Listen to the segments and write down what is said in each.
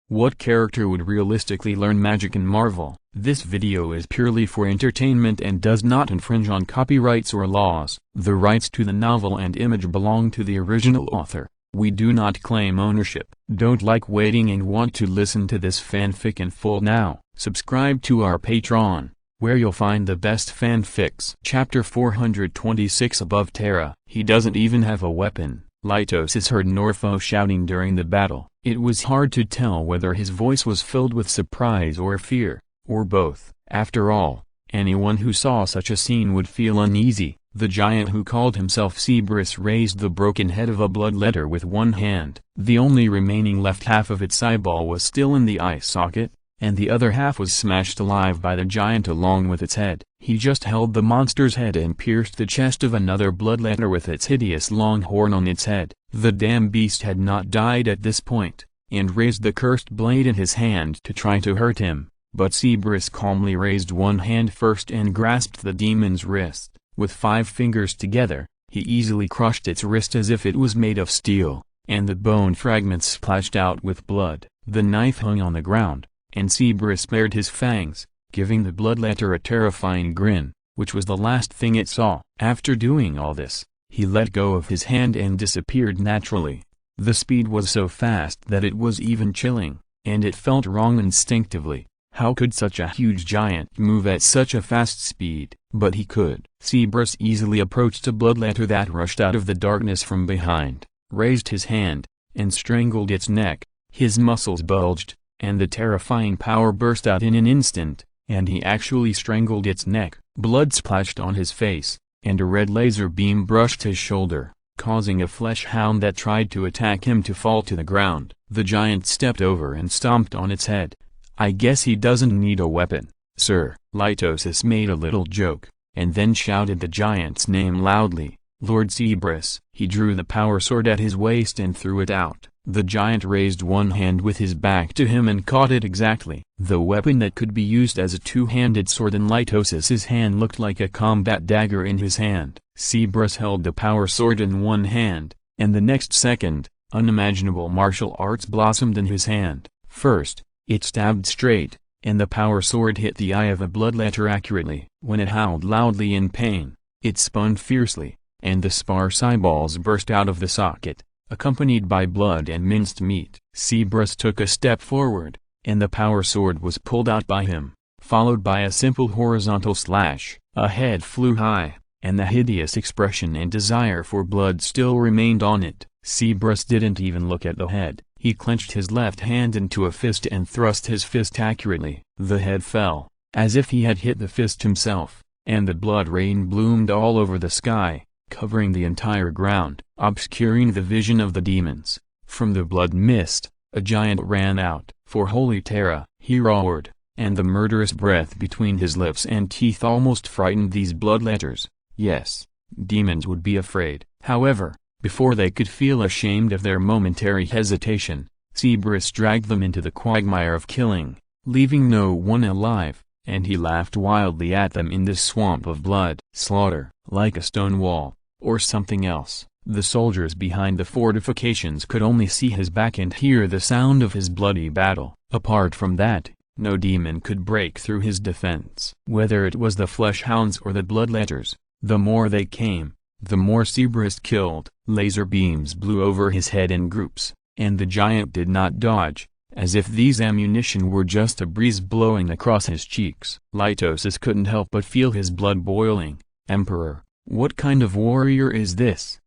What character would realistically learn magic in Marvel? This video is purely for entertainment and does not infringe on copyrights or laws. The rights to the novel and image belong to the original author. We do not claim ownership. Don't like waiting and want to listen to this fanfic in full now? Subscribe to our Patreon, where you'll find the best fanfics. Chapter 426 Above Terra. He doesn't even have a weapon. Lytosis heard Norfo shouting during the battle. It was hard to tell whether his voice was filled with surprise or fear, or both. After all, anyone who saw such a scene would feel uneasy. The giant who called himself Cerberus raised the broken head of a bloodletter with one hand. The only remaining left half of its eyeball was still in the eye socket, and the other half was smashed alive by the giant along with its head. He just held the monster's head and pierced the chest of another bloodletter with its hideous long horn on its head. The damn beast had not died at this point, and raised the cursed blade in his hand to try to hurt him, but Cerberus calmly raised one hand first and grasped the demon's wrist. With 5 fingers together, he easily crushed its wrist as if it was made of steel, and the bone fragments splashed out with blood. The knife hung on the ground, and Cerberus bared his fangs, giving the bloodletter a terrifying grin, which was the last thing it saw. After doing all this, he let go of his hand and disappeared naturally. The speed was so fast that it was even chilling, and it felt wrong instinctively. How could such a huge giant move at such a fast speed? But he could. Cerberus easily approached a bloodletter that rushed out of the darkness from behind, raised his hand, and strangled its neck. His muscles bulged, and the terrifying power burst out in an instant, and he actually strangled its neck. Blood splashed on his face, and a red laser beam brushed his shoulder, causing a flesh hound that tried to attack him to fall to the ground. The giant stepped over and stomped on its head. "I guess he doesn't need a weapon, sir." Lytosis made a little joke, and then shouted the giant's name loudly, "Lord Cerberus." He drew the power sword at his waist and threw it out. The giant raised one hand with his back to him and caught it exactly. The weapon that could be used as a two-handed sword in Lytosis's hand looked like a combat dagger in his hand. Cerberus held the power sword in one hand, and the next second, unimaginable martial arts blossomed in his hand. First, it stabbed straight, and the power sword hit the eye of a bloodletter accurately. When it howled loudly in pain, it spun fiercely, and the sparse eyeballs burst out of the socket, accompanied by blood and minced meat. Cerberus took a step forward, and the power sword was pulled out by him, followed by a simple horizontal slash. A head flew high, and the hideous expression and desire for blood still remained on it. Cerberus didn't even look at the head. He clenched his left hand into a fist and thrust his fist accurately. The head fell, as if he had hit the fist himself, and the blood rain bloomed all over the sky, covering the entire ground, obscuring the vision of the demons. From the blood mist, a giant ran out. "For Holy Terra," he roared, and the murderous breath between his lips and teeth almost frightened these bloodletters. Yes, demons would be afraid. However, before they could feel ashamed of their momentary hesitation, Cerberus dragged them into the quagmire of killing, leaving no one alive, and he laughed wildly at them in this swamp of blood. Slaughter, like a stone wall, or something else. The soldiers behind the fortifications could only see his back and hear the sound of his bloody battle. Apart from that, no demon could break through his defense. Whether it was the flesh hounds or the bloodletters, the more they came, the more Cerberus killed. Laser beams blew over his head in groups, and the giant did not dodge, as if these ammunition were just a breeze blowing across his cheeks. Lytosis couldn't help but feel his blood boiling. "Emperor, what kind of warrior is this?"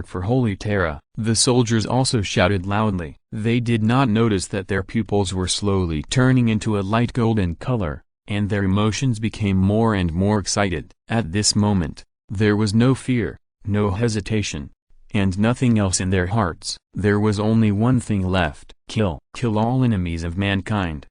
For Holy Terra. The soldiers also shouted loudly. They did not notice that their pupils were slowly turning into a light golden color, and their emotions became more and more excited. At this moment, there was no fear, no hesitation, and nothing else in their hearts. There was only one thing left: kill. Kill all enemies of mankind.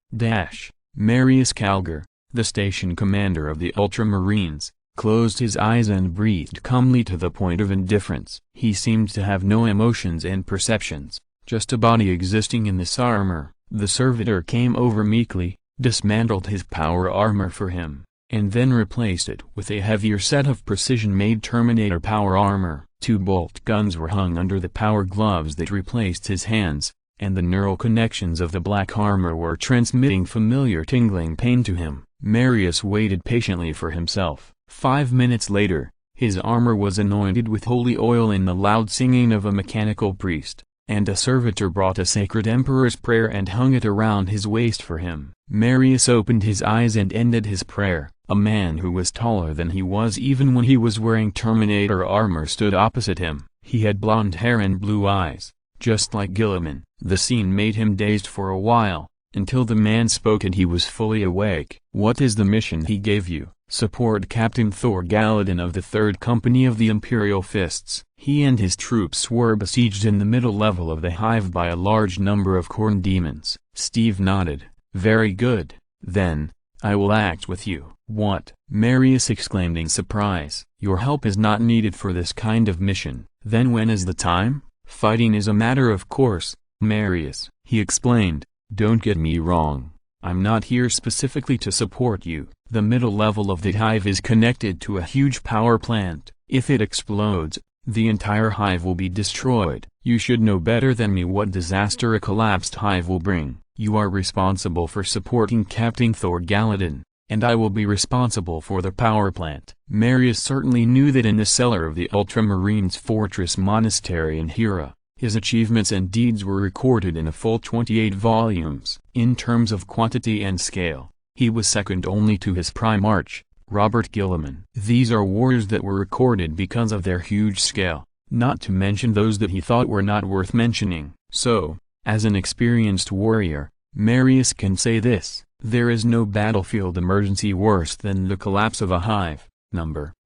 Marius Calgar, the station commander of the Ultramarines, closed his eyes and breathed calmly to the point of indifference. He seemed to have no emotions and perceptions, just a body existing in this armor. The servitor came over meekly, dismantled his power armor for him, and then replaced it with a heavier set of precision-made Terminator power armor. 2 bolt guns were hung under the power gloves that replaced his hands, and the neural connections of the black armor were transmitting familiar tingling pain to him. Marius waited patiently for himself. 5 minutes later, his armor was anointed with holy oil in the loud singing of a mechanical priest, and a servitor brought a sacred emperor's prayer and hung it around his waist for him. Marius opened his eyes and ended his prayer. A man who was taller than he was even when he was wearing Terminator armor stood opposite him. He had blonde hair and blue eyes, just like Gilliman. The scene made him dazed for a while, until the man spoke and he was fully awake. "What is the mission he gave you?" "Support Captain Thor Galadin of the 3rd Company of the Imperial Fists." He and his troops were besieged in the middle level of the hive by a large number of corn demons. Steve nodded. "Very good, then, I will act with you." "What?" Marius exclaimed in surprise. "Your help is not needed for this kind of mission." "Then when is the time?" "Fighting is a matter of course, Marius," he explained. "Don't get me wrong, I'm not here specifically to support you. The middle level of the hive is connected to a huge power plant. If it explodes, the entire hive will be destroyed. You should know better than me what disaster a collapsed hive will bring. You are responsible for supporting Captain Thor Galadin, and I will be responsible for the power plant." Marius certainly knew that in the cellar of the Ultramarines Fortress Monastery in Hera, his achievements and deeds were recorded in a full 28 volumes. In terms of quantity and scale, he was second only to his Primarch, Robert Gilliman. These are warriors that were recorded because of their huge scale, not to mention those that he thought were not worth mentioning. So, as an experienced warrior, Marius can say this: there is no battlefield emergency worse than the collapse of a hive.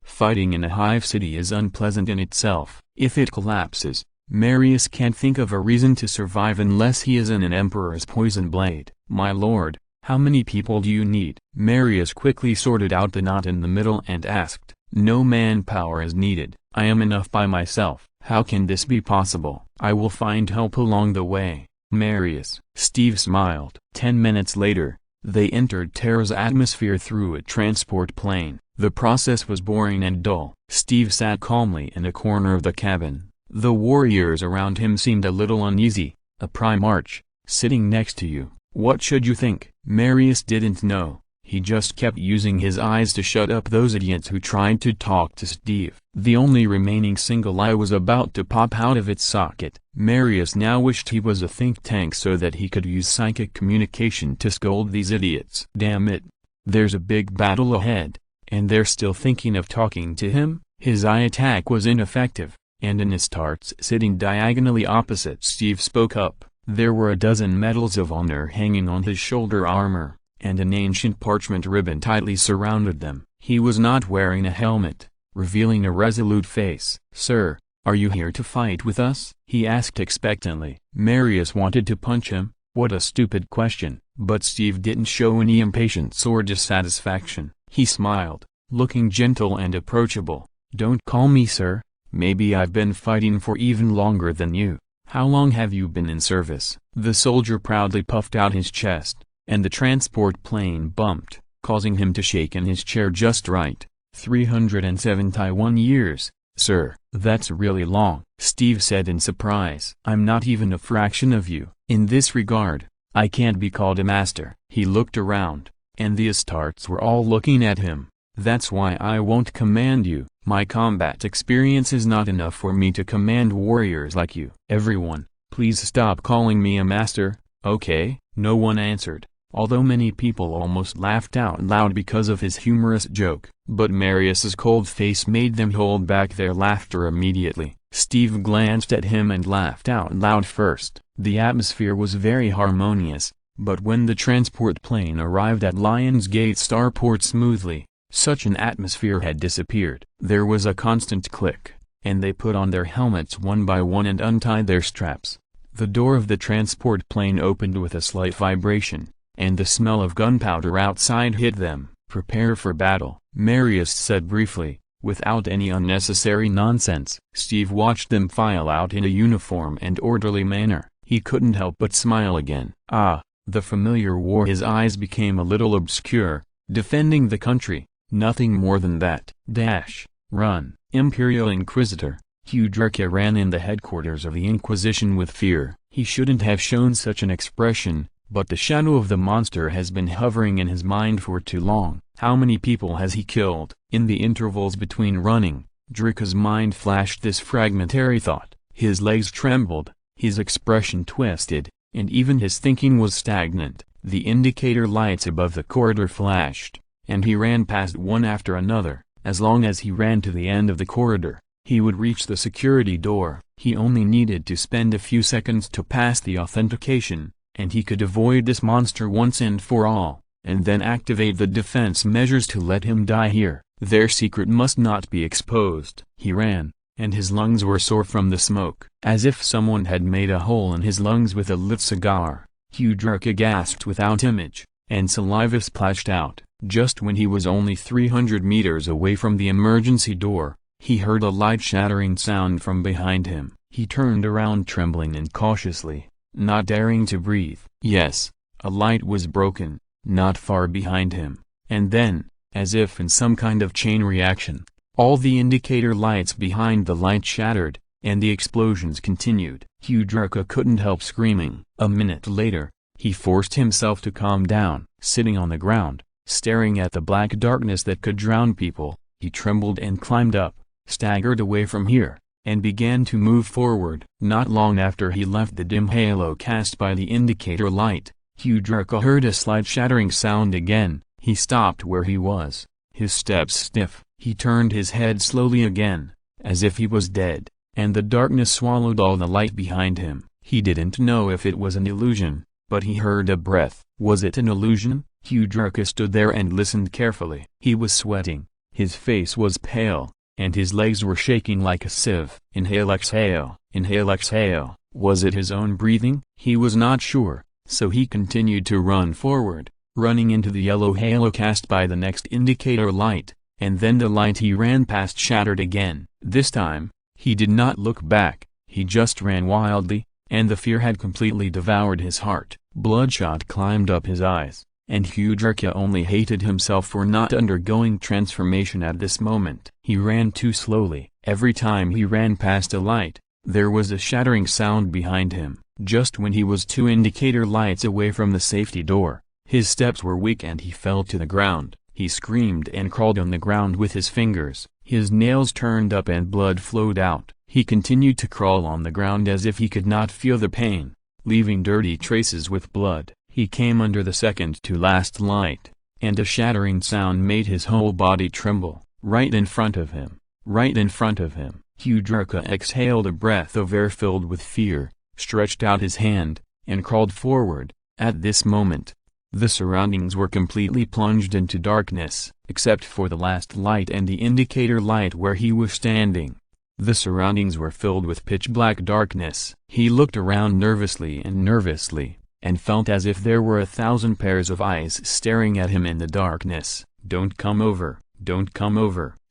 Fighting in a hive city is unpleasant in itself. If it collapses, Marius can't think of a reason to survive unless he is in an emperor's poison blade. "My lord, how many people do you need?" Marius quickly sorted out the knot in the middle and asked. "No manpower is needed. I am enough by myself." "How can this be possible?" "I will find help along the way, Marius." Steve smiled. 10 minutes later, they entered Terra's atmosphere through a transport plane. The process was boring and dull. Steve sat calmly in a corner of the cabin. The warriors around him seemed a little uneasy. "A Primarch, sitting next to you. What should you think?" Marius didn't know. He just kept using his eyes to shut up those idiots who tried to talk to Steve. The only remaining single eye was about to pop out of its socket. Marius now wished he was a think tank so that he could use psychic communication to scold these idiots. Damn it. There's a big battle ahead, and they're still thinking of talking to him? His eye attack was ineffective, and an Astartes sitting diagonally opposite Steve spoke up. There were a dozen medals of honor hanging on his shoulder armor, and an ancient parchment ribbon tightly surrounded them. He was not wearing a helmet, revealing a resolute face. "Sir, are you here to fight with us?" he asked expectantly. Marius wanted to punch him. What a stupid question. But Steve didn't show any impatience or dissatisfaction. He smiled, looking gentle and approachable. "Don't call me sir. Maybe I've been fighting for even longer than you." "How long have you been in service?" The soldier proudly puffed out his chest, and the transport plane bumped, causing him to shake in his chair just right. 371 years, sir. "That's really long," Steve said in surprise. "I'm not even a fraction of you. In this regard, I can't be called a master." He looked around, and the Astartes were all looking at him. "That's why I won't command you. My combat experience is not enough for me to command warriors like you." "Everyone, please stop calling me a master, okay?" No one answered, although many people almost laughed out loud because of his humorous joke. But Marius's cold face made them hold back their laughter immediately. Steve glanced at him and laughed out loud first. The atmosphere was very harmonious, but when the transport plane arrived at Lionsgate Starport smoothly, such an atmosphere had disappeared. There was a constant click, and they put on their helmets one by one and untied their straps. The door of the transport plane opened with a slight vibration, and the smell of gunpowder outside hit them. "Prepare for battle," Marius said briefly, without any unnecessary nonsense. Steve watched them file out in a uniform and orderly manner. He couldn't help but smile again. Ah, the familiar war. His eyes became a little obscure. Defending the country, nothing more than that. Run. Imperial Inquisitor, Hugh Drake ran in the headquarters of the Inquisition with fear. He shouldn't have shown such an expression, but the shadow of the monster has been hovering in his mind for too long. How many people has he killed? In the intervals between running, Drika's mind flashed this fragmentary thought. His legs trembled, his expression twisted, and even his thinking was stagnant. The indicator lights above the corridor flashed, and he ran past one after another. As long as he ran to the end of the corridor, he would reach the security door. He only needed to spend a few seconds to pass the authentication, and he could avoid this monster once and for all, and then activate the defense measures to let him die here. Their secret must not be exposed. He ran, and his lungs were sore from the smoke. As if someone had made a hole in his lungs with a lit cigar, Drika gasped without image, and saliva splashed out. Just when he was only 300 meters away from the emergency door, he heard a light-shattering sound from behind him. He turned around trembling and cautiously, not daring to breathe. Yes, a light was broken, not far behind him, and then, as if in some kind of chain reaction, all the indicator lights behind the light shattered, and the explosions continued. Drika couldn't help screaming. A minute later, he forced himself to calm down. Sitting on the ground, staring at the black darkness that could drown people, he trembled and climbed up, staggered away from here, and began to move forward. Not long after he left the dim halo cast by the indicator light, Drika heard a slight shattering sound again. He stopped where he was, his steps stiff. He turned his head slowly again, as if he was dead, and the darkness swallowed all the light behind him. He didn't know if it was an illusion, but he heard a breath. Was it an illusion? Drika stood there and listened carefully. He was sweating, his face was pale, and his legs were shaking like a sieve. Inhale, exhale, inhale, exhale. Was it his own breathing? He was not sure, so he continued to run forward, running into the yellow halo cast by the next indicator light, and then the light he ran past shattered again. This time, he did not look back, he just ran wildly, and the fear had completely devoured his heart. Bloodshot climbed up his eyes, and Drika only hated himself for not undergoing transformation at this moment. He ran too slowly. Every time he ran past a light, there was a shattering sound behind him. Just when he was 2 indicator lights away from the safety door, his steps were weak and he fell to the ground. He screamed and crawled on the ground with his fingers. His nails turned up and blood flowed out. He continued to crawl on the ground as if he could not feel the pain, leaving dirty traces with blood. He came under the second to last light, and a shattering sound made his whole body tremble. Right in front of him, right in front of him. Drika exhaled a breath of air filled with fear, stretched out his hand, and crawled forward. At this moment, the surroundings were completely plunged into darkness, except for the last light and the indicator light where he was standing. The surroundings were filled with pitch-black darkness. He looked around nervously, and felt as if there were 1,000 pairs of eyes staring at him in the darkness. "Don't come over,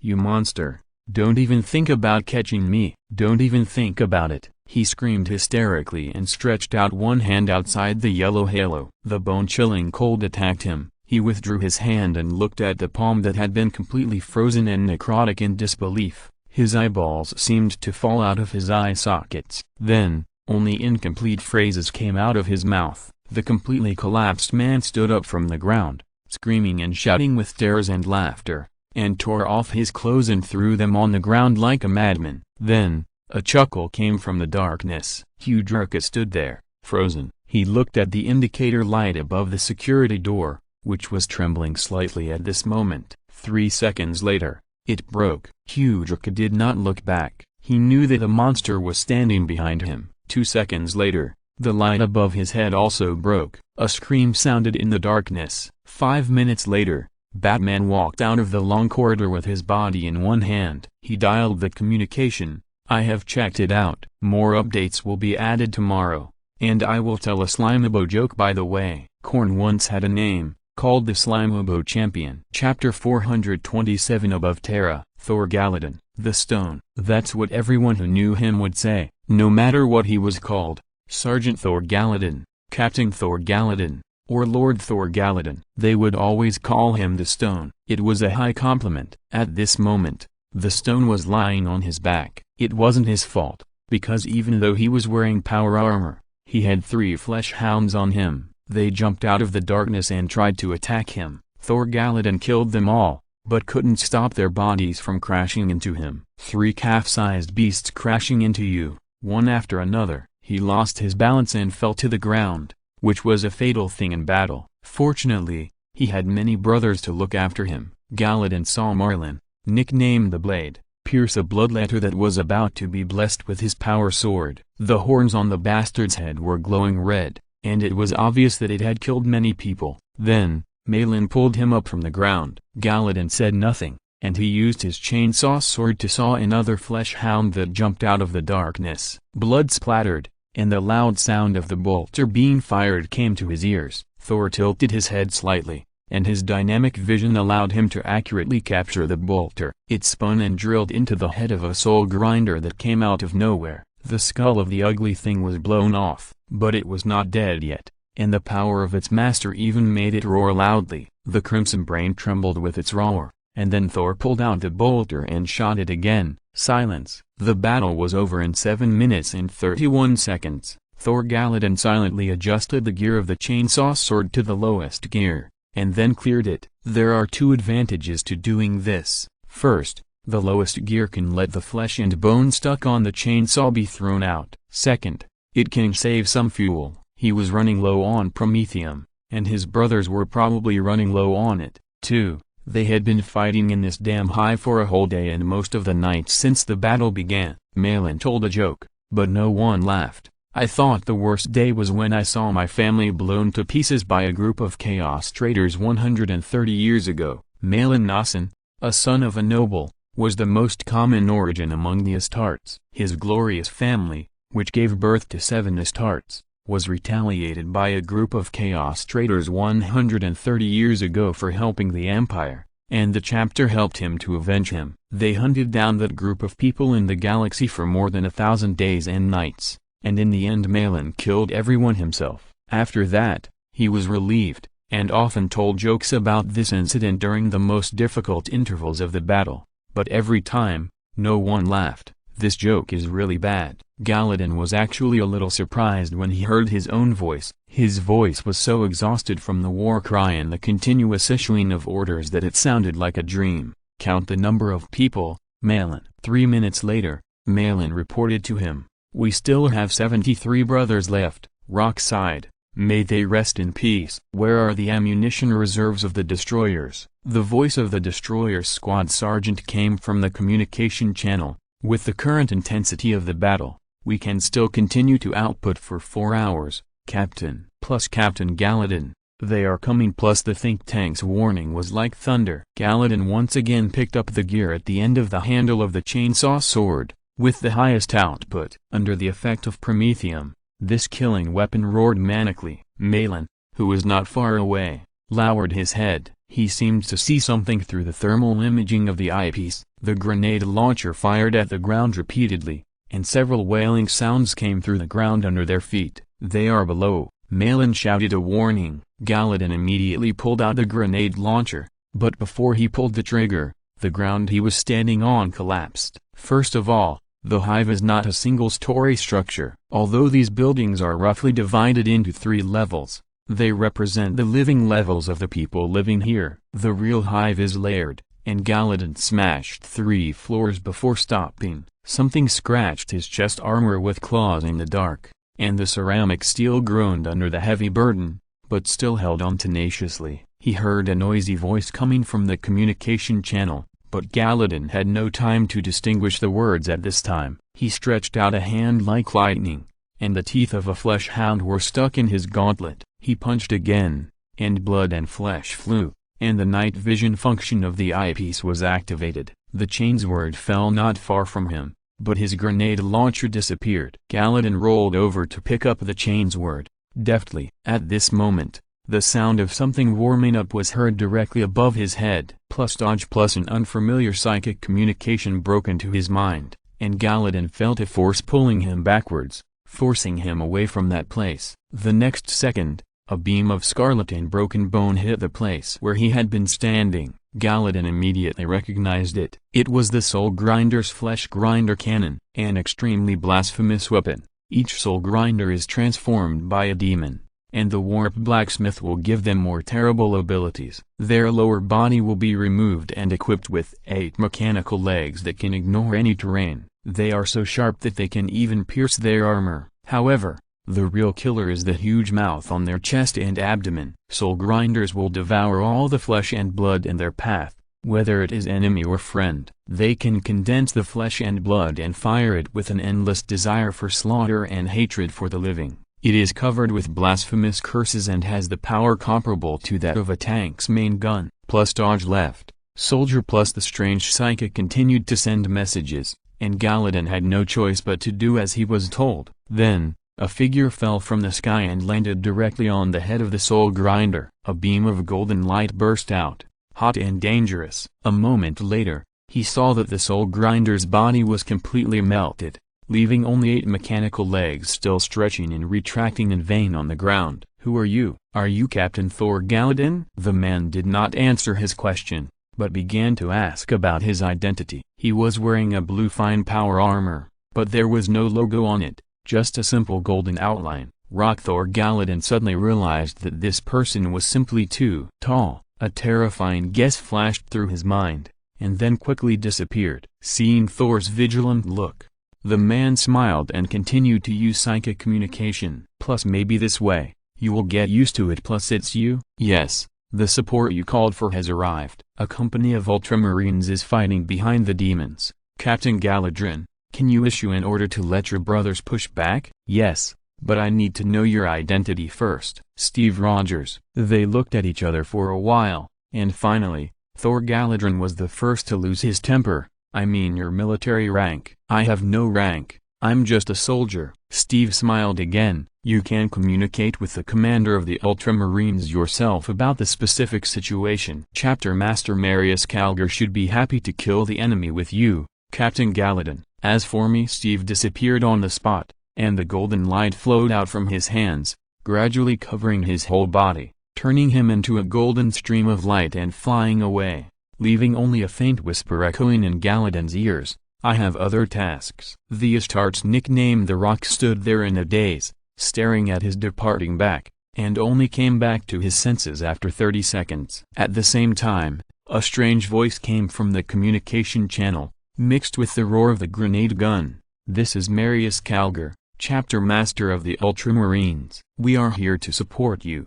you monster. Don't even think about catching me. Don't even think about it," he screamed hysterically and stretched out one hand outside the yellow halo. The bone-chilling cold attacked him. He withdrew his hand and looked at the palm that had been completely frozen and necrotic in disbelief. His eyeballs seemed to fall out of his eye sockets. Then, only incomplete phrases came out of his mouth. The completely collapsed man stood up from the ground, screaming and shouting with tears and laughter, and tore off his clothes and threw them on the ground like a madman. Then, a chuckle came from the darkness. Drika stood there, frozen. He looked at the indicator light above the security door, which was trembling slightly at this moment. 3 seconds later, it broke. Drika did not look back. He knew that a monster was standing behind him. 2 seconds later, the light above his head also broke. A scream sounded in the darkness. 5 minutes later, Batman walked out of the long corridor with his body in one hand. He dialed the communication. "I have checked it out. More updates will be added tomorrow, and I will tell a Slimebo joke by the way." Korn once had a name, called the Slimebo Champion. Chapter 427 Above Terra, Thor Galadon, the Stone. That's what everyone who knew him would say, no matter what he was called. Sergeant Thor Galadon, Captain Thor Galadon, or Lord Thor Galadon. They would always call him the Stone. It was a high compliment. At this moment, the Stone was lying on his back. It wasn't his fault, because even though he was wearing power armor, He had 3 flesh hounds on him. They jumped out of the darkness and tried to attack him. Thor-Galladon killed them all, but couldn't stop their bodies from crashing into him. 3 calf-sized beasts crashing into you, one after another. He lost his balance and fell to the ground, which was a fatal thing in battle. Fortunately, he had many brothers to look after him. Galladon saw Marlin, nicknamed the Blade, pierce a bloodletter that was about to be blessed with his power sword. The horns on the bastard's head were glowing red, and it was obvious that it had killed many people. Then, Malin pulled him up from the ground. Galladon said nothing, and he used his chainsaw sword to saw another flesh hound that jumped out of the darkness. Blood splattered, and the loud sound of the bolter being fired came to his ears. Thor tilted his head slightly, and his dynamic vision allowed him to accurately capture the bolter. It spun and drilled into the head of a soul grinder that came out of nowhere. The skull of the ugly thing was blown off, but it was not dead yet, and the power of its master even made it roar loudly. The Crimson Brain trembled with its roar, and then Thor pulled out the bolter and shot it again. Silence. The battle was over in 7 minutes and 31 seconds. Thor-Galladon silently adjusted the gear of the chainsaw sword to the lowest gear, and then cleared it. There are 2 advantages to doing this. First, the lowest gear can let the flesh and bone stuck on the chainsaw be thrown out. Second, it can save some fuel. He was running low on promethium, and his brothers were probably running low on it, too. They had been fighting in this damn hive for a whole day and most of the night since the battle began. Malin told a joke, but no one laughed. I thought the worst day was when I saw my family blown to pieces by a group of chaos traders 130 years ago. Malin Nassen, a son of a noble, was the most common origin among the Astartes. His glorious family, which gave birth to 7 Astartes, was retaliated by a group of chaos traders 130 years ago for helping the Empire, and the chapter helped him to avenge him. They hunted down that group of people in the galaxy for more than 1,000 days and nights, and in the end Malin killed everyone himself. After that, he was relieved, and often told jokes about this incident during the most difficult intervals of the battle, but every time, no one laughed. This joke is really bad. Galladon was actually a little surprised when he heard his own voice. His voice was so exhausted from the war cry and the continuous issuing of orders that it sounded like a dream. Count the number of people, Malin. 3 minutes later, Malin reported to him, "We still have 73 brothers left." Rock sighed. "May they rest in peace." "Where are the ammunition reserves of the destroyers?" The voice of the destroyer's squad sergeant came from the communication channel. "With the current intensity of the battle, we can still continue to output for 4 hours, Captain." Plus Captain Galladon, "They are coming." Plus the think tank's warning was like thunder. Galladon once again picked up the gear at the end of the handle of the chainsaw sword, with the highest output. Under the effect of promethium, this killing weapon roared manically. Malin, who was not far away, lowered his head. He seemed to see something through the thermal imaging of the eyepiece. The grenade launcher fired at the ground repeatedly, and several wailing sounds came through the ground under their feet. "They are below," Malin shouted a warning. Galladon immediately pulled out the grenade launcher, but before he pulled the trigger, the ground he was standing on collapsed. First of all, the hive is not a single-story structure. Although these buildings are roughly divided into 3 levels, they represent the living levels of the people living here. The real hive is layered, and Galladon smashed 3 floors before stopping. Something scratched his chest armor with claws in the dark, and the ceramic steel groaned under the heavy burden, but still held on tenaciously. He heard a noisy voice coming from the communication channel, but Galladon had no time to distinguish the words at this time. He stretched out a hand like lightning, and the teeth of a flesh hound were stuck in his gauntlet. He punched again, and blood and flesh flew, and the night vision function of the eyepiece was activated. The chainsword fell not far from him, but his grenade launcher disappeared. Galladon rolled over to pick up the chainsword, deftly. At this moment, the sound of something warming up was heard directly above his head. Plus dodge plus an unfamiliar psychic communication broke into his mind, and Galladon felt a force pulling him backwards, forcing him away from that place. The next second, a beam of scarlet and broken bone hit the place where he had been standing. Galladon immediately recognized it. It was the Soul Grinder's flesh grinder cannon, an extremely blasphemous weapon, Each soul grinder is transformed by a demon, and the warp blacksmith will give them more terrible abilities. Their lower body will be removed and equipped with 8 mechanical legs that can ignore any terrain. They are so sharp that they can even pierce their armor. However, the real killer is the huge mouth on their chest and abdomen. Soul grinders will devour all the flesh and blood in their path, whether it is enemy or friend. They can condense the flesh and blood and fire it with an endless desire for slaughter and hatred for the living. It is covered with blasphemous curses and has the power comparable to that of a tank's main gun. Plus dodge left, soldier plus the strange psychic continued to send messages, and Galadin had no choice but to do as he was told. Then, a figure fell from the sky and landed directly on the head of the soul grinder. A beam of golden light burst out, hot and dangerous. A moment later, he saw that the soul grinder's body was completely melted, leaving only 8 mechanical legs still stretching and retracting in vain on the ground. "Who are you? Are you Captain Thor Galadin?" The man did not answer his question, but began to ask about his identity. He was wearing a blue fine power armor, but there was no logo on it, just a simple golden outline. Rock Thor Galadin suddenly realized that this person was simply too tall. A terrifying guess flashed through his mind, and then quickly disappeared. Seeing Thor's vigilant look, the man smiled and continued to use psychic communication. "Plus maybe this way, you will get used to it. Plus it's you?" "Yes, the support you called for has arrived. A company of ultramarines is fighting behind the demons. Captain Galadrin, can you issue an order to let your brothers push back?" "Yes, but I need to know your identity first." "Steve Rogers." They looked at each other for a while, and finally, Thor Galadrin was the first to lose his temper. "I mean your military rank." "I have no rank, I'm just a soldier." Steve smiled again. "You can communicate with the commander of the Ultramarines yourself about the specific situation." Chapter Master Marius Calgar should be happy to kill the enemy with you, Captain Galadin. As for me, Steve disappeared on the spot, and the golden light flowed out from his hands, gradually covering his whole body, turning him into a golden stream of light and flying away, leaving only a faint whisper echoing in Galadin's ears. "I have other tasks." The Astartes nicknamed the rock stood there in a daze, staring at his departing back, and only came back to his senses after 30 seconds. At the same time, a strange voice came from the communication channel, mixed with the roar of the grenade gun. "This is Marius Calgar, Chapter Master of the Ultramarines. We are here to support you."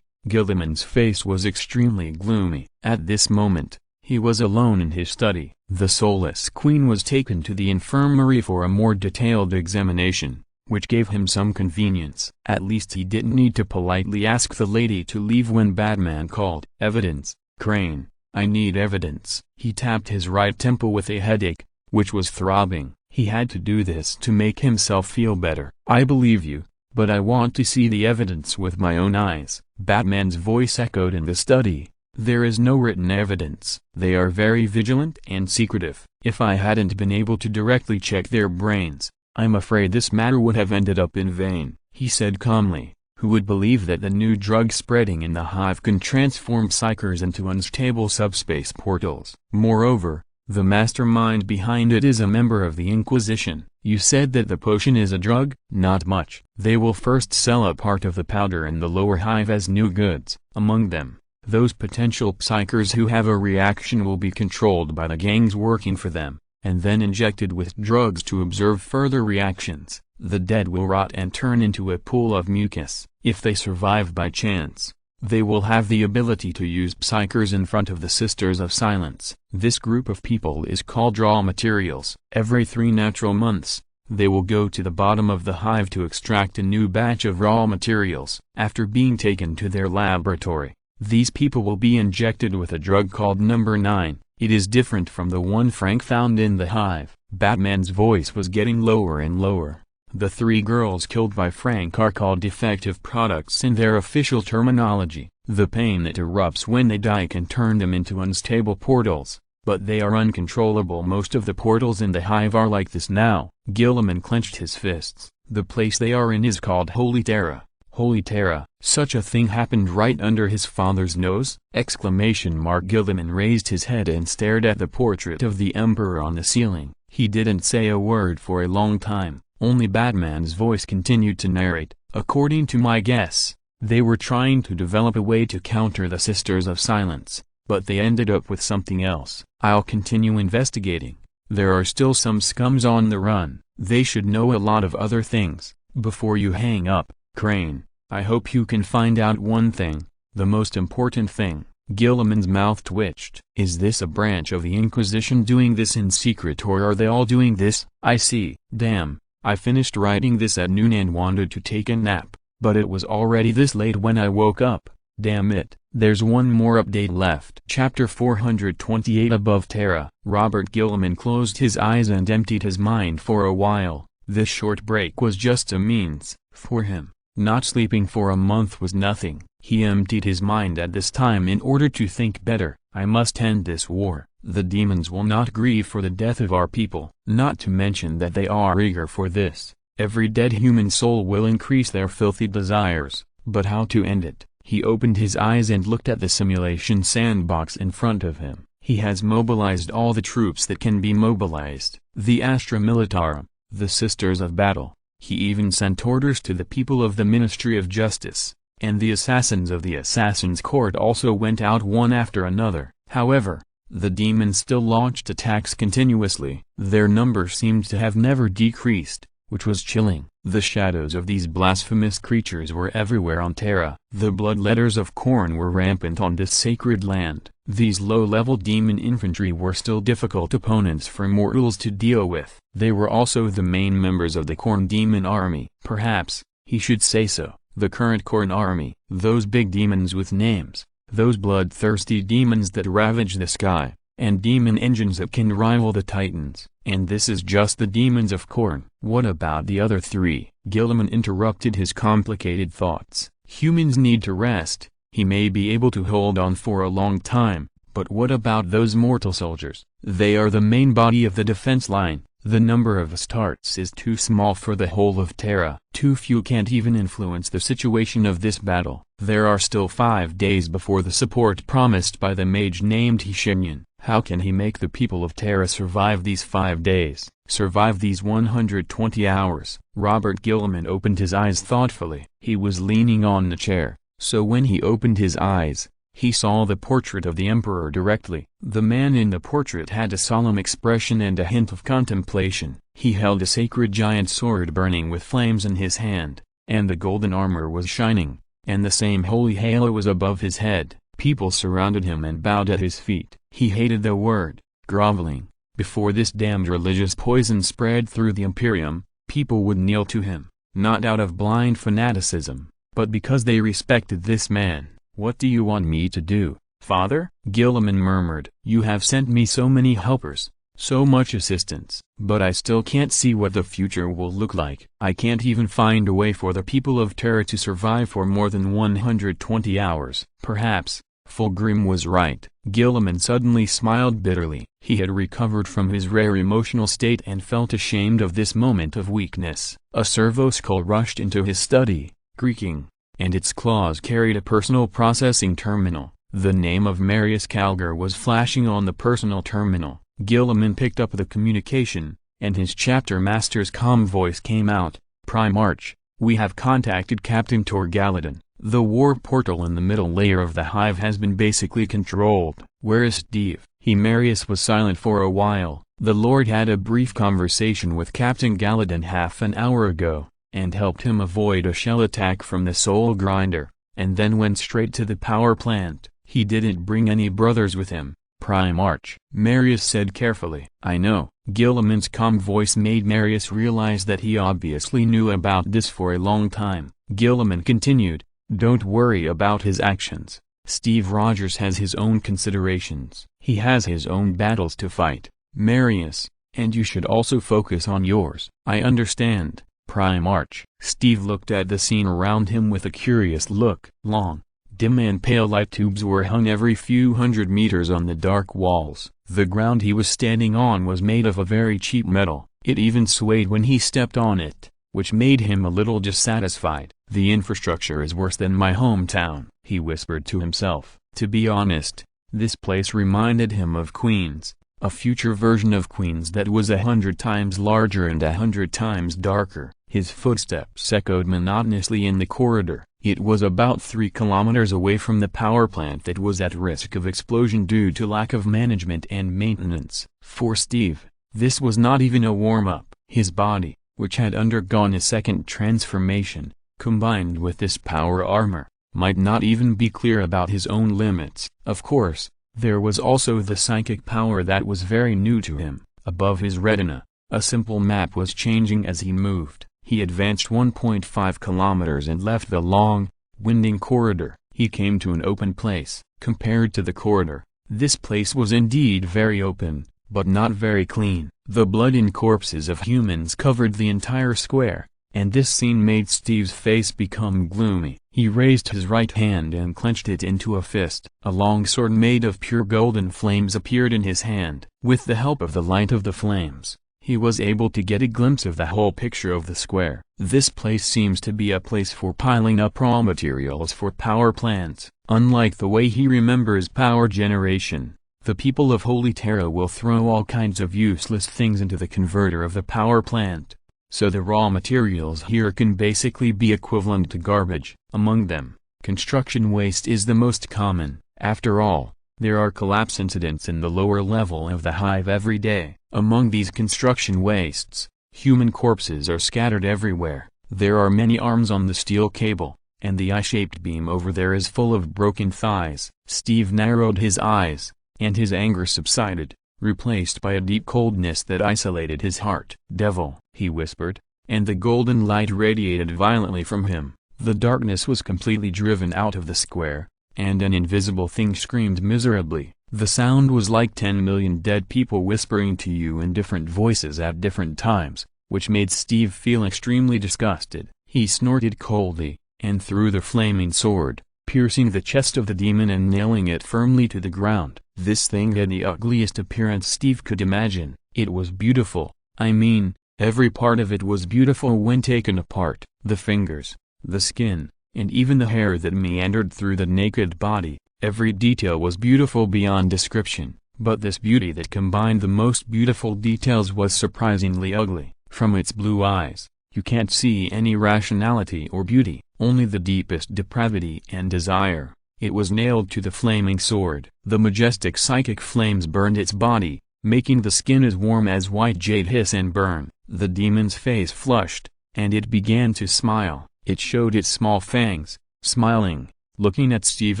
Gilliman's face was extremely gloomy. At this moment, he was alone in his study. The Soulless Queen was taken to the infirmary for a more detailed examination, which gave him some convenience. At least he didn't need to politely ask the lady to leave when Batman called. "Evidence, Crane, I need evidence." He tapped his right temple with a headache, which was throbbing. He had to do this to make himself feel better. "I believe you, but I want to see the evidence with my own eyes." Batman's voice echoed in the study. "There is no written evidence. They are very vigilant and secretive. If I hadn't been able to directly check their brains, I'm afraid this matter would have ended up in vain," he said calmly. "Who would believe that the new drug spreading in the hive can transform psychers into unstable subspace portals? Moreover, the mastermind behind it is a member of the Inquisition." "You said that the potion is a drug?" "Not much. They will first sell a part of the powder in the lower hive as new goods. Among them, those potential psychers who have a reaction will be controlled by the gangs working for them, and then injected with drugs to observe further reactions. The dead will rot and turn into a pool of mucus. If they survive by chance, they will have the ability to use psychers in front of the Sisters of Silence. This group of people is called raw materials. Every 3 natural months, they will go to the bottom of the hive to extract a new batch of raw materials. After being taken to their laboratory, these people will be injected with a drug called Number 9. It is different from the one Frank found in the hive." Batman's voice was getting lower and lower. "The 3 girls killed by Frank are called defective products in their official terminology. The pain that erupts when they die can turn them into unstable portals, but they are uncontrollable. Most of the portals in the hive are like this now." Gilliman clenched his fists. "The place they are in is called Holy Terra." "Holy Terra?" "Such a thing happened right under his father's nose?" Gilliman raised his head and stared at the portrait of the Emperor on the ceiling. He didn't say a word for a long time. Only Batman's voice continued to narrate. According to my guess, they were trying to develop a way to counter the Sisters of Silence, but they ended up with something else. I'll continue investigating. There are still some scums on the run. They should know a lot of other things. Before you hang up, Crane, I hope you can find out one thing, the most important thing. Gilliman's mouth twitched. Is this a branch of the Inquisition doing this in secret, or are they all doing this? I see. Damn, I finished writing this at noon and wanted to take a nap, but it was already this late when I woke up. Damn it. There's one more update left. Chapter 428 Above Terra. Robert Gilliman closed his eyes and emptied his mind for a while. This short break was just a means, for him. Not sleeping for a month was nothing. He emptied his mind at this time in order to think better. I must end this war. The demons will not grieve for the death of our people. Not to mention that they are eager for this. Every dead human soul will increase their filthy desires. But how to end it? He opened his eyes and looked at the simulation sandbox in front of him. He has mobilized all the troops that can be mobilized. The Astra Militarum, the Sisters of Battle. He even sent orders to the people of the Ministry of Justice, and the assassins of the Assassin's Court also went out one after another. However, the demons still launched attacks continuously. Their number seemed to have never decreased, which was chilling. The shadows of these blasphemous creatures were everywhere on Terra. The bloodletters of Khorne were rampant on this sacred land. These low-level demon infantry were still difficult opponents for mortals to deal with. They were also the main members of the Khorne demon army. Perhaps, he should say so, the current Khorne army. Those big demons with names. Those bloodthirsty demons that ravage the sky. And demon engines that can rival the Titans. And this is just the demons of Khorne. What about the other three? Gilliman interrupted his complicated thoughts. Humans need to rest. He may be able to hold on for a long time, but what about those mortal soldiers? They are the main body of the defense line. The number of Astartes is too small for the whole of Terra. Too few can't even influence the situation of this battle. There are still 5 days before the support promised by the mage named Shenyan. How can he make the people of Terra survive these 5 days? Survive these 120 hours? Robert Gilliman opened his eyes thoughtfully. He was leaning on the chair, so when he opened his eyes, he saw the portrait of the Emperor directly. The man in the portrait had a solemn expression and a hint of contemplation. He held a sacred giant sword burning with flames in his hand, and the golden armor was shining, and the same holy halo was above his head. People surrounded him and bowed at his feet. He hated the word, groveling. Before this damned religious poison spread through the Imperium, people would kneel to him, not out of blind fanaticism, but because they respected this man. What do you want me to do, Father? Gilliman murmured. You have sent me so many helpers, so much assistance, but I still can't see what the future will look like. I can't even find a way for the people of Terra to survive for more than 120 hours. Perhaps Fulgrim was right. Gilliman suddenly smiled bitterly. He had recovered from his rare emotional state and felt ashamed of this moment of weakness. A servo skull rushed into his study, creaking, and its claws carried a personal processing terminal. The name of Marius Calgar was flashing on the personal terminal. Gilliman picked up the communication, and his chapter master's calm voice came out. Primarch, we have contacted Captain Tor Galadon. The war portal in the middle layer of the hive has been basically controlled. Where is Steve? Marius was silent for a while. The Lord had a brief conversation with Captain Galadon half an hour ago, and helped him avoid a shell attack from the Soul Grinder, and then went straight to the power plant. He didn't bring any brothers with him, Primarch, Marius said carefully. I know. Gilliman's calm voice made Marius realize that he obviously knew about this for a long time. Gilliman continued, don't worry about his actions. Steve Rogers has his own considerations. He has his own battles to fight, Marius, and you should also focus on yours. I understand, Primarch. Steve looked at the scene around him with a curious look. Long, dim and pale light tubes were hung every few hundred meters on the dark walls. The ground he was standing on was made of a very cheap metal. It even swayed when he stepped on it, which made him a little dissatisfied. The infrastructure is worse than my hometown, he whispered to himself. To be honest, this place reminded him of Queens, a future version of Queen's that was 100 times larger and 100 times darker. His footsteps echoed monotonously in the corridor. It was about 3 kilometers away from the power plant that was at risk of explosion due to lack of management and maintenance. For Steve, this was not even a warm-up. His body, which had undergone a second transformation, combined with this power armor, might not even be clear about his own limits. Of course, there was also the psychic power that was very new to him. Above his retina, a simple map was changing as he moved. He advanced 1.5 kilometers and left the long, winding corridor. He came to an open place. Compared to the corridor, this place was indeed very open, but not very clean. The blood and corpses of humans covered the entire square, and this scene made Steve's face become gloomy. He raised his right hand and clenched it into a fist. A long sword made of pure golden flames appeared in his hand. With the help of the light of the flames, he was able to get a glimpse of the whole picture of the square. This place seems to be a place for piling up raw materials for power plants. Unlike the way he remembers power generation, the people of Holy Terra will throw all kinds of useless things into the converter of the power plant. So the raw materials here can basically be equivalent to garbage. Among them, construction waste is the most common. After all, there are collapse incidents in the lower level of the hive every day. Among these construction wastes, human corpses are scattered everywhere. There are many arms on the steel cable, and the eye-shaped beam over there is full of broken thighs. Steve narrowed his eyes, and his anger subsided, replaced by a deep coldness that isolated his heart. "Devil," he whispered, and the golden light radiated violently from him. The darkness was completely driven out of the square, and an invisible thing screamed miserably. The sound was like 10 million dead people whispering to you in different voices at different times, which made Steve feel extremely disgusted. He snorted coldly, and threw the flaming sword, piercing the chest of the demon and nailing it firmly to the ground. This thing had the ugliest appearance Steve could imagine. It was beautiful. I mean, every part of it was beautiful when taken apart. The fingers, the skin, and even the hair that meandered through the naked body. Every detail was beautiful beyond description, but this beauty that combined the most beautiful details was surprisingly ugly. From its blue eyes, you can't see any rationality or beauty, only the deepest depravity and desire. It was nailed to the flaming sword. The majestic psychic flames burned its body, making the skin as warm as white jade hiss and burn. The demon's face flushed, and it began to smile. It showed its small fangs, smiling, looking at Steve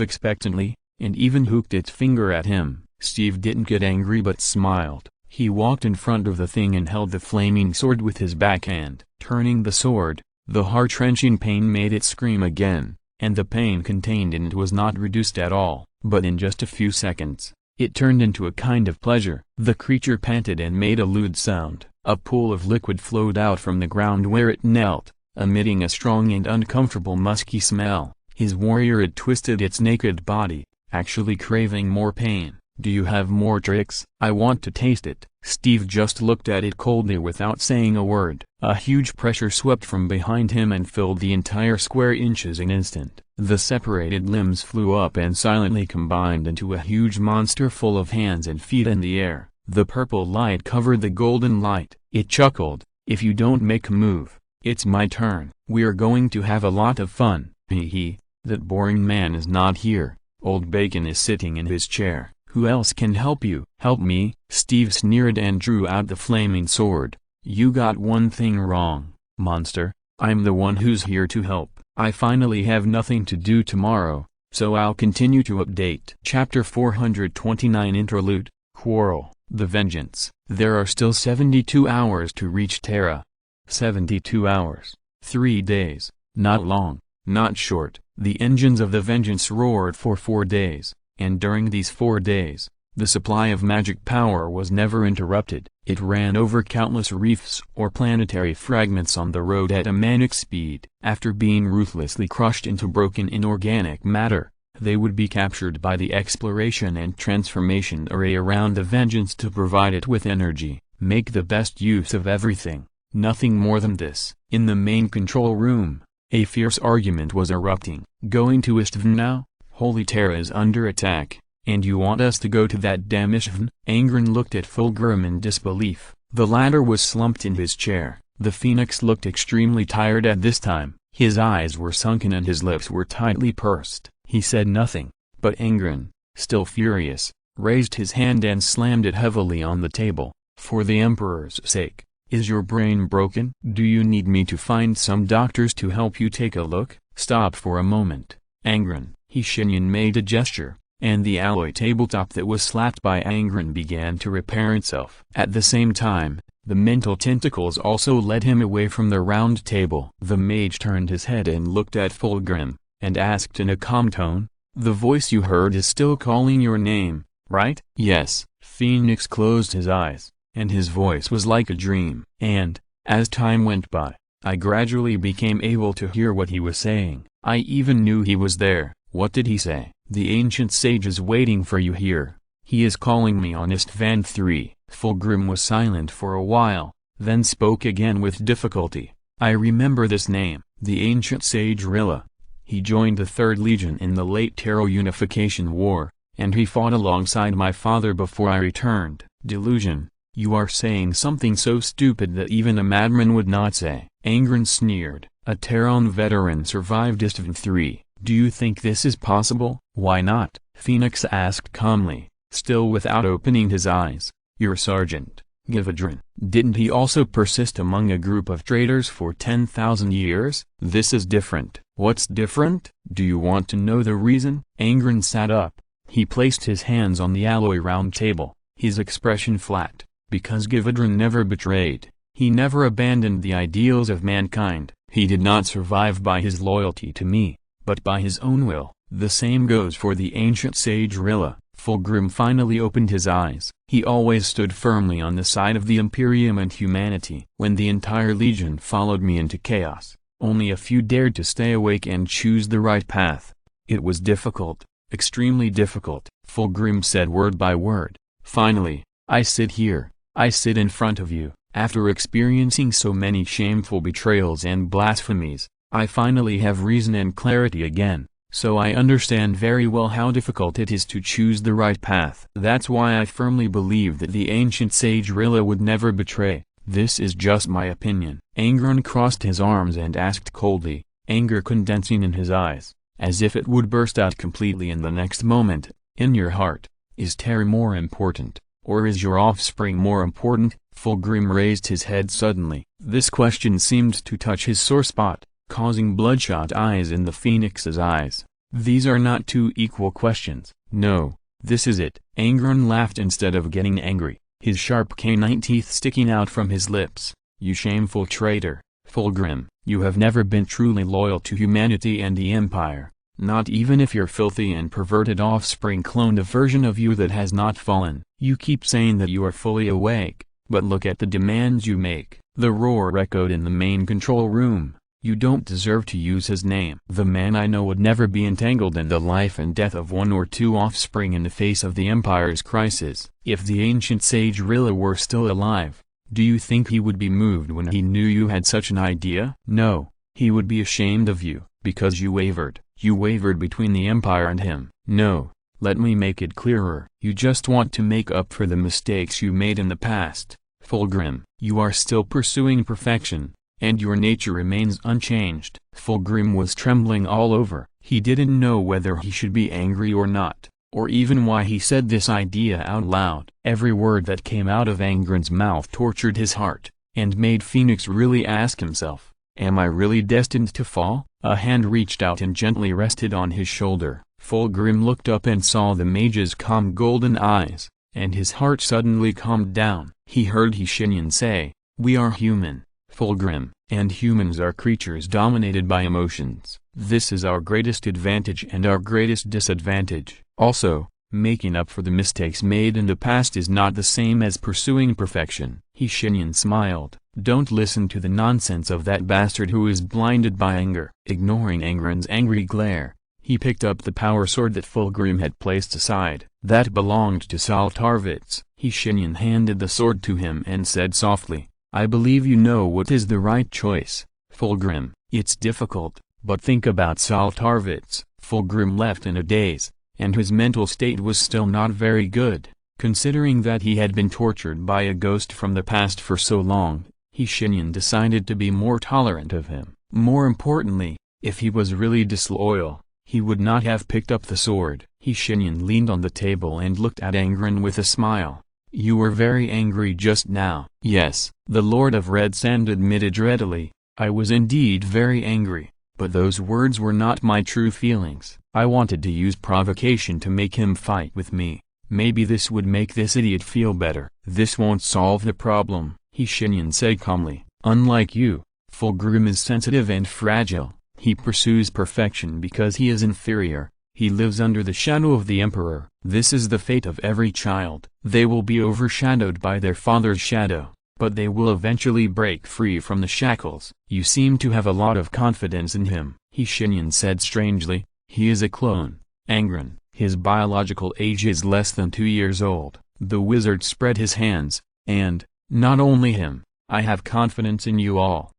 expectantly, and even hooked its finger at him. Steve didn't get angry but smiled. He walked in front of the thing and held the flaming sword with his backhand. Turning the sword, the heart-wrenching pain made it scream again, and the pain contained in it was not reduced at all. But in just a few seconds, it turned into a kind of pleasure. The creature panted and made a lewd sound. A pool of liquid flowed out from the ground where it knelt, emitting a strong and uncomfortable musky smell. His warrior had twisted its naked body, actually craving more pain. "Do you have more tricks? I want to taste it." Steve just looked at it coldly without saying a word. A huge pressure swept from behind him and filled the entire square inches in an instant. The separated limbs flew up and silently combined into a huge monster full of hands and feet in the air. The purple light covered the golden light. It chuckled, "If you don't make a move, it's my turn. We're going to have a lot of fun." Hee. That boring man is not here. Old Bacon is sitting in his chair. Who else can help you? "Help me?" Steve sneered and drew out the flaming sword. "You got one thing wrong, monster. I'm the one who's here to help. I finally have nothing to do tomorrow, so I'll continue to update." Chapter 429 Interlude, Quarrel, The Vengeance. There are still 72 hours to reach Terra. 72 hours. 3 days. Not long, not short. The engines of the Vengeance roared for 4 days, and during these 4 days, the supply of magic power was never interrupted. It ran over countless reefs or planetary fragments on the road at a manic speed. After being ruthlessly crushed into broken inorganic matter, they would be captured by the exploration and transformation array around the Vengeance to provide it with energy. Make the best use of everything. Nothing more than this. In the main control room, a fierce argument was erupting. "Going to Istvan now? Holy Terra is under attack. And you want us to go to that damn Ishvan? Angren looked at Fulgrim in disbelief. The latter was slumped in his chair. The phoenix looked extremely tired at this time. His eyes were sunken and his lips were tightly pursed. He said nothing, but Angren, still furious, raised his hand and slammed it heavily on the table. For the Emperor's sake, is your brain broken? Do you need me to find some doctors to help you take a look? Stop for a moment, Angren. Shenyan made a gesture, and the alloy tabletop that was slapped by Angren began to repair itself. At the same time, the mental tentacles also led him away from the round table. The mage turned his head and looked at Fulgrim, and asked in a calm tone, "The voice you heard is still calling your name, right?" "Yes." Phoenix closed his eyes, and his voice was like a dream. "And, as time went by, I gradually became able to hear what he was saying. I even knew he was there." "What did he say?" "The ancient sage is waiting for you here. He is calling me on Istvan III. Fulgrim was silent for a while, then spoke again with difficulty. "I remember this name, the ancient sage Rilla. He joined the 3rd Legion in the late Taro Unification War, and he fought alongside my father before I returned." "Delusion. You are saying something so stupid that even a madman would not say." Angren sneered. "A Taron veteran survived Istvan III. Do you think this is possible?" "Why not?" Phoenix asked calmly, still without opening his eyes. "Your sergeant, Gividron, didn't he also persist among a group of traitors for 10,000 years? This is different." "What's different? Do you want to know the reason?" Angren sat up. He placed his hands on the alloy round table, his expression flat. "Because Gividron never betrayed. He never abandoned the ideals of mankind. He did not survive by his loyalty to me, but by his own will. The same goes for the ancient sage Rilla." Fulgrim finally opened his eyes. He always stood firmly on the side of the Imperium and humanity. "When the entire Legion followed me into chaos, only a few dared to stay awake and choose the right path. It was difficult, extremely difficult," Fulgrim said word by word. "Finally, I sit here, I sit in front of you. After experiencing so many shameful betrayals and blasphemies, I finally have reason and clarity again. So I understand very well how difficult it is to choose the right path. That's why I firmly believe that the ancient sage Rilla would never betray. This is just my opinion." Angren crossed his arms and asked coldly, anger condensing in his eyes, as if it would burst out completely in the next moment, "In your heart, is Terra more important, or is your offspring more important?" Fulgrim raised his head suddenly. This question seemed to touch his sore spot, causing bloodshot eyes in the phoenix's eyes. "These are not two equal questions." "No, this is it." Angren laughed instead of getting angry, his sharp canine teeth sticking out from his lips. "You shameful traitor, Fulgrim, you have never been truly loyal to humanity and the Empire, not even if your filthy and perverted offspring cloned a version of you that has not fallen. You keep saying that you are fully awake, but look at the demands you make." The roar echoed in the main control room. "You don't deserve to use his name." "The man I know would never be entangled in the life and death of one or two offspring in the face of the Empire's crisis." "If the ancient sage Rilla were still alive, do you think he would be moved when he knew you had such an idea?" "No, he would be ashamed of you, because you wavered. You wavered between the Empire and him." "No, let me make it clearer. You just want to make up for the mistakes you made in the past. Fulgrim, you are still pursuing perfection, and your nature remains unchanged." Fulgrim was trembling all over. He didn't know whether he should be angry or not, or even why he said this idea out loud. Every word that came out of Angren's mouth tortured his heart, and made Phoenix really ask himself, "Am I really destined to fall?" A hand reached out and gently rested on his shoulder. Fulgrim looked up and saw the mage's calm golden eyes, and his heart suddenly calmed down. He heard Shenyan say, "We are human, Fulgrim, and humans are creatures dominated by emotions. This is our greatest advantage and our greatest disadvantage. Also, making up for the mistakes made in the past is not the same as pursuing perfection." Shenyan smiled. "Don't listen to the nonsense of that bastard who is blinded by anger." Ignoring Angren's angry glare, he picked up the power sword that Fulgrim had placed aside. "That belonged to Saltarvitz." Shenyan handed the sword to him and said softly, "I believe you know what is the right choice, Fulgrim. It's difficult, but think about Saltarvitz." Fulgrim left in a daze, and his mental state was still not very good, considering that he had been tortured by a ghost from the past for so long. Shenyan decided to be more tolerant of him. More importantly, if he was really disloyal, he would not have picked up the sword. Shenyan leaned on the table and looked at Angren with a smile. "You were very angry just now." "Yes," the Lord of Red Sand admitted readily, "I was indeed very angry, but those words were not my true feelings. I wanted to use provocation to make him fight with me. Maybe this would make this idiot feel better." "This won't solve the problem," Shenyan said calmly. "Unlike you, Fulgrim is sensitive and fragile. He pursues perfection because he is inferior. He lives under the shadow of the Emperor. This is the fate of every child. They will be overshadowed by their father's shadow, but they will eventually break free from the shackles." "You seem to have a lot of confidence in him," Shenyan said strangely. "He is a clone, Angren. His biological age is less than 2 years old." The wizard spread his hands, and, "Not only him, I have confidence in you all."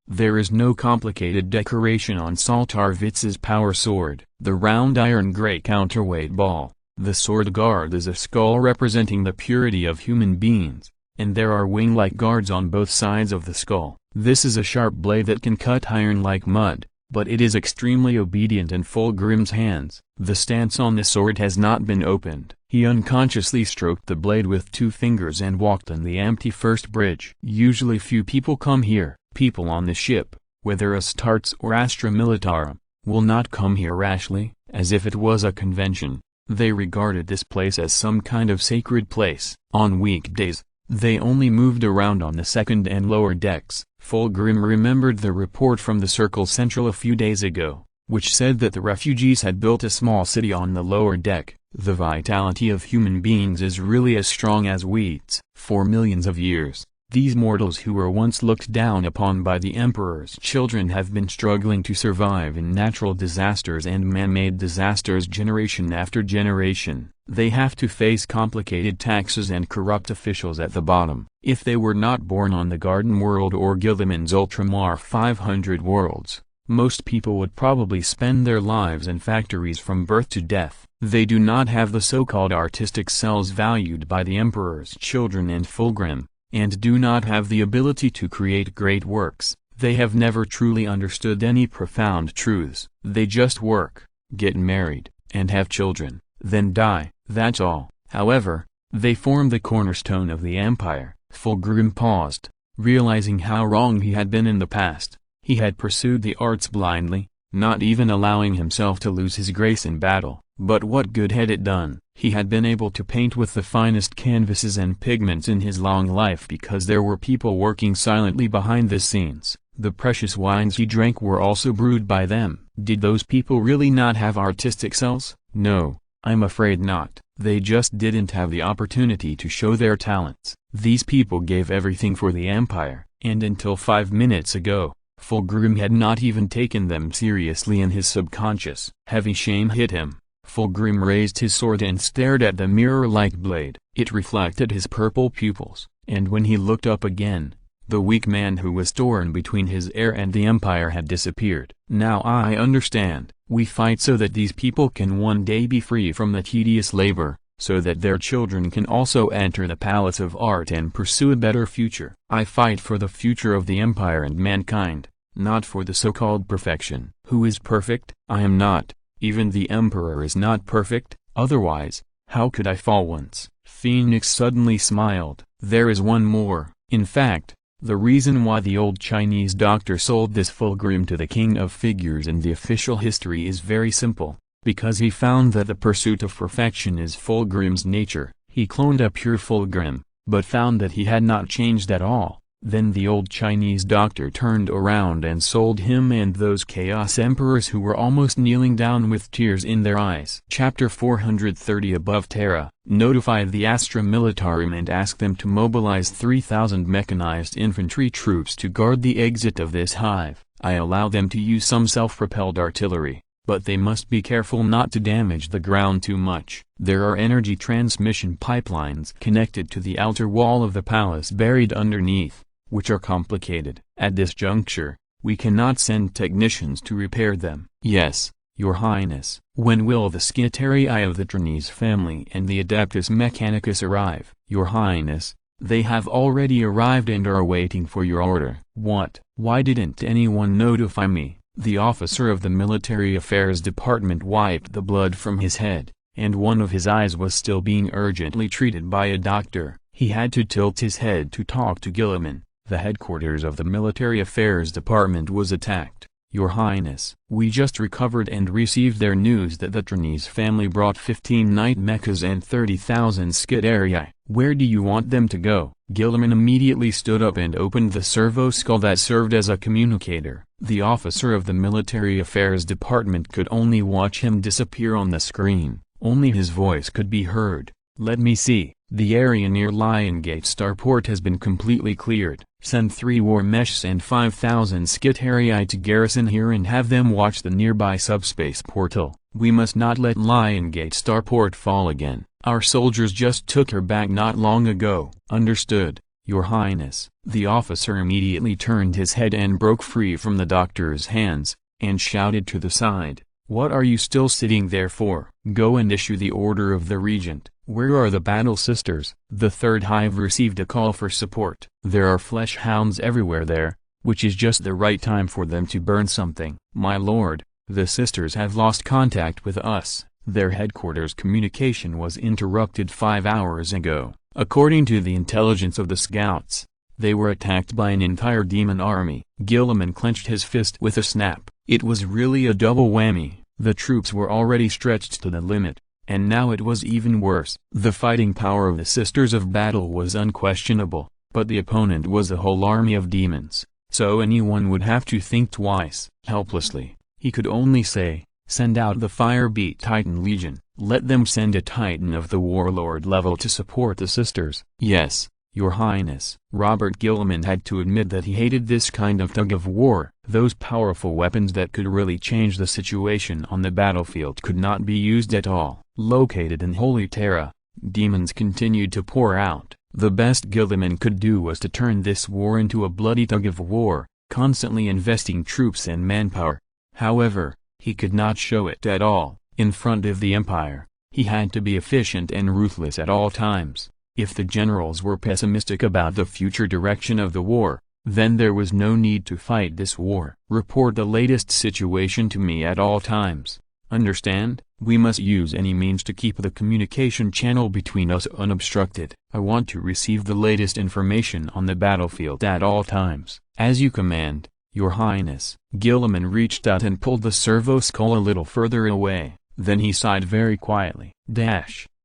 There is no complicated decoration on Saltarvitz's power sword. The round iron gray counterweight ball. The sword guard is a skull representing the purity of human beings, and there are wing-like guards on both sides of the skull. This is a sharp blade that can cut iron like mud, but it is extremely obedient in Fulgrim's hands. The stance on the sword has not been opened. He unconsciously stroked the blade with 2 fingers and walked on the empty first bridge. Usually few people come here. People on the ship, whether Astartes or Astra Militarum, will not come here rashly, as if it was a convention. They regarded this place as some kind of sacred place. On weekdays, they only moved around on the second and lower decks. Fulgrim remembered the report from the Circle Central a few days ago, which said that the refugees had built a small city on the lower deck. The vitality of human beings is really as strong as wheat's. For millions of years, these mortals who were once looked down upon by the Emperor's children have been struggling to survive in natural disasters and man-made disasters generation after generation. They have to face complicated taxes and corrupt officials at the bottom. If they were not born on the Garden World or Gilliman's Ultramar 500 worlds, most people would probably spend their lives in factories from birth to death. They do not have the so-called artistic cells valued by the Emperor's children and Fulgrim, and do not have the ability to create great works. They have never truly understood any profound truths. They just work, get married, and have children, then die, that's all. However, they form the cornerstone of the empire. Fulgrim paused, realizing how wrong he had been in the past. He had pursued the arts blindly, not even allowing himself to lose his grace in battle. But what good had it done? He had been able to paint with the finest canvases and pigments in his long life because there were people working silently behind the scenes. The precious wines he drank were also brewed by them. Did those people really not have artistic cells? No, I'm afraid not. They just didn't have the opportunity to show their talents. These people gave everything for the empire, and until 5 minutes ago, Fulgrim had not even taken them seriously in his subconscious. Heavy shame hit him. Fulgrim raised his sword and stared at the mirror-like blade. It reflected his purple pupils, and when he looked up again, the weak man who was torn between his heir and the empire had disappeared. Now I understand. We fight so that these people can one day be free from the tedious labor, so that their children can also enter the Palace of Art and pursue a better future. I fight for the future of the empire and mankind, not for the so-called perfection. Who is perfect? I am not. Even the Emperor is not perfect, otherwise, how could I fall once? Phoenix suddenly smiled. There is one more. In fact, the reason why the old Chinese doctor sold this Fulgrim to the King of Figures in the official history is very simple, because he found that the pursuit of perfection is Fulgrim's nature. He cloned a pure Fulgrim, but found that he had not changed at all. Then the old Chinese doctor turned around and sold him and those Chaos Emperors who were almost kneeling down with tears in their eyes. Chapter 430 Above Terra. Notify the Astra Militarum and ask them to mobilize 3,000 mechanized infantry troops to guard the exit of this hive. I allow them to use some self-propelled artillery, but they must be careful not to damage the ground too much. There are energy transmission pipelines connected to the outer wall of the palace buried underneath, which are complicated. At this juncture, we cannot send technicians to repair them. Yes, Your Highness. When will the Skitarii of the Trinese family and the Adeptus Mechanicus arrive? Your Highness, they have already arrived and are waiting for your order. What? Why didn't anyone notify me? The officer of the Military Affairs Department wiped the blood from his head, and one of his eyes was still being urgently treated by a doctor. He had to tilt his head to talk to Gilliman. The headquarters of the Military Affairs Department was attacked. Your Highness, we just recovered and received their news that the Trinese family brought 15 night mechas and 30,000 Skitarii. Where do you want them to go? Gilliman immediately stood up and opened the servo skull that served as a communicator. The officer of the Military Affairs Department could only watch him disappear on the screen. Only his voice could be heard. Let me see. The area near Lion Gate Starport has been completely cleared. Send 3 war meshes and 5,000 Skitarii to garrison here and have them watch the nearby subspace portal. We must not let Lion Gate Starport fall again. Our soldiers just took her back not long ago. Understood, Your Highness. The officer immediately turned his head and broke free from the doctor's hands, and shouted to the side, "What are you still sitting there for? Go and issue the order of the regent." Where are the battle sisters? The third hive received a call for support. There are flesh hounds everywhere there, which is just the right time for them to burn something. My lord, the sisters have lost contact with us. Their headquarters communication was interrupted 5 hours ago. According to the intelligence of the scouts, they were attacked by an entire demon army. Gilliman clenched his fist with a snap. It was really a double whammy. The troops were already stretched to the limit, and now it was even worse. The fighting power of the Sisters of Battle was unquestionable, but the opponent was a whole army of demons, so anyone would have to think twice. Helplessly, he could only say, "Send out the Firebeat Titan Legion. Let them send a Titan of the Warlord level to support the Sisters." Yes, Your Highness. Robert Gilliman had to admit that he hated this kind of tug-of-war. Those powerful weapons that could really change the situation on the battlefield could not be used at all. Located in Holy Terra, demons continued to pour out. The best Gilliman could do was to turn this war into a bloody tug-of-war, constantly investing troops and manpower. However, he could not show it at all. In front of the Empire, he had to be efficient and ruthless at all times. If the generals were pessimistic about the future direction of the war, then there was no need to fight this war. Report the latest situation to me at all times. Understand? We must use any means to keep the communication channel between us unobstructed. I want to receive the latest information on the battlefield at all times. As you command, Your Highness. Gilliman reached out and pulled the servo skull a little further away. Then he sighed very quietly.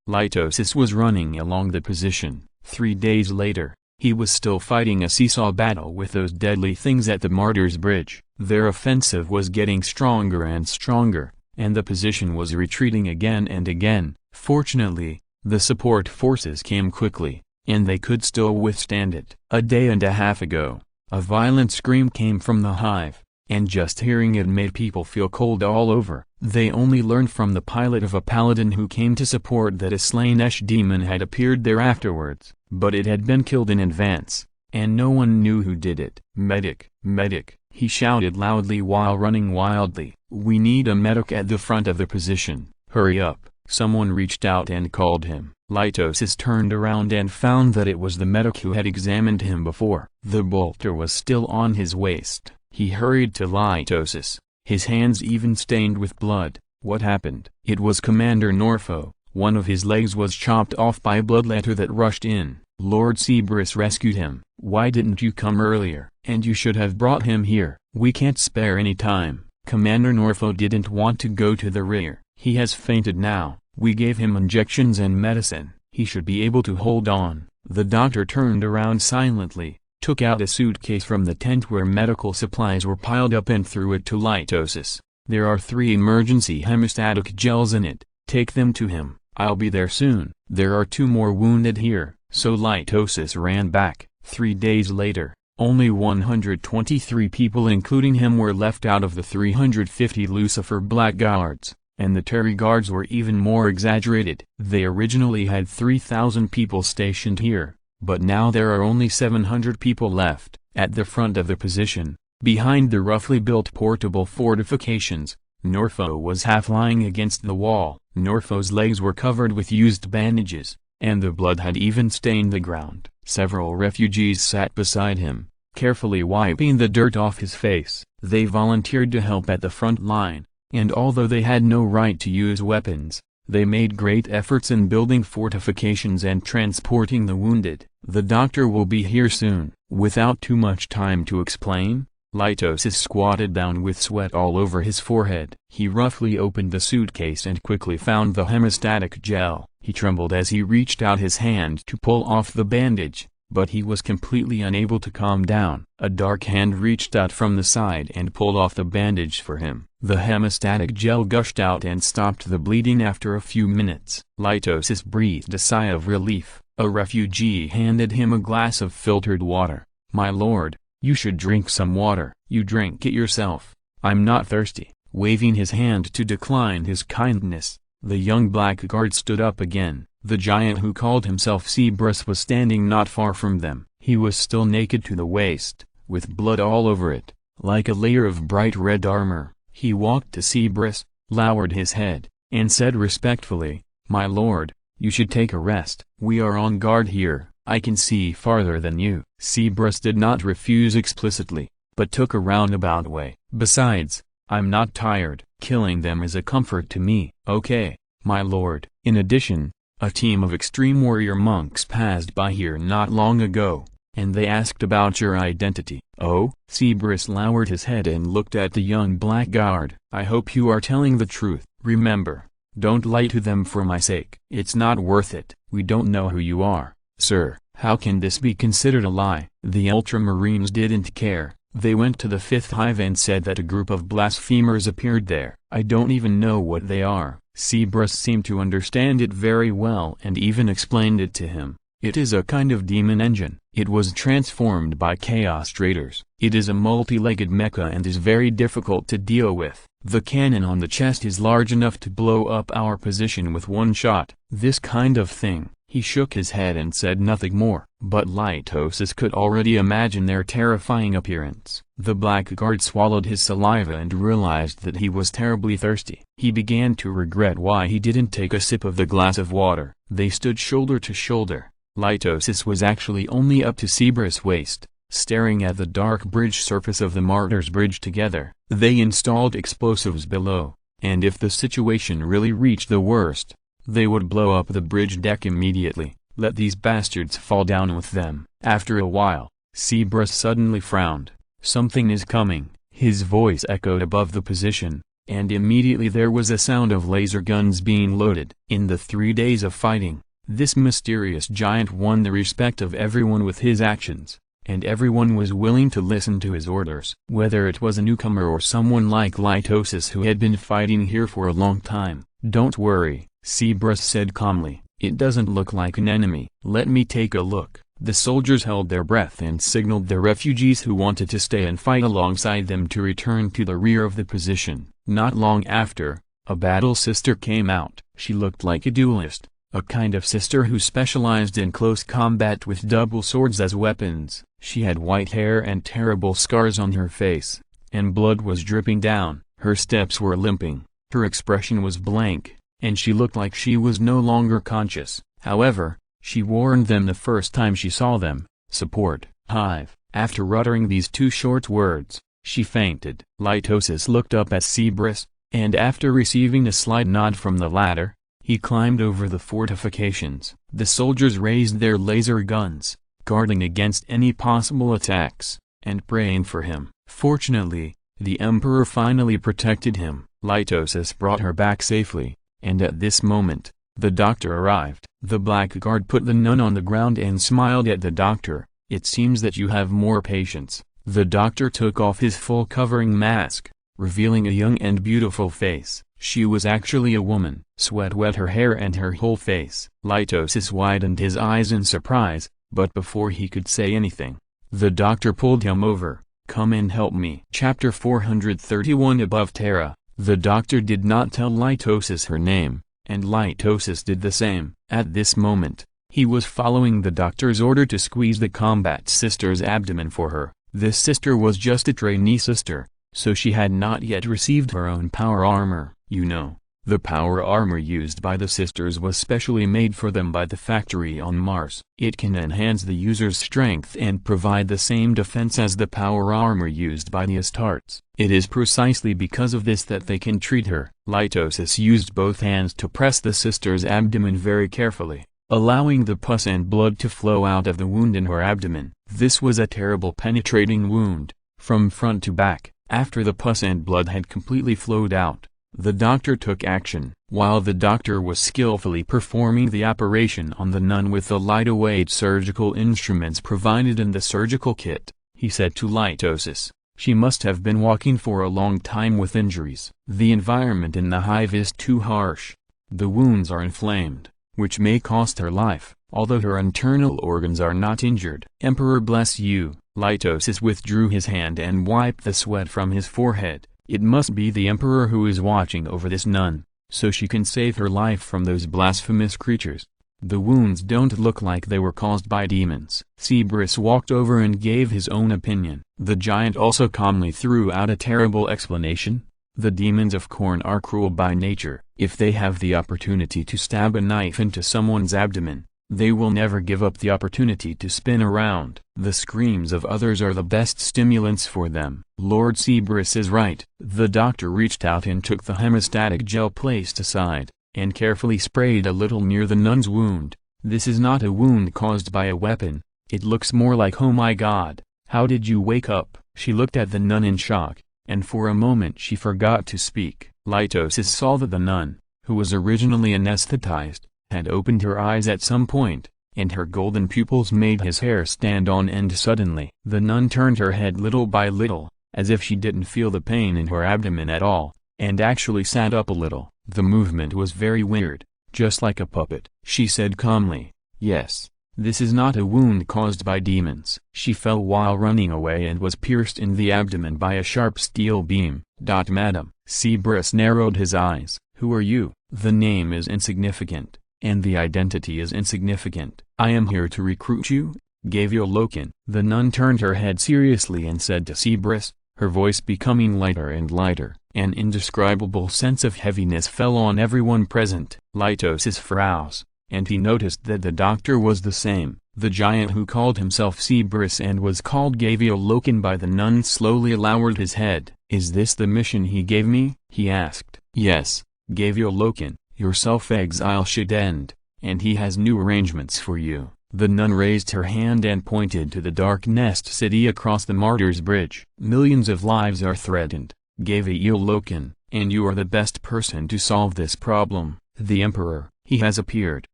Litosis was running along the position. 3 days later, he was still fighting a seesaw battle with those deadly things at the Martyrs' Bridge. Their offensive was getting stronger and stronger, and the position was retreating again and again. Fortunately, the support forces came quickly, and they could still withstand it. A day and a half ago, a violent scream came from the hive, and just hearing it made people feel cold all over. They only learned from the pilot of a paladin who came to support that a slain-ish demon had appeared there afterwards, but it had been killed in advance, and no one knew who did it. "Medic, medic," he shouted loudly while running wildly. "We need a medic at the front of the position. Hurry up." Someone reached out and called him. Litosis turned around and found that it was the medic who had examined him before. The bolter was still on his waist. He hurried to Litosis, his hands even stained with blood. What happened? It was Commander Norfo. One of his legs was chopped off by a bloodletter that rushed in. Lord Cerberus rescued him. "Why didn't you come earlier? And you should have brought him here. We can't spare any time." Commander Norfo didn't want to go to the rear. "He has fainted now. We gave him injections and medicine. He should be able to hold on." The doctor turned around silently, took out a suitcase from the tent where medical supplies were piled up and threw it to Litosis. "There are 3 emergency hemostatic gels in it. Take them to him. I'll be there soon." There are 2 more wounded here, so Litosis ran back. 3 days later, only 123 people including him were left out of the 350 Lucifer Blackguards, and the Terry Guards were even more exaggerated. They originally had 3,000 people stationed here, but now there are only 700 people left. At the front of the position, behind the roughly built portable fortifications, Norfo was half lying against the wall. Norfo's legs were covered with used bandages, and the blood had even stained the ground. Several refugees sat beside him, carefully wiping the dirt off his face. They volunteered to help at the front line, and although they had no right to use weapons, they made great efforts in building fortifications and transporting the wounded. "The doctor will be here soon." Without too much time to explain, Litosis squatted down with sweat all over his forehead. He roughly opened the suitcase and quickly found the hemostatic gel. He trembled as he reached out his hand to pull off the bandage, but he was completely unable to calm down. A dark hand reached out from the side and pulled off the bandage for him. The hemostatic gel gushed out and stopped the bleeding after a few minutes. Litosis breathed a sigh of relief. A refugee handed him a glass of filtered water. "My lord, you should drink some water." "You drink it yourself. I'm not thirsty." Waving his hand to decline his kindness, the young blackguard stood up again. The giant who called himself Cerberus was standing not far from them. He was still naked to the waist, with blood all over it, like a layer of bright red armor. He walked to Cerberus, lowered his head, and said respectfully, "My lord, you should take a rest. We are on guard here. I can see farther than you." Cerberus did not refuse explicitly, but took a roundabout way. "Besides, I'm not tired. Killing them is a comfort to me." "Okay, my lord." In addition, a team of extreme warrior monks passed by here not long ago, and they asked about your identity. "Oh?" Cerberus lowered his head and looked at the young blackguard. "I hope you are telling the truth. Remember, don't lie to them for my sake." "It's not worth it. We don't know who you are." "Sir, how can this be considered a lie?" The Ultramarines didn't care. They went to the fifth hive and said that a group of blasphemers appeared there. "I don't even know what they are." Cerberus seemed to understand it very well and even explained it to him. "It is a kind of demon engine. It was transformed by Chaos Traders. It is a multi-legged mecha and is very difficult to deal with. The cannon on the chest is large enough to blow up our position with one shot. This kind of thing." He shook his head and said nothing more. But Litosis could already imagine their terrifying appearance. The blackguard swallowed his saliva and realized that he was terribly thirsty. He began to regret why he didn't take a sip of the glass of water. They stood shoulder to shoulder. Litosis was actually only up to Cerberus' waist, staring at the dark bridge surface of the Martyr's Bridge together. They installed explosives below, and if the situation really reached the worst, they would blow up the bridge deck immediately. Let these bastards fall down with them. After a while, Cerberus suddenly frowned. "Something is coming." His voice echoed above the position, and immediately there was a sound of laser guns being loaded. In the 3 days of fighting, this mysterious giant won the respect of everyone with his actions, and everyone was willing to listen to his orders. Whether it was a newcomer or someone like Litosis who had been fighting here for a long time. "Don't worry," Cerberus said calmly. "It doesn't look like an enemy." "Let me take a look." The soldiers held their breath and signaled the refugees who wanted to stay and fight alongside them to return to the rear of the position. Not long after, a battle sister came out. She looked like a duelist, a kind of sister who specialized in close combat with double swords as weapons. She had white hair and terrible scars on her face, and blood was dripping down. Her steps were limping, her expression was blank, and she looked like she was no longer conscious. However, she warned them the first time she saw them, "Support, hive." After uttering these 2 short words, she fainted. Litosis looked up at Cerberus, and after receiving a slight nod from the latter, he climbed over the fortifications. The soldiers raised their laser guns, guarding against any possible attacks, and praying for him. Fortunately, the Emperor finally protected him. Litosis brought her back safely, and at this moment, the doctor arrived. The blackguard put the nun on the ground and smiled at the doctor. "It seems that you have more patience." The doctor took off his full covering mask, revealing a young and beautiful face. She was actually a woman. Sweat wet her hair and her whole face. Litosis widened his eyes in surprise, but before he could say anything, the doctor pulled him over. "Come and help me." Chapter 431 Above Terra. The doctor did not tell Litosis her name, and Litosis did the same. At this moment, he was following the doctor's order to squeeze the combat sister's abdomen for her. This sister was just a trainee sister, so she had not yet received her own power armor. You know, the power armor used by the sisters was specially made for them by the factory on Mars. It can enhance the user's strength and provide the same defense as the power armor used by the Astartes. It is precisely because of this that they can treat her. Litosis used both hands to press the sister's abdomen very carefully, allowing the pus and blood to flow out of the wound in her abdomen. This was a terrible penetrating wound, from front to back. After the pus and blood had completely flowed out, the doctor took action. While the doctor was skillfully performing the operation on the nun with the lightweight surgical instruments provided in the surgical kit, he said to Litosis, "She must have been walking for a long time with injuries. The environment in the hive is too harsh. The wounds are inflamed, which may cost her life, although her internal organs are not injured." "Emperor bless you." Litosis withdrew his hand and wiped the sweat from his forehead. "It must be the Emperor who is watching over this nun, so she can save her life from those blasphemous creatures. The wounds don't look like they were caused by demons." Cerberus walked over and gave his own opinion. The giant also calmly threw out a terrible explanation. "The demons of Khorne are cruel by nature. If they have the opportunity to stab a knife into someone's abdomen, they will never give up the opportunity to spin around. The screams of others are the best stimulants for them." Lord Cerberus is right. The doctor reached out and took the hemostatic gel placed aside, and carefully sprayed a little near the nun's wound. "This is not a wound caused by a weapon. It looks more like— oh my God, how did you wake up?" She looked at the nun in shock, and for a moment she forgot to speak. Litosis saw that the nun, who was originally anesthetized, had opened her eyes at some point, and her golden pupils made his hair stand on end suddenly. The nun turned her head little by little, as if she didn't feel the pain in her abdomen at all, and actually sat up a little. The movement was very weird, just like a puppet. She said calmly, "Yes, this is not a wound caused by demons." She fell while running away and was pierced in the abdomen by a sharp steel beam. "Madam." Cerberus narrowed his eyes. "Who are you?" "The name is insignificant, and the identity is insignificant. I am here to recruit you, Gavial Loken." The nun turned her head seriously and said to Cerberus, her voice becoming lighter and lighter. An indescribable sense of heaviness fell on everyone present. Litosis froze, and he noticed that the doctor was the same. The giant who called himself Cerberus and was called Gavial Loken by the nun slowly lowered his head. "Is this the mission he gave me?" he asked. "Yes, Gavial Loken, your self-exile should end, and he has new arrangements for you." The nun raised her hand and pointed to the Dark Nest City across the Martyr's Bridge. "Millions of lives are threatened, Gavial Loken, and you are the best person to solve this problem." "The Emperor, he has appeared."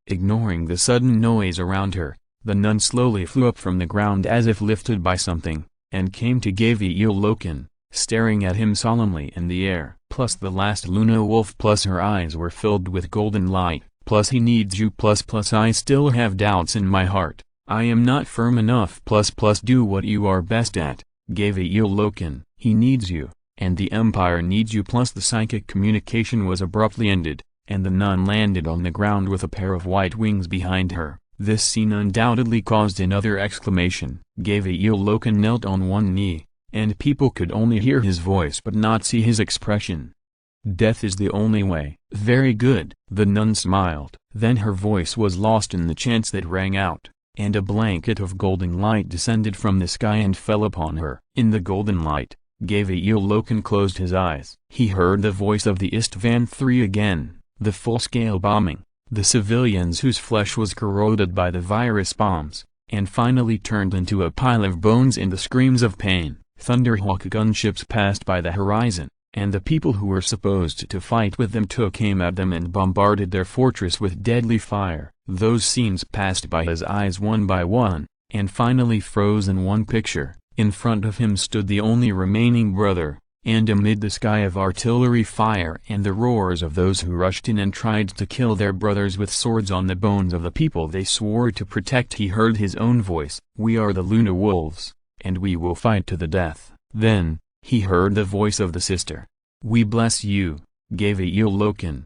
Ignoring the sudden noise around her, the nun slowly flew up from the ground as if lifted by something, and came to Gavial Loken, staring at him solemnly in the air. Plus the last Luna Wolf, plus her eyes were filled with golden light, plus he needs you, plus I still have doubts in my heart. I am not firm enough, plus do what you are best at, Gavial Loken. He needs you, and the Empire needs you. Plus the psychic communication was abruptly ended, and the nun landed on the ground with a pair of white wings behind her. This scene undoubtedly caused another exclamation. Gavial Loken knelt on one knee, and people could only hear his voice but not see his expression. "Death is the only way." "Very good." The nun smiled. Then her voice was lost in the chants that rang out, and a blanket of golden light descended from the sky and fell upon her. In the golden light, Gavial Loken closed his eyes. He heard the voice of the Istvan III again, the full-scale bombing, the civilians whose flesh was corroded by the virus bombs, and finally turned into a pile of bones in the screams of pain. Thunderhawk gunships passed by the horizon, and the people who were supposed to fight with them took aim at them and bombarded their fortress with deadly fire. Those scenes passed by his eyes one by one, and finally froze in one picture. In front of him stood the only remaining brother, and amid the sky of artillery fire and the roars of those who rushed in and tried to kill their brothers with swords on the bones of the people they swore to protect, he heard his own voice. "We are the Luna Wolves, and we will fight to the death." Then, he heard the voice of the sister. "We bless you, Gavial Loken.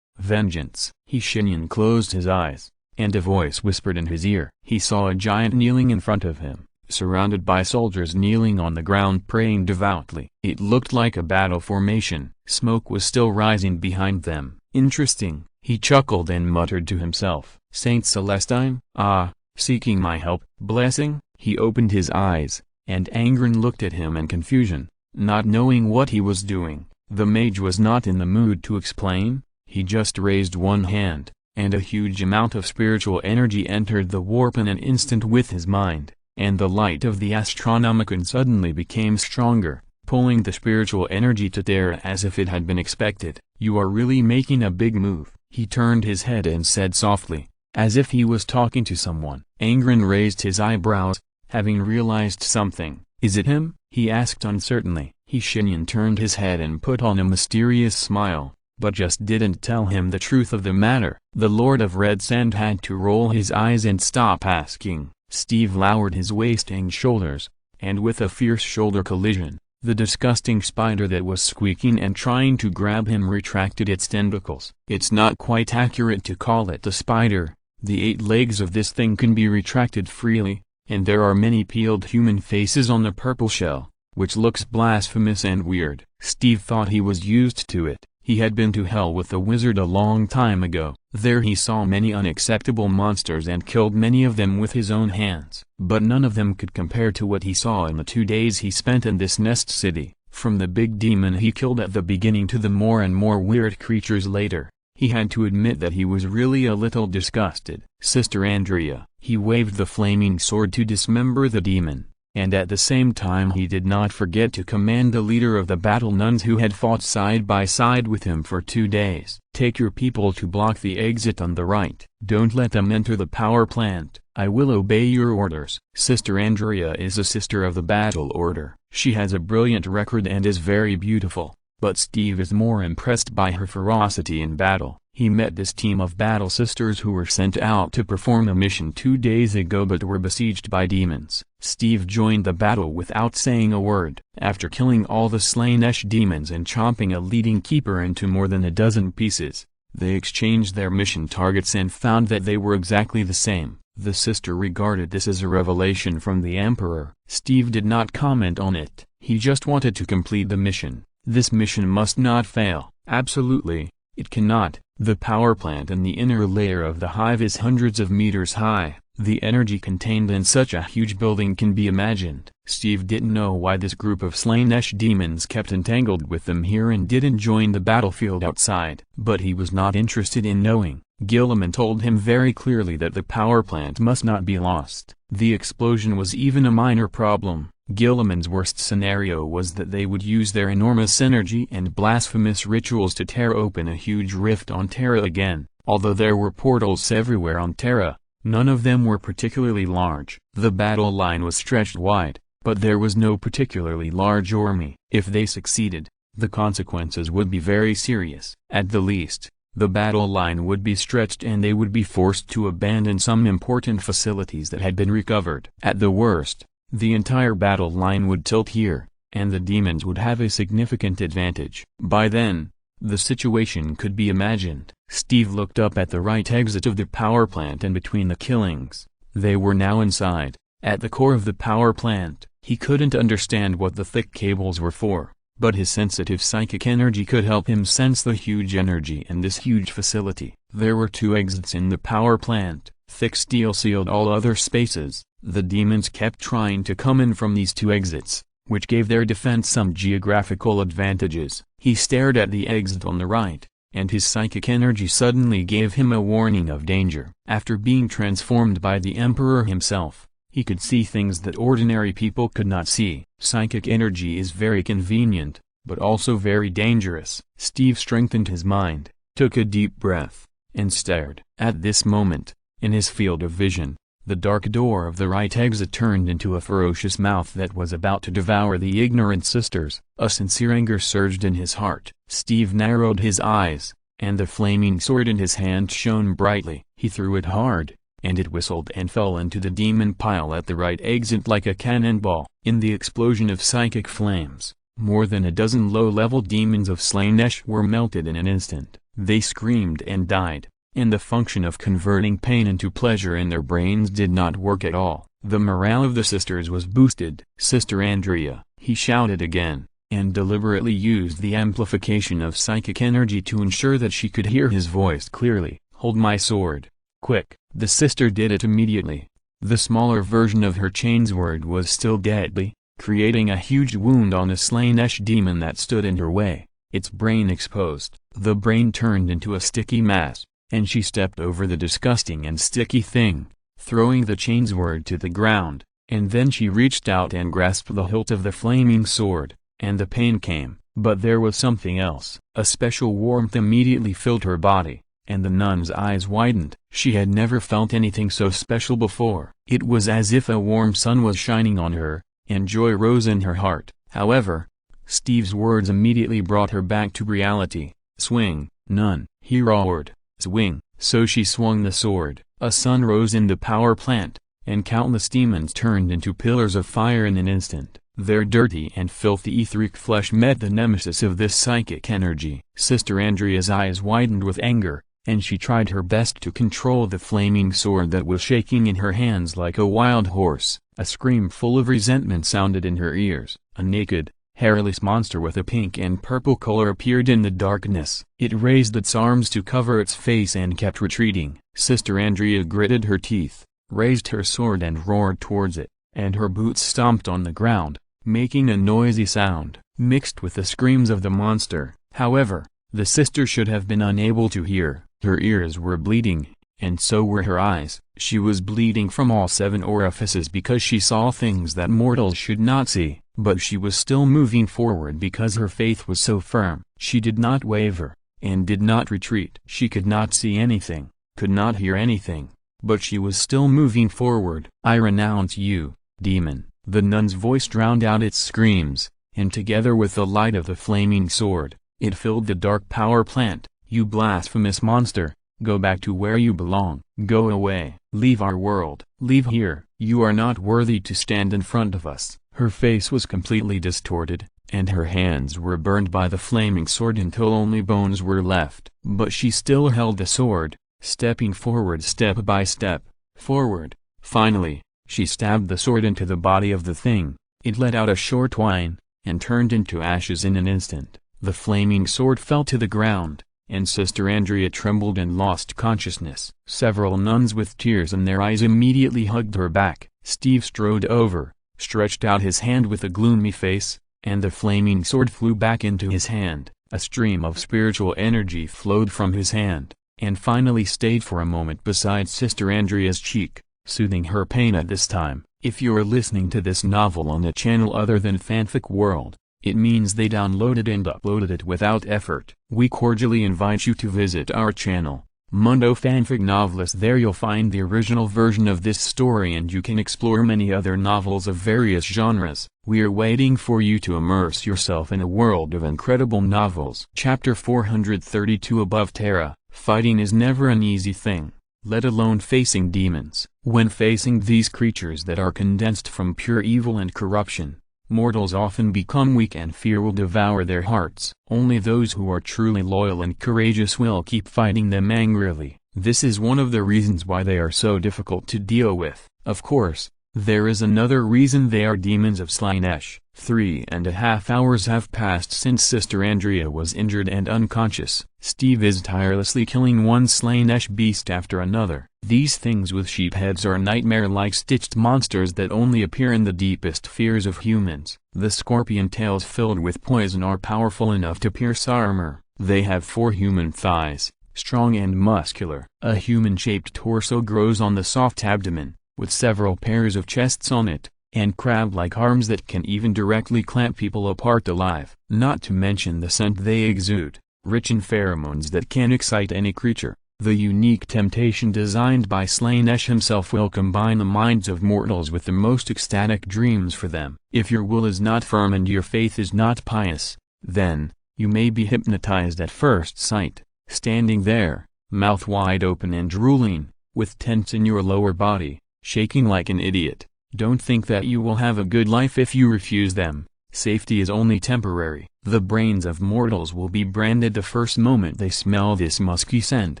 Vengeance." Shenyan closed his eyes, and a voice whispered in his ear. He saw a giant kneeling in front of him, surrounded by soldiers kneeling on the ground praying devoutly. It looked like a battle formation. Smoke was still rising behind them. Interesting, he chuckled and muttered to himself. Saint Celestine? Ah, seeking my help, blessing? He opened his eyes, and Angren looked at him in confusion, not knowing what he was doing. The mage was not in the mood to explain. He just raised one hand, and a huge amount of spiritual energy entered the warp in an instant with his mind, and the light of the Astronomicon suddenly became stronger, pulling the spiritual energy to Terra as if it had been expected. You are really making a big move. He turned his head and said softly, as if he was talking to someone. Angren raised his eyebrows, having realized something. Is it him? He asked uncertainly. Shenyan turned his head and put on a mysterious smile, but just didn't tell him the truth of the matter. The Lord of Red Sand had to roll his eyes and stop asking. Steve lowered his waist and shoulders, and with a fierce shoulder collision, the disgusting spider that was squeaking and trying to grab him retracted its tentacles. It's not quite accurate to call it a spider. The 8 legs of this thing can be retracted freely, and there are many peeled human faces on the purple shell, which looks blasphemous and weird. Steve thought he was used to it. He had been to hell with the wizard a long time ago. There he saw many unacceptable monsters and killed many of them with his own hands. But none of them could compare to what he saw in the 2 days he spent in this nest city. From the big demon he killed at the beginning to the more and more weird creatures later, he had to admit that he was really a little disgusted. Sister Andrea. He waved the flaming sword to dismember the demon, and at the same time he did not forget to command the leader of the battle nuns who had fought side by side with him for 2 days. Take your people to block the exit on the right. Don't let them enter the power plant. I will obey your orders. Sister Andrea is a sister of the battle order. She has a brilliant record and is very beautiful, but Steve is more impressed by her ferocity in battle. He met this team of battle sisters who were sent out to perform a mission 2 days ago but were besieged by demons. Steve joined the battle without saying a word. After killing all the Slaanesh demons and chopping a leading keeper into more than a dozen pieces, they exchanged their mission targets and found that they were exactly the same. The sister regarded this as a revelation from the Emperor. Steve did not comment on it. He just wanted to complete the mission. This mission must not fail. Absolutely, it cannot. The power plant in the inner layer of the hive is hundreds of meters high. The energy contained in such a huge building can be imagined. Steve didn't know why this group of Slaanesh demons kept entangled with them here and didn't join the battlefield outside. But he was not interested in knowing. Gilliman told him very clearly that the power plant must not be lost. The explosion was even a minor problem. Gilliman's worst scenario was that they would use their enormous energy and blasphemous rituals to tear open a huge rift on Terra again. Although there were portals everywhere on Terra, none of them were particularly large. The battle line was stretched wide, but there was no particularly large army. If they succeeded, the consequences would be very serious. At the least, the battle line would be stretched and they would be forced to abandon some important facilities that had been recovered. At the worst, the entire battle line would tilt here, and the demons would have a significant advantage. By then, the situation could be imagined. Steve looked up at the right exit of the power plant and between the killings. They were now inside. At the core of the power plant, he couldn't understand what the thick cables were for, but his sensitive psychic energy could help him sense the huge energy in this huge facility. There were 2 exits in the power plant. Thick steel sealed all other spaces. The demons kept trying to come in from these 2 exits, which gave their defense some geographical advantages. He stared at the exit on the right, and his psychic energy suddenly gave him a warning of danger. After being transformed by the Emperor himself, he could see things that ordinary people could not see. Psychic energy is very convenient, but also very dangerous. Steve strengthened his mind, took a deep breath, and stared. At this moment, in his field of vision, the dark door of the right exit turned into a ferocious mouth that was about to devour the ignorant sisters. A sincere anger surged in his heart. Steve narrowed his eyes, and the flaming sword in his hand shone brightly. He threw it hard, and it whistled and fell into the demon pile at the right exit like a cannonball. In the explosion of psychic flames, more than a dozen low-level demons of Slaanesh were melted in an instant. They screamed and died, and the function of converting pain into pleasure in their brains did not work at all. The morale of the sisters was boosted. "Sister Andrea," he shouted again, and deliberately used the amplification of psychic energy to ensure that she could hear his voice clearly. "Hold my sword. Quick!" The sister did it immediately. The smaller version of her chainsword was still deadly, creating a huge wound on a Slaanesh demon that stood in her way, its brain exposed. The brain turned into a sticky mass, and she stepped over the disgusting and sticky thing, throwing the chainsword to the ground, and then she reached out and grasped the hilt of the flaming sword, and the pain came. But there was something else. A special warmth immediately filled her body, and the nun's eyes widened. She had never felt anything so special before. It was as if a warm sun was shining on her, and joy rose in her heart. However, Steve's words immediately brought her back to reality. "Swing, nun," he roared. "Swing." So she swung the sword. A sun rose in the power plant, and countless demons turned into pillars of fire in an instant. Their dirty and filthy etheric flesh met the nemesis of this psychic energy. Sister Andrea's eyes widened with anger, and she tried her best to control the flaming sword that was shaking in her hands like a wild horse. A scream full of resentment sounded in her ears. A naked, hairless monster with a pink and purple color appeared in the darkness. It raised its arms to cover its face and kept retreating. Sister Andrea gritted her teeth, raised her sword and roared towards it, and her boots stomped on the ground, making a noisy sound, mixed with the screams of the monster. However, the sister should have been unable to hear. Her ears were bleeding, and so were her eyes. She was bleeding from all 7 orifices because she saw things that mortals should not see. But she was still moving forward because her faith was so firm. She did not waver, and did not retreat. She could not see anything, could not hear anything, but she was still moving forward. "I renounce you, demon." The nun's voice drowned out its screams, and together with the light of the flaming sword, it filled the dark power plant. "You blasphemous monster, go back to where you belong. Go away. Leave our world. Leave here. You are not worthy to stand in front of us." Her face was completely distorted, and her hands were burned by the flaming sword until only bones were left. But she still held the sword, stepping forward step by step, forward. Finally, she stabbed the sword into the body of the thing. It let out a short whine, and turned into ashes in an instant. The flaming sword fell to the ground, and Sister Andrea trembled and lost consciousness. Several nuns with tears in their eyes immediately hugged her back. Steve strode over, stretched out his hand with a gloomy face, and the flaming sword flew back into his hand. A stream of spiritual energy flowed from his hand, and finally stayed for a moment beside Sister Andrea's cheek, soothing her pain at this time. If you're listening to this novel on a channel other than Fanfic World, it means they downloaded and uploaded it without effort. We cordially invite you to visit our channel, Mundo Fanfic Novelist. There you'll find the original version of this story, and you can explore many other novels of various genres. We are waiting for you to immerse yourself in a world of incredible novels. Chapter 432 Above Terra. Fighting is never an easy thing, let alone facing demons. When facing these creatures that are condensed from pure evil and corruption, mortals often become weak and fear will devour their hearts. Only those who are truly loyal and courageous will keep fighting them angrily. This is one of the reasons why they are so difficult to deal with. Of course, there is another reason: they are demons of Slaanesh. 3.5 hours have passed since Sister Andrea was injured and unconscious. Steve is tirelessly killing one Slaanesh beast after another. These things with sheep heads are nightmare-like stitched monsters that only appear in the deepest fears of humans. The scorpion tails filled with poison are powerful enough to pierce armor. They have 4 human thighs, strong and muscular. A human-shaped torso grows on the soft abdomen, with several pairs of chests on it, and crab-like arms that can even directly clamp people apart alive. Not to mention the scent they exude, rich in pheromones that can excite any creature. The unique temptation designed by Slaanesh himself will combine the minds of mortals with the most ecstatic dreams for them. If your will is not firm and your faith is not pious, then, you may be hypnotized at first sight, standing there, mouth wide open and drooling, with tents in your lower body, shaking like an idiot. Don't think that you will have a good life if you refuse them. Safety is only temporary. The brains of mortals will be branded the first moment they smell this musky scent.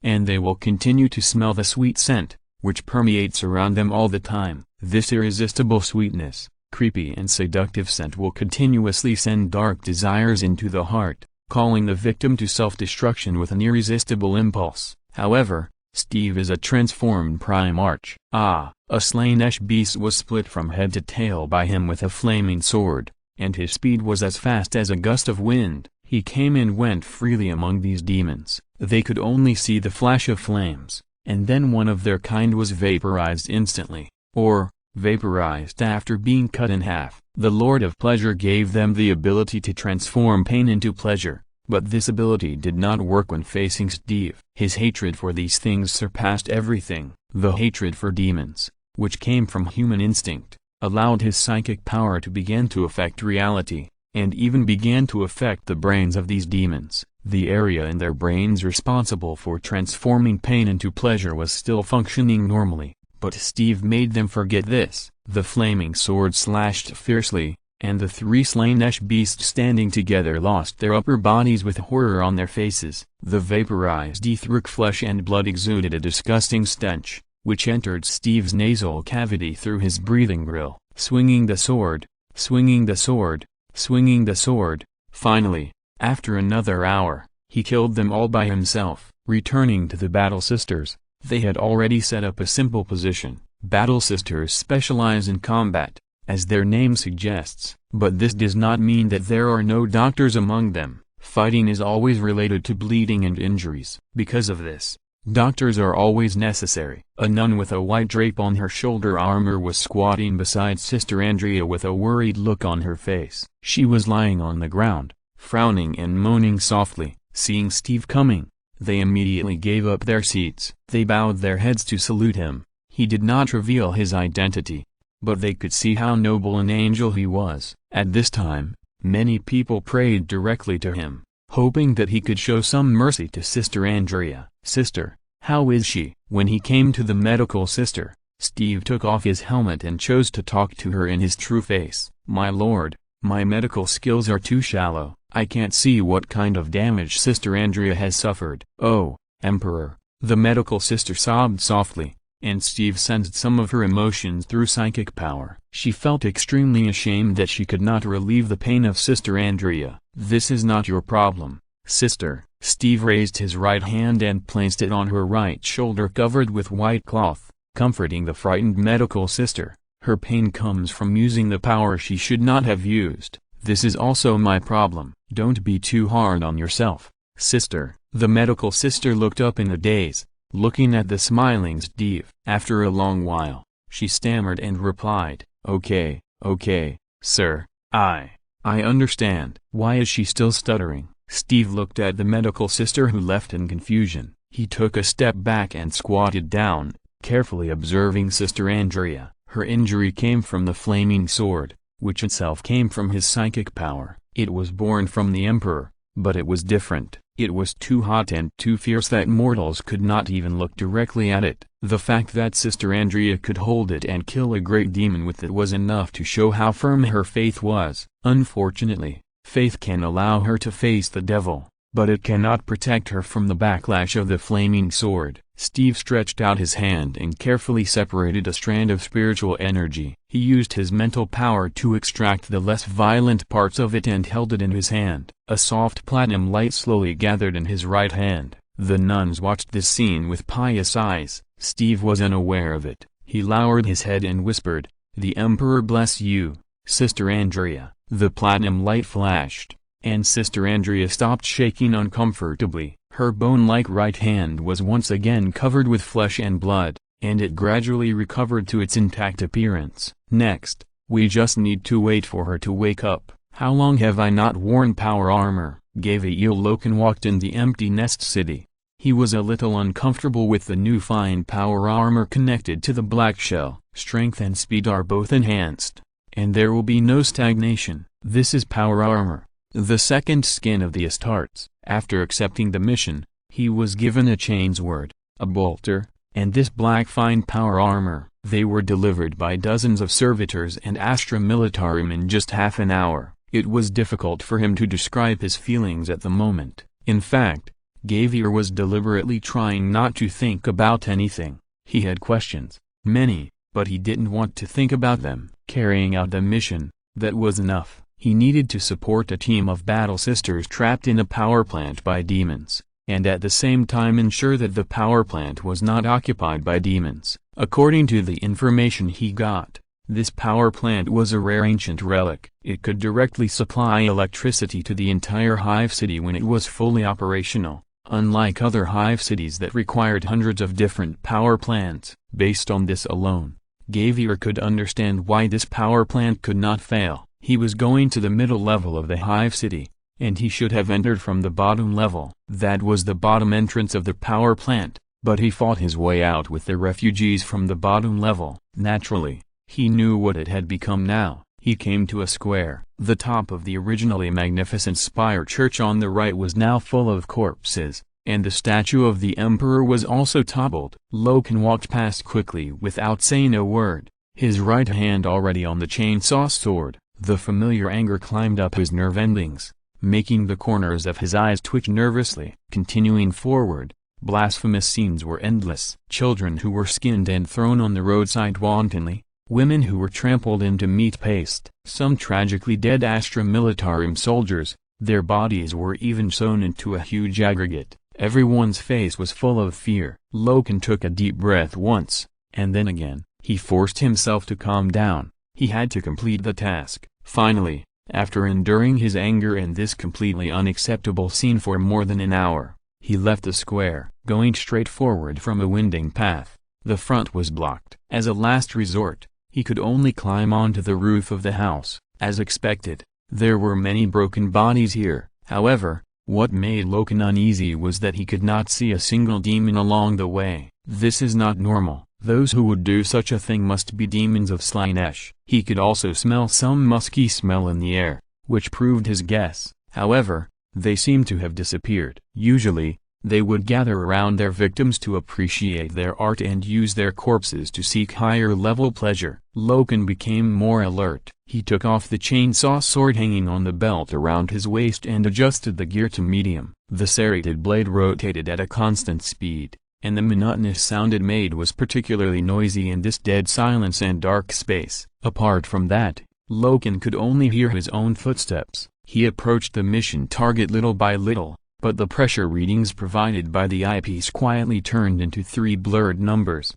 and they will continue to smell the sweet scent, which permeates around them all the time. This irresistible sweetness, creepy and seductive scent will continuously send dark desires into the heart, calling the victim to self-destruction with an irresistible impulse. However, Steve is a transformed Primarch. A slain beast was split from head to tail by him with a flaming sword, and his speed was as fast as a gust of wind. He came and went freely among these demons. They could only see the flash of flames, and then one of their kind was vaporized instantly, or vaporized after being cut in half. The Lord of Pleasure gave them the ability to transform pain into pleasure, but this ability did not work when facing Steve. His hatred for these things surpassed everything. The hatred for demons, which came from human instinct, allowed his psychic power to begin to affect reality, and even began to affect the brains of these demons. The area in their brains responsible for transforming pain into pleasure was still functioning normally, but Steve made them forget this. The flaming sword slashed fiercely, and the three slain beasts standing together lost their upper bodies with horror on their faces. The vaporized etheric flesh and blood exuded a disgusting stench, which entered Steve's nasal cavity through his breathing grill. Swinging the sword, swinging the sword, swinging the sword. Finally, after another hour, he killed them all by himself. Returning to the Battle Sisters, they had already set up a simple position. Battle Sisters specialize in combat, as their name suggests, but this does not mean that there are no doctors among them. Fighting is always related to bleeding and injuries. Because of this, doctors are always necessary. A nun with a white drape on her shoulder armor was squatting beside Sister Andrea with a worried look on her face. She was lying on the ground, frowning and moaning softly. Seeing Steve coming, they immediately gave up their seats. They bowed their heads to salute him. He did not reveal his identity, but they could see how noble an angel he was. At this time, many people prayed directly to him, hoping that he could show some mercy to Sister Andrea. "Sister, how is she?" When he came to the medical sister, Steve took off his helmet and chose to talk to her in his true face. "My lord, my medical skills are too shallow. I can't see what kind of damage Sister Andrea has suffered." "Oh, Emperor," the medical sister sobbed softly, and Steve sensed some of her emotions through psychic power. She felt extremely ashamed that she could not relieve the pain of Sister Andrea. "This is not your problem, sister." Steve raised his right hand and placed it on her right shoulder covered with white cloth, comforting the frightened medical sister. "Her pain comes from using the power she should not have used. This is also my problem. Don't be too hard on yourself, sister." The medical sister looked up in a daze, looking at the smiling Steve. After a long while, she stammered and replied, Okay, sir, I understand." "Why is she still stuttering?" Steve looked at the medical sister who left in confusion. He took a step back and squatted down, carefully observing Sister Andrea. Her injury came from the flaming sword, which itself came from his psychic power. It was born from the Emperor, but it was different. It was too hot and too fierce that mortals could not even look directly at it. The fact that Sister Andrea could hold it and kill a great demon with it was enough to show how firm her faith was. Unfortunately, faith can allow her to face the devil, but it cannot protect her from the backlash of the flaming sword. Steve stretched out his hand and carefully separated a strand of spiritual energy. He used his mental power to extract the less violent parts of it and held it in his hand. A soft platinum light slowly gathered in his right hand. The nuns watched this scene with pious eyes. Steve was unaware of it. He lowered his head and whispered, "The Emperor bless you, Sister Andrea." The platinum light flashed, and Sister Andrea stopped shaking uncomfortably. Her bone-like right hand was once again covered with flesh and blood, and it gradually recovered to its intact appearance. "Next, we just need to wait for her to wake up." "How long have I not worn power armor?" Gabriel Loken walked in the empty nest city. He was a little uncomfortable with the new fine power armor connected to the black shell. Strength and speed are both enhanced, and there will be no stagnation. This is power armor, the second skin of the Astartes. After accepting the mission, he was given a chainsword, a bolter, and this black fine power armor. They were delivered by dozens of servitors and Astra Militarum in just half an hour. It was difficult for him to describe his feelings at the moment. In fact, Gavier was deliberately trying not to think about anything. He had questions, many, but he didn't want to think about them. Carrying out the mission, that was enough. He needed to support a team of battle sisters trapped in a power plant by demons, and at the same time ensure that the power plant was not occupied by demons. According to the information he got, this power plant was a rare ancient relic. It could directly supply electricity to the entire hive city when it was fully operational, unlike other hive cities that required hundreds of different power plants. Based on this alone, Gavier could understand why this power plant could not fail. He was going to the middle level of the hive city, and he should have entered from the bottom level. That was the bottom entrance of the power plant, but he fought his way out with the refugees from the bottom level. Naturally, he knew what it had become now. He came to a square. The top of the originally magnificent spire church on the right was now full of corpses, and the statue of the emperor was also toppled. Loken walked past quickly without saying a word, his right hand already on the chainsaw sword. The familiar anger climbed up his nerve endings, making the corners of his eyes twitch nervously. Continuing forward, blasphemous scenes were endless. Children who were skinned and thrown on the roadside wantonly, women who were trampled into meat paste, some tragically dead Astra Militarum soldiers, their bodies were even sewn into a huge aggregate. Everyone's face was full of fear. Loken took a deep breath once, and then again. He forced himself to calm down. He had to complete the task. Finally, after enduring his anger and this completely unacceptable scene for more than an hour, he left the square, going straight forward from a winding path. The front was blocked. As a last resort, he could only climb onto the roof of the house. As expected, there were many broken bodies here. However, what made Loken uneasy was that he could not see a single demon along the way. This is not normal. Those who would do such a thing must be demons of Slaanesh. He could also smell some musky smell in the air, which proved his guess. However, they seemed to have disappeared. Usually, they would gather around their victims to appreciate their art and use their corpses to seek higher-level pleasure. Loken became more alert. He took off the chainsaw sword hanging on the belt around his waist and adjusted the gear to medium. The serrated blade rotated at a constant speed, and the monotonous sound it made was particularly noisy in this dead silence and dark space. Apart from that, Loken could only hear his own footsteps. He approached the mission target little by little, but the pressure readings provided by the eyepiece quietly turned into 3 blurred numbers.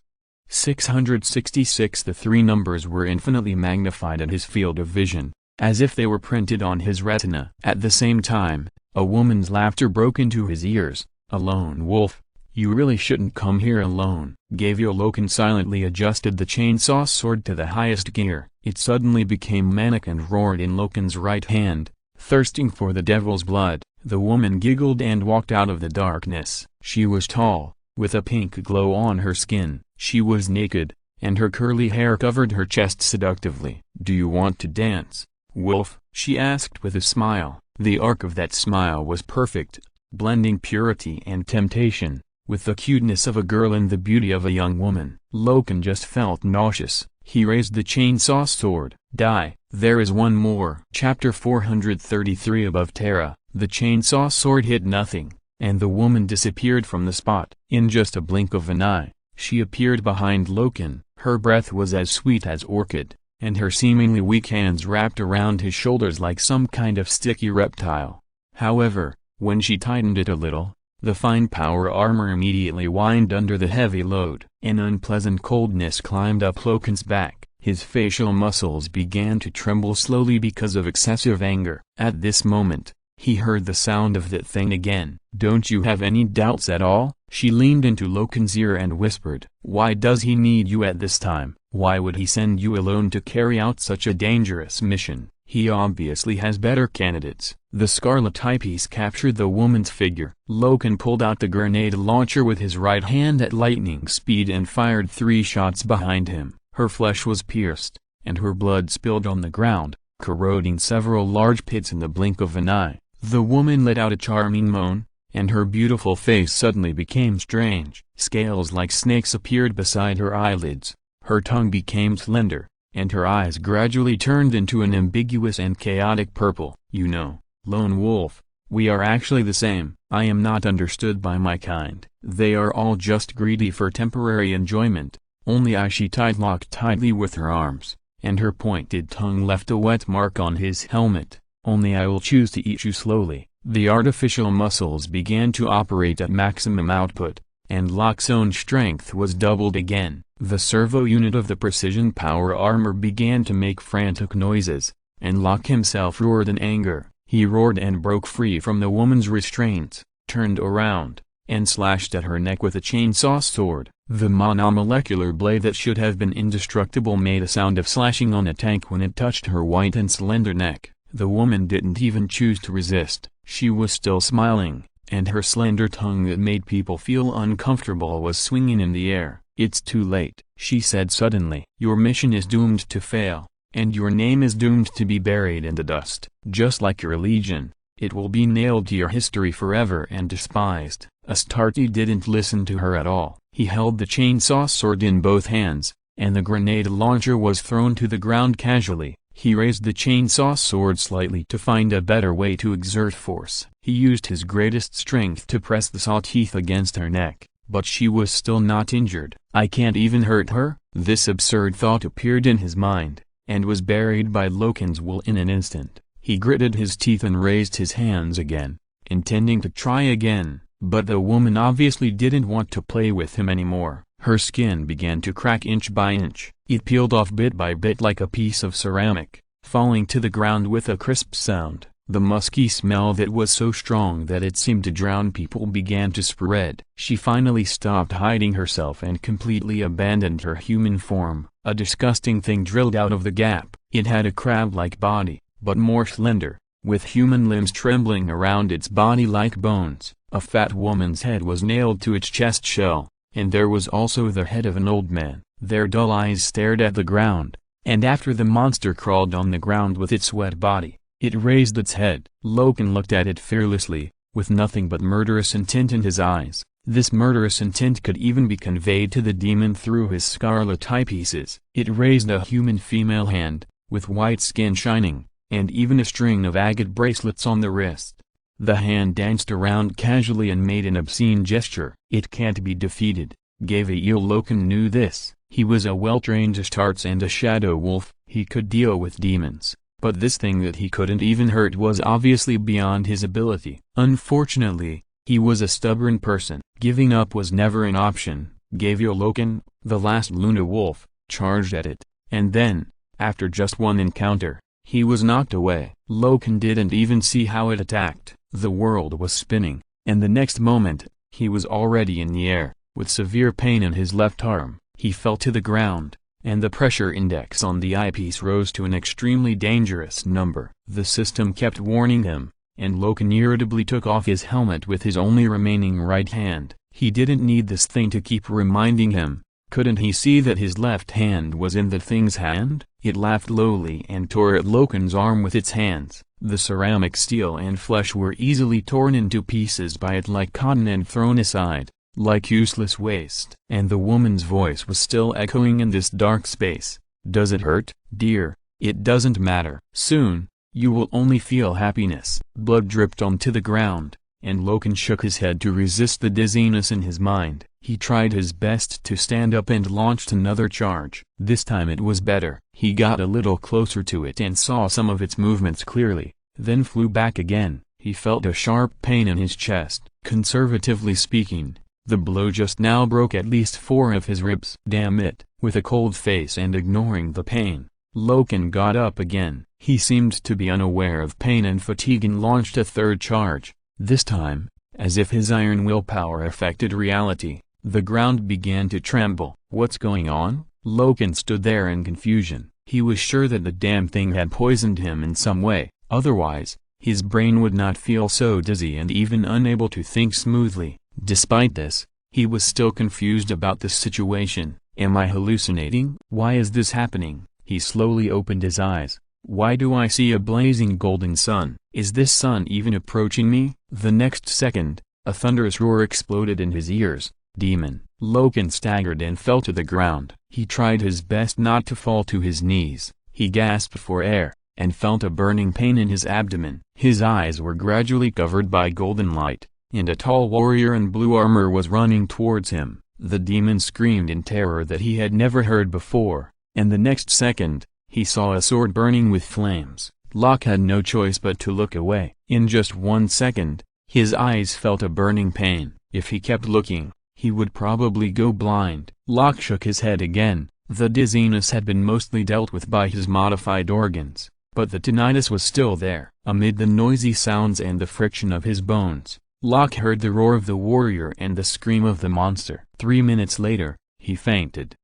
666. The 3 numbers were infinitely magnified in his field of vision, as if they were printed on his retina. At the same time, a woman's laughter broke into his ears. "A lone wolf? You really shouldn't come here alone." Gavier Loken silently adjusted the chainsaw sword to the highest gear. It suddenly became manic and roared in Loken's right hand, thirsting for the devil's blood. The woman giggled and walked out of the darkness. She was tall, with a pink glow on her skin. She was naked, and her curly hair covered her chest seductively. "Do you want to dance, wolf?" she asked with a smile. The arc of that smile was perfect, blending purity and temptation, with the cuteness of a girl and the beauty of a young woman. Loken just felt nauseous. He raised the chainsaw sword. "Die." There is one more. Chapter 433. Above Terra. The chainsaw sword hit nothing, and the woman disappeared from the spot. In just a blink of an eye, she appeared behind Loken. Her breath was as sweet as orchid, and her seemingly weak hands wrapped around his shoulders like some kind of sticky reptile. However, when she tightened it a little, the fine power armor immediately whined under the heavy load. An unpleasant coldness climbed up Loken's back. His facial muscles began to tremble slowly because of excessive anger. At this moment, he heard the sound of that thing again. "Don't you have any doubts at all?" She leaned into Loken's ear and whispered. "Why does he need you at this time? Why would he send you alone to carry out such a dangerous mission? He obviously has better candidates." The scarlet eyepiece captured the woman's figure. Loken pulled out the grenade launcher with his right hand at lightning speed and fired 3 shots behind him. Her flesh was pierced, and her blood spilled on the ground, corroding several large pits in the blink of an eye. The woman let out a charming moan, and her beautiful face suddenly became strange. Scales like snakes appeared beside her eyelids, her tongue became slender, and her eyes gradually turned into an ambiguous and chaotic purple. "You know, lone wolf, We are actually the same. I am not understood by my kind. They are all just greedy for temporary enjoyment. Only I." She locked tightly with her arms, and her pointed tongue left a wet mark on his helmet. "Only I will choose to eat you slowly." The artificial muscles began to operate at maximum output, and Locke's own strength was doubled again. The servo unit of the precision power armor began to make frantic noises, and Locke himself roared in anger. He roared and broke free from the woman's restraints, turned around, and slashed at her neck with a chainsaw sword. The monomolecular blade that should have been indestructible made a sound of slashing on a tank when it touched her white and slender neck. The woman didn't even choose to resist. She was still smiling, and her slender tongue that made people feel uncomfortable was swinging in the air. "It's too late," she said suddenly. "Your mission is doomed to fail, and your name is doomed to be buried in the dust. Just like your legion, it will be nailed to your history forever and despised." Astarte didn't listen to her at all. He held the chainsaw sword in both hands, and the grenade launcher was thrown to the ground casually. He raised the chainsaw sword slightly to find a better way to exert force. He used his greatest strength to press the saw teeth against her neck, but she was still not injured. "I can't even hurt her?" This absurd thought appeared in his mind, and was buried by Loken's will in an instant. He gritted his teeth and raised his hands again, intending to try again, but the woman obviously didn't want to play with him anymore. Her skin began to crack inch by inch. It peeled off bit by bit like a piece of ceramic, falling to the ground with a crisp sound. The musky smell that was so strong that it seemed to drown people began to spread. She finally stopped hiding herself and completely abandoned her human form. A disgusting thing drilled out of the gap. It had a crab-like body, but more slender, with human limbs trembling around its body like bones. A fat woman's head was nailed to its chest shell, and there was also the head of an old man. Their dull eyes stared at the ground, and after the monster crawled on the ground with its wet body, it raised its head. Loken looked at it fearlessly, with nothing but murderous intent in his eyes. This murderous intent could even be conveyed to the demon through his scarlet eyepieces. It raised a human female hand, with white skin shining, and even a string of agate bracelets on the wrist. The hand danced around casually and made an obscene gesture. "It can't be defeated," gave a yell. Loken knew this. He was a well-trained Astartes and a shadow wolf. He could deal with demons, but this thing that he couldn't even hurt was obviously beyond his ability. Unfortunately, he was a stubborn person. Giving up was never an option. Gavio Loken, the last Luna wolf, charged at it, and then, after just one encounter, he was knocked away. Loken didn't even see how it attacked. The world was spinning, and the next moment, he was already in the air, with severe pain in his left arm. He fell to the ground, and the pressure index on the eyepiece rose to an extremely dangerous number. The system kept warning him, and Loken irritably took off his helmet with his only remaining right hand. He didn't need this thing to keep reminding him. Couldn't he see that his left hand was in the thing's hand? It laughed lowly and tore at Loken's arm with its hands. The ceramic steel and flesh were easily torn into pieces by it like cotton and thrown aside, like useless waste. And the woman's voice was still echoing in this dark space. "Does it hurt, dear? It doesn't matter. Soon, you will only feel happiness." Blood dripped onto the ground, and Loken shook his head to resist the dizziness in his mind. He tried his best to stand up and launched another charge. This time it was better. He got a little closer to it and saw some of its movements clearly, then flew back again. He felt a sharp pain in his chest. Conservatively speaking, the blow just now broke at least 4 of his ribs. Damn it. With a cold face and ignoring the pain, Loken got up again. He seemed to be unaware of pain and fatigue and launched a third charge. This time, as if his iron willpower affected reality, the ground began to tremble. "What's going on?" Loken stood there in confusion. He was sure that the damn thing had poisoned him in some way, otherwise, his brain would not feel so dizzy and even unable to think smoothly. Despite this, he was still confused about the situation. "Am I hallucinating? Why is this happening?" He slowly opened his eyes. "Why do I see a blazing golden sun? Is this sun even approaching me?" The next second, a thunderous roar exploded in his ears. "Demon!" Loken staggered and fell to the ground. He tried his best not to fall to his knees. He gasped for air, and felt a burning pain in his abdomen. His eyes were gradually covered by golden light, and a tall warrior in blue armor was running towards him. The demon screamed in terror that he had never heard before, and the next second, he saw a sword burning with flames. Locke had no choice but to look away. In just 1 second, his eyes felt a burning pain. If he kept looking, he would probably go blind. Locke shook his head again. The dizziness had been mostly dealt with by his modified organs, but the tinnitus was still there. Amid the noisy sounds and the friction of his bones, Locke heard the roar of the warrior and the scream of the monster. 3 minutes later, he fainted.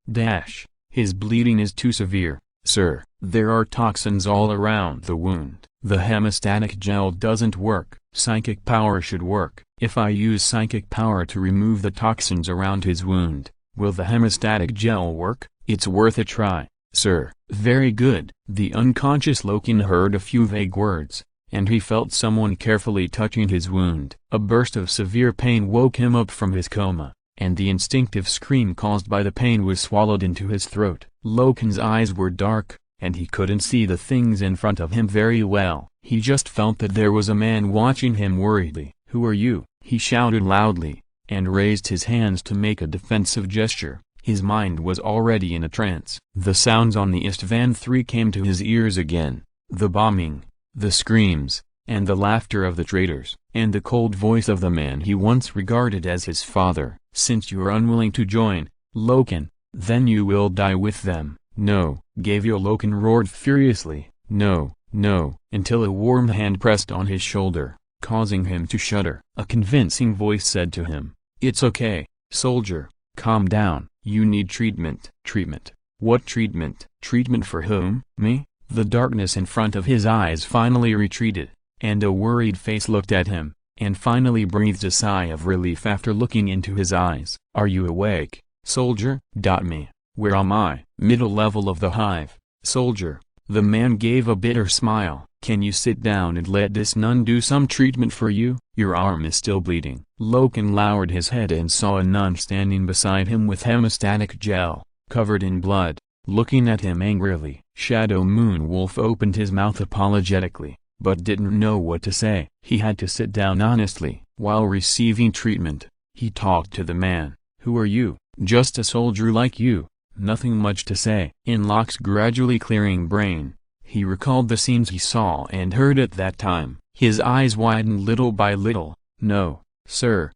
His bleeding is too severe, sir. There are toxins all around the wound. The hemostatic gel doesn't work. Psychic power should work. If I use psychic power to remove the toxins around his wound, will the hemostatic gel work? It's worth a try, sir. Very good. The unconscious Loken heard a few vague words, and he felt someone carefully touching his wound. A burst of severe pain woke him up from his coma, and the instinctive scream caused by the pain was swallowed into his throat. Loken's eyes were dark, and he couldn't see the things in front of him very well. He just felt that there was a man watching him worriedly. "Who are you?" he shouted loudly, and raised his hands to make a defensive gesture. His mind was already in a trance. The sounds on the Istvan 3 came to his ears again, the bombing, the screams, and the laughter of the traitors, and the cold voice of the man he once regarded as his father. "Since you are unwilling to join, Loken, then you will die with them." "No," Gavial Loken roared furiously, "no, no," until a warm hand pressed on his shoulder, causing him to shudder. A convincing voice said to him, "It's okay, soldier, calm down. You need treatment." "Treatment? What treatment?" "Treatment for whom? Me?" The darkness in front of his eyes finally retreated, and a worried face looked at him, and finally breathed a sigh of relief after looking into his eyes. "Are you awake, soldier?" "Me. Where am I?" "Middle level of the hive, soldier." The man gave a bitter smile. "Can you sit down and let this nun do some treatment for you? Your arm is still bleeding." Loken lowered his head and saw a nun standing beside him with hemostatic gel, covered in blood, looking at him angrily. Shadow Moon Wolf opened his mouth apologetically, but didn't know what to say. He had to sit down honestly. While receiving treatment, he talked to the man. "Who are you?" "Just a soldier like you. Nothing much to say." In Locke's gradually clearing brain, he recalled the scenes he saw and heard at that time. His eyes widened little by little. "No, sir,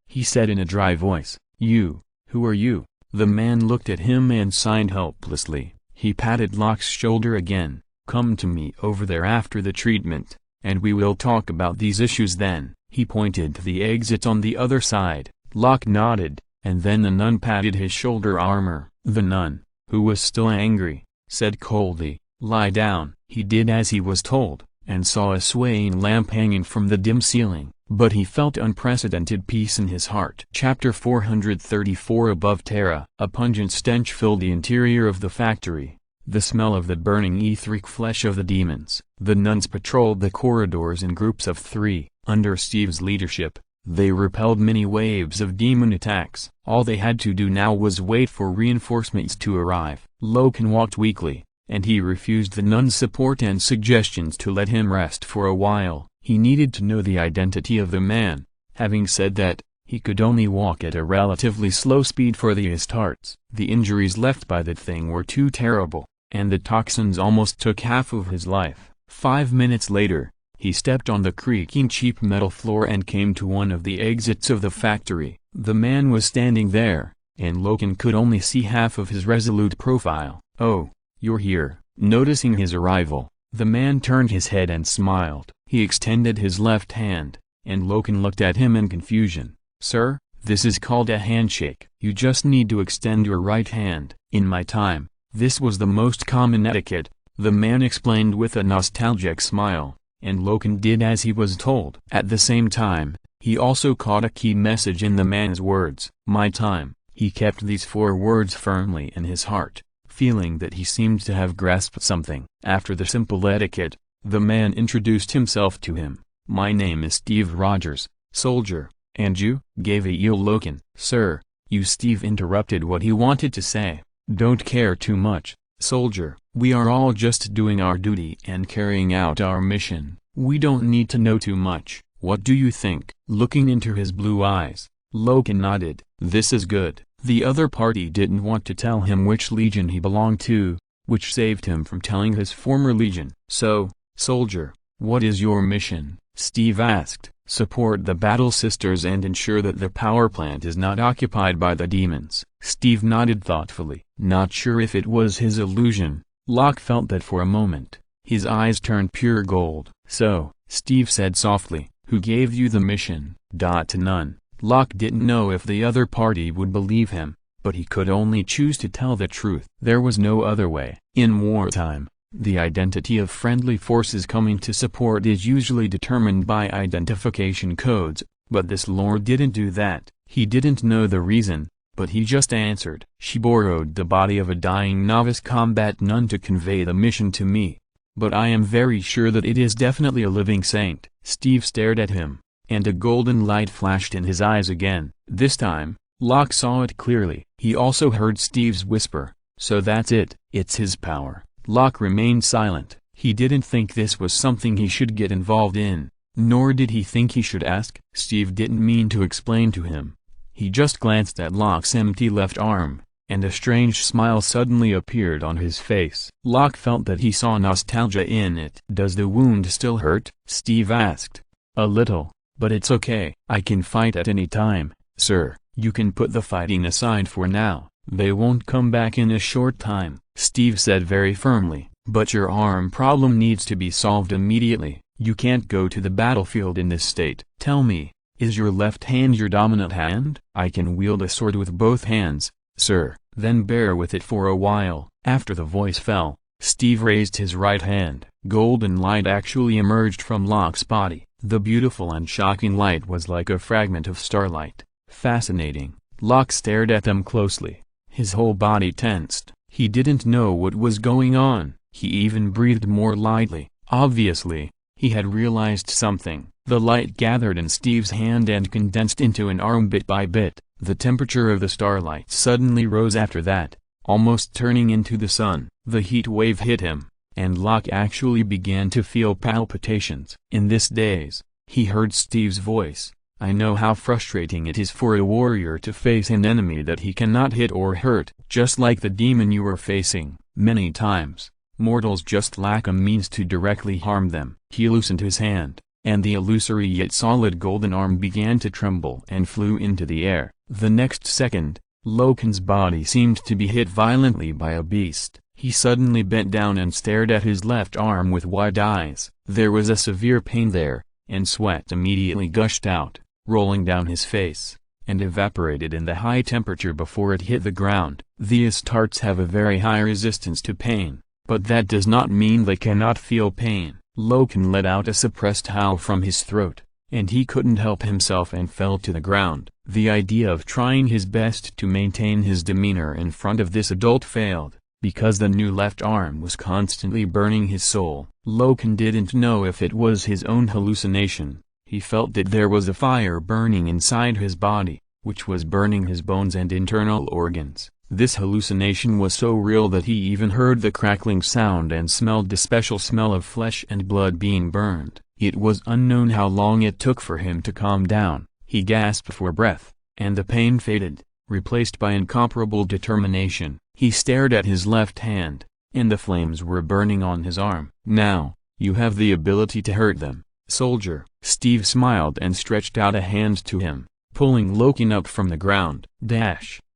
he said in a dry voice. Who are you?" The man looked at him and signed helplessly. He patted Locke's shoulder again. "Come to me over there after the treatment, and we will talk about these issues then." He pointed to the exit on the other side. Locke nodded, and then the nun patted his shoulder armor. The nun, who was still angry, said coldly, "Lie down." He did as he was told, and saw a swaying lamp hanging from the dim ceiling, but he felt unprecedented peace in his heart. Chapter 434 Above Terra. A pungent stench filled the interior of the factory, the smell of the burning etheric flesh of the demons. The nuns patrolled the corridors in groups of 3, under Steve's leadership. They repelled many waves of demon attacks. All they had to do now was wait for reinforcements to arrive. Loken walked weakly, and he refused the nuns' support and suggestions to let him rest for a while. He needed to know the identity of the man. Having said that, he could only walk at a relatively slow speed for the Astartes. The injuries left by that thing were too terrible, and the toxins almost took half of his life. 5 minutes later, he stepped on the creaking cheap metal floor and came to one of the exits of the factory. The man was standing there, and Loken could only see half of his resolute profile. "Oh, you're here." Noticing his arrival, the man turned his head and smiled. He extended his left hand, and Loken looked at him in confusion. "Sir, this is called a handshake. You just need to extend your right hand." "In my time, this was the most common etiquette," the man explained with a nostalgic smile, and Loken did as he was told. At the same time, he also caught a key message in the man's words. "My time." He kept these 4 words firmly in his heart, feeling that he seemed to have grasped something. After the simple etiquette, the man introduced himself to him. "My name is Steve Rogers, soldier, and you?" Gavial Loken. "Sir," Steve interrupted what he wanted to say. "Don't care too much, "Soldier, we are all just doing our duty and carrying out our mission. We don't need to know too much. What do you think?" Looking into his blue eyes, Loken nodded. "This is good." The other party didn't want to tell him which legion he belonged to, which saved him from telling his former legion. "So, soldier, what is your mission?" Steve asked. "Support the Battle Sisters and ensure that the power plant is not occupied by the demons." Steve nodded thoughtfully. Not sure if it was his illusion, Locke felt that for a moment. His eyes turned pure gold. "So," Steve said softly, "who gave you the mission?" To none. Locke didn't know if the other party would believe him, but he could only choose to tell the truth. There was no other way. In wartime, the identity of friendly forces coming to support is usually determined by identification codes, but this lord didn't do that. He didn't know the reason, but he just answered. "She borrowed the body of a dying novice combat nun to convey the mission to me. But I am very sure that it is definitely a living saint." Steve stared at him, and a golden light flashed in his eyes again. This time, Locke saw it clearly. He also heard Steve's whisper, "So that's it, it's his power." Locke remained silent. He didn't think this was something he should get involved in, nor did he think he should ask. Steve didn't mean to explain to him. He just glanced at Locke's empty left arm, and a strange smile suddenly appeared on his face. Locke felt that he saw nostalgia in it. "Does the wound still hurt?" Steve asked. "A little, but it's okay. I can fight at any time, sir." "You can put the fighting aside for now. They won't come back in a short time," Steve said very firmly. "But your arm problem needs to be solved immediately. You can't go to the battlefield in this state." "Tell me, is your left hand your dominant hand?" "I can wield a sword with both hands, sir." "Then bear with it for a while." After the voice fell, Steve raised his right hand. Golden light actually emerged from Locke's body. The beautiful and shocking light was like a fragment of starlight. Fascinating. Locke stared at them closely. His whole body tensed. He didn't know what was going on. He even breathed more lightly. Obviously, he had realized something. The light gathered in Steve's hand and condensed into an arm bit by bit. The temperature of the starlight suddenly rose after that, almost turning into the sun. The heat wave hit him, and Locke actually began to feel palpitations. In this daze, he heard Steve's voice. "I know how frustrating it is for a warrior to face an enemy that he cannot hit or hurt. Just like the demon you were facing. Many times, mortals just lack a means to directly harm them." He loosened his hand, and the illusory yet solid golden arm began to tremble and flew into the air. The next second, Loken's body seemed to be hit violently by a beast. He suddenly bent down and stared at his left arm with wide eyes. There was a severe pain there, and sweat immediately gushed out, rolling down his face, and evaporated in the high temperature before it hit the ground. The Astartes have a very high resistance to pain, but that does not mean they cannot feel pain. Loken let out a suppressed howl from his throat, and he couldn't help himself and fell to the ground. The idea of trying his best to maintain his demeanor in front of this adult failed, because the new left arm was constantly burning his soul. Loken didn't know if it was his own hallucination. He felt that there was a fire burning inside his body, which was burning his bones and internal organs. This hallucination was so real that he even heard the crackling sound and smelled the special smell of flesh and blood being burned. It was unknown how long it took for him to calm down. He gasped for breath, and the pain faded, replaced by incomparable determination. He stared at his left hand, and the flames were burning on his arm. "Now, you have the ability to hurt them, soldier." Steve smiled and stretched out a hand to him, pulling Loken up from the ground.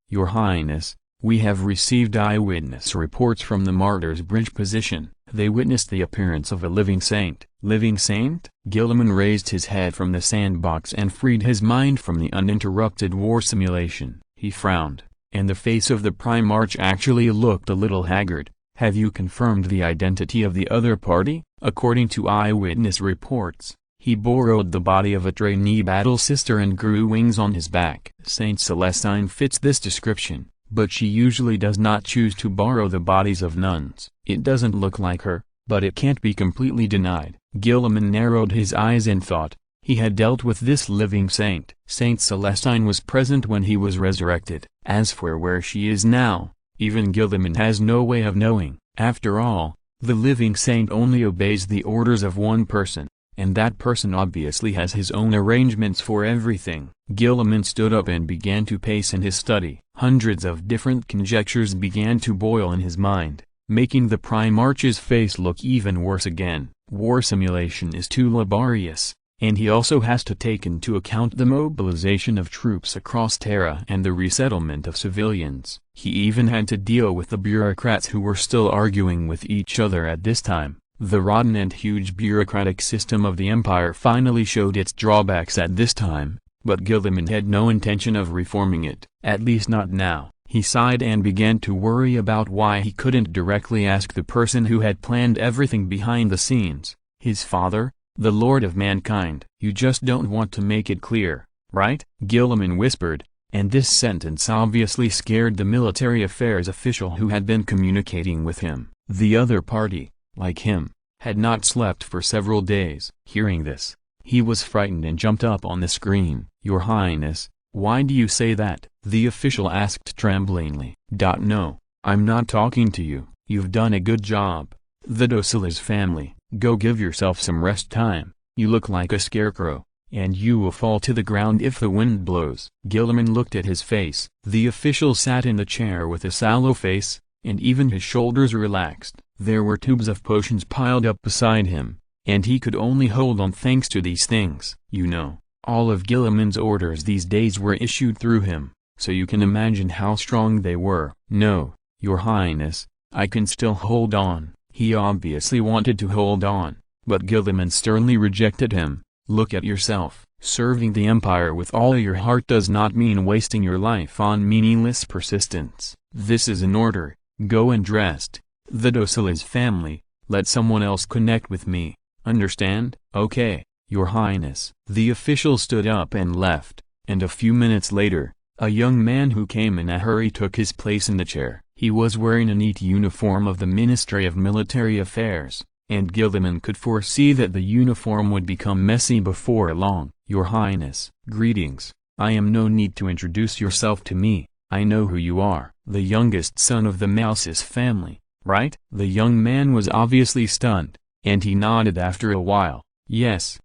"Your Highness, we have received eyewitness reports from the Martyrs' Bridge position. They witnessed the appearance of a living saint." "Living saint?" Gilliman raised his head from the sandbox and freed his mind from the uninterrupted war simulation. He frowned, and the face of the Primarch actually looked a little haggard. "Have you confirmed the identity of the other party?" "According to eyewitness reports, he borrowed the body of a trainee battle sister and grew wings on his back." Saint Celestine fits this description, but she usually does not choose to borrow the bodies of nuns. It doesn't look like her, but it can't be completely denied. Gilliman narrowed his eyes and thought, he had dealt with this living saint. Saint Celestine was present when he was resurrected. As for where she is now, Even Gilliman has no way of knowing. After all, the living saint only obeys the orders of one person, and that person obviously has his own arrangements for everything. Gilliman stood up and began to pace in his study. Hundreds of different conjectures began to boil in his mind, making the Primarch's face look even worse again. War simulation is too laborious, and he also has to take into account the mobilization of troops across Terra and the resettlement of civilians. He even had to deal with the bureaucrats who were still arguing with each other at this time. The rotten and huge bureaucratic system of the Empire finally showed its drawbacks at this time, but Gilliman had no intention of reforming it, at least not now. He sighed and began to worry about why he couldn't directly ask the person who had planned everything behind the scenes, his father, the Lord of Mankind. "You just don't want to make it clear, right?" Gilliman whispered, and this sentence obviously scared the military affairs official who had been communicating with him. The other party, like him, had not slept for several days. Hearing this, he was frightened and jumped up on the screen. "Your Highness, why do you say that?" the official asked tremblingly. "No, I'm not talking to you. You've done a good job. The Docilis family, go give yourself some rest time. You look like a scarecrow, and you will fall to the ground if the wind blows." Gilliman looked at his face. The official sat in the chair with a sallow face, and even his shoulders relaxed. There were tubes of potions piled up beside him, and he could only hold on thanks to these things. You know, all of Gilliman's orders these days were issued through him, so you can imagine how strong they were. "No, Your Highness, I can still hold on." He obviously wanted to hold on, but Gilliman sternly rejected him. "Look at yourself. Serving the Empire with all your heart does not mean wasting your life on meaningless persistence. This is an order. Go and rest. The Docilis family, let someone else connect with me. Understand?" "Okay, Your Highness." The official stood up and left, and a few minutes later, a young man who came in a hurry took his place in the chair. He was wearing a neat uniform of the Ministry of Military Affairs, and Gilliman could foresee that the uniform would become messy before long. "Your Highness, greetings. I am no need to introduce yourself to me. I know who you are. The youngest son of the Malsis family, right?" The young man was obviously stunned, and he nodded after a while. Yes,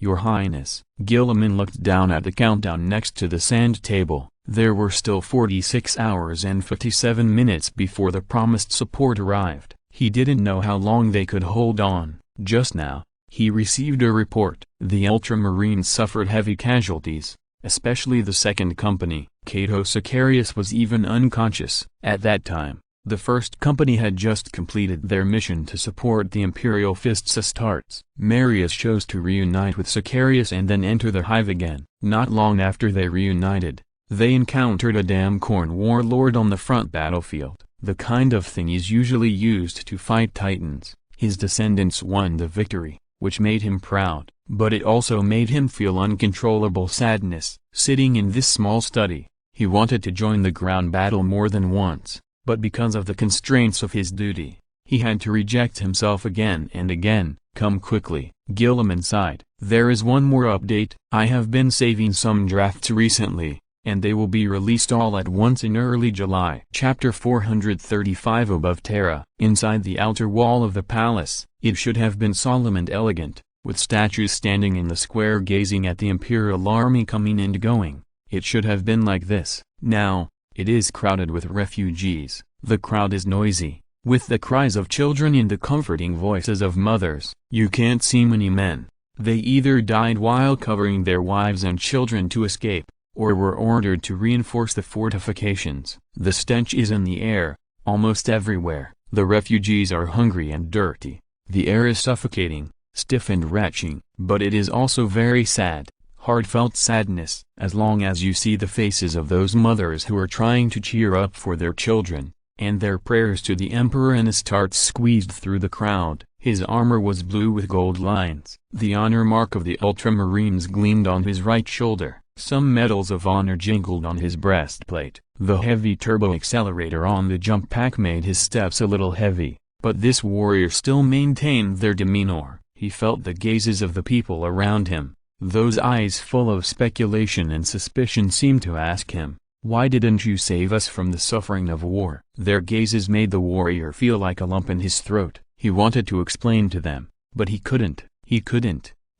Your Highness." Gilliman looked down at the countdown next to the sand table. There were still 46 hours and 57 minutes before the promised support arrived. He didn't know how long they could hold on. Just now, he received a report. The Ultramarines suffered heavy casualties, especially the second company. Cato Sicarius was even unconscious. At that time, the first company had just completed their mission to support the Imperial Fists Astartes. Marius chose to reunite with Sicarius and then enter the hive again. Not long after they reunited, they encountered a Damcorn warlord on the front battlefield, the kind of thing is usually used to fight titans. His descendants won the victory, which made him proud, but it also made him feel uncontrollable sadness. Sitting in this small study, he wanted to join the ground battle more than once, but because of the constraints of his duty, he had to reject himself again and again. "Come quickly." Gilliman sighed. "There is one more update. I have been saving some drafts recently, and they will be released all at once in early July." Chapter 435. Above Terra. Inside the outer wall of the palace, it should have been solemn and elegant, with statues standing in the square gazing at the Imperial army coming and going. It should have been like this. Now, it is crowded with refugees. The crowd is noisy, with the cries of children and the comforting voices of mothers. You can't see many men. They either died while covering their wives and children to escape, or were ordered to reinforce the fortifications. The stench is in the air, almost everywhere. The refugees are hungry and dirty. The air is suffocating, stiff and retching. But it is also very sad, heartfelt sadness. As long as you see the faces of those mothers who are trying to cheer up for their children, and their prayers to the Emperor and Astartes squeezed through the crowd. His armor was blue with gold lines. The honor mark of the Ultramarines gleamed on his right shoulder. Some medals of honor jingled on his breastplate. The heavy turbo accelerator on the jump pack made his steps a little heavy, but this warrior still maintained their demeanor. He felt the gazes of the people around him. Those eyes full of speculation and suspicion seemed to ask him, Why didn't you save us from the suffering of war? Their gazes made the warrior feel like a lump in his throat. He wanted to explain to them, but he couldn't,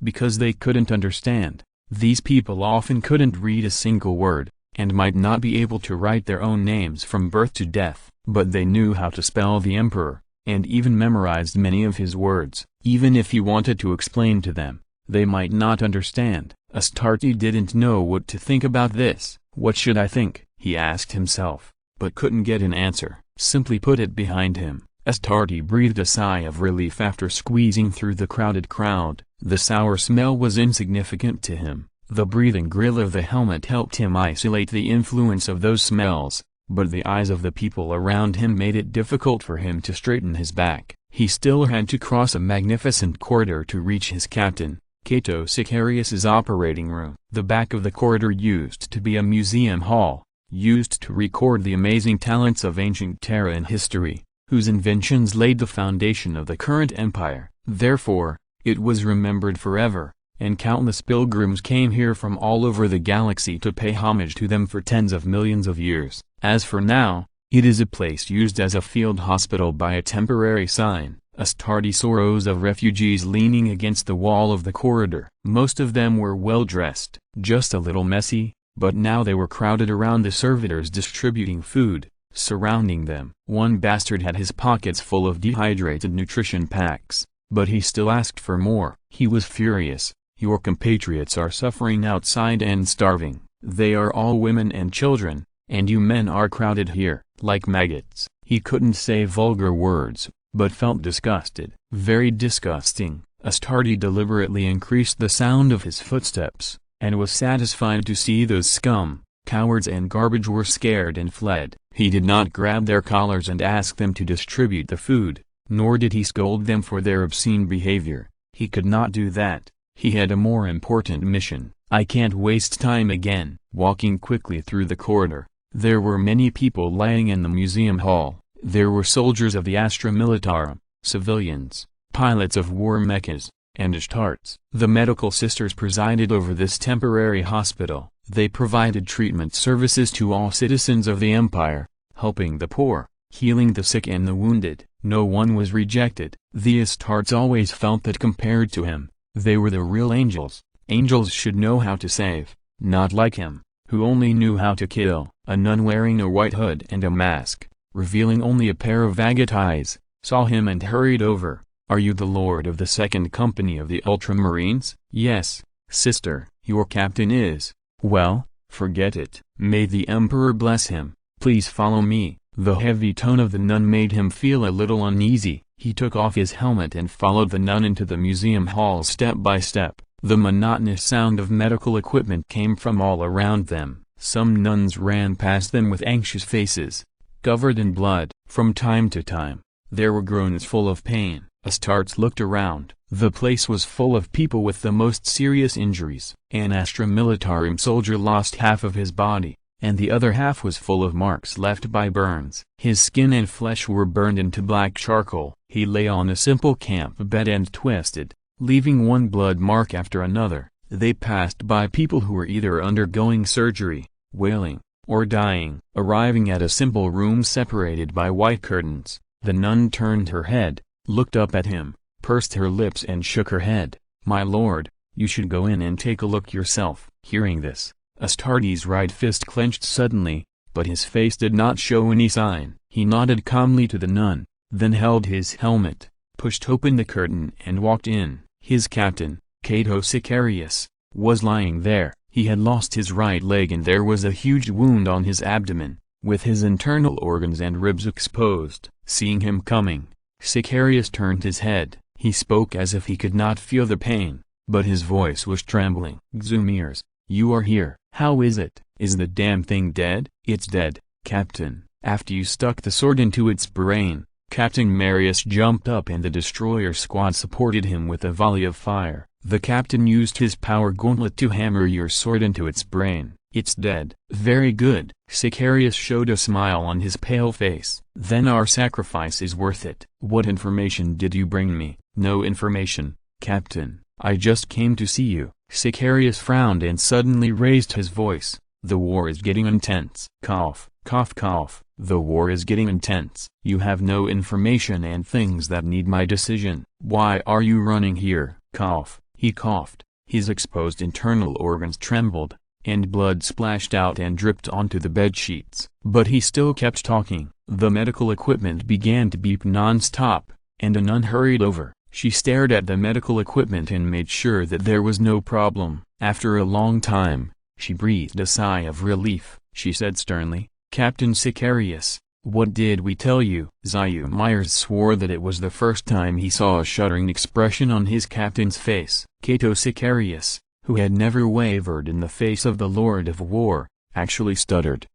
because they couldn't understand. These people often couldn't read a single word, and might not be able to write their own names from birth to death, but they knew how to spell the emperor, and even memorized many of his words. Even if he wanted to explain to them, they might not understand. Astarte didn't know what to think about this. What should I think? He asked himself, but couldn't get an answer. Simply put it behind him. Astarte breathed a sigh of relief after squeezing through the crowded crowd. The sour smell was insignificant to him. The breathing grill of the helmet helped him isolate the influence of those smells, but the eyes of the people around him made it difficult for him to straighten his back. He still had to cross a magnificent corridor to reach his captain, Cato Sicarius's operating room. The back of the corridor used to be a museum hall, used to record the amazing talents of ancient Terra in history, whose inventions laid the foundation of the current empire. Therefore, it was remembered forever, and countless pilgrims came here from all over the galaxy to pay homage to them for tens of millions of years. As for now, it is a place used as a field hospital by a temporary sign. Astarte saw rows of refugees leaning against the wall of the corridor. Most of them were well dressed, just a little messy, but now they were crowded around the servitors distributing food, surrounding them. One bastard had his pockets full of dehydrated nutrition packs, but he still asked for more. He was furious. Your compatriots are suffering outside and starving. They are all women and children, and you men are crowded here, like maggots. He couldn't say vulgar words, but felt disgusted. Very disgusting. Astarte deliberately increased the sound of his footsteps, and was satisfied to see those scum, cowards and garbage were scared and fled. He did not grab their collars and ask them to distribute the food, nor did he scold them for their obscene behavior. He could not do that. He had a more important mission. I can't waste time again. Walking quickly through the corridor, there were many people lying in the museum hall. There were soldiers of the Astra Militarum, civilians, pilots of war mechas, and Ashtartes. The medical sisters presided over this temporary hospital. They provided treatment services to all citizens of the empire, helping the poor, healing the sick and the wounded. No one was rejected. The Astartes always felt that compared to him, they were the real angels. Angels should know how to save, not like him, who only knew how to kill. A nun wearing a white hood and a mask, revealing only a pair of agate eyes, saw him and hurried over. Are you the lord of the second company of the Ultramarines? Yes, sister, your captain is. Well, forget it. May the emperor bless him. Please follow me. The heavy tone of the nun made him feel a little uneasy. He took off his helmet and followed the nun into the museum hall step by step. The monotonous sound of medical equipment came from all around them. Some nuns ran past them with anxious faces, covered in blood. From time to time, there were groans full of pain. Astartes looked around. The place was full of people with the most serious injuries. An Astra Militarum soldier lost half of his body, and the other half was full of marks left by burns. His skin and flesh were burned into black charcoal. He lay on a simple camp bed and twisted, leaving one blood mark after another. They passed by people who were either undergoing surgery, wailing, or dying. Arriving at a simple room separated by white curtains, the nun turned her head, looked up at him, pursed her lips and shook her head. My lord, you should go in and take a look yourself. Hearing this, Astartes' right fist clenched suddenly, but his face did not show any sign. He nodded calmly to the nun, then held his helmet, pushed open the curtain and walked in. His captain, Cato Sicarius, was lying there. He had lost his right leg and there was a huge wound on his abdomen, with his internal organs and ribs exposed. Seeing him coming, Sicarius turned his head. He spoke as if he could not feel the pain, but his voice was trembling. Xumirs, you are here. How is it? Is the damn thing dead? It's dead, Captain. After you stuck the sword into its brain. Captain Marius jumped up and the destroyer squad supported him with a volley of fire. The captain used his power gauntlet to hammer your sword into its brain. It's dead. Very good. Sicarius showed a smile on his pale face. Then our sacrifice is worth it. What information did you bring me? No information, Captain. I just came to see you. Sicarius frowned and suddenly raised his voice. The war is getting intense. Cough, cough, cough. The war is getting intense. You have no information and things that need my decision. Why are you running here? Cough. He coughed. His exposed internal organs trembled, and blood splashed out and dripped onto the bedsheets. But he still kept talking. The medical equipment began to beep non-stop, and a nun hurried over. She stared at the medical equipment and made sure that there was no problem. After a long time, she breathed a sigh of relief. She said sternly, "Captain Sicarius, what did we tell you?" Zayu Myers swore that it was the first time he saw a shuddering expression on his captain's face. Cato Sicarius, who had never wavered in the face of the Lord of War, actually stuttered,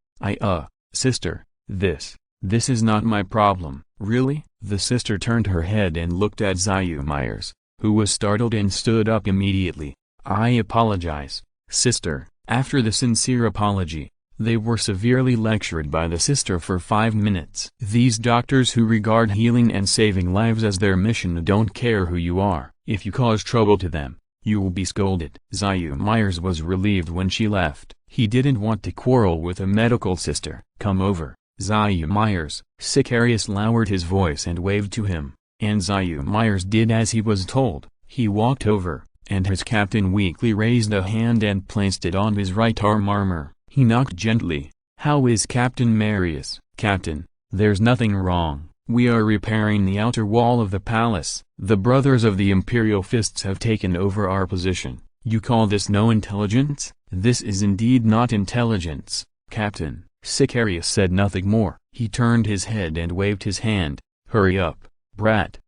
Sister, this is not my problem." "Really?" The sister turned her head and looked at Zayu Myers, who was startled and stood up immediately. "I apologize, sister." After the sincere apology, they were severely lectured by the sister for 5 minutes. These doctors who regard healing and saving lives as their mission don't care who you are. If you cause trouble to them, you will be scolded. Zayu Myers was relieved when she left. He didn't want to quarrel with a medical sister. "Come over, Zayu Myers." Sicarius lowered his voice and waved to him, and Zayu Myers did as he was told. He walked over, and his captain weakly raised a hand and placed it on his right arm. He knocked gently. "How is Captain Marius?" "Captain, there's nothing wrong. We are repairing the outer wall of the palace. The brothers of the Imperial Fists have taken over our position." "You call this no intelligence?" "This is indeed not intelligence, Captain." Sicarius said nothing more. He turned his head and waved his hand. "Hurry up, brat."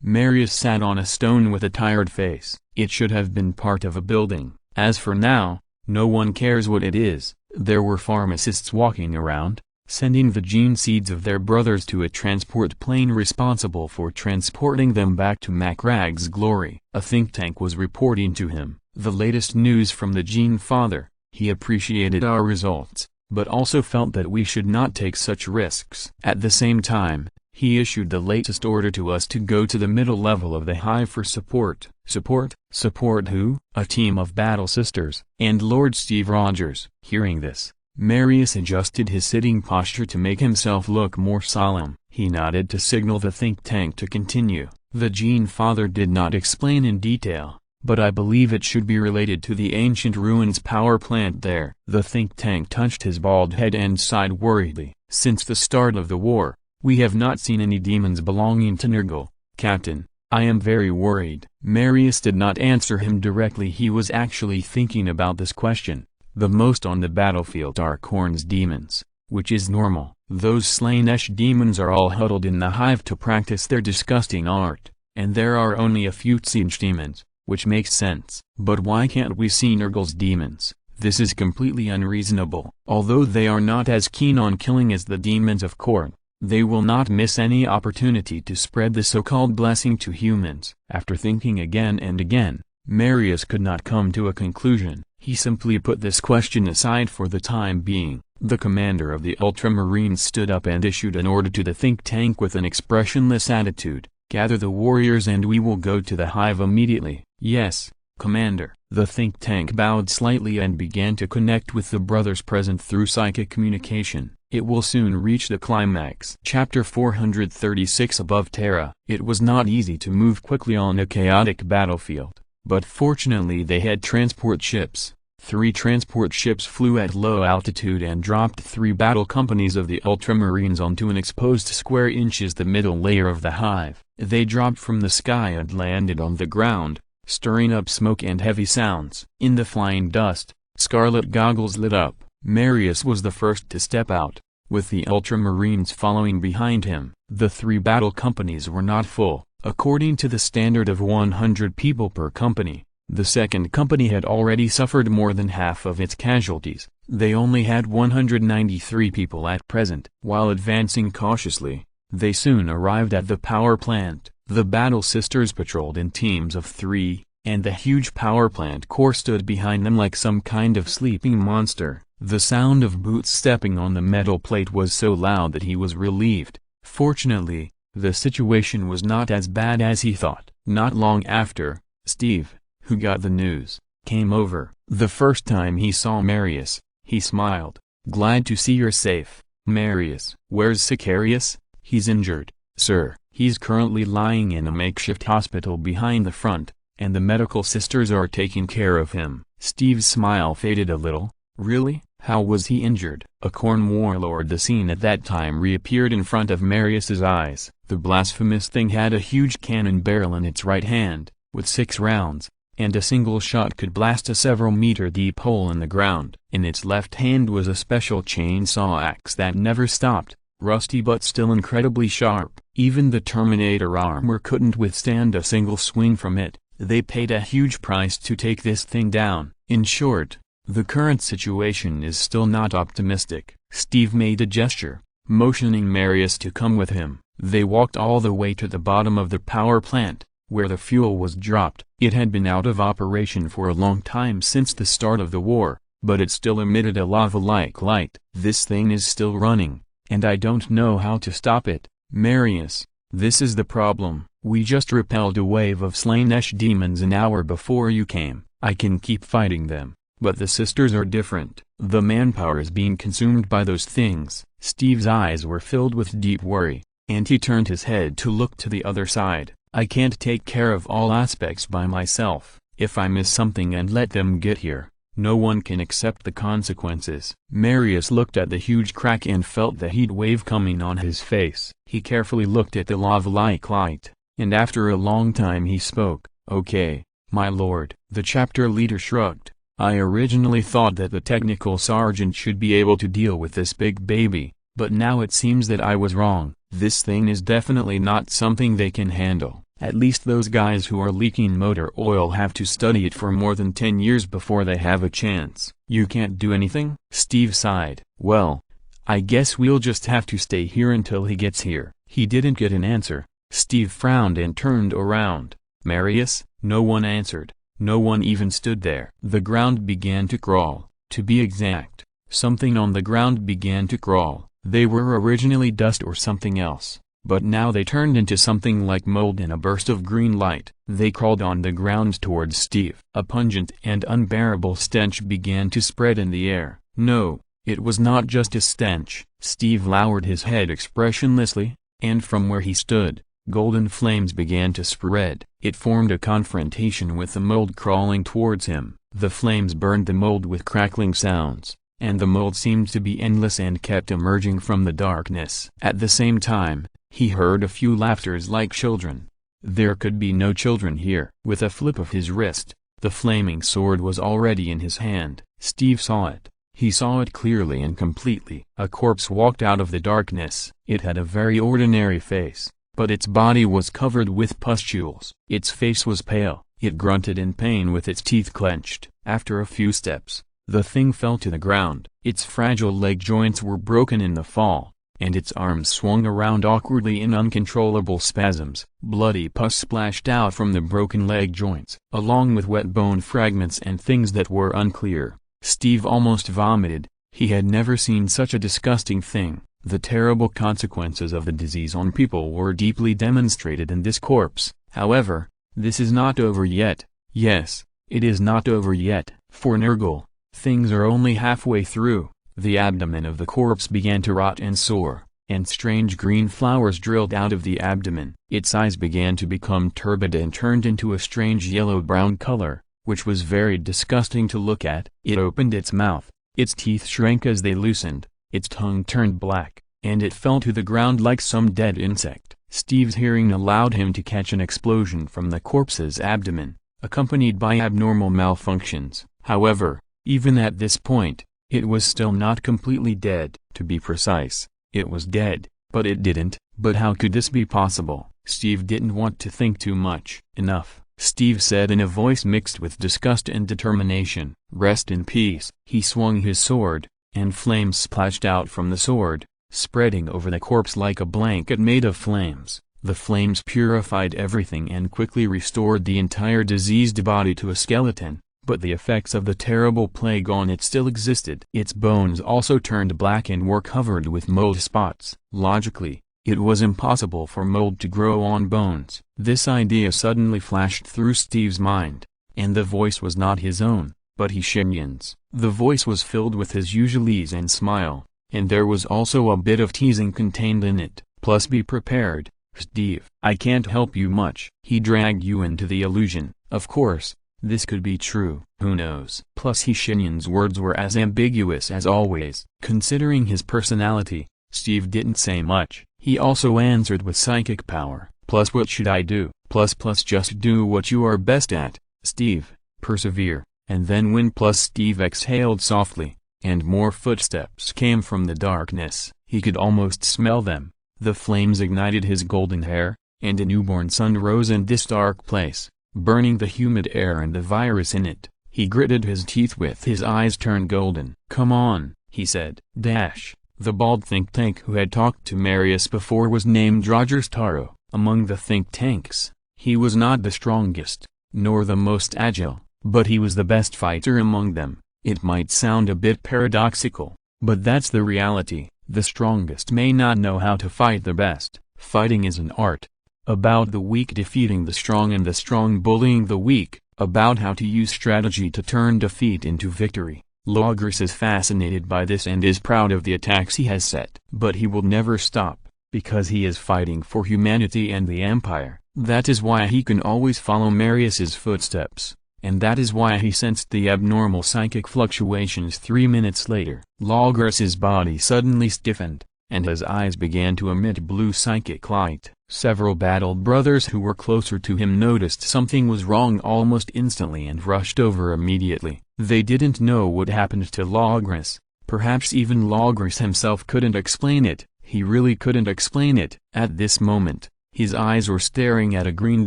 Marius sat on a stone with a tired face. It should have been part of a building. As for now, no one cares what it is. There were pharmacists walking around, sending the gene seeds of their brothers to a transport plane responsible for transporting them back to Macrag's glory. A think tank was reporting to him the latest news from the Gene Father. He appreciated our results, but also felt that we should not take such risks. At the same time, he issued the latest order to us to go to the middle level of the hive for support. Support? Support who? A team of battle sisters. And Lord Steve Rogers. Hearing this, Marius adjusted his sitting posture to make himself look more solemn. He nodded to signal the think tank to continue. The Gene Father did not explain in detail, but I believe it should be related to the ancient ruins power plant there. The think tank touched his bald head and sighed worriedly. "Since the start of the war, we have not seen any demons belonging to Nergal, Captain. I am very worried." Marius did not answer him directly. He was actually thinking about this question. The most on the battlefield are Khorne's demons, which is normal. Those slain-ish demons are all huddled in the hive to practice their disgusting art, and there are only a few siege demons, which makes sense. But why can't we see Nergal's demons? This is completely unreasonable. Although they are not as keen on killing as the demons of Khorne, they will not miss any opportunity to spread the so-called blessing to humans. After thinking again and again, Marius could not come to a conclusion. He simply put this question aside for the time being. The commander of the Ultramarines stood up and issued an order to the think tank with an expressionless attitude. "Gather the warriors and we will go to the hive immediately." "Yes, Commander." The think tank bowed slightly and began to connect with the brothers present through psychic communication. It will soon reach the climax. Chapter 436 Above Terra. It was not easy to move quickly on a chaotic battlefield, but fortunately they had transport ships. 3 transport ships flew at low altitude and dropped 3 battle companies of the Ultramarines onto an exposed square inches the middle layer of the hive. They dropped from the sky and landed on the ground, stirring up smoke and heavy sounds. In the flying dust, scarlet goggles lit up. Marius was the first to step out, with the Ultramarines following behind him. The 3 battle companies were not full. According to the standard of 100 people per company, the second company had already suffered more than half of its casualties. They only had 193 people at present. While advancing cautiously, they soon arrived at the power plant. The battle sisters patrolled in teams of 3, and the huge power plant core stood behind them like some kind of sleeping monster. The sound of boots stepping on the metal plate was so loud that he was relieved. Fortunately, the situation was not as bad as he thought. Not long after, Steve, who got the news, came over. The first time he saw Marius, He smiled. "Glad to see you're safe, Marius." "Where's Sicarius?" "He's injured, sir. He's currently lying in a makeshift hospital behind the front, and the medical sisters are taking care of him." Steve's smile faded a little. "Really? How was he injured?" A Khorne warlord. The scene at that time reappeared in front of Marius's eyes. The blasphemous thing had a huge cannon barrel in its right hand, with 6 rounds, and a single shot could blast a several-meter-deep hole in the ground. In its left hand was a special chainsaw axe that never stopped, rusty but still incredibly sharp. Even the Terminator armor couldn't withstand a single swing from it. They paid a huge price to take this thing down. In short, the current situation is still not optimistic. Steve made a gesture, motioning Marius to come with him. They walked all the way to the bottom of the power plant, where the fuel was dropped. It had been out of operation for a long time since the start of the war, but it still emitted a lava-like light. "This thing is still running, and I don't know how to stop it, Marius. This is the problem. We just repelled a wave of Slaanesh demons an hour before you came. I can keep fighting them, but the sisters are different. The manpower is being consumed by those things." Steve's eyes were filled with deep worry, and he turned his head to look to the other side. "I can't take care of all aspects by myself. If I miss something and let them get here, no one can accept the consequences." Marius looked at the huge crack and felt the heat wave coming on his face. He carefully looked at the lava-like light, and after a long time he spoke. "Okay, my lord." The chapter leader shrugged. "I originally thought that the technical sergeant should be able to deal with this big baby, but now it seems that I was wrong. This thing is definitely not something they can handle. At least those guys who are leaking motor oil have to study it for more than 10 years before they have a chance." "You can't do anything?" Steve sighed. "Well, I guess we'll just have to stay here until he gets here." He didn't get an answer. Steve frowned and turned around. "Marius?" No one answered. No one even stood there. The ground began to crawl. To be exact, something on the ground began to crawl. They were originally dust or something else, but now they turned into something like mold in a burst of green light. They crawled on the ground towards Steve. A pungent and unbearable stench began to spread in the air. No, it was not just a stench. Steve lowered his head expressionlessly, and from where he stood, golden flames began to spread. It formed a confrontation with the mold crawling towards him. The flames burned the mold with crackling sounds, and the mold seemed to be endless and kept emerging from the darkness. At the same time, he heard a few laughters like children. There could be no children here. With a flip of his wrist, the flaming sword was already in his hand. Steve saw it. He saw it clearly and completely. A corpse walked out of the darkness. It had a very ordinary face, but its body was covered with pustules. Its face was pale. It grunted in pain with its teeth clenched. After a few steps, the thing fell to the ground. Its fragile leg joints were broken in the fall, and its arms swung around awkwardly in uncontrollable spasms. Bloody pus splashed out from the broken leg joints, along with wet bone fragments and things that were unclear. Steve almost vomited. He had never seen such a disgusting thing. The terrible consequences of the disease on people were deeply demonstrated in this corpse. However, this is not over yet. Yes, it is not over yet. For Nergal, things are only halfway through. The abdomen of the corpse began to rot and sore, and strange green flowers drilled out of the abdomen. Its eyes began to become turbid and turned into a strange yellow-brown color, which was very disgusting to look at. It opened its mouth. Its teeth shrank as they loosened. Its tongue turned black, and it fell to the ground like some dead insect. Steve's hearing allowed him to catch an explosion from the corpse's abdomen, accompanied by abnormal malfunctions. However, even at this point, it was still not completely dead. To be precise, it was dead, but it didn't. But how could this be possible? Steve didn't want to think too much. "Enough," Steve said in a voice mixed with disgust and determination. "Rest in peace." He swung his sword, and flames splashed out from the sword, spreading over the corpse like a blanket made of flames. The flames purified everything and quickly restored the entire diseased body to a skeleton, but the effects of the terrible plague on it still existed. Its bones also turned black and were covered with mold spots. Logically, it was impossible for mold to grow on bones. This idea suddenly flashed through Steve's mind, and the voice was not his own, but he Shenyans. The voice was filled with his usual ease and smile, and there was also a bit of teasing contained in it. Plus be prepared, Steve. I can't help you much. He dragged you into the illusion. Of course, this could be true. Who knows? Plus Shenyan's words were as ambiguous as always. Considering his personality, Steve didn't say much. He also answered with psychic power. Plus what should I do? Plus just do what you are best at, Steve. Persevere, and then win. Plus Steve exhaled softly, and more footsteps came from the darkness. He could almost smell them. The flames ignited his golden hair, and a newborn sun rose in this dark place, burning the humid air and the virus in it. He gritted his teeth with his eyes turned golden. Come on, he said. The bald think tank who had talked to Marius before was named Roger Starro. Among the think tanks, he was not the strongest, nor the most agile, but he was the best fighter among them. It might sound a bit paradoxical, but that's the reality. The strongest may not know how to fight the best. Fighting is an art. About the weak defeating the strong and the strong bullying the weak, about how to use strategy to turn defeat into victory. Logris is fascinated by this and is proud of the attacks he has set. But he will never stop, because he is fighting for humanity and the Empire. That is why he can always follow Marius's footsteps, and that is why he sensed the abnormal psychic fluctuations 3 minutes later. Logris's body suddenly stiffened, and his eyes began to emit blue psychic light. Several battle brothers who were closer to him noticed something was wrong almost instantly and rushed over immediately. They didn't know what happened to Logris. Perhaps even Logris himself couldn't explain it. He really couldn't explain it. At this moment, his eyes were staring at a green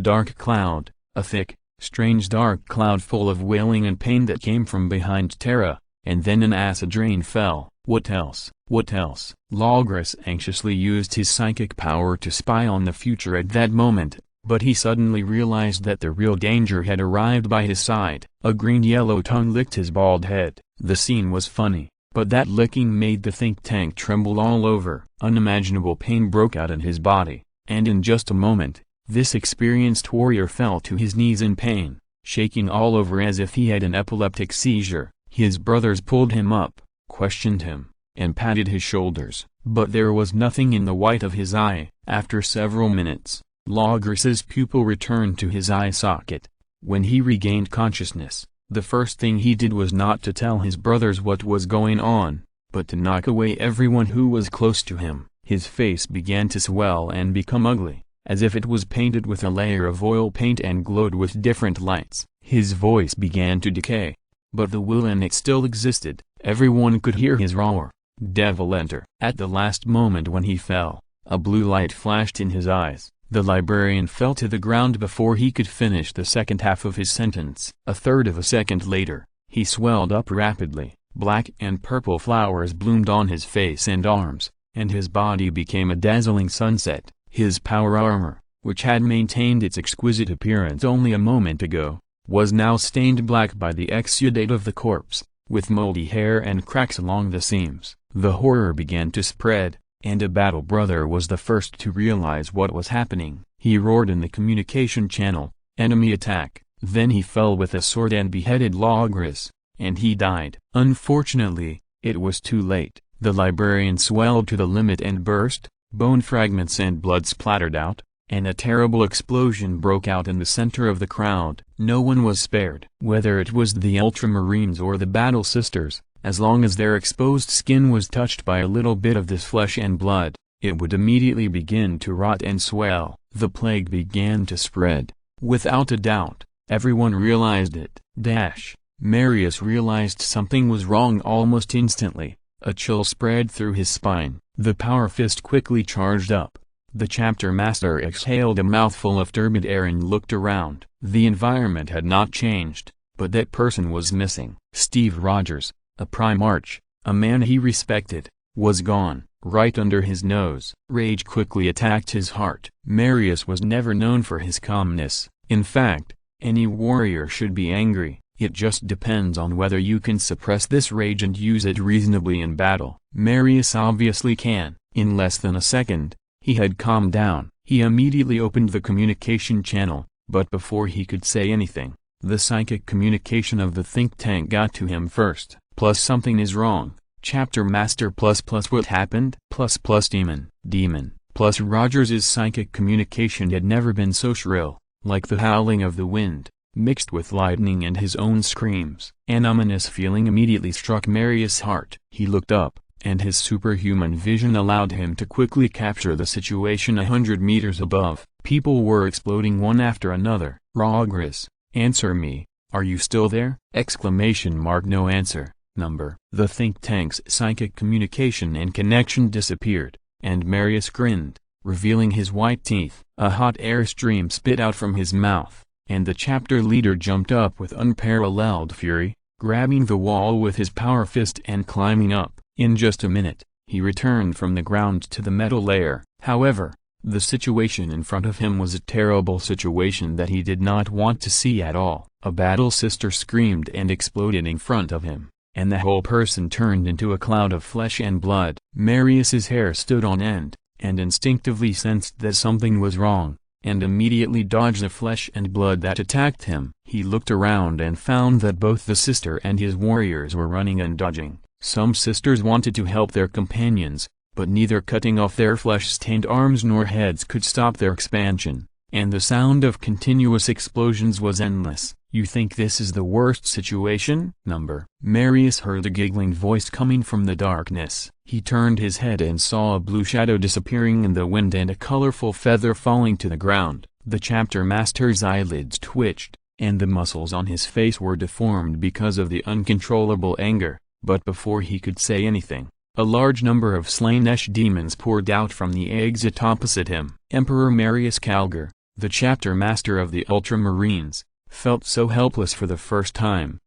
dark cloud, a thick, strange dark cloud full of wailing and pain that came from behind Terra, and then an acid rain fell. What else? What else? Logris anxiously used his psychic power to spy on the future at that moment, but he suddenly realized that the real danger had arrived by his side. A green-yellow tongue licked his bald head. The scene was funny, but that licking made the think tank tremble all over. Unimaginable pain broke out in his body, and in just a moment, this experienced warrior fell to his knees in pain, shaking all over as if he had an epileptic seizure. His brothers pulled him up, questioned him, and patted his shoulders, but there was nothing in the white of his eye. After several minutes, Logris's pupil returned to his eye socket. When he regained consciousness, the first thing he did was not to tell his brothers what was going on, but to knock away everyone who was close to him. His face began to swell and become ugly, as if it was painted with a layer of oil paint and glowed with different lights. His voice began to decay, but the will in it still existed. Everyone could hear his roar. Devil enter. At the last moment when he fell, a blue light flashed in his eyes. The librarian fell to the ground before he could finish the second half of his sentence. A third of a second later, he swelled up rapidly. Black and purple flowers bloomed on his face and arms, and his body became a dazzling sunset. His power armor, which had maintained its exquisite appearance only a moment ago, was now stained black by the exudate of the corpse, with moldy hair and cracks along the seams. The horror began to spread, and a battle brother was the first to realize what was happening. He roared in the communication channel, "Enemy attack!" Then he fell with a sword and beheaded Logris, and he died. Unfortunately, it was too late. The librarian swelled to the limit and burst, bone fragments and blood splattered out, and a terrible explosion broke out in the center of the crowd. No one was spared. Whether it was the Ultramarines or the Battle Sisters, as long as their exposed skin was touched by a little bit of this flesh and blood, it would immediately begin to rot and swell. The plague began to spread. Without a doubt, everyone realized it. Marius realized something was wrong almost instantly. A chill spread through his spine. The power fist quickly charged up. The chapter master exhaled a mouthful of turbid air and looked around. The environment had not changed, but that person was missing. Steve Rogers, a Primarch, a man he respected, was gone. Right under his nose. Rage quickly attacked his heart. Marius was never known for his calmness. In fact, any warrior should be angry. It just depends on whether you can suppress this rage and use it reasonably in battle. Marius obviously can. In less than a second, he had calmed down. He immediately opened the communication channel, but before he could say anything, The psychic communication of the think tank got to him first. Plus something is wrong. Chapter Master plus what happened? Plus demon. Plus Rogers's psychic communication had never been so shrill, like the howling of the wind, mixed with lightning and his own screams. An ominous feeling immediately struck Marius' heart. He looked up, and his superhuman vision allowed him to quickly capture the situation 100 meters above. People were exploding one after another. Rogers, answer me, are you still there? Exclamation mark. No answer. Number. The think tank's psychic communication and connection disappeared, and Marius grinned, revealing his white teeth. A hot air stream spit out from his mouth, and the chapter leader jumped up with unparalleled fury, grabbing the wall with his power fist and climbing up. In just a minute, he returned from the ground to the metal layer. However, the situation in front of him was a terrible situation that he did not want to see at all. A battle sister screamed and exploded in front of him, and the whole person turned into a cloud of flesh and blood. Marius's hair stood on end, and instinctively sensed that something was wrong, and immediately dodged the flesh and blood that attacked him. He looked around and found that both the sister and his warriors were running and dodging. Some sisters wanted to help their companions, but neither cutting off their flesh-stained arms nor heads could stop their expansion, and the sound of continuous explosions was endless. You think this is the worst situation? Number. Marius heard a giggling voice coming from the darkness. He turned his head and saw a blue shadow disappearing in the wind and a colorful feather falling to the ground. The chapter master's eyelids twitched, and the muscles on his face were deformed because of the uncontrollable anger. But before he could say anything, a large number of slain-ish demons poured out from the exit opposite him. Emperor Marius Calgar, the chapter master of the Ultramarines, felt so helpless for the first time.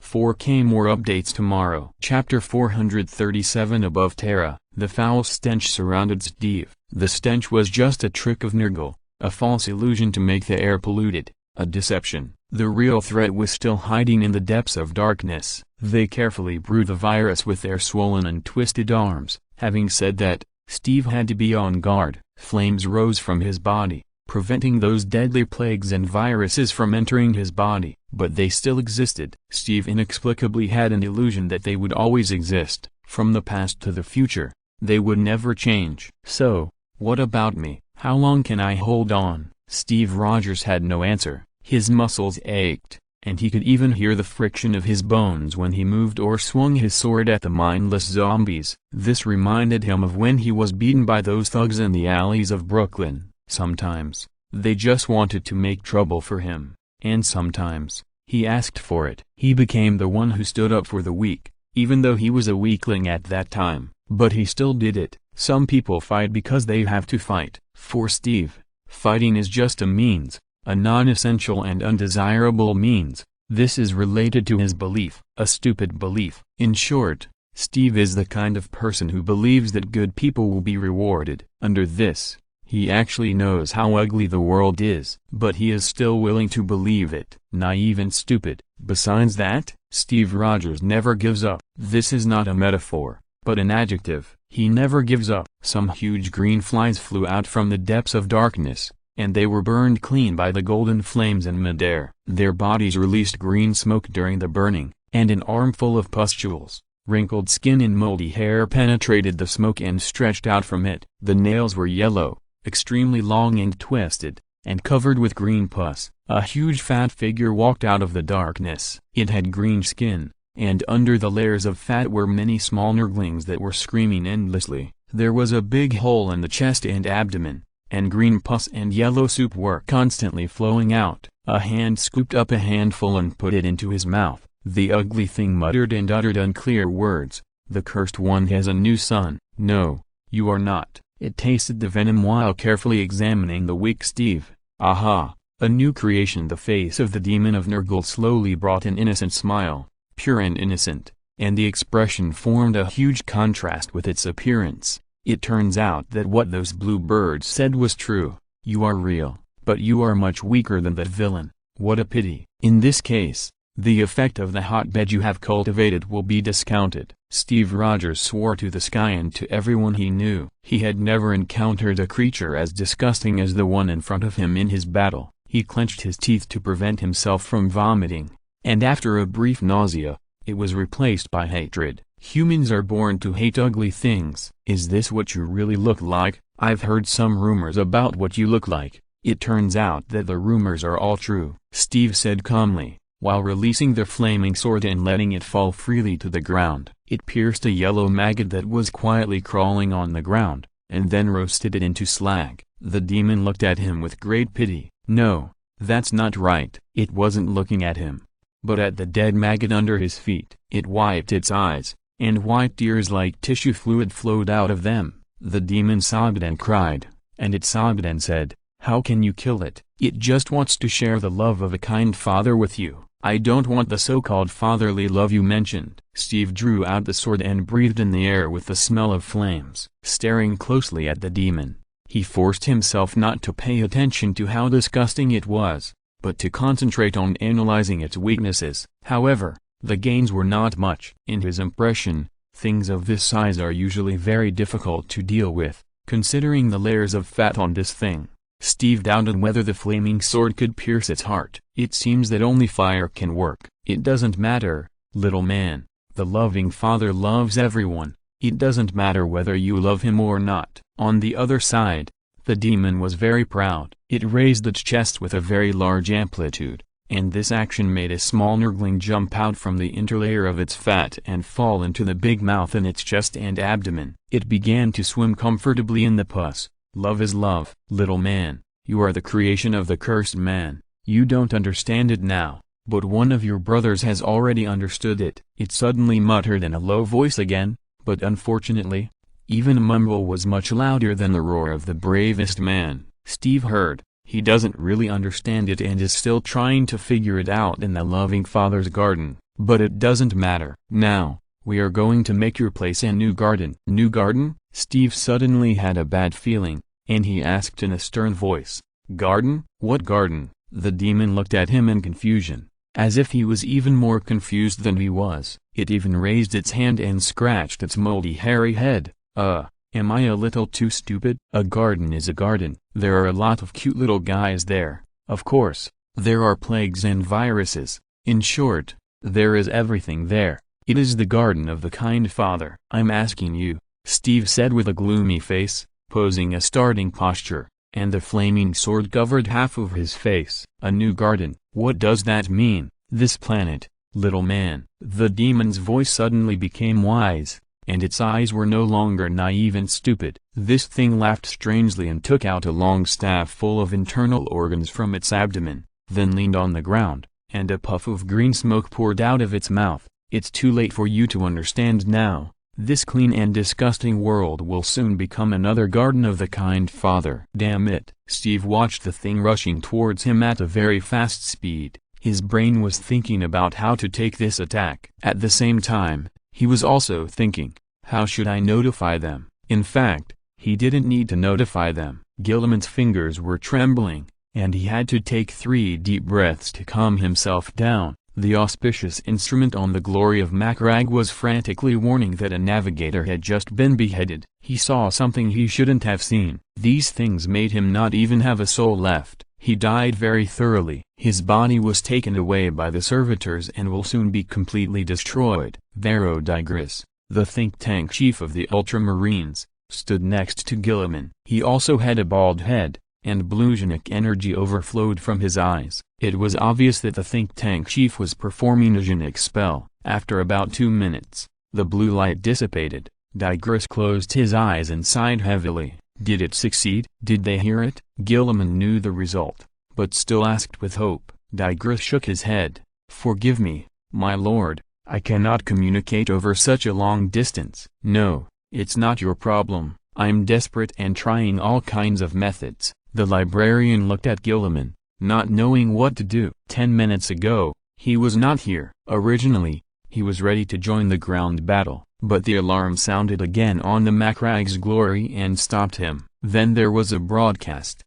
4K more updates tomorrow. Chapter 437. Above Terra, the foul stench surrounded Steve. The stench was just a trick of Nurgle, a false illusion to make the air polluted, a deception. The real threat was still hiding in the depths of darkness. They carefully brewed the virus with their swollen and twisted arms. Having said that, Steve had to be on guard. Flames rose from his body, preventing those deadly plagues and viruses from entering his body. But they still existed. Steve inexplicably had an illusion that they would always exist, from the past to the future. They would never change. So, what about me? How long can I hold on? Steve Rogers had no answer. His muscles ached, and he could even hear the friction of his bones when he moved or swung his sword at the mindless zombies. This reminded him of when he was beaten by those thugs in the alleys of Brooklyn. Sometimes, they just wanted to make trouble for him, and sometimes, he asked for it. He became the one who stood up for the weak, even though he was a weakling at that time, but he still did it. Some people fight because they have to fight. For Steve, fighting is just a means. A non-essential and undesirable means. This is related to his belief, a stupid belief. In short, Steve is the kind of person who believes that good people will be rewarded. Under this, he actually knows how ugly the world is, but he is still willing to believe it. Naive and stupid. Besides that, Steve Rogers never gives up. This is not a metaphor, but an adjective. He never gives up. Some huge green flies flew out from the depths of darkness, and they were burned clean by the golden flames in midair. Their bodies released green smoke during the burning, and an armful of pustules, wrinkled skin and moldy hair penetrated the smoke and stretched out from it. The nails were yellow, extremely long and twisted, and covered with green pus. A huge fat figure walked out of the darkness. It had green skin, and under the layers of fat were many small nurglings that were screaming endlessly. There was a big hole in the chest and abdomen, and green pus and yellow soup were constantly flowing out. A hand scooped up a handful and put it into his mouth. The ugly thing muttered and uttered unclear words. The cursed one has a new son. No, you are not. It tasted the venom while carefully examining the weak Steve. Aha, a new creation. The face of the demon of Nurgle slowly brought an innocent smile, pure and innocent, and the expression formed a huge contrast with its appearance. It turns out that what those blue birds said was true. You are real, but you are much weaker than that villain. What a pity. In this case, the effect of the hotbed you have cultivated will be discounted. Steve Rogers swore to the sky and to everyone he knew. He had never encountered a creature as disgusting as the one in front of him in his battle. He clenched his teeth to prevent himself from vomiting, and after a brief nausea, it was replaced by hatred. Humans are born to hate ugly things. Is this what you really look like? I've heard some rumors about what you look like. It turns out that the rumors are all true, Steve said calmly, while releasing the flaming sword and letting it fall freely to the ground. It pierced a yellow maggot that was quietly crawling on the ground, and then roasted it into slag. The demon looked at him with great pity. No, that's not right. It wasn't looking at him, but at the dead maggot under his feet. It wiped its eyes, and white tears like tissue fluid flowed out of them. The demon sobbed and cried, and it sobbed and said, "How can you kill it? It just wants to share the love of a kind father with you. I don't want the so-called fatherly love you mentioned." Steve drew out the sword and breathed in the air with the smell of flames. Staring closely at the demon, he forced himself not to pay attention to how disgusting it was, but to concentrate on analyzing its weaknesses. However, the gains were not much. In his impression, things of this size are usually very difficult to deal with, considering the layers of fat on this thing. Steve doubted whether the flaming sword could pierce its heart. It seems that only fire can work. It doesn't matter, little man. The loving Father loves everyone. It doesn't matter whether you love him or not. On the other side, the demon was very proud. It raised its chest with a very large amplitude, and this action made a small nurgling jump out from the interlayer of its fat and fall into the big mouth in its chest and abdomen. It began to swim comfortably in the pus. Love is love. Little man, you are the creation of the cursed man. You don't understand it now, but one of your brothers has already understood it. It suddenly muttered in a low voice again, but unfortunately, even a mumble was much louder than the roar of the bravest man. Steve heard. He doesn't really understand it and is still trying to figure it out in the loving Father's garden, but it doesn't matter. Now, we are going to make your place a new garden. New garden? Steve suddenly had a bad feeling, and he asked in a stern voice, "Garden? What garden?" The demon looked at him in confusion, as if he was even more confused than he was. It even raised its hand and scratched its moldy hairy head. Am I a little too stupid? A garden is a garden. There are a lot of cute little guys there. Of course, there are plagues and viruses. In short, there is everything there. It is the garden of the kind Father. I'm asking you, Steve said with a gloomy face, posing a starting posture, and the flaming sword covered half of his face. A new garden. What does that mean? This planet, little man. The demon's voice suddenly became wise, and its eyes were no longer naive and stupid. This thing laughed strangely and took out a long staff full of internal organs from its abdomen, then leaned on the ground, and a puff of green smoke poured out of its mouth. It's too late for you to understand now. This clean and disgusting world will soon become another garden of the kind Father. Damn it. Steve watched the thing rushing towards him at a very fast speed. His brain was thinking about how to take this attack. At the same time, he was also thinking, how should I notify them? In fact, he didn't need to notify them. Gilliman's fingers were trembling, and he had to take 3 deep breaths to calm himself down. The auspicious instrument on the Glory of Macragge was frantically warning that a navigator had just been beheaded. He saw something he shouldn't have seen. These things made him not even have a soul left. He died very thoroughly. His body was taken away by the servitors and will soon be completely destroyed. Vero Digris, the think tank chief of the Ultramarines, stood next to Gilliman. He also had a bald head, and bluegenic energy overflowed from his eyes. It was obvious that the think tank chief was performing a genic spell. After about 2 minutes, the blue light dissipated. Digris closed his eyes and sighed heavily. Did it succeed? Did they hear it? Gilliman knew the result, but still asked with hope. Digris shook his head. Forgive me, my lord, I cannot communicate over such a long distance. No, it's not your problem. I'm desperate and trying all kinds of methods. The librarian looked at Gilliman, not knowing what to do. 10 minutes ago, he was not here. Originally, he was ready to join the ground battle, but the alarm sounded again on the Macragge's Glory and stopped him. Then there was a broadcast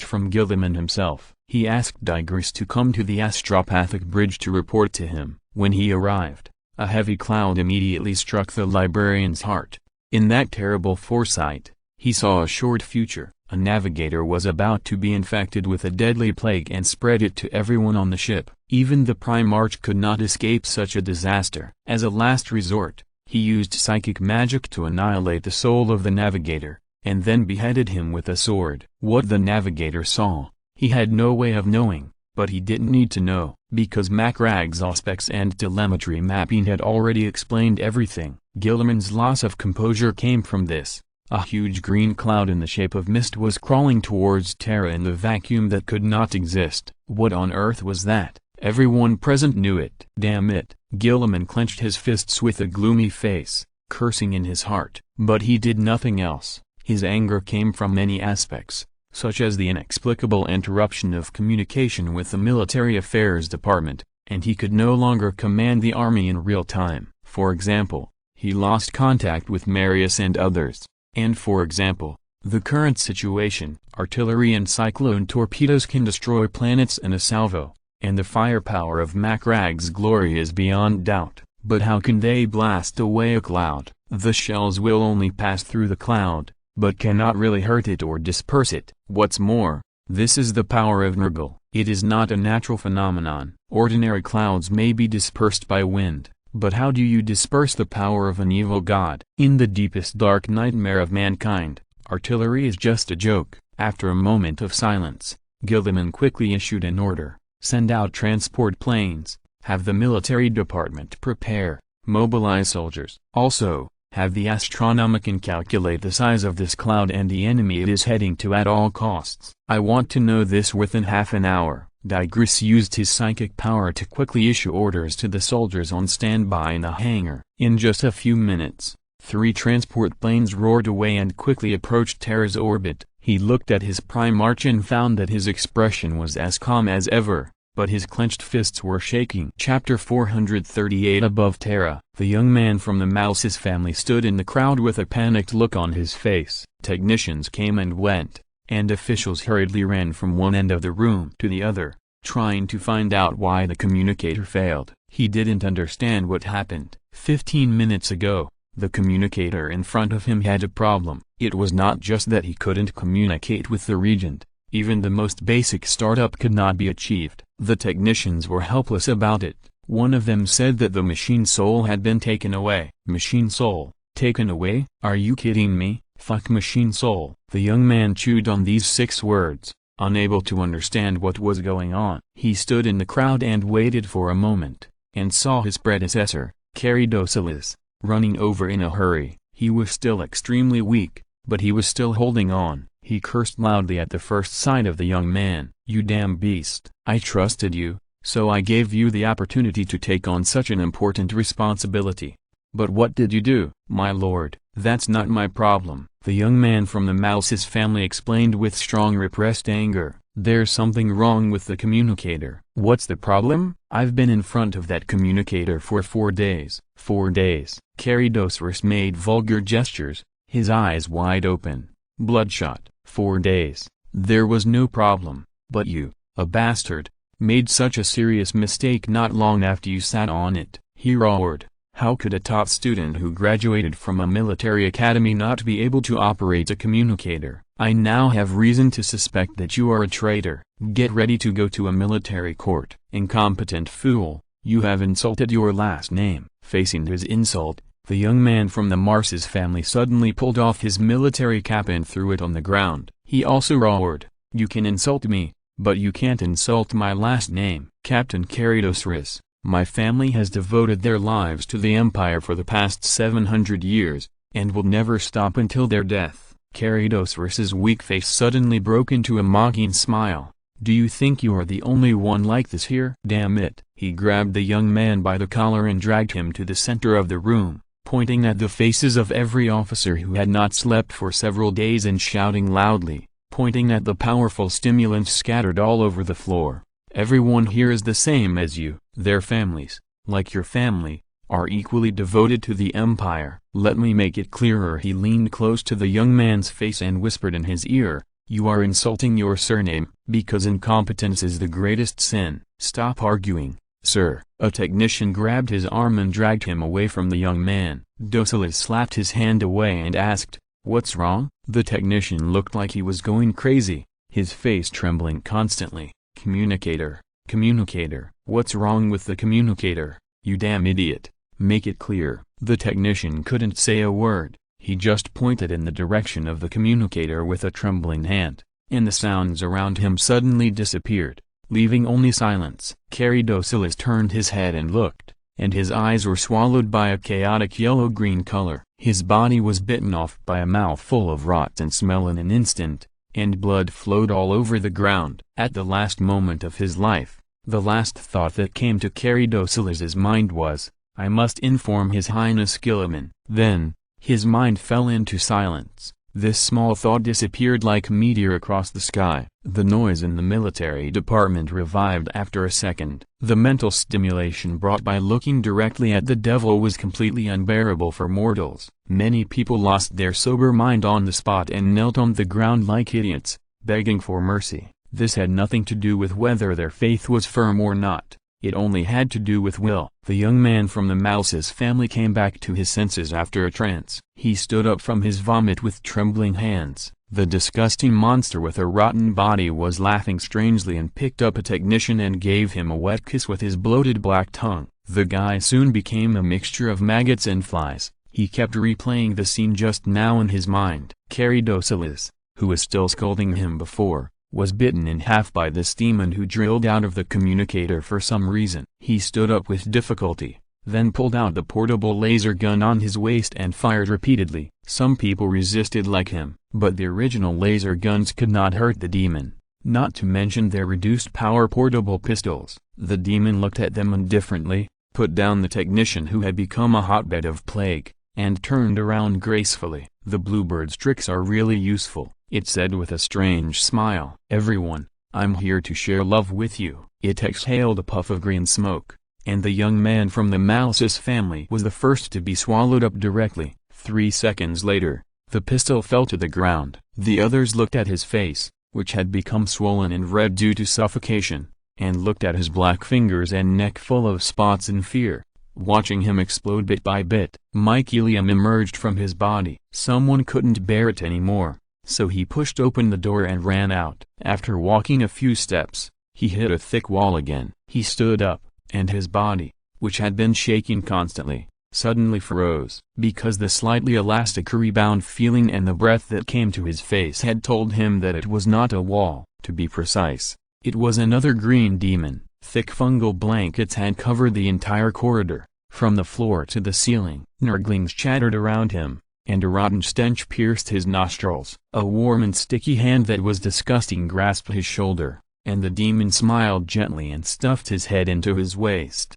from Gilliman himself. He asked Digris to come to the astropathic bridge to report to him. When he arrived, a heavy cloud immediately struck the librarian's heart. In that terrible foresight, he saw a short future. A navigator was about to be infected with a deadly plague and spread it to everyone on the ship. Even the Primarch could not escape such a disaster. As a last resort, he used psychic magic to annihilate the soul of the navigator, and then beheaded him with a sword. What the navigator saw, he had no way of knowing, but he didn't need to know, because Macrag's aspects and telemetry mapping had already explained everything. Guilliman's loss of composure came from this. A huge green cloud in the shape of mist was crawling towards Terra in the vacuum that could not exist. What on earth was that? Everyone present knew it. Damn it! Guilliman clenched his fists with a gloomy face, cursing in his heart. But he did nothing else. His anger came from many aspects, such as the inexplicable interruption of communication with the Military Affairs Department, and he could no longer command the army in real time. For example, he lost contact with Marius and others. And for example, the current situation, artillery and cyclone torpedoes can destroy planets in a salvo, and the firepower of Macrag's glory is beyond doubt. But how can they blast away a cloud? The shells will only pass through the cloud, but cannot really hurt it or disperse it. What's more, this is the power of Nurgle. It is not a natural phenomenon. Ordinary clouds may be dispersed by wind, but how do you disperse the power of an evil god? In the deepest dark nightmare of mankind, artillery is just a joke. After a moment of silence, Guilliman quickly issued an order: send out transport planes, have the military department prepare, mobilize soldiers. Also, have the astronomicon calculate the size of this cloud and the enemy it is heading to at all costs. I want to know this within half an hour. Digris used his psychic power to quickly issue orders to the soldiers on standby in the hangar. In just a few minutes, 3 transport planes roared away and quickly approached Terra's orbit. He looked at his Primarch and found that his expression was as calm as ever, but his clenched fists were shaking. Chapter 438. Above Terra, the young man from the Malsis family stood in the crowd with a panicked look on his face. Technicians came and went, and officials hurriedly ran from one end of the room to the other, trying to find out why the communicator failed. He didn't understand what happened. 15 minutes ago, the communicator in front of him had a problem. It was not just that he couldn't communicate with the regent, even the most basic startup could not be achieved. The technicians were helpless about it. One of them said that the machine soul had been taken away. Machine soul, taken away? Are you kidding me? Fuck machine soul. The young man chewed on these 6 words, unable to understand what was going on. He stood in the crowd and waited for a moment, and saw his predecessor, Caridosilis, running over in a hurry. He was still extremely weak, but he was still holding on. He cursed loudly at the first sight of the young man. You damn beast. I trusted you, so I gave you the opportunity to take on such an important responsibility. But what did you do? My lord, that's not my problem. The young man from the Malsis family explained with strong repressed anger. There's something wrong with the communicator. What's the problem? I've been in front of that communicator for 4 days. 4 days. Caridosiris made vulgar gestures, his eyes wide open, bloodshot. 4 days. There was no problem, but you, a bastard, made such a serious mistake not long after you sat on it. He roared. How could a top student who graduated from a military academy not be able to operate a communicator? I now have reason to suspect that you are a traitor. Get ready to go to a military court. Incompetent fool, you have insulted your last name. Facing his insult, the young man from the Marsis family suddenly pulled off his military cap and threw it on the ground. He also roared, you can insult me, but you can't insult my last name. Captain Caridosiris, my family has devoted their lives to the Empire for the past 700 years, and will never stop until their death. Caridosiris's weak face suddenly broke into a mocking smile. Do you think you are the only one like this here? Damn it. He grabbed the young man by the collar and dragged him to the center of the room, pointing at the faces of every officer who had not slept for several days and shouting loudly, pointing at the powerful stimulants scattered all over the floor. Everyone here is the same as you. Their families, like your family, are equally devoted to the Empire. Let me make it clearer. He leaned close to the young man's face and whispered in his ear, you are insulting your surname, because incompetence is the greatest sin. Stop arguing, sir. A technician grabbed his arm and dragged him away from the young man. Dosilis slapped his hand away and asked, "What's wrong?" The technician looked like he was going crazy, his face trembling constantly. "Communicator, communicator, what's wrong with the communicator, you damn idiot? Make it clear." The technician couldn't say a word, he just pointed in the direction of the communicator with a trembling hand, and the sounds around him suddenly disappeared, leaving only silence. Caridocilis turned his head and looked, and his eyes were swallowed by a chaotic yellow-green color. His body was bitten off by a mouthful of rotten smell in an instant, and blood flowed all over the ground. At the last moment of his life, the last thought that came to Caridocilis's mind was, "I must inform His Highness Gilliman." Then, his mind fell into silence. This small thought disappeared like a meteor across the sky. The noise in the military department revived after a second. The mental stimulation brought by looking directly at the devil was completely unbearable for mortals. Many people lost their sober mind on the spot and knelt on the ground like idiots, begging for mercy. This had nothing to do with whether their faith was firm or not. It only had to do with will. The young man from the Malsis family came back to his senses after a trance. He stood up from his vomit with trembling hands. The disgusting monster with a rotten body was laughing strangely and picked up a technician and gave him a wet kiss with his bloated black tongue. The guy soon became a mixture of maggots and flies. He kept replaying the scene just now in his mind. Caridocilis, who was still scolding him before, was bitten in half by this demon who drilled out of the communicator for some reason. He stood up with difficulty, then pulled out the portable laser gun on his waist and fired repeatedly. Some people resisted like him, but the original laser guns could not hurt the demon, not to mention their reduced power portable pistols. The demon looked at them indifferently, put down the technician who had become a hotbed of plague, and turned around gracefully. "The Bluebird's tricks are really useful," it said with a strange smile. "Everyone, I'm here to share love with you." It exhaled a puff of green smoke, and the young man from the Malsis family was the first to be swallowed up directly. 3 seconds later, the pistol fell to the ground. The others looked at his face, which had become swollen and red due to suffocation, and looked at his black fingers and neck full of spots in fear, watching him explode bit by bit. Mycelium emerged from his body. Someone couldn't bear it anymore, so he pushed open the door and ran out. After walking a few steps, he hit a thick wall again. He stood up, and his body, which had been shaking constantly, suddenly froze. Because the slightly elastic rebound feeling and the breath that came to his face had told him that it was not a wall. To be precise, it was another green demon. Thick fungal blankets had covered the entire corridor, from the floor to the ceiling. Nurglings chattered around him, and a rotten stench pierced his nostrils. A warm and sticky hand that was disgusting grasped his shoulder, and the demon smiled gently and stuffed his head into his waist.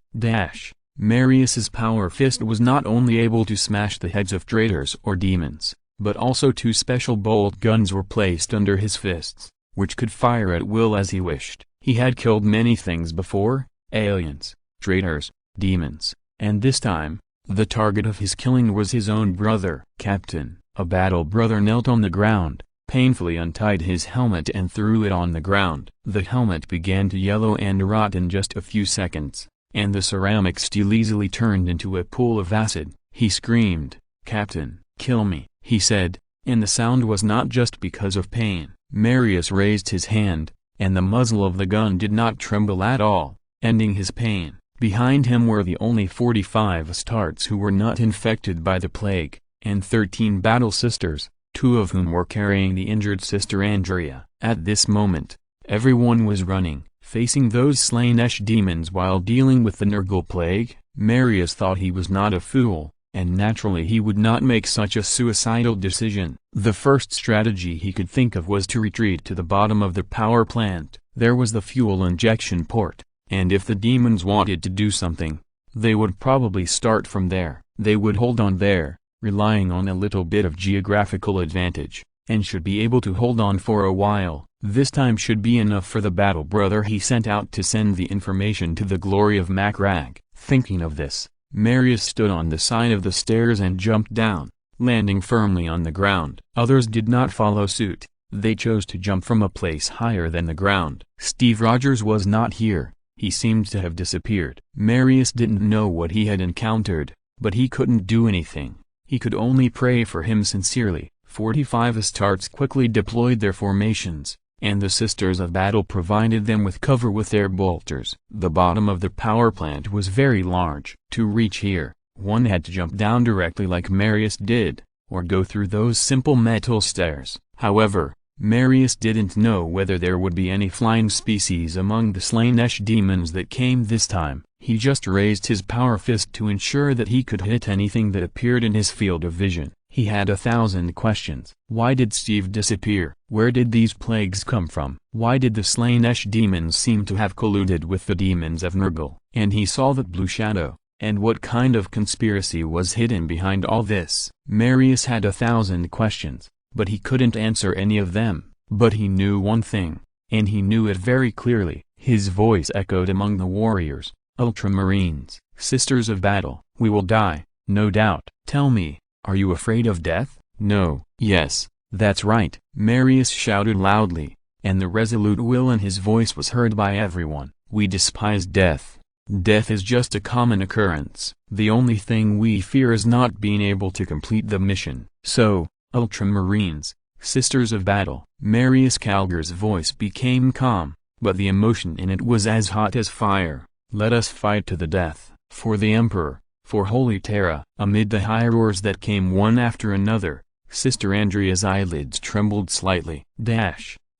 Marius's power fist was not only able to smash the heads of traitors or demons, but also 2 special bolt guns were placed under his fists, which could fire at will as he wished. He had killed many things before, aliens, traitors, demons, and this time, the target of his killing was his own brother. Captain, a battle brother knelt on the ground, painfully untied his helmet and threw it on the ground. The helmet began to yellow and rot in just a few seconds, and the ceramic steel easily turned into a pool of acid. He screamed, "Captain, kill me," he said, and the sound was not just because of pain. Marius raised his hand, and the muzzle of the gun did not tremble at all, ending his pain. Behind him were the only 45 Astartes who were not infected by the plague, and 13 battle sisters, 2 of whom were carrying the injured sister Andrea. At this moment, everyone was running, facing those slain demons while dealing with the Nurgle plague. Marius thought he was not a fool, and naturally he would not make such a suicidal decision. The first strategy he could think of was to retreat to the bottom of the power plant. There was the fuel injection port, and if the demons wanted to do something, they would probably start from there. They would hold on there, relying on a little bit of geographical advantage, and should be able to hold on for a while. This time should be enough for the battle brother he sent out to send the information to the glory of Macragge. Thinking of this, Marius stood on the side of the stairs and jumped down, landing firmly on the ground. Others did not follow suit. They chose to jump from a place higher than the ground. Steve Rogers was not here. He seemed to have disappeared. Marius didn't know what he had encountered, but he couldn't do anything. He could only pray for him sincerely, 45 Astartes quickly deployed their formations, and the Sisters of Battle provided them with cover with their bolters. The bottom of the power plant was very large. To reach here, one had to jump down directly like Marius did, or go through those simple metal stairs. However, Marius didn't know whether there would be any flying species among the slain-ish demons that came this time. He just raised his power fist to ensure that he could hit anything that appeared in his field of vision. He had 1,000 questions. Why did Steve disappear? Where did these plagues come from? Why did the slain-ish demons seem to have colluded with the demons of Nurgle? And he saw that blue shadow. And what kind of conspiracy was hidden behind all this? Marius had 1,000 questions, but he couldn't answer any of them. But he knew one thing, and he knew it very clearly. His voice echoed among the warriors. Ultramarines, Sisters of Battle, we will die, no doubt. Tell me, are you afraid of death? No. Yes, that's right. Marius shouted loudly, and the resolute will in his voice was heard by everyone. We despise death. Death is just a common occurrence. The only thing we fear is not being able to complete the mission. So, Ultramarines, Sisters of Battle. Marius Calgar's voice became calm, but the emotion in it was as hot as fire. Let us fight to the death, for the Emperor, for Holy Terra. Amid the high roars that came one after another, Sister Andrea's eyelids trembled slightly.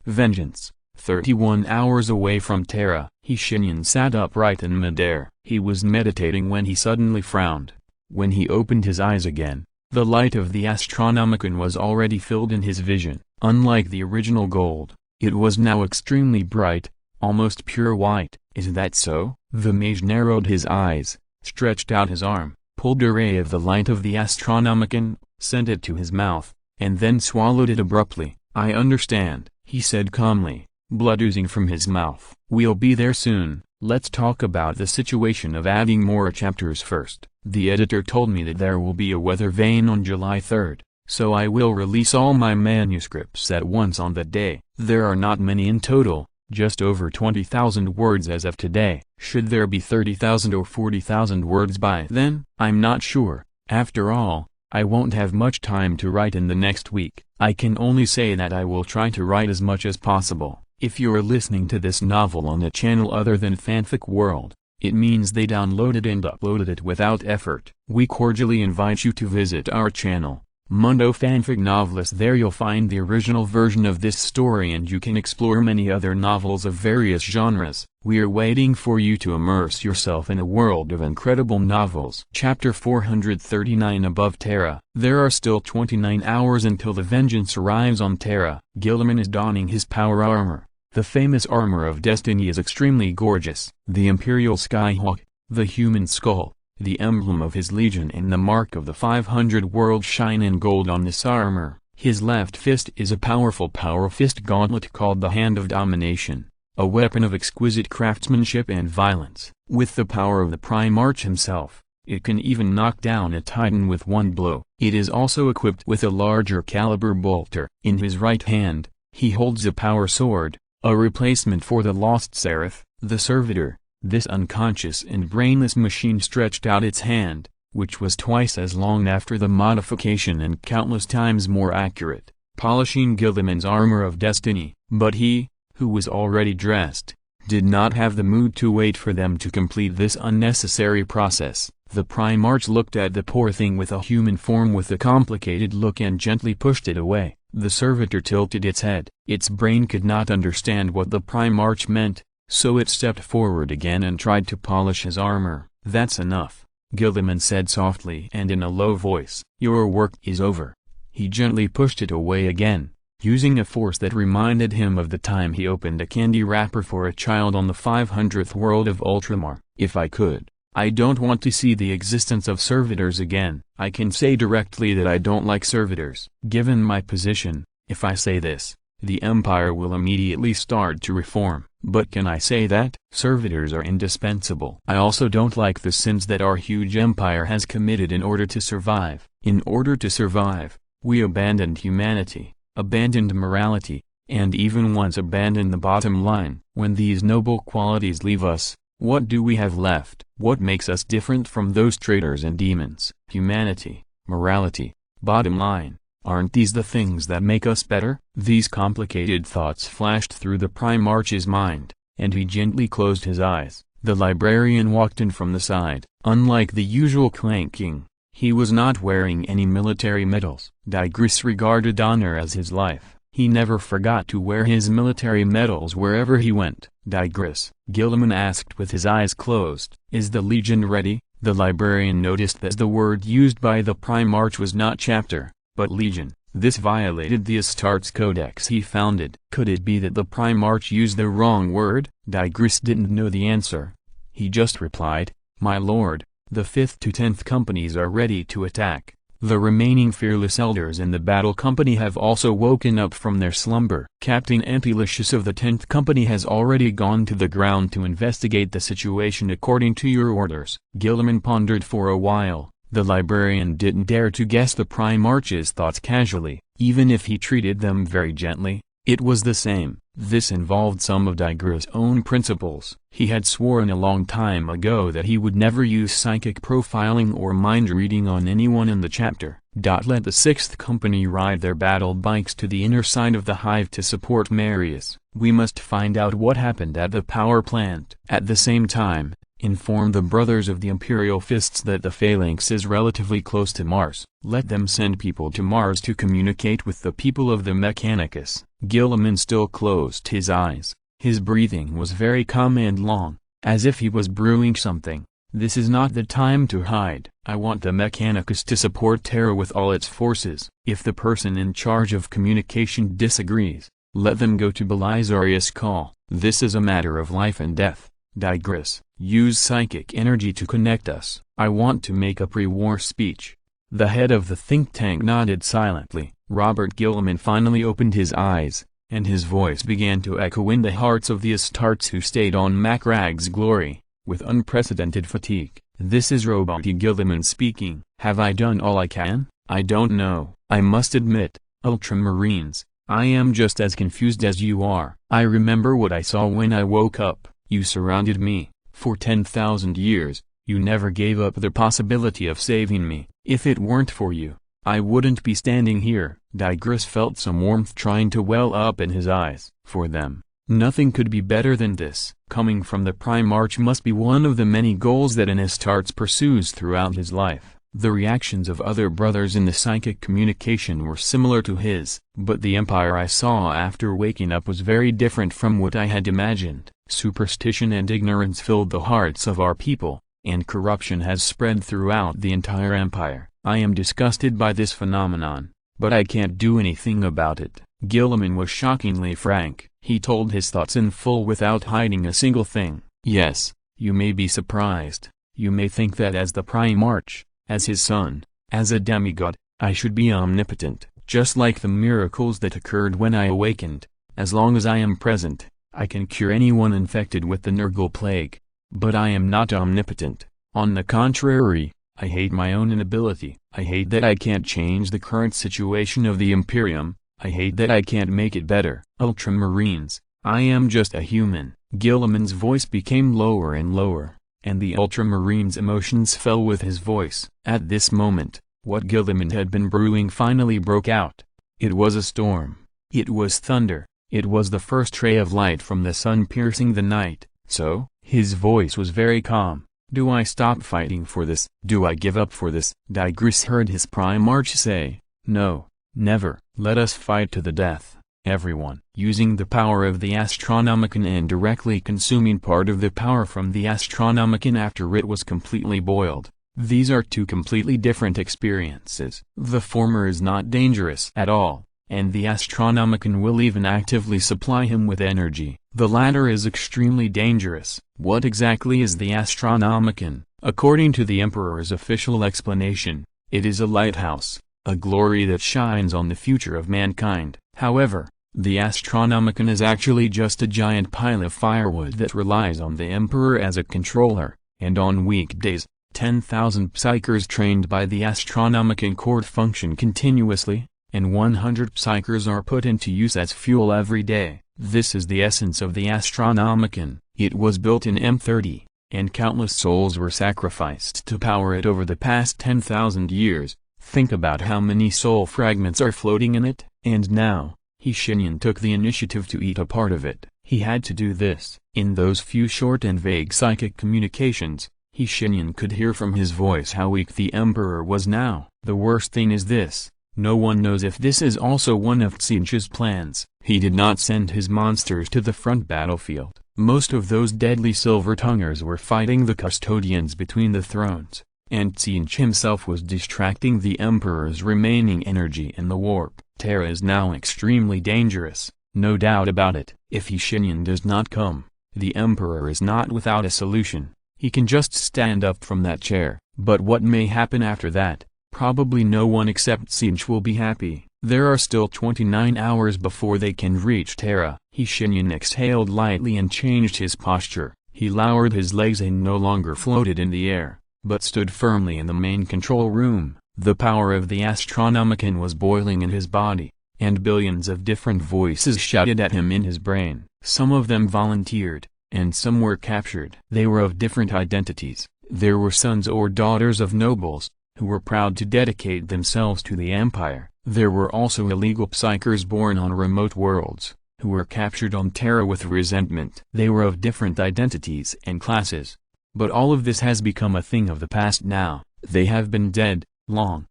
Vengeance. 31 hours away from Terra. Shenyan sat upright in midair. He was meditating when he suddenly frowned. When he opened his eyes again, the light of the Astronomicon was already filled in his vision. Unlike the original gold, it was now extremely bright, almost pure white. Is that so? The mage narrowed his eyes, stretched out his arm, pulled a ray of the light of the Astronomicon, sent it to his mouth, and then swallowed it abruptly. I understand, he said calmly, blood oozing from his mouth. We'll be there soon. Let's talk about the situation of adding more chapters first. The editor told me that there will be a weather vane on July 3rd, so I will release all my manuscripts at once on that day. There are not many in total, just over 20,000 words as of today. Should there be 30,000 or 40,000 words by then? I'm not sure. After all, I won't have much time to write in the next week. I can only say that I will try to write as much as possible. If you're listening to this novel on a channel other than Fanfic World, it means they downloaded and uploaded it without effort. We cordially invite you to visit our channel, Mundo Fanfic Novelist. There you'll find the original version of this story and you can explore many other novels of various genres. We are waiting for you to immerse yourself in a world of incredible novels. Chapter 439 Above Terra. There are still 29 hours until the vengeance arrives on Terra. Guilliman is donning his power armor. The famous armor of destiny is extremely gorgeous. The Imperial Skyhawk, the human skull, the emblem of his legion and the mark of the 500 worlds shine in gold on this armor. His left fist is a powerful power fist gauntlet called the Hand of Domination, a weapon of exquisite craftsmanship and violence. With the power of the Primarch himself, it can even knock down a titan with one blow. It is also equipped with a larger caliber bolter. In his right hand, he holds a power sword, a replacement for the lost seraph, the servitor. This unconscious and brainless machine stretched out its hand, which was twice as long after the modification and countless times more accurate, polishing Guilliman's armor of destiny. But he, who was already dressed, did not have the mood to wait for them to complete this unnecessary process. The Primarch looked at the poor thing with a human form with a complicated look and gently pushed it away. The servitor tilted its head. Its brain could not understand what the Primarch meant, so it stepped forward again and tried to polish his armor. That's enough, Guilliman said softly and in a low voice. Your work is over. He gently pushed it away again, using a force that reminded him of the time he opened a candy wrapper for a child on the 500th world of Ultramar. If I could, I don't want to see the existence of servitors again. I can say directly that I don't like servitors. Given my position, if I say this, the Empire will immediately start to reform. But can I say that? Servitors are indispensable. I also don't like the sins that our huge empire has committed in order to survive. In order to survive, we abandoned humanity, abandoned morality, and even once abandoned the bottom line. When these noble qualities leave us, what do we have left? What makes us different from those traitors and demons? Humanity, morality, bottom line. Aren't these the things that make us better? These complicated thoughts flashed through the Primarch's mind, and he gently closed his eyes. The librarian walked in from the side. Unlike the usual clanking, he was not wearing any military medals. Digris regarded honor as his life. He never forgot to wear his military medals wherever he went. Digris, Gilliman asked with his eyes closed. Is the Legion ready? The librarian noticed that the word used by the Primarch was not chapter, but Legion. This violated the Astartes Codex he founded. Could it be that the Primarch used the wrong word? Digris didn't know the answer. He just replied, "My lord, the 5th to 10th companies are ready to attack. The remaining fearless elders in the battle company have also woken up from their slumber. Captain Antilius of the 10th company has already gone to the ground to investigate the situation according to your orders." Gilliman pondered for a while. The librarian didn't dare to guess the Primarch's thoughts casually, even if he treated them very gently. It was the same. This involved some of Digris' own principles. He had sworn a long time ago that he would never use psychic profiling or mind reading on anyone in the chapter. Let the 6th company ride their battle bikes to the inner side of the hive to support Marius. We must find out what happened at the power plant. At the same time, inform the Brothers of the Imperial Fists that the Phalanx is relatively close to Mars. Let them send people to Mars to communicate with the people of the Mechanicus. Gilliman still closed his eyes. His breathing was very calm and long, as if he was brewing something. This is not the time to hide. I want the Mechanicus to support Terra with all its forces. If the person in charge of communication disagrees, let them go to Belisarius' call. This is a matter of life and death. Digris, use psychic energy to connect us. I want to make a pre-war speech. The head of the think tank nodded silently. Robert Gilliman finally opened his eyes, and his voice began to echo in the hearts of the Astartes who stayed on Macrag's glory, with unprecedented fatigue. This is Robert Gilliman speaking. Have I done all I can? I don't know. I must admit, Ultramarines, I am just as confused as you are. I remember what I saw when I woke up. You surrounded me. For 10,000 years, you never gave up the possibility of saving me. If it weren't for you, I wouldn't be standing here. Digris felt some warmth trying to well up in his eyes. For them, nothing could be better than this. Coming from the Primarch must be one of the many goals that an Astartes pursues throughout his life. The reactions of other brothers in the psychic communication were similar to his, but the empire I saw after waking up was very different from what I had imagined. Superstition and ignorance filled the hearts of our people, and corruption has spread throughout the entire empire. I am disgusted by this phenomenon, but I can't do anything about it. Gilliman was shockingly frank. He told his thoughts in full without hiding a single thing. Yes, you may be surprised. You may think that as the Primarch, as his son, as a demigod, I should be omnipotent, just like the miracles that occurred when I awakened. As long as I am present, I can cure anyone infected with the Nurgle plague. But I am not omnipotent. On the contrary, I hate my own inability. I hate that I can't change the current situation of the Imperium. I hate that I can't make it better. Ultramarines, I am just a human. Gilliman's voice became lower and lower, and the Ultramarines' emotions fell with his voice. At this moment, what Gilliman had been brewing finally broke out. It was a storm. It was thunder. It was the first ray of light from the sun piercing the night. So, his voice was very calm. Do I stop fighting for this? Do I give up for this? Digris heard his Primarch say, no, never. Let us fight to the death, everyone. Using the power of the Astronomicon and directly consuming part of the power from the Astronomicon after it was completely boiled. These are two completely different experiences. The former is not dangerous at all, and the Astronomicon will even actively supply him with energy. The latter is extremely dangerous. What exactly is the Astronomicon? According to the Emperor's official explanation, it is a lighthouse, a glory that shines on the future of mankind. However, the Astronomicon is actually just a giant pile of firewood that relies on the Emperor as a controller, and on weekdays, 10,000 psychers trained by the Astronomicon court function continuously, and 100 psychers are put into use as fuel every day. This is the essence of the Astronomicon. It was built in M30, and countless souls were sacrificed to power it over the past 10,000 years. Think about how many soul fragments are floating in it. And now, Shenyan took the initiative to eat a part of it. He had to do this. In those few short and vague psychic communications, Shenyan could hear from his voice how weak the Emperor was now. The worst thing is this. No one knows if this is also one of Tzeentch's plans. He did not send his monsters to the front battlefield. Most of those deadly silver-tonguers were fighting the custodians between the thrones, and Tzeentch himself was distracting the Emperor's remaining energy in the warp. Terra is now extremely dangerous, no doubt about it. If Shenyan does not come, the Emperor is not without a solution. He can just stand up from that chair. But what may happen after that? Probably no one except Tzeentch will be happy. There are still 29 hours before they can reach Terra. Shenyan exhaled lightly and changed his posture. He lowered his legs and no longer floated in the air, but stood firmly in the main control room. The power of the Astronomicon was boiling in his body, and billions of different voices shouted at him in his brain. Some of them volunteered, and some were captured. They were of different identities. There were sons or daughters of nobles, who were proud to dedicate themselves to the Empire. There were also illegal psychers born on remote worlds, who were captured on Terra with resentment. They were of different identities and classes. But all of this has become a thing of the past now. They have been dead, long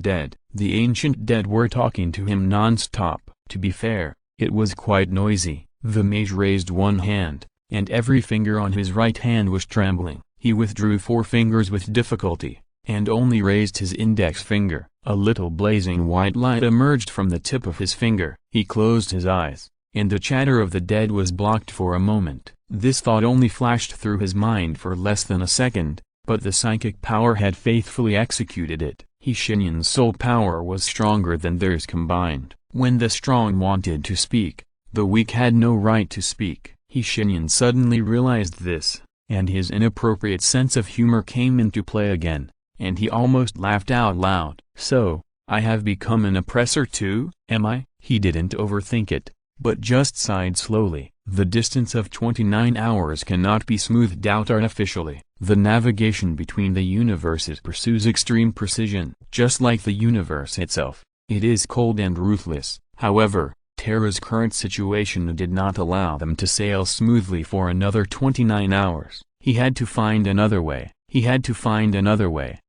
dead. The ancient dead were talking to him non-stop. To be fair, it was quite noisy. The mage raised one hand, and every finger on his right hand was trembling. He withdrew 4 fingers with difficulty, and only raised his index finger. A little blazing white light emerged from the tip of his finger. He closed his eyes, and the chatter of the dead was blocked for a moment. This thought only flashed through his mind for less than a second, but the psychic power had faithfully executed it. Shenyan's soul power was stronger than theirs combined. When the strong wanted to speak, the weak had no right to speak. Shenyan suddenly realized this, and his inappropriate sense of humor came into play again, and he almost laughed out loud. So, I have become an oppressor too, am I? He didn't overthink it, but just sighed slowly. The distance of 29 hours cannot be smoothed out artificially. The navigation between the universes pursues extreme precision. Just like the universe itself, it is cold and ruthless. However, Terra's current situation did not allow them to sail smoothly for another 29 hours. He had to find another way.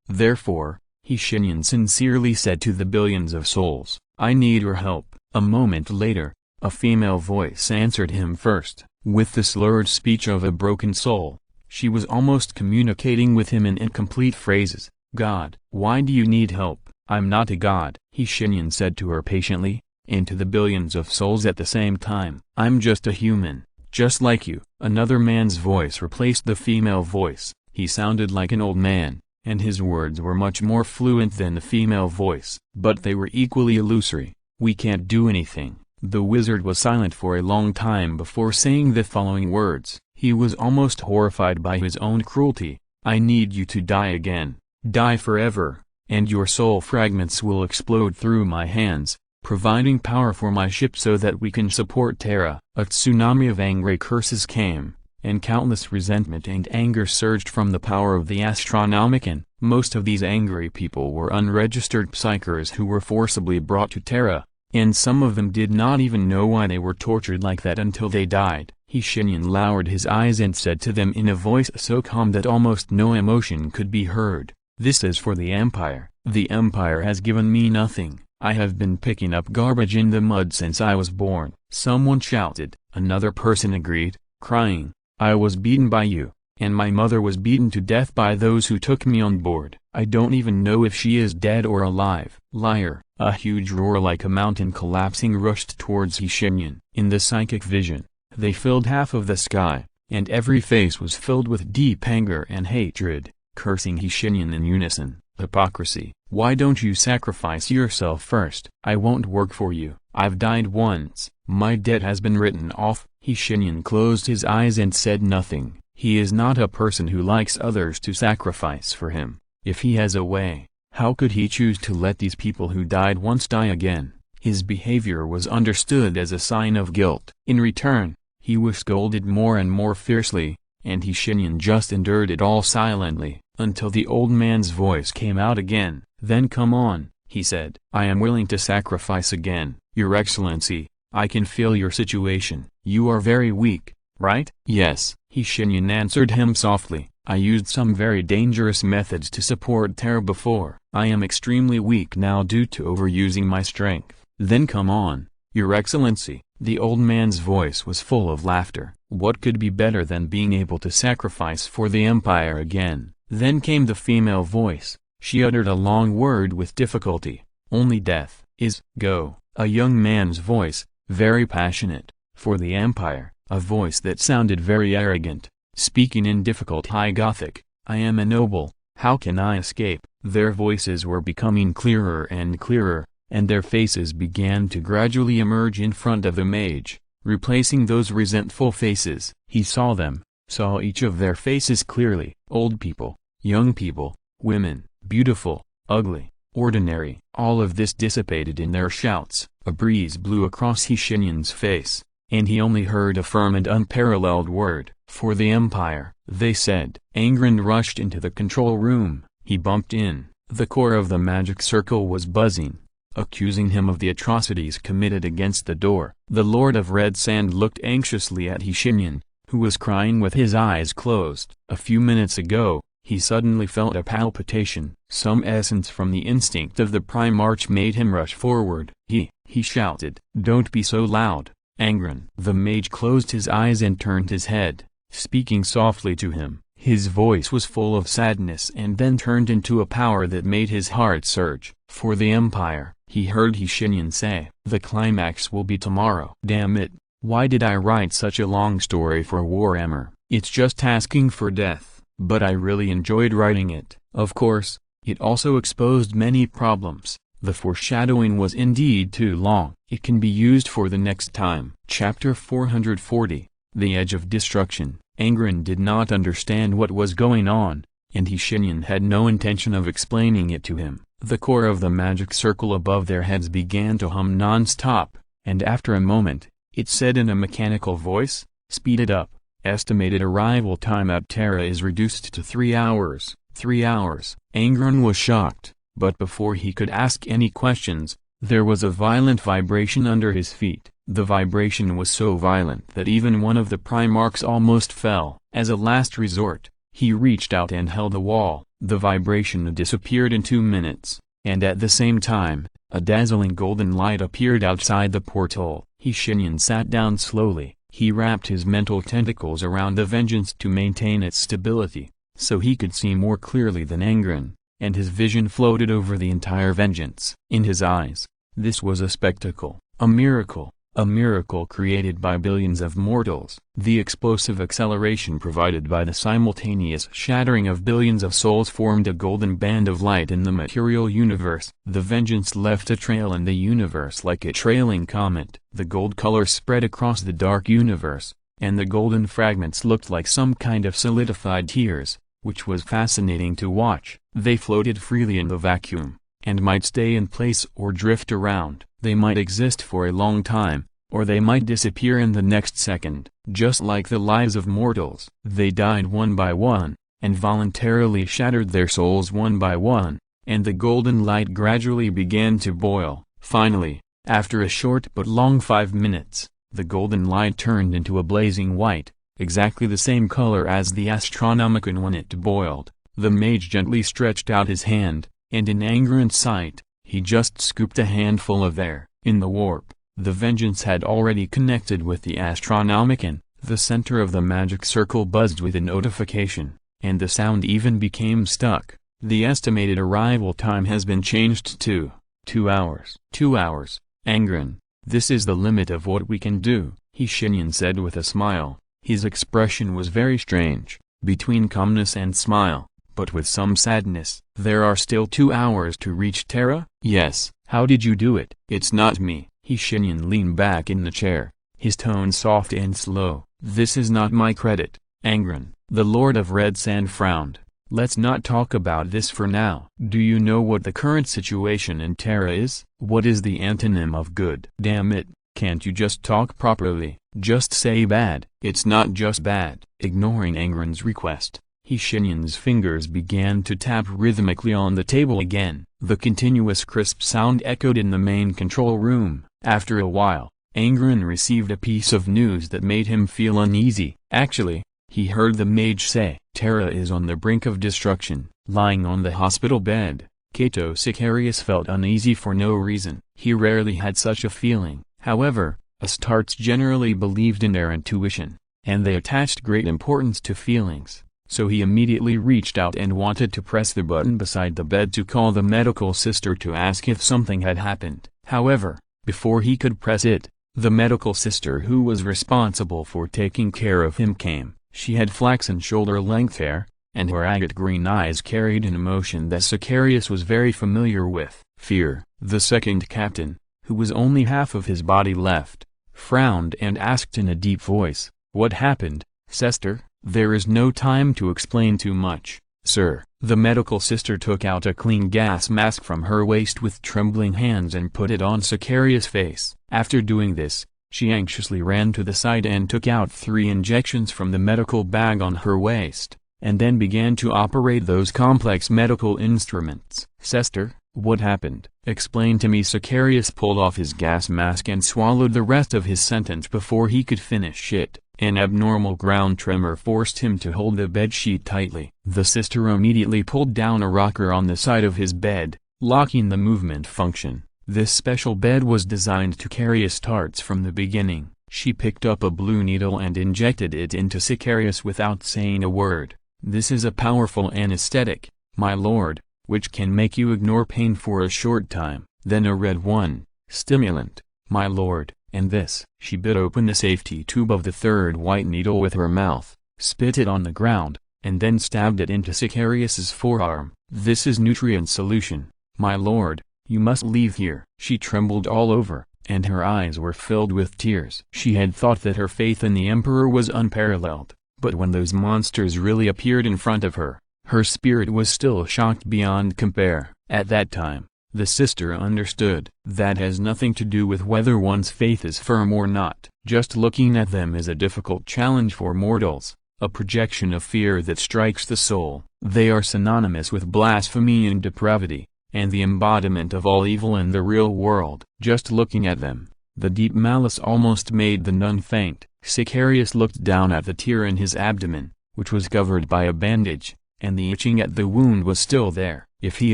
Therefore, Shenyan sincerely said to the billions of souls, I need your help. A moment later, a female voice answered him first, with the slurred speech of a broken soul. She was almost communicating with him in incomplete phrases. God, why do you need help? I'm not a god, Shenyan said to her patiently, and to the billions of souls at the same time. I'm just a human, just like you. Another man's voice replaced the female voice. He sounded like an old man, and his words were much more fluent than the female voice. But they were equally illusory. We can't do anything. The wizard was silent for a long time before saying the following words. He was almost horrified by his own cruelty. I need you to die again, die forever, and your soul fragments will explode through my hands, providing power for my ship so that we can support Terra. A tsunami of angry curses came, and countless resentment and anger surged from the power of the Astronomicon. Most of these angry people were unregistered psychers who were forcibly brought to Terra, and some of them did not even know why they were tortured like that until they died. Shenyan lowered his eyes and said to them in a voice so calm that almost no emotion could be heard, This is for the Empire. The Empire has given me nothing. I have been picking up garbage in the mud since I was born. Someone shouted. Another person agreed, crying, I was beaten by you, and my mother was beaten to death by those who took me on board. I don't even know if she is dead or alive. Liar. A huge roar like a mountain collapsing rushed towards Shenyan. In the psychic vision, they filled half of the sky, and every face was filled with deep anger and hatred, cursing Shenyan in unison. Hypocrisy. Why don't you sacrifice yourself first? I won't work for you. I've died once. My debt has been written off. Shenyan closed his eyes and said nothing. He is not a person who likes others to sacrifice for him. If he has a way, how could he choose to let these people who died once die again? His behavior was understood as a sign of guilt. In return, he was scolded more and more fiercely, and Shenyan just endured it all silently. until the old man's voice came out again. Then come on, he said. I am willing to sacrifice again. Your Excellency, I can feel your situation. You are very weak, right? Yes, Shenyan answered him softly. I used some very dangerous methods to support Terra before. I am extremely weak now due to overusing my strength. Then come on, Your Excellency. The old man's voice was full of laughter. What could be better than being able to sacrifice for the Empire again? Then came the female voice. She uttered a long word with difficulty. Only death is go. A young man's voice, very passionate, for the Empire, a voice that sounded very arrogant, speaking in difficult High Gothic. I am a noble, how can I escape? Their voices were becoming clearer and clearer, and their faces began to gradually emerge in front of the mage, replacing those resentful faces. He saw them, saw each of their faces clearly. Old people, young people, women, beautiful, ugly, ordinary. All of this dissipated in their shouts. A breeze blew across Shenyan's face, and he only heard a firm and unparalleled word. For the Empire, they said. Angren rushed into the control room. He bumped in. The core of the magic circle was buzzing, accusing him of the atrocities committed against the door. The Lord of Red Sand looked anxiously at Shenyan, who was crying with his eyes closed. A few minutes ago, he suddenly felt a palpitation. Some essence from the instinct of the Primarch made him rush forward. He shouted, "Don't be so loud, Angren." The mage closed his eyes and turned his head, speaking softly to him. His voice was full of sadness and then turned into a power that made his heart surge. For the Empire, he heard Shenyan say. The climax will be tomorrow. Damn it, why did I write such a long story for Warhammer? It's just asking for death, but I really enjoyed writing it. Of course, it also exposed many problems. The foreshadowing was indeed too long. It can be used for the next time. Chapter 440, The Edge of Destruction. Angren did not understand what was going on, and Shenyan had no intention of explaining it to him. The core of the magic circle above their heads began to hum non-stop, and after a moment, it said in a mechanical voice, "Speed it up. Estimated arrival time at Terra is reduced to 3 hours. 3 hours. Angren was shocked, but before he could ask any questions, there was a violent vibration under his feet. The vibration was so violent that even one of the Primarchs almost fell. As a last resort, he reached out and held the wall. The vibration disappeared in 2 minutes, and at the same time, a dazzling golden light appeared outside the portal. Shenyan sat down slowly. He wrapped his mental tentacles around the vengeance to maintain its stability, so he could see more clearly than Angren, and his vision floated over the entire vengeance. In his eyes, this was a spectacle, a miracle created by billions of mortals. The explosive acceleration provided by the simultaneous shattering of billions of souls formed a golden band of light in the material universe. The vengeance left a trail in the universe like a trailing comet. The gold color spread across the dark universe, and the golden fragments looked like some kind of solidified tears, which was fascinating to watch. They floated freely in the vacuum, and might stay in place or drift around. They might exist for a long time, or they might disappear in the next second. Just like the lives of mortals, they died one by one, and voluntarily shattered their souls one by one, and the golden light gradually began to boil. Finally, after a short but long 5 minutes, the golden light turned into a blazing white, exactly the same color as the Astronomicon when it boiled. The mage gently stretched out his hand, and in Angren's sight, he just scooped a handful of air. In the warp, the vengeance had already connected with the Astronomicon. The center of the magic circle buzzed with a notification, and the sound even became stuck. The estimated arrival time has been changed to 2 hours. 2 hours, Angren. This is the limit of what we can do, Shenyan said with a smile. His expression was very strange, between calmness and smile, but with some sadness. There are still 2 hours to reach Terra? Yes. How did you do it? It's not me. Shenyan leaned back in the chair, his tone soft and slow. This is not my credit, Angren. The Lord of Red Sand frowned. Let's not talk about this for now. Do you know what the current situation in Terra is? What is the antonym of good? Damn it, can't you just talk properly? Just say bad. It's not just bad. Ignoring Angren's request, Shenyan's fingers began to tap rhythmically on the table again. The continuous crisp sound echoed in the main control room. After a while, Angren received a piece of news that made him feel uneasy. Actually, he heard the mage say, "Terra is on the brink of destruction." Lying on the hospital bed, Kaito Sicarius felt uneasy for no reason. He rarely had such a feeling. However, Astartes generally believed in their intuition, and they attached great importance to feelings. So he immediately reached out and wanted to press the button beside the bed to call the medical sister to ask if something had happened. However, before he could press it, the medical sister who was responsible for taking care of him came. She had flaxen shoulder-length hair, and her agate green eyes carried an emotion that Sicarius was very familiar with. Fear. The second captain, who was only half of his body left, frowned and asked in a deep voice, "What happened, sister?" "There is no time to explain too much, sir." The medical sister took out a clean gas mask from her waist with trembling hands and put it on Sicarius' face. After doing this, she anxiously ran to the side and took out 3 injections from the medical bag on her waist, and then began to operate those complex medical instruments. "Sister, what happened? Explain to me." Sicarius pulled off his gas mask and swallowed the rest of his sentence before he could finish it. An abnormal ground tremor forced him to hold the bedsheet tightly. The sister immediately pulled down a rocker on the side of his bed, locking the movement function. This special bed was designed to carry Astartes from the beginning. She picked up a blue needle and injected it into Sicarius without saying a word. "This is a powerful anesthetic, my lord, which can make you ignore pain for a short time. Then a red one, stimulant, my lord. And this." She bit open the safety tube of the third white needle with her mouth, spit it on the ground, and then stabbed it into Sicarius's forearm. "This is nutrient solution, my lord. You must leave here." She trembled all over, and her eyes were filled with tears. She had thought that her faith in the emperor was unparalleled, but when those monsters really appeared in front of her, her spirit was still shocked beyond compare. At that time, the sister understood. That has nothing to do with whether one's faith is firm or not. Just looking at them is a difficult challenge for mortals, a projection of fear that strikes the soul. They are synonymous with blasphemy and depravity, and the embodiment of all evil in the real world. Just looking at them, the deep malice almost made the nun faint. Sicarius looked down at the tear in his abdomen, which was covered by a bandage, and the itching at the wound was still there. If he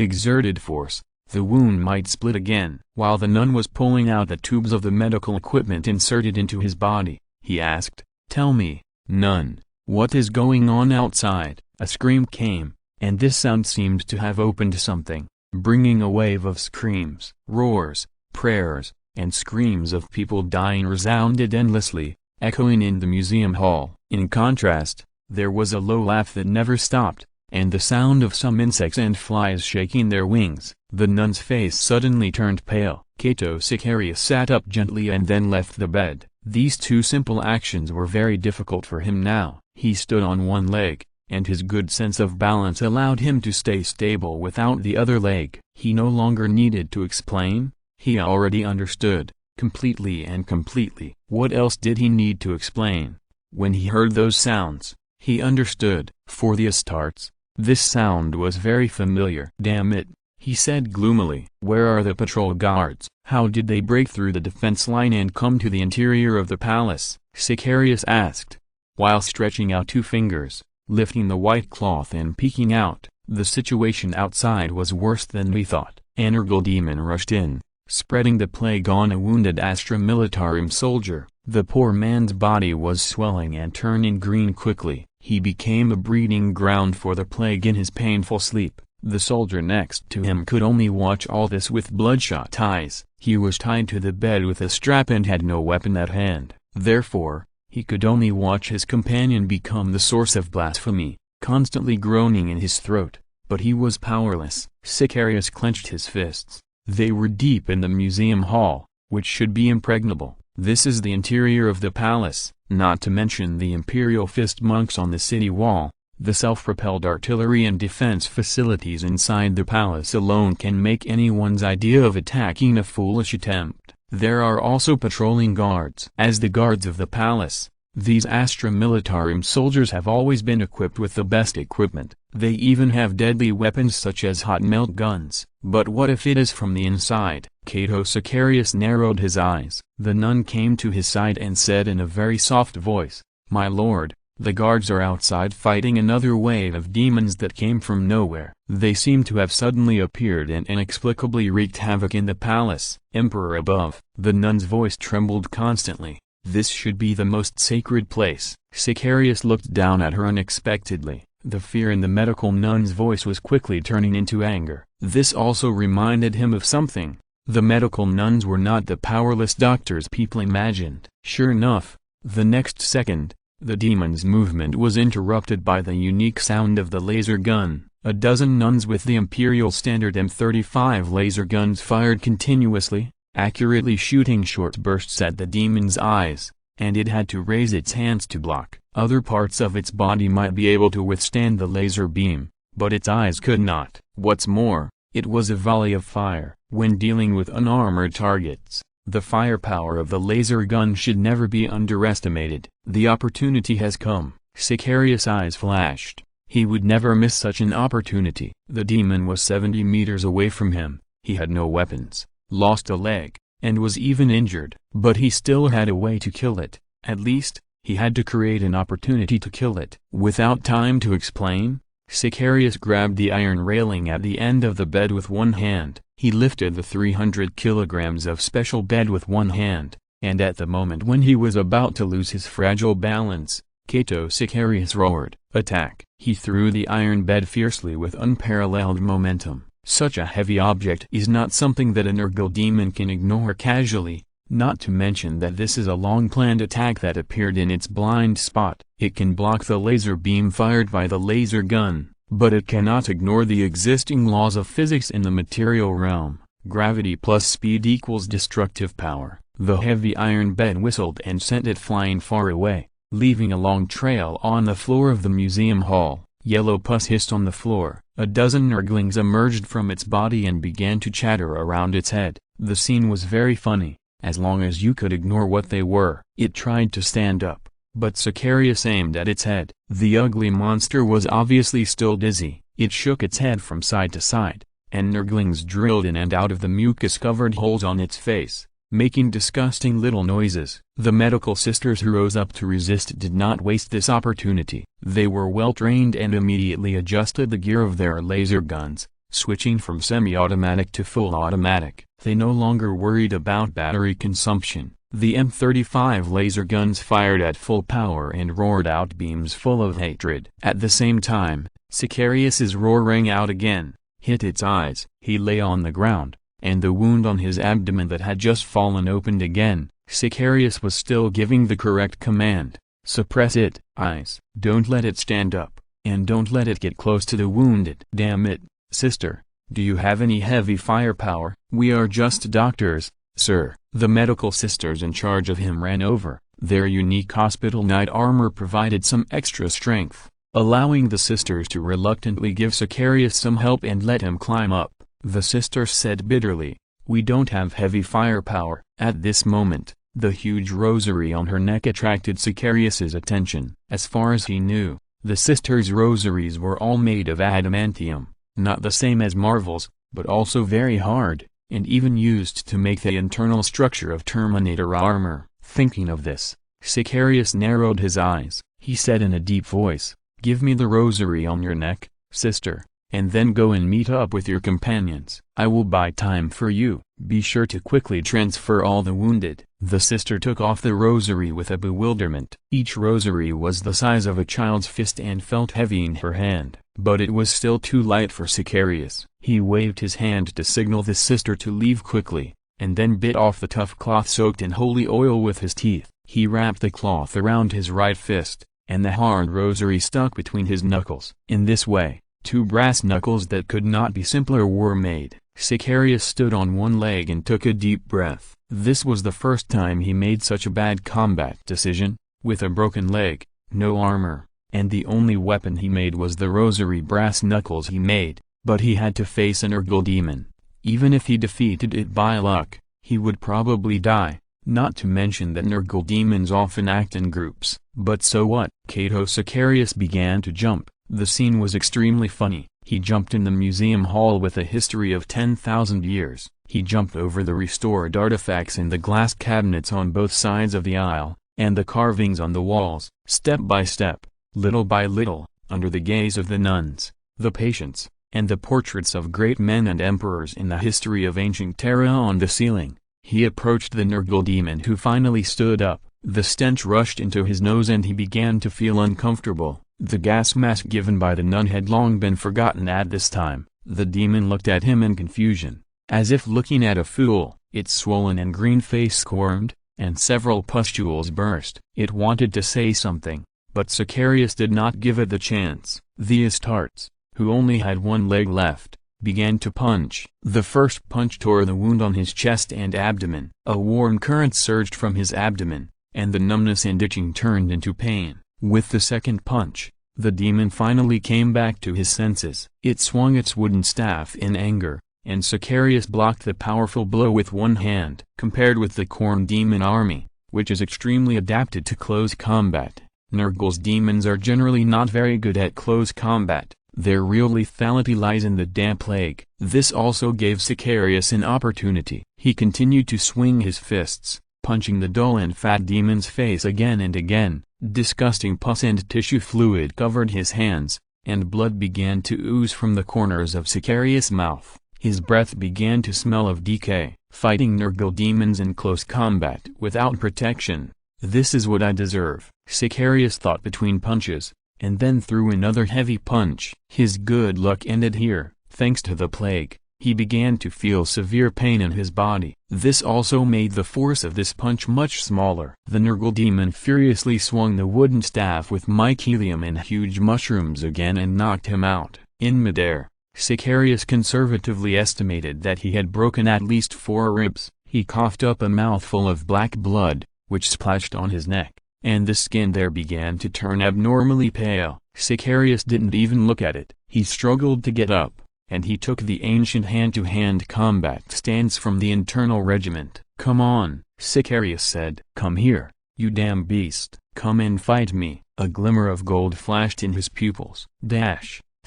exerted force, the wound might split again. While the nun was pulling out the tubes of the medical equipment inserted into his body, he asked, "Tell me, nun, what is going on outside?" A scream came, and this sound seemed to have opened something, bringing a wave of screams. Roars, prayers, and screams of people dying resounded endlessly, echoing in the museum hall. In contrast, there was a low laugh that never stopped, and the sound of some insects and flies shaking their wings. The nun's face suddenly turned pale. Kaito Sicarius sat up gently and then left the bed. These 2 simple actions were very difficult for him now. He stood on one leg, and his good sense of balance allowed him to stay stable without the other leg. He no longer needed to explain. He already understood, completely and completely. What else did he need to explain? When he heard those sounds, he understood. For the Astartes, this sound was very familiar. "Damn it," he said gloomily. "Where are the patrol guards? How did they break through the defense line and come to the interior of the palace?" Sicarius asked, while stretching out 2 fingers, lifting the white cloth and peeking out. "The situation outside was worse than we thought. An Urgal demon rushed in, spreading the plague on a wounded Astra Militarum soldier. The poor man's body was swelling and turning green quickly. He became a breeding ground for the plague in his painful sleep. The soldier next to him could only watch all this with bloodshot eyes. He was tied to the bed with a strap and had no weapon at hand. Therefore, he could only watch his companion become the source of blasphemy, constantly groaning in his throat, but he was powerless. Sicarius clenched his fists. They were deep in the museum hall, which should be impregnable. This is the interior of the palace, not to mention the imperial fist monks on the city wall. The self-propelled artillery and defense facilities inside the palace alone can make anyone's idea of attacking a foolish attempt. There are also patrolling guards. As the guards of the palace, These Astra Militarum soldiers have always been equipped with the best equipment. They even have deadly weapons such as hot melt guns. But what if it is from the inside? Cato Sicarius narrowed his eyes. The nun came to his side and said in a very soft voice, "My lord, the guards are outside fighting another wave of demons that came from nowhere. They seem to have suddenly appeared and inexplicably wreaked havoc in the palace." Emperor above. The nun's voice trembled constantly. This should be the most sacred place. Sicarius looked down at her unexpectedly. The fear in the medical nun's voice was quickly turning into anger. This also reminded him of something. The medical nuns were not the powerless doctors people imagined. Sure enough, the next second, the demon's movement was interrupted by the unique sound of the laser gun. A dozen nuns with the Imperial Standard M35 laser guns fired continuously, accurately shooting short bursts at the demon's eyes, and it had to raise its hands to block. Other parts of its body might be able to withstand the laser beam, but its eyes could not. What's more, it was a volley of fire. When dealing with unarmored targets, the firepower of the laser gun should never be underestimated. The opportunity has come. Sicarius' eyes flashed. He would never miss such an opportunity. The demon was 70 meters away from him. He had no weapons, lost a leg, and was even injured. But he still had a way to kill it. At least, he had to create an opportunity to kill it. Without time to explain, Sicarius grabbed the iron railing at the end of the bed with one hand. He lifted the 300 kilograms of special bed with one hand, and at the moment when he was about to lose his fragile balance, Cato Sicarius roared, "Attack!" He threw the iron bed fiercely with unparalleled momentum. Such a heavy object is not something that an Urgal demon can ignore casually, not to mention that this is a long-planned attack that appeared in its blind spot. It can block the laser beam fired by the laser gun, but it cannot ignore the existing laws of physics in the material realm. Gravity plus speed equals destructive power. The heavy iron bed whistled and sent it flying far away, leaving a long trail on the floor of the museum hall. Yellow pus hissed on the floor. A dozen Nurglings emerged from its body and began to chatter around its head. The scene was very funny, as long as you could ignore what they were. It tried to stand up, but Sicarius aimed at its head. The ugly monster was obviously still dizzy. It shook its head from side to side, and Nurglings drilled in and out of the mucus-covered holes on its face, making disgusting little noises. The medical sisters who rose up to resist did not waste this opportunity. They were well trained and immediately adjusted the gear of their laser guns, switching from semi-automatic to full automatic. They no longer worried about battery consumption. The M35 laser guns fired at full power and roared out beams full of hatred. At the same time, Sicarius's roar rang out again, hit its eyes. He lay on the ground, and the wound on his abdomen that had just fallen opened again. Sicarius was still giving the correct command. Suppress it, eyes. Don't let it stand up, and don't let it get close to the wounded. Damn it, sister, do you have any heavy firepower? We are just doctors, sir. The medical sisters in charge of him ran over. Their unique hospital knight armor provided some extra strength, allowing the sisters to reluctantly give Sicarius some help and let him climb up. The sister said bitterly, "We don't have heavy firepower." At this moment, the huge rosary on her neck attracted Sicarius's attention. As far as he knew, the sisters' rosaries were all made of adamantium, not the same as Marvel's, but also very hard, and even used to make the internal structure of Terminator armor. Thinking of this, Sicarius narrowed his eyes. He said in a deep voice, "Give me the rosary on your neck, sister, and then go and meet up with your companions. I will buy time for you. Be sure to quickly transfer all the wounded." The sister took off the rosary with a bewilderment. Each rosary was the size of a child's fist and felt heavy in her hand, but it was still too light for Sicarius. He waved his hand to signal the sister to leave quickly, and then bit off the tough cloth soaked in holy oil with his teeth. He wrapped the cloth around his right fist, and the hard rosary stuck between his knuckles. In this way, two brass knuckles that could not be simpler were made. Sicarius stood on one leg and took a deep breath. This was the first time he made such a bad combat decision. With a broken leg, no armor, and the only weapon he made was the rosary brass knuckles he made, but he had to face an Urgal demon. Even if he defeated it by luck, he would probably die. Not to mention that Nurgle demons often act in groups. But so what? Cato Sicarius began to jump. The scene was extremely funny. He jumped in the museum hall with a history of 10,000 years. He jumped over the restored artifacts in the glass cabinets on both sides of the aisle, and the carvings on the walls. Step by step, little by little, under the gaze of the nuns, the patients, and the portraits of great men and emperors in the history of ancient Terra on the ceiling, he approached the Nurgle demon, who finally stood up. The stench rushed into his nose and he began to feel uncomfortable. The gas mask given by the nun had long been forgotten at this time. The demon looked at him in confusion, as if looking at a fool. Its swollen and green face squirmed, and several pustules burst. It wanted to say something, but Sicarius did not give it the chance. The Astartes, who only had one leg left, began to punch. The first punch tore the wound on his chest and abdomen. A warm current surged from his abdomen, and the numbness and itching turned into pain. With the second punch, the demon finally came back to his senses. It swung its wooden staff in anger, and Sicarius blocked the powerful blow with one hand. Compared with the Khorne demon army, which is extremely adapted to close combat, Nurgle's demons are generally not very good at close combat. Their real lethality lies in the damp plague. This also gave Sicarius an opportunity. He continued to swing his fists, punching the dull and fat demon's face again and again. Disgusting pus and tissue fluid covered his hands, and blood began to ooze from the corners of Sicarius' mouth. His breath began to smell of decay. Fighting Nurgle demons in close combat without protection. This is what I deserve, Sicarius thought between punches, and then threw another heavy punch. His good luck ended here. Thanks to the plague, he began to feel severe pain in his body. This also made the force of this punch much smaller. The Nurgle demon furiously swung the wooden staff with mycelium and huge mushrooms again and knocked him out. In midair, Sicarius conservatively estimated that he had broken at least 4 ribs. He coughed up a mouthful of black blood, which splashed on his neck, and the skin there began to turn abnormally pale. Sicarius didn't even look at it. He struggled to get up, and he took the ancient hand-to-hand combat stance from the internal regiment. "Come on," Sicarius said. "Come here, you damn beast. Come and fight me." A glimmer of gold flashed in his pupils.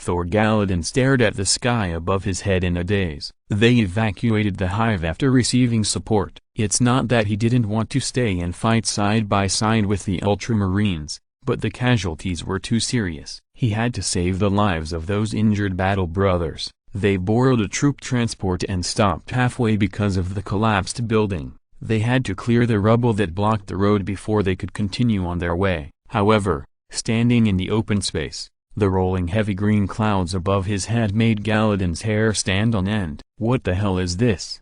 Thor Galladon stared at the sky above his head in a daze. They evacuated the hive after receiving support. It's not that he didn't want to stay and fight side by side with the Ultramarines, but the casualties were too serious. He had to save the lives of those injured battle brothers. They borrowed a troop transport and stopped halfway because of the collapsed building. They had to clear the rubble that blocked the road before they could continue on their way. However, standing in the open space, the rolling heavy green clouds above his head made Galladon's hair stand on end. "What the hell is this?"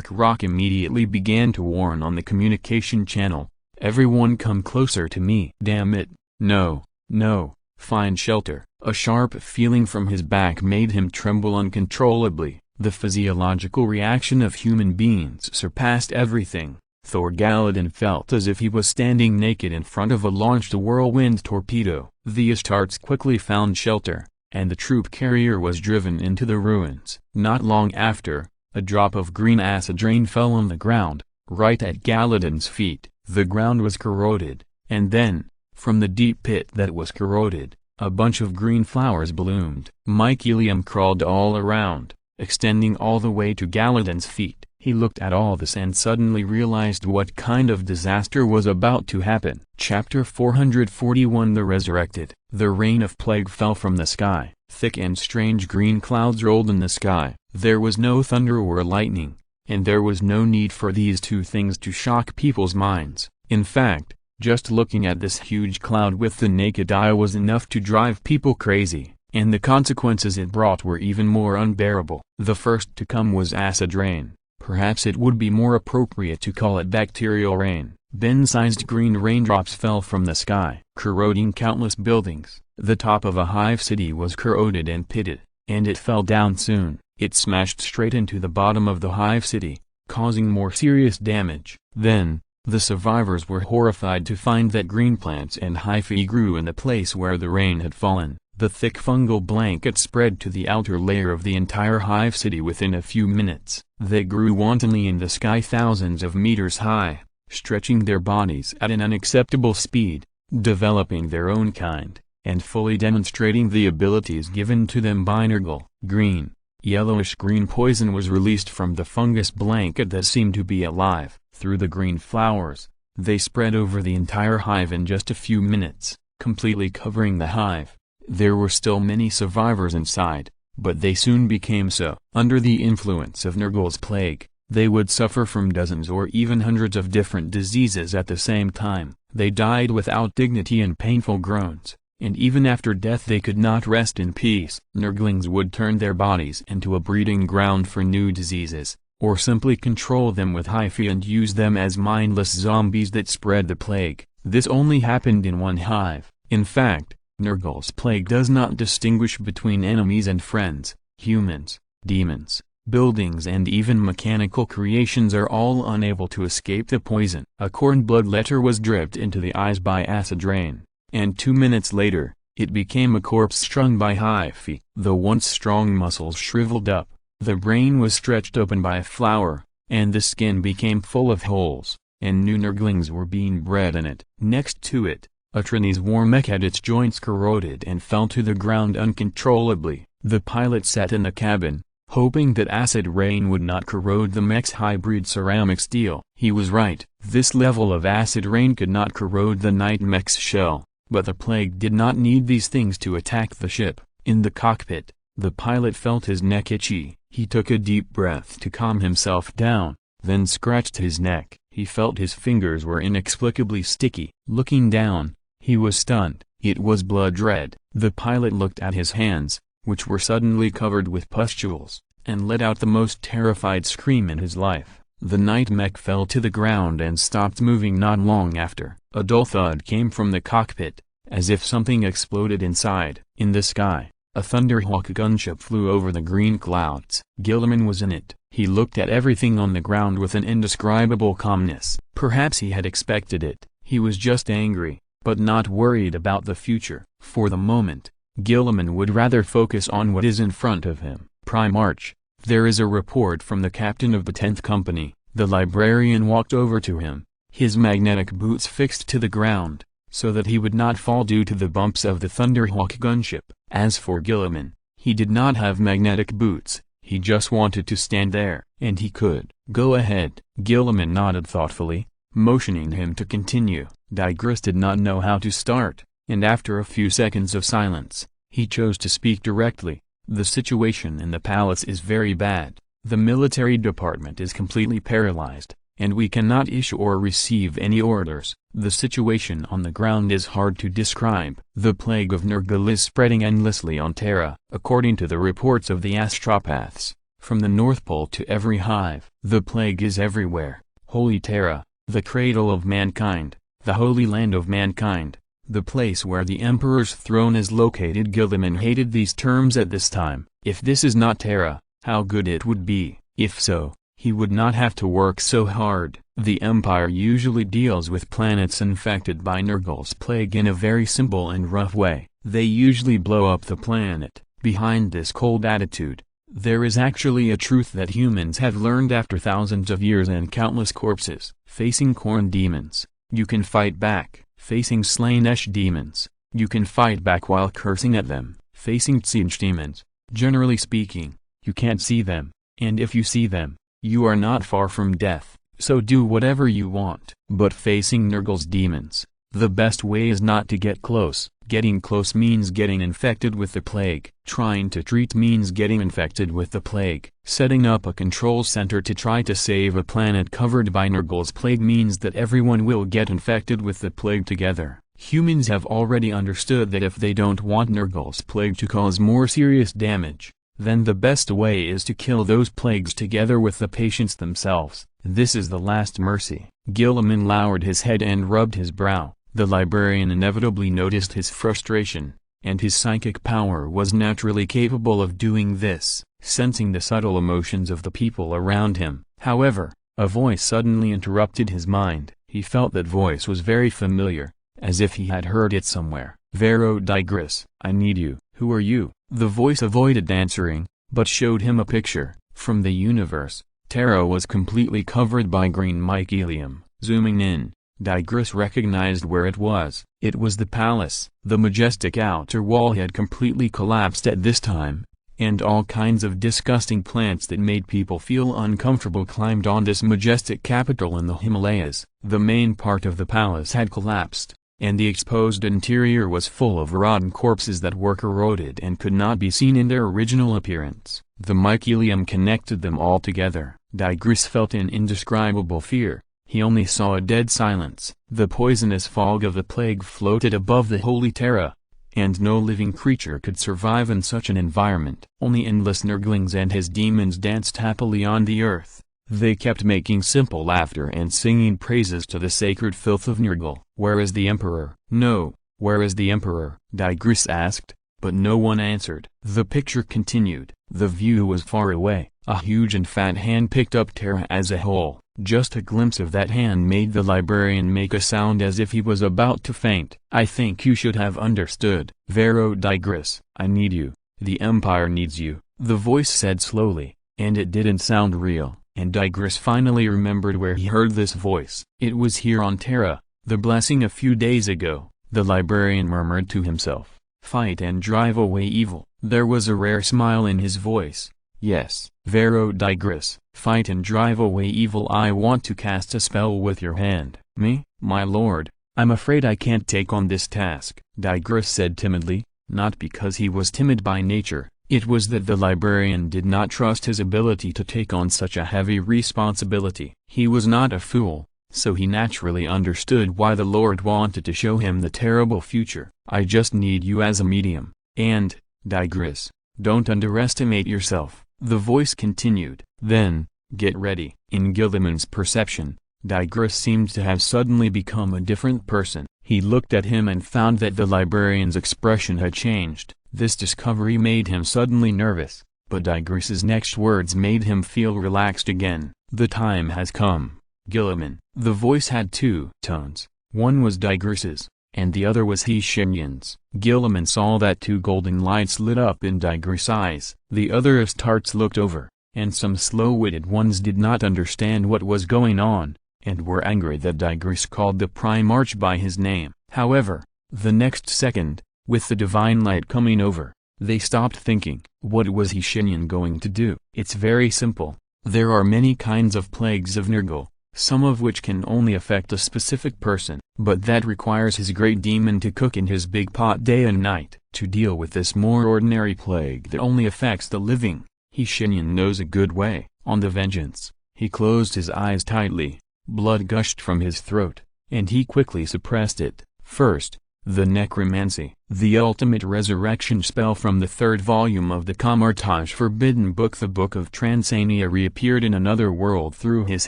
Rock immediately began to warn on the communication channel. "Everyone come closer to me." "Damn it, no, no, find shelter." A sharp feeling from his back made him tremble uncontrollably. The physiological reaction of human beings surpassed everything. Thor Galladon felt as if he was standing naked in front of a launched whirlwind torpedo. The Astartes quickly found shelter, and the troop carrier was driven into the ruins. Not long after, a drop of green acid rain fell on the ground, right at Galladon's feet. The ground was corroded, and then, from the deep pit that was corroded, a bunch of green flowers bloomed. Mycelium crawled all around, extending all the way to Galladon's feet. He looked at all this and suddenly realized what kind of disaster was about to happen. Chapter 441 The Resurrected. The rain of plague fell from the sky. Thick and strange green clouds rolled in the sky. There was no thunder or lightning, and there was no need for these two things to shock people's minds. In fact, just looking at this huge cloud with the naked eye was enough to drive people crazy, and the consequences it brought were even more unbearable. The first to come was acid rain. Perhaps it would be more appropriate to call it bacterial rain. Bin-sized green raindrops fell from the sky, corroding countless buildings. The top of a hive city was corroded and pitted, and it fell down soon. It smashed straight into the bottom of the hive city, causing more serious damage. Then, the survivors were horrified to find that green plants and hyphae grew in the place where the rain had fallen. The thick fungal blanket spread to the outer layer of the entire hive city within a few minutes. They grew wantonly in the sky thousands of meters high, stretching their bodies at an unacceptable speed, developing their own kind, and fully demonstrating the abilities given to them by Nergal. Green, yellowish-green poison was released from the fungus blanket that seemed to be alive. Through the green flowers, they spread over the entire hive in just a few minutes, completely covering the hive. There were still many survivors inside, but they soon became so. Under the influence of Nergal's plague, they would suffer from dozens or even hundreds of different diseases at the same time. They died without dignity and painful groans, and even after death they could not rest in peace. Nerglings would turn their bodies into a breeding ground for new diseases, or simply control them with hyphae and use them as mindless zombies that spread the plague. This only happened in one hive. In fact, Nergal's plague does not distinguish between enemies and friends. Humans, demons, buildings and even mechanical creations are all unable to escape the poison. A cornblood letter was dripped into the eyes by acid rain, and 2 minutes later, it became a corpse strung by hyphae. The once strong muscles shriveled up, the brain was stretched open by a flower, and the skin became full of holes, and new Nerglings were being bred in it. Next to it, a Trini's war mech had its joints corroded and fell to the ground uncontrollably. The pilot sat in the cabin, hoping that acid rain would not corrode the mech's hybrid ceramic steel. He was right. This level of acid rain could not corrode the night mech's shell, but the plague did not need these things to attack the ship. In the cockpit, the pilot felt his neck itchy. He took a deep breath to calm himself down, then scratched his neck. He felt his fingers were inexplicably sticky. Looking down, he was stunned. It was blood red. The pilot looked at his hands, which were suddenly covered with pustules, and let out the most terrified scream in his life. The night mech fell to the ground and stopped moving not long after. A dull thud came from the cockpit, as if something exploded inside. In the sky, a Thunderhawk gunship flew over the green clouds. Gilliman was in it. He looked at everything on the ground with an indescribable calmness. Perhaps he had expected it. He was just angry, but not worried about the future. For the moment, Gilliman would rather focus on what is in front of him. Primarch, there is a report from the captain of the 10th Company. The librarian walked over to him, his magnetic boots fixed to the ground, so that he would not fall due to the bumps of the Thunderhawk gunship. As for Gilliman, he did not have magnetic boots, he just wanted to stand there, and he could. Go ahead. Gilliman nodded thoughtfully, motioning him to continue. Digris did not know how to start, and after a few seconds of silence, he chose to speak directly. The situation in the palace is very bad. The military department is completely paralyzed, and we cannot issue or receive any orders. The situation on the ground is hard to describe. The plague of Nergal is spreading endlessly on Terra, according to the reports of the astropaths, from the North Pole to every hive. The plague is everywhere. Holy Terra, the cradle of mankind, the holy land of mankind, the place where the Emperor's throne is located. Gilliman hated these terms at this time. If this is not Terra, how good it would be. If so, he would not have to work so hard. The Empire usually deals with planets infected by Nergal's plague in a very simple and rough way. They usually blow up the planet. Behind this cold attitude, there is actually a truth that humans have learned after thousands of years and countless corpses. Facing corn demons, you can fight back. Facing Slaanesh demons, you can fight back while cursing at them. Facing Tzeentch demons, generally speaking, you can't see them, and if you see them, you are not far from death, so do whatever you want. But facing Nergal's demons, the best way is not to get close. Getting close means getting infected with the plague. Trying to treat means getting infected with the plague. Setting up a control center to try to save a planet covered by Nergal's plague means that everyone will get infected with the plague together. Humans have already understood that if they don't want Nergal's plague to cause more serious damage, then the best way is to kill those plagues together with the patients themselves. This is the last mercy. Gilliman lowered his head and rubbed his brow. The librarian inevitably noticed his frustration, and his psychic power was naturally capable of doing this, sensing the subtle emotions of the people around him. However, a voice suddenly interrupted his mind. He felt that voice was very familiar, as if he had heard it somewhere. Vero Digris, I need you. Who are you? The voice avoided answering, but showed him a picture from the universe. Terra was completely covered by green mycelium. Zooming in, Digris recognized where it was. It was the palace. The majestic outer wall had completely collapsed at this time, and all kinds of disgusting plants that made people feel uncomfortable climbed on this majestic capital in the Himalayas. The main part of the palace had collapsed, and the exposed interior was full of rotten corpses that were corroded and could not be seen in their original appearance. The mycelium connected them all together. Digris felt an indescribable fear. He only saw a dead silence. The poisonous fog of the plague floated above the holy Terra, and no living creature could survive in such an environment. Only endless Nurglings and his demons danced happily on the earth. They kept making simple laughter and singing praises to the sacred filth of Nurgle. Where is the Emperor? No, where is the Emperor? Digris asked, but no one answered. The picture continued. The view was far away. A huge and fat hand picked up Terra as a whole. Just a glimpse of that hand made the librarian make a sound as if he was about to faint. I think you should have understood. Vero Digris, I need you. The Empire needs you, the voice said slowly, and it didn't sound real. And Digris finally remembered where he heard this voice. It was here on Terra, the blessing a few days ago. The librarian murmured to himself, fight and drive away evil. There was a rare smile in his voice. Yes, Vero Digris, fight and drive away evil. I want to cast a spell with your hand. Me, my lord? I'm afraid I can't take on this task, Digris said timidly, not because he was timid by nature. It was that the librarian did not trust his ability to take on such a heavy responsibility. He was not a fool, so he naturally understood why the Lord wanted to show him the terrible future. I just need you as a medium. And, Digris, don't underestimate yourself. The voice continued. Then, get ready. In Guilliman's perception, Digris seemed to have suddenly become a different person. He looked at him and found that the librarian's expression had changed. This discovery made him suddenly nervous, but Digris's next words made him feel relaxed again. The time has come, Guilliman. The voice had two tones. One was Digris's, and the other was Shenyan's. Guilliman saw that two golden lights lit up in Digris' eyes. The other Astartes looked over, and some slow-witted ones did not understand what was going on, and were angry that Digris called the Primarch by his name. However, the next second, with the divine light coming over, they stopped thinking. What was Shenyan going to do? It's very simple. There are many kinds of plagues of Nurgle, some of which can only affect a specific person, but that requires his great demon to cook in his big pot day and night. To deal with this more ordinary plague that only affects the living, Shenyan knows a good way. On the vengeance, he closed his eyes tightly, blood gushed from his throat, and he quickly suppressed it. First, the necromancy, the ultimate resurrection spell from the third volume of the Kamartaj Forbidden Book. The Book of Transania reappeared in another world through his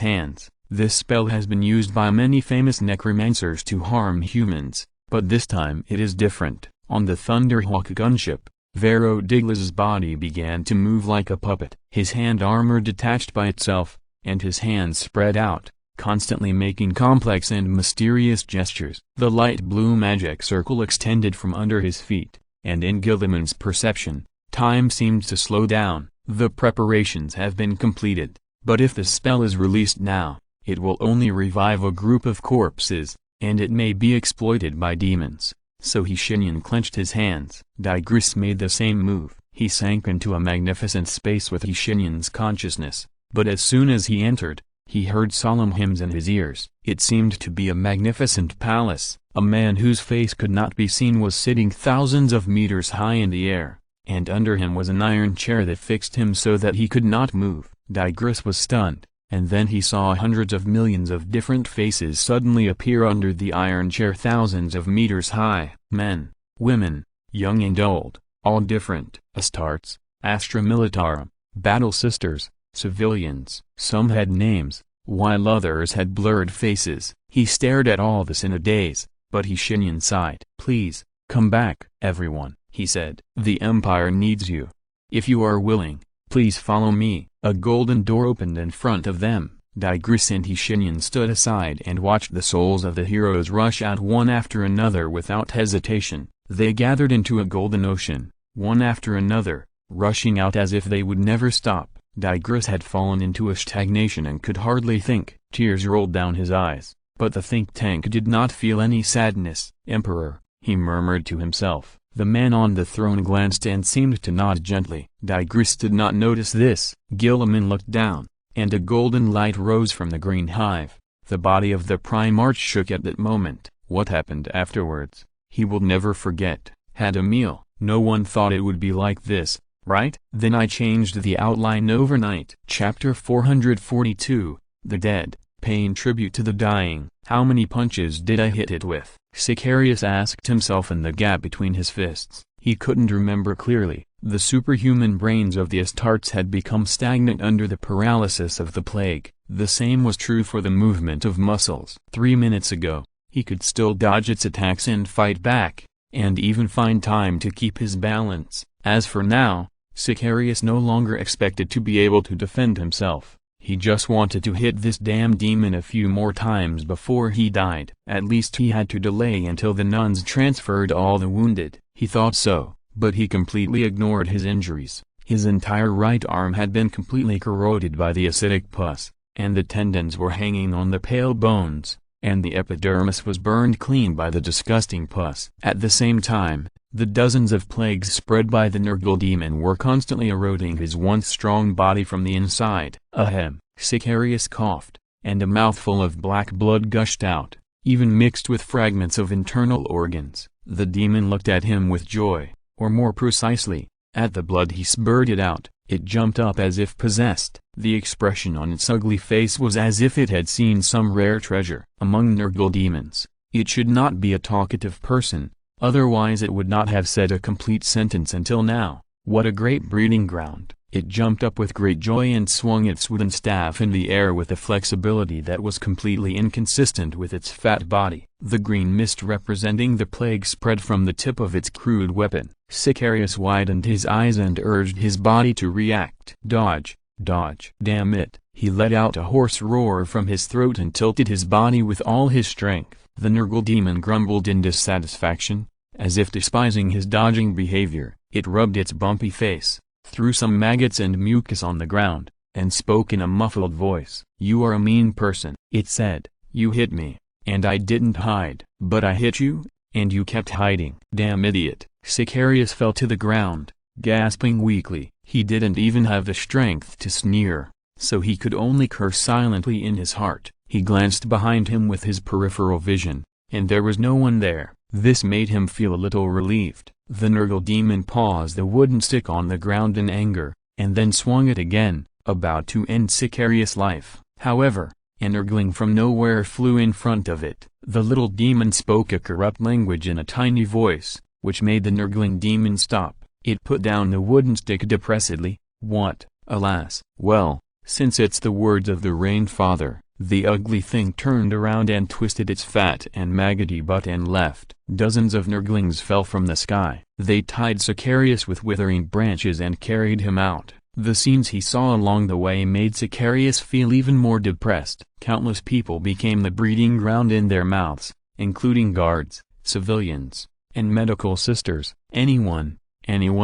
hands. This spell has been used by many famous necromancers to harm humans, but this time it is different. On the Thunderhawk gunship, Vero Diglis's body began to move like a puppet. His hand armor detached by itself, and his hands spread out, constantly making complex and mysterious gestures. The light blue magic circle extended from under his feet, and in Guilliman's perception, time seemed to slow down. The preparations have been completed, but if the spell is released now, it will only revive a group of corpses, and it may be exploited by demons. So Shenyan clenched his hands. Digris made the same move. He sank into a magnificent space with Shenyan's consciousness, but as soon as he entered, he heard solemn hymns in his ears. It seemed to be a magnificent palace. A man whose face could not be seen was sitting thousands of meters high in the air, and under him was an iron chair that fixed him so that he could not move. Digris was stunned, and then he saw hundreds of millions of different faces suddenly appear under the iron chair, thousands of meters high. Men, women, young and old, all different. Astartes, Astra Militarum, Battle Sisters, civilians. Some had names, while others had blurred faces. He stared at all this in a daze, but Shenyan sighed. Please, come back, everyone, he said. The Empire needs you. If you are willing, please follow me. A golden door opened in front of them. Digris and Shenyan stood aside and watched the souls of the heroes rush out one after another without hesitation. They gathered into a golden ocean, one after another, rushing out as if they would never stop. Digris had fallen into a stagnation and could hardly think. Tears rolled down his eyes, but the think tank did not feel any sadness. "Emperor," he murmured to himself. The man on the throne glanced and seemed to nod gently. Digris did not notice this. Gilliman looked down, and a golden light rose from the green hive. The body of the Primarch shook at that moment. What happened afterwards, he will never forget. Had a meal. No one thought it would be like this, right? Then I changed the outline overnight. Chapter 442, The Dead, paying tribute to the dying. How many punches did I hit it with? Sicarius asked himself in the gap between his fists. He couldn't remember clearly. The superhuman brains of the Astartes had become stagnant under the paralysis of the plague. The same was true for the movement of muscles. 3 minutes ago, he could still dodge its attacks and fight back, and even find time to keep his balance. As for now, Sicarius no longer expected to be able to defend himself. He just wanted to hit this damn demon a few more times before he died. At least he had to delay until the nuns transferred all the wounded. He thought so, but he completely ignored his injuries. His entire right arm had been completely corroded by the acidic pus, and the tendons were hanging on the pale bones, and the epidermis was burned clean by the disgusting pus. At the same time, the dozens of plagues spread by the Nurgle demon were constantly eroding his once strong body from the inside. Ahem. Sicarius coughed, and a mouthful of black blood gushed out, even mixed with fragments of internal organs. The demon looked at him with joy, or more precisely, at the blood he spurted out. It jumped up as if possessed. The expression on its ugly face was as if it had seen some rare treasure. Among Nurgle demons, it should not be a talkative person, otherwise it would not have said a complete sentence until now. What a great breeding ground. It jumped up with great joy and swung its wooden staff in the air with a flexibility that was completely inconsistent with its fat body. The green mist representing the plague spread from the tip of its crude weapon. Sicarius widened his eyes and urged his body to react. Dodge, dodge. Damn it. He let out a hoarse roar from his throat and tilted his body with all his strength. The Nurgle demon grumbled in dissatisfaction, as if despising his dodging behavior. It rubbed its bumpy face, threw some maggots and mucus on the ground, and spoke in a muffled voice. "You are a mean person," it said. "You hit me, and I didn't hide. But I hit you, and you kept hiding." Damn idiot. Sicarius fell to the ground, gasping weakly. He didn't even have the strength to sneer, so he could only curse silently in his heart. He glanced behind him with his peripheral vision, and there was no one there. This made him feel a little relieved. The Nurgle demon paused the wooden stick on the ground in anger, and then swung it again, about to end Sicarius' life. However, an Nurgling from nowhere flew in front of it. The little demon spoke a corrupt language in a tiny voice, which made the Nurgling demon stop. It put down the wooden stick depressedly. "What, alas?" "Well, since it's the words of the Rain Father." The ugly thing turned around and twisted its fat and maggoty butt and left. Dozens of Nurglings fell from the sky. They tied Sicarius with withering branches and carried him out. The scenes he saw along the way made Sicarius feel even more depressed. Countless people became the breeding ground in their mouths, including guards, civilians, and medical sisters. Anyone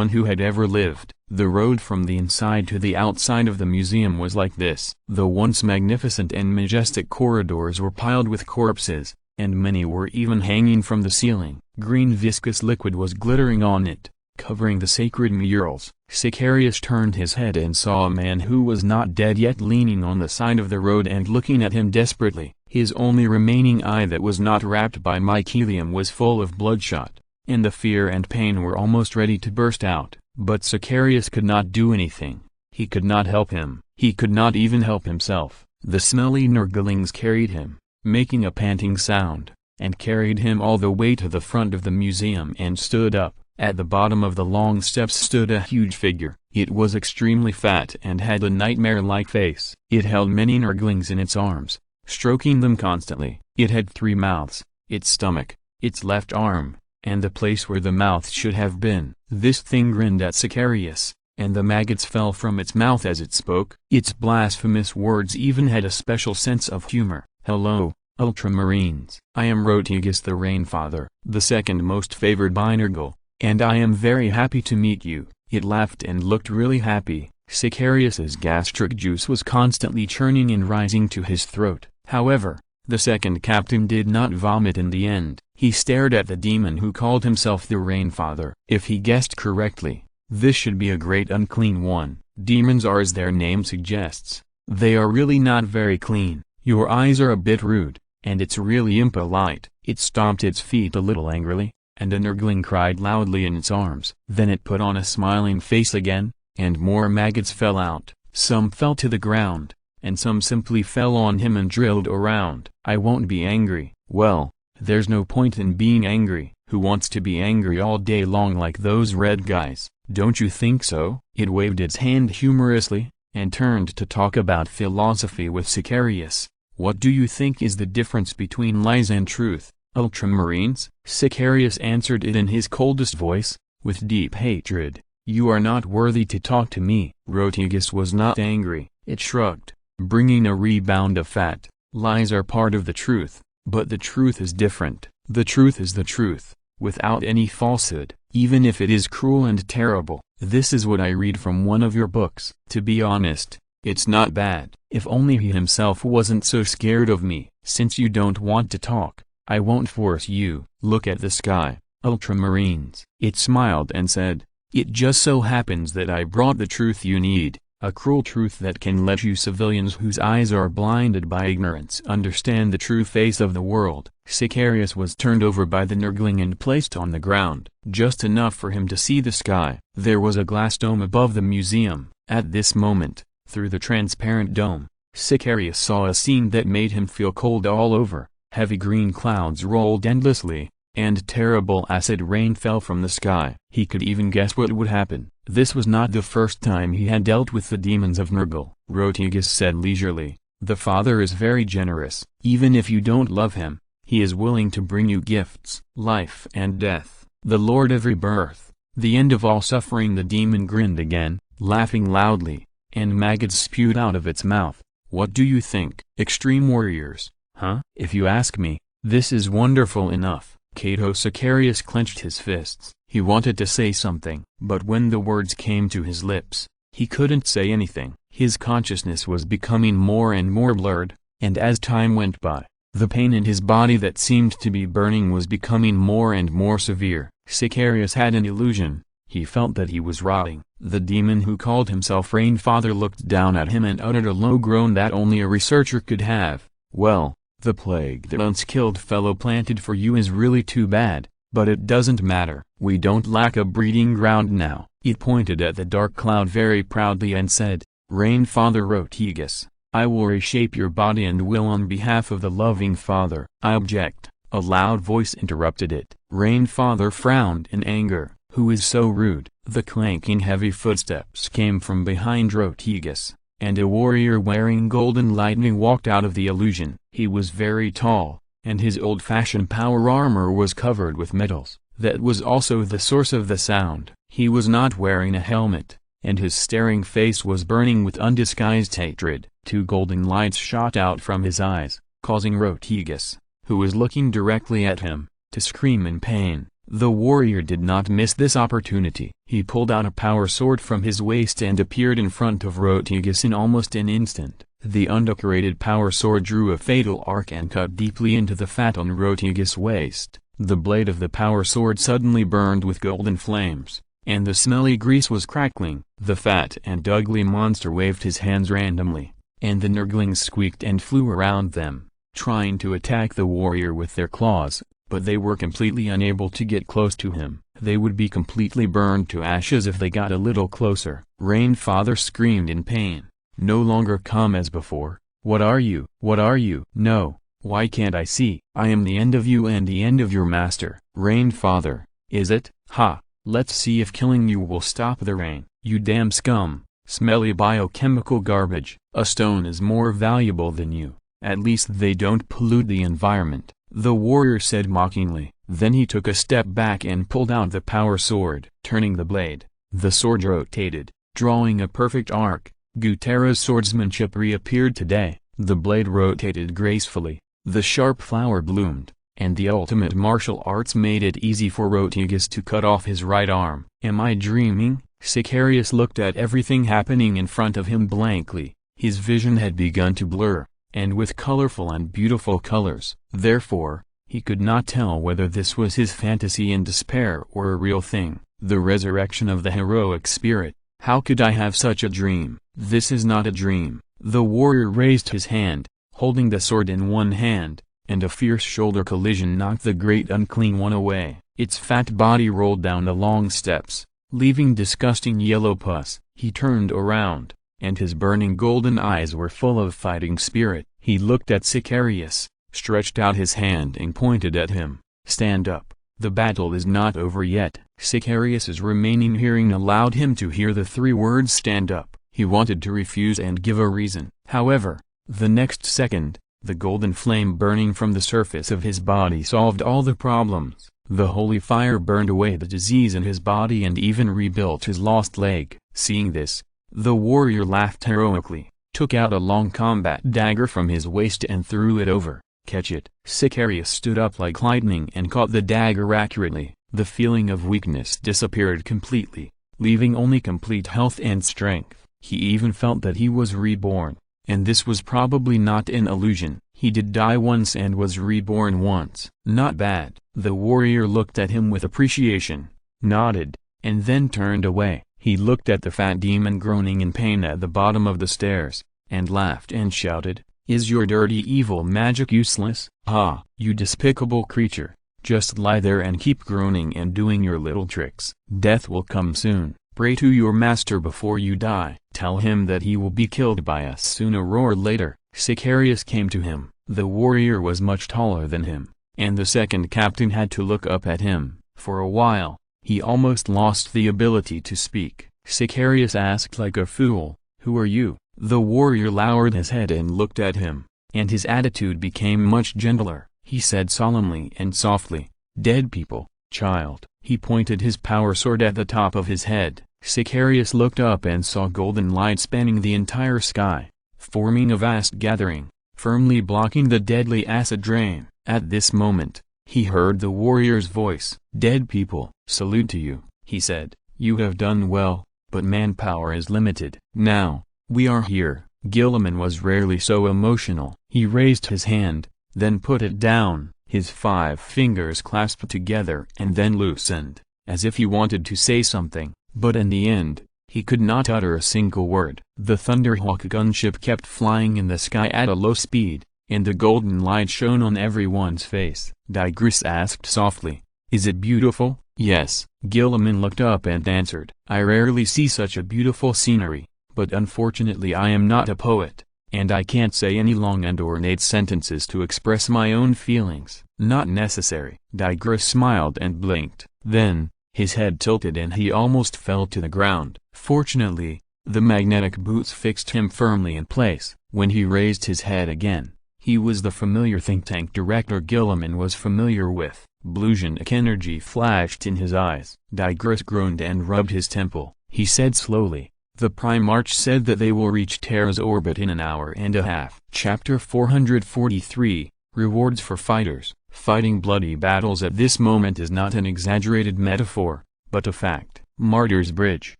who had ever lived. The road from the inside to the outside of the museum was like this. The once magnificent and majestic corridors were piled with corpses, and many were even hanging from the ceiling. Green viscous liquid was glittering on it, covering the sacred murals. Sicarius turned his head and saw a man who was not dead yet leaning on the side of the road and looking at him desperately. His only remaining eye that was not wrapped by mycelium was full of bloodshot, and the fear and pain were almost ready to burst out. But Sicarius could not do anything. He could not help him. He could not even help himself. The smelly Nurglings carried him, making a panting sound, and carried him all the way to the front of the museum and stood up. At the bottom of the long steps stood a huge figure. It was extremely fat and had a nightmare-like face. It held many Nurglings in its arms, stroking them constantly. It had 3 mouths, its stomach, its left arm, and the place where the mouth should have been. This thing grinned at Sicarius, and the maggots fell from its mouth as it spoke. Its blasphemous words even had a special sense of humor. "Hello, Ultramarines. I am Rotigus the Rainfather, the second most favored by Nurgle, "And I am very happy to meet you." It laughed and looked really happy. Sicarius's gastric juice was constantly churning and rising to his throat. However, the second captain did not vomit in the end. He stared at the demon who called himself the Rainfather. If he guessed correctly, this should be a great unclean one. Demons are, as their name suggests, they are really not very clean. Your eyes are a bit rude, and it's really impolite. It stomped its feet a little angrily, and a nurgling cried loudly in its arms. Then it put on a smiling face again, and more maggots fell out. Some fell to the ground, and some simply fell on him and drilled around. "I won't be angry." Well, there's no point in being angry. Who wants to be angry all day long like those red guys? Don't you think so? It waved its hand humorously, and turned to talk about philosophy with Sicarius. "What do you think is the difference between lies and truth, ultramarines?" Sicarius answered it in his coldest voice, with deep hatred. "You are not worthy to talk to me." Rotigus was not angry. It shrugged, bringing a rebound of fat. "Lies are part of the truth, but the truth is different. The truth is the truth, without any falsehood, even if it is cruel and terrible. This is what I read from one of your books. To be honest, it's not bad. If only he himself wasn't so scared of me. Since you don't want to talk, I won't force you. Look at the sky, ultramarines." It smiled and said, "It just so happens that I brought the truth you need, a cruel truth that can let you civilians whose eyes are blinded by ignorance understand the true face of the world." Sicarius was turned over by the nurgling and placed on the ground, just enough for him to see the sky. There was a glass dome above the museum. At this moment, through the transparent dome, Sicarius saw a scene that made him feel cold all over. Heavy green clouds rolled endlessly, and terrible acid rain fell from the sky. He could even guess what would happen. This was not the first time he had dealt with the demons of Nurgle. Rotigus said leisurely, "The Father is very generous. Even if you don't love him, he is willing to bring you gifts. Life and death, the Lord of rebirth, the end of all suffering." The demon grinned again, laughing loudly, and maggots spewed out of its mouth. "What do you think? Extreme warriors, huh? If you ask me, this is wonderful enough." Cato Sicarius clenched his fists. He wanted to say something, but when the words came to his lips, he couldn't say anything. His consciousness was becoming more and more blurred, and as time went by, the pain in his body that seemed to be burning was becoming more and more severe. Sicarius had an illusion. He felt that he was rotting. The demon who called himself Rainfather looked down at him and uttered a low groan that only a researcher could have. "Well, the plague that unskilled fellow planted for you is really too bad, but it doesn't matter. We don't lack a breeding ground now." It pointed at the dark cloud very proudly and said, "Rainfather Rotigus, I will reshape your body and will on behalf of the loving Father." "I object," a loud voice interrupted it. Rainfather frowned in anger. "Who is so rude?" The clanking heavy footsteps came from behind Rotigus, and a warrior wearing golden lightning walked out of the illusion. He was very tall, and his old-fashioned power armor was covered with metals. That was also the source of the sound. He was not wearing a helmet, and his staring face was burning with undisguised hatred. Two golden lights shot out from his eyes, causing Rotigus, who was looking directly at him, to scream in pain. The warrior did not miss this opportunity. He pulled out a power sword from his waist and appeared in front of Rotigus in almost an instant. The undecorated power sword drew a fatal arc and cut deeply into the fat on Rotigus' waist. The blade of the power sword suddenly burned with golden flames, and the smelly grease was crackling. The fat and ugly monster waved his hands randomly, and the nurglings squeaked and flew around them, trying to attack the warrior with their claws, but they were completely unable to get close to him. They would be completely burned to ashes if they got a little closer. Rainfather screamed in pain, no longer calm as before. "What are you? What are you? No, why can't I see? I am the end of you and the end of your master." "Rainfather, is it? Ha! Let's see if killing you will stop the rain. You damn scum, smelly biochemical garbage. A stone is more valuable than you. At least they don't pollute the environment," the warrior said mockingly. Then he took a step back and pulled out the power sword. Turning the blade, the sword rotated, drawing a perfect arc. Gutera's swordsmanship reappeared today. The blade rotated gracefully, the sharp flower bloomed, and the ultimate martial arts made it easy for Rotigus to cut off his right arm. Am I dreaming? Sicarius looked at everything happening in front of him blankly. His vision had begun to blur, and with colorful and beautiful colors. Therefore, he could not tell whether this was his fantasy and despair or a real thing, the resurrection of the heroic spirit. How could I have such a dream? This is not a dream. The warrior raised his hand, holding the sword in one hand, and a fierce shoulder collision knocked the great unclean one away. Its fat body rolled down the long steps, leaving disgusting yellow pus. He turned around, and his burning golden eyes were full of fighting spirit. He looked at Sicarius, stretched out his hand and pointed at him. Stand up. The battle is not over yet. Sicarius's remaining hearing allowed him to hear the three words stand up. He wanted to refuse and give a reason. However, the next second, the golden flame burning from the surface of his body solved all the problems. The holy fire burned away the disease in his body and even rebuilt his lost leg. Seeing this, the warrior laughed heroically, took out a long combat dagger from his waist and threw it over. Catch it. Sicarius stood up like lightning and caught the dagger accurately. The feeling of weakness disappeared completely, leaving only complete health and strength. He even felt that he was reborn, and this was probably not an illusion. He did die once and was reborn once. Not bad. The warrior looked at him with appreciation, nodded, and then turned away. He looked at the fat demon groaning in pain at the bottom of the stairs, and laughed and shouted, "Is your dirty evil magic useless? Ha! You despicable creature, just lie there and keep groaning and doing your little tricks. Death will come soon. Pray to your master before you die. Tell him that he will be killed by us sooner or later." Sicarius came to him. The warrior was much taller than him, and the second captain had to look up at him. For a while, he almost lost the ability to speak. Sicarius asked like a fool, "Who are you?" The warrior lowered his head and looked at him, and his attitude became much gentler. He said solemnly and softly, "Dead people, child." He pointed his power sword at the top of his head. Sicarius looked up and saw golden light spanning the entire sky, forming a vast gathering, firmly blocking the deadly acid rain. At this moment, he heard the warrior's voice. "Dead people, salute to you," he said. "You have done well, but manpower is limited. Now, we are here." Gilliman was rarely so emotional. He raised his hand, then put it down. His 5 fingers clasped together and then loosened, as if he wanted to say something, but in the end, he could not utter a single word. The Thunderhawk gunship kept flying in the sky at a low speed, and the golden light shone on everyone's face. Digris asked softly, "Is it beautiful?" "Yes." Gilliman looked up and answered, "I rarely see such a beautiful scenery, but unfortunately I am not a poet, and I can't say any long and ornate sentences to express my own feelings." "Not necessary." Digris smiled and blinked. Then, his head tilted and he almost fell to the ground. Fortunately, the magnetic boots fixed him firmly in place. When he raised his head again, he was the familiar think tank director Gilliman was familiar with. Bluesionic energy flashed in his eyes. Digris groaned and rubbed his temple. He said slowly, "The Primarch said that they will reach Terra's orbit in an hour and a half." Chapter 443, Rewards for Fighters. Fighting bloody battles at this moment is not an exaggerated metaphor, but a fact. Martyr's Bridge.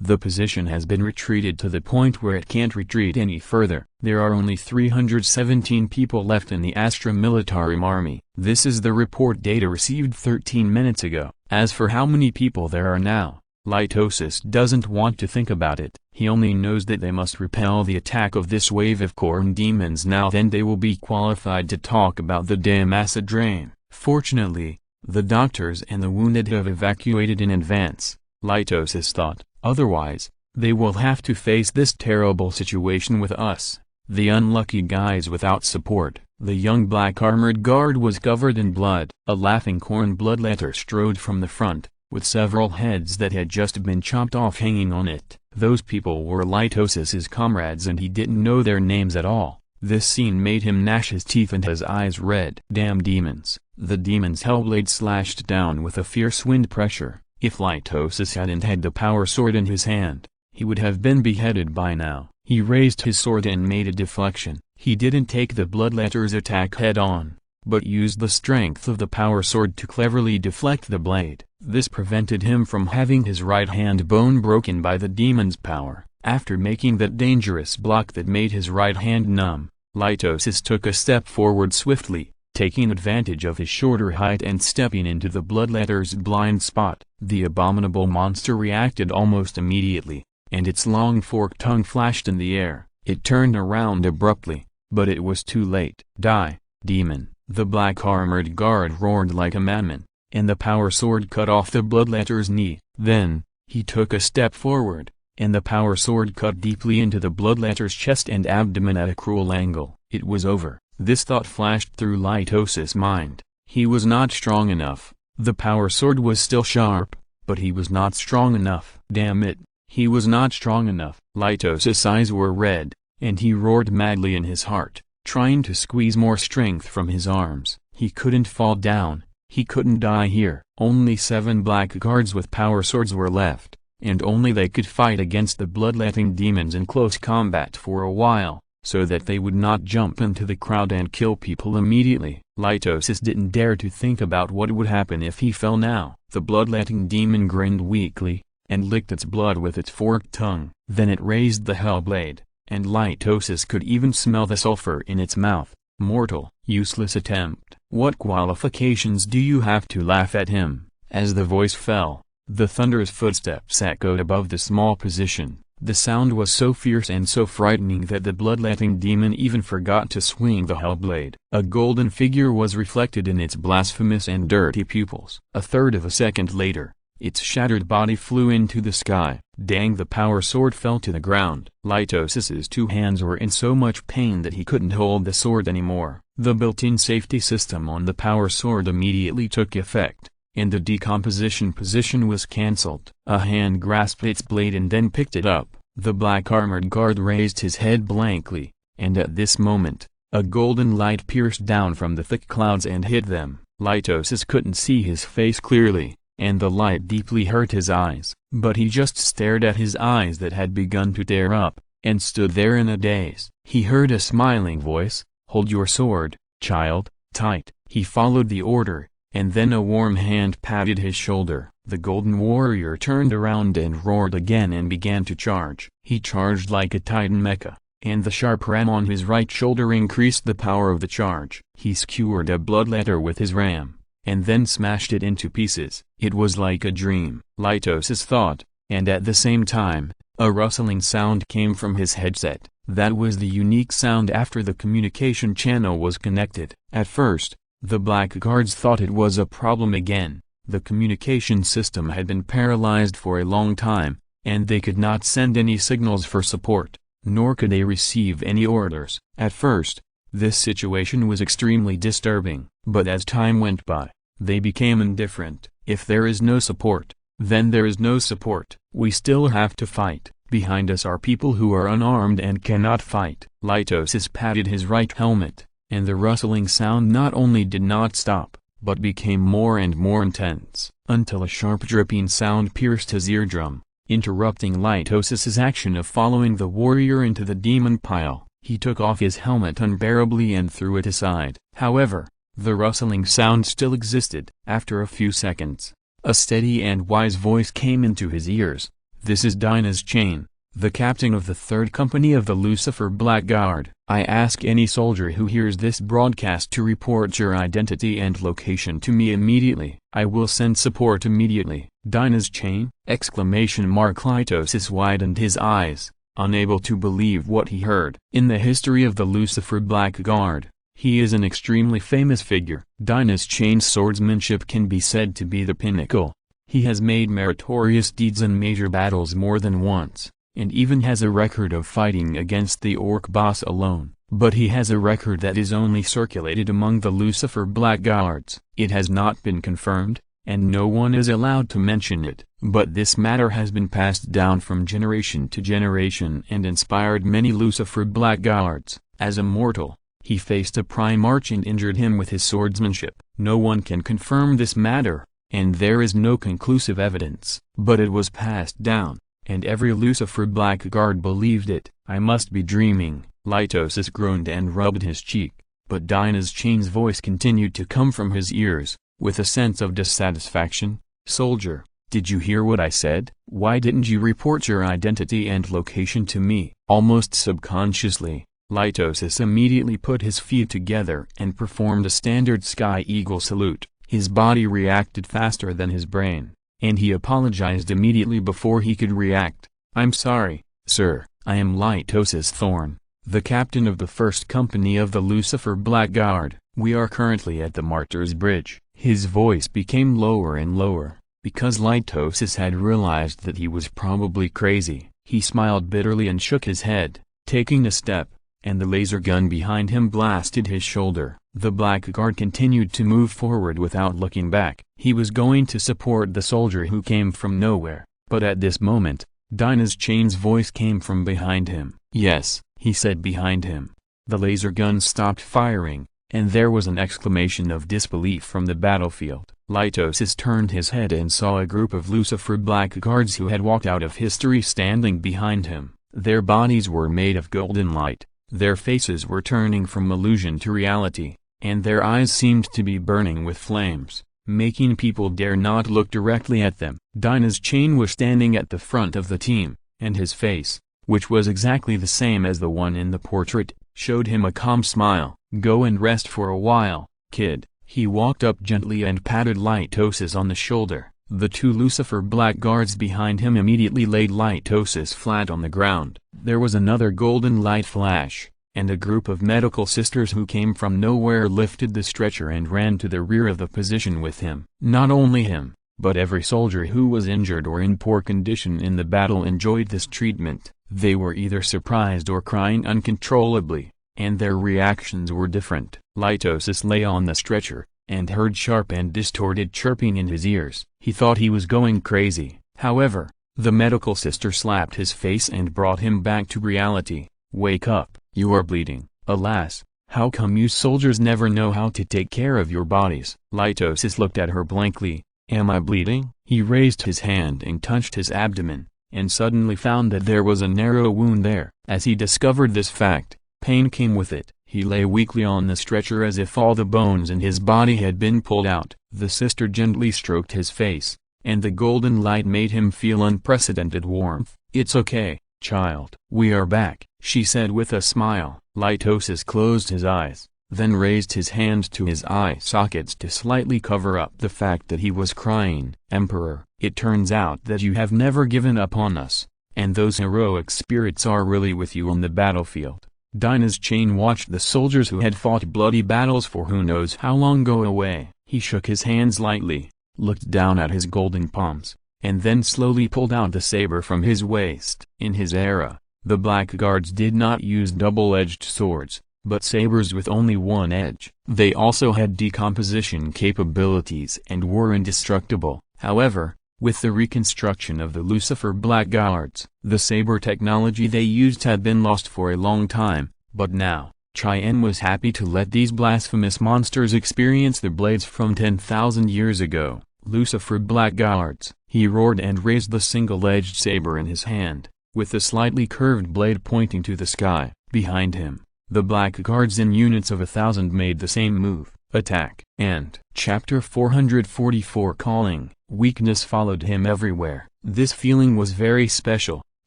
The position has been retreated to the point where it can't retreat any further. There are only 317 people left in the Astra Militarum Army. This is the report data received 13 minutes ago. As for how many people there are now, Litosis doesn't want to think about it. He only knows that they must repel the attack of this wave of Khorne demons now, then they will be qualified to talk about the damn acid rain. Fortunately, the doctors and the wounded have evacuated in advance, Litosis thought. Otherwise, they will have to face this terrible situation with us, the unlucky guys without support. The young black armored guard was covered in blood. A laughing Khorne bloodletter strode from the front, with several heads that had just been chopped off hanging on it. Those people were Litosis's comrades and he didn't know their names at all. This scene made him gnash his teeth and his eyes red. Damn demons. The demon's hellblade slashed down with a fierce wind pressure. If Litosis hadn't had the power sword in his hand, he would have been beheaded by now. He raised his sword and made a deflection. He didn't take the bloodletter's attack head on, but used the strength of the power sword to cleverly deflect the blade. This prevented him from having his right hand bone broken by the demon's power. After making that dangerous block that made his right hand numb, Litosis took a step forward swiftly, taking advantage of his shorter height and stepping into the bloodletter's blind spot. The abominable monster reacted almost immediately, and its long forked tongue flashed in the air. It turned around abruptly, but it was too late. "Die, demon!" the black-armored guard roared like a madman, and the power sword cut off the bloodletter's knee. Then, he took a step forward, and the power sword cut deeply into the bloodletter's chest and abdomen at a cruel angle. It was over. This thought flashed through Litosis' mind. He was not strong enough. The power sword was still sharp, but he was not strong enough. Damn it, he was not strong enough. Litosis' eyes were red, and he roared madly in his heart, trying to squeeze more strength from his arms. He couldn't fall down, he couldn't die here. Only 7 black guards with power swords were left, and only they could fight against the bloodletting demons in close combat for a while, so that they would not jump into the crowd and kill people immediately. Litosis didn't dare to think about what would happen if he fell now. The bloodletting demon grinned weakly, and licked its blood with its forked tongue. Then it raised the hellblade, and Litosis could even smell the sulfur in its mouth. "Mortal, useless attempt. What qualifications do you have to laugh at him?" As the voice fell, the thunderous footsteps echoed above the small position. The sound was so fierce and so frightening that the bloodletting demon even forgot to swing the hellblade. A golden figure was reflected in its blasphemous and dirty pupils. A third of a second later, its shattered body flew into the sky. Dang, the power sword fell to the ground. Litosis's 2 hands were in so much pain that he couldn't hold the sword anymore. The built-in safety system on the power sword immediately took effect, and the decomposition position was cancelled. A hand grasped its blade and then picked it up. The black-armored guard raised his head blankly, and at this moment, a golden light pierced down from the thick clouds and hit them. Litosis couldn't see his face clearly, and the light deeply hurt his eyes, but he just stared at his eyes that had begun to tear up, and stood there in a daze. He heard a smiling voice, "Hold your sword, child, tight." He followed the order, and then a warm hand patted his shoulder. The golden warrior turned around and roared again and began to charge. He charged like a titan mecha, and the sharp ram on his right shoulder increased the power of the charge. He skewered a bloodletter with his ram, and then smashed it into pieces. It was like a dream, Litosis thought, and at the same time, a rustling sound came from his headset. That was the unique sound after the communication channel was connected. At first, the black guards thought it was a problem again. The communication system had been paralyzed for a long time, and they could not send any signals for support, nor could they receive any orders. At first, this situation was extremely disturbing, but as time went by, they became indifferent. If there is no support, then there is no support. We still have to fight. Behind us are people who are unarmed and cannot fight. Litosis patted his right helmet, and the rustling sound not only did not stop, but became more and more intense, until a sharp dripping sound pierced his eardrum, interrupting Litosis's action of following the warrior into the demon pile. He took off his helmet unbearably and threw it aside. However, the rustling sound still existed. After a few seconds, a steady and wise voice came into his ears. "This is Dinah's Chain, the captain of the 3rd Company of the Lucifer Black Guard. I ask any soldier who hears this broadcast to report your identity and location to me immediately. I will send support immediately." Dinah's Chain? Litosis widened his eyes, unable to believe what he heard. In the history of the Lucifer Black Guard, he is an extremely famous figure. Dinah's Chain's swordsmanship can be said to be the pinnacle. He has made meritorious deeds in major battles more than once, and even has a record of fighting against the orc boss alone. But he has a record that is only circulated among the Lucifer Black Guards. It has not been confirmed, and no one is allowed to mention it. But this matter has been passed down from generation to generation and inspired many Lucifer Black Guards. As a mortal, he faced a Primarch and injured him with his swordsmanship. No one can confirm this matter, and there is no conclusive evidence. But it was passed down, and every Lucifer Black Guard believed it. "I must be dreaming," Litosis groaned and rubbed his cheek. but Dinah's Chain's voice continued to come from his ears, with a sense of dissatisfaction. "Soldier, did you hear what I said? Why didn't you report your identity and location to me?" Almost subconsciously, Litosis immediately put his feet together and performed a standard Sky Eagle salute. His body reacted faster than his brain, and he apologized immediately before he could react. "I'm sorry, sir, I am Litosis Thorn, the captain of the 1st Company of the Lucifer Blackguard. We are currently at the Martyr's Bridge." His voice became lower and lower, because Litosis had realized that he was probably crazy. He smiled bitterly and shook his head, taking a step, and the laser gun behind him blasted his shoulder. The Blackguard continued to move forward without looking back. He was going to support the soldier who came from nowhere, but at this moment, Dinah's Chain's voice came from behind him. "Yes," he said behind him. The laser gun stopped firing, and there was an exclamation of disbelief from the battlefield. Litosis turned his head and saw a group of Lucifer Blackguards who had walked out of history standing behind him. Their bodies were made of golden light, their faces were turning from illusion to reality, and their eyes seemed to be burning with flames, making people dare not look directly at them. Dinah's Chain was standing at the front of the team, and his face, which was exactly the same as the one in the portrait, showed him a calm smile. "Go and rest for a while, kid." He walked up gently and patted Litosis on the shoulder. The 2 Lucifer Blackguards behind him immediately laid Litosis flat on the ground. There was another golden light flash, and a group of medical sisters who came from nowhere lifted the stretcher and ran to the rear of the position with him. Not only him, but every soldier who was injured or in poor condition in the battle enjoyed this treatment. They were either surprised or crying uncontrollably, and their reactions were different. Litosis lay on the stretcher, and heard sharp and distorted chirping in his ears. He thought he was going crazy. However, the medical sister slapped his face and brought him back to reality. "Wake up, you are bleeding." "Alas, how come you soldiers never know how to take care of your bodies?" Litosis looked at her blankly. "Am I bleeding?" He raised his hand and touched his abdomen, and suddenly found that there was a narrow wound there. As he discovered this fact, pain came with it. He lay weakly on the stretcher as if all the bones in his body had been pulled out. The sister gently stroked his face, and the golden light made him feel unprecedented warmth. "It's okay, child. We are back," she said with a smile. Litosis closed his eyes, then raised his hand to his eye sockets to slightly cover up the fact that he was crying. "Emperor, it turns out that you have never given up on us, and those heroic spirits are really with you on the battlefield." Dinah's Chain watched the soldiers who had fought bloody battles for who knows how long go away. He shook his hands lightly, looked down at his golden palms, and then slowly pulled out the saber from his waist. In his era, the Blackguards did not use double-edged swords, but sabers with only one edge. They also had decomposition capabilities and were indestructible. However, with the reconstruction of the Lucifer Blackguards, the saber technology they used had been lost for a long time, but now, Cheyenne was happy to let these blasphemous monsters experience the blades from 10,000 years ago. "Lucifer Blackguards," he roared and raised the single-edged saber in his hand, with the slightly curved blade pointing to the sky. Behind him, the Blackguards in units of 1,000 made the same move. Attack. And Chapter 444 Calling. Weakness followed him everywhere. This feeling was very special,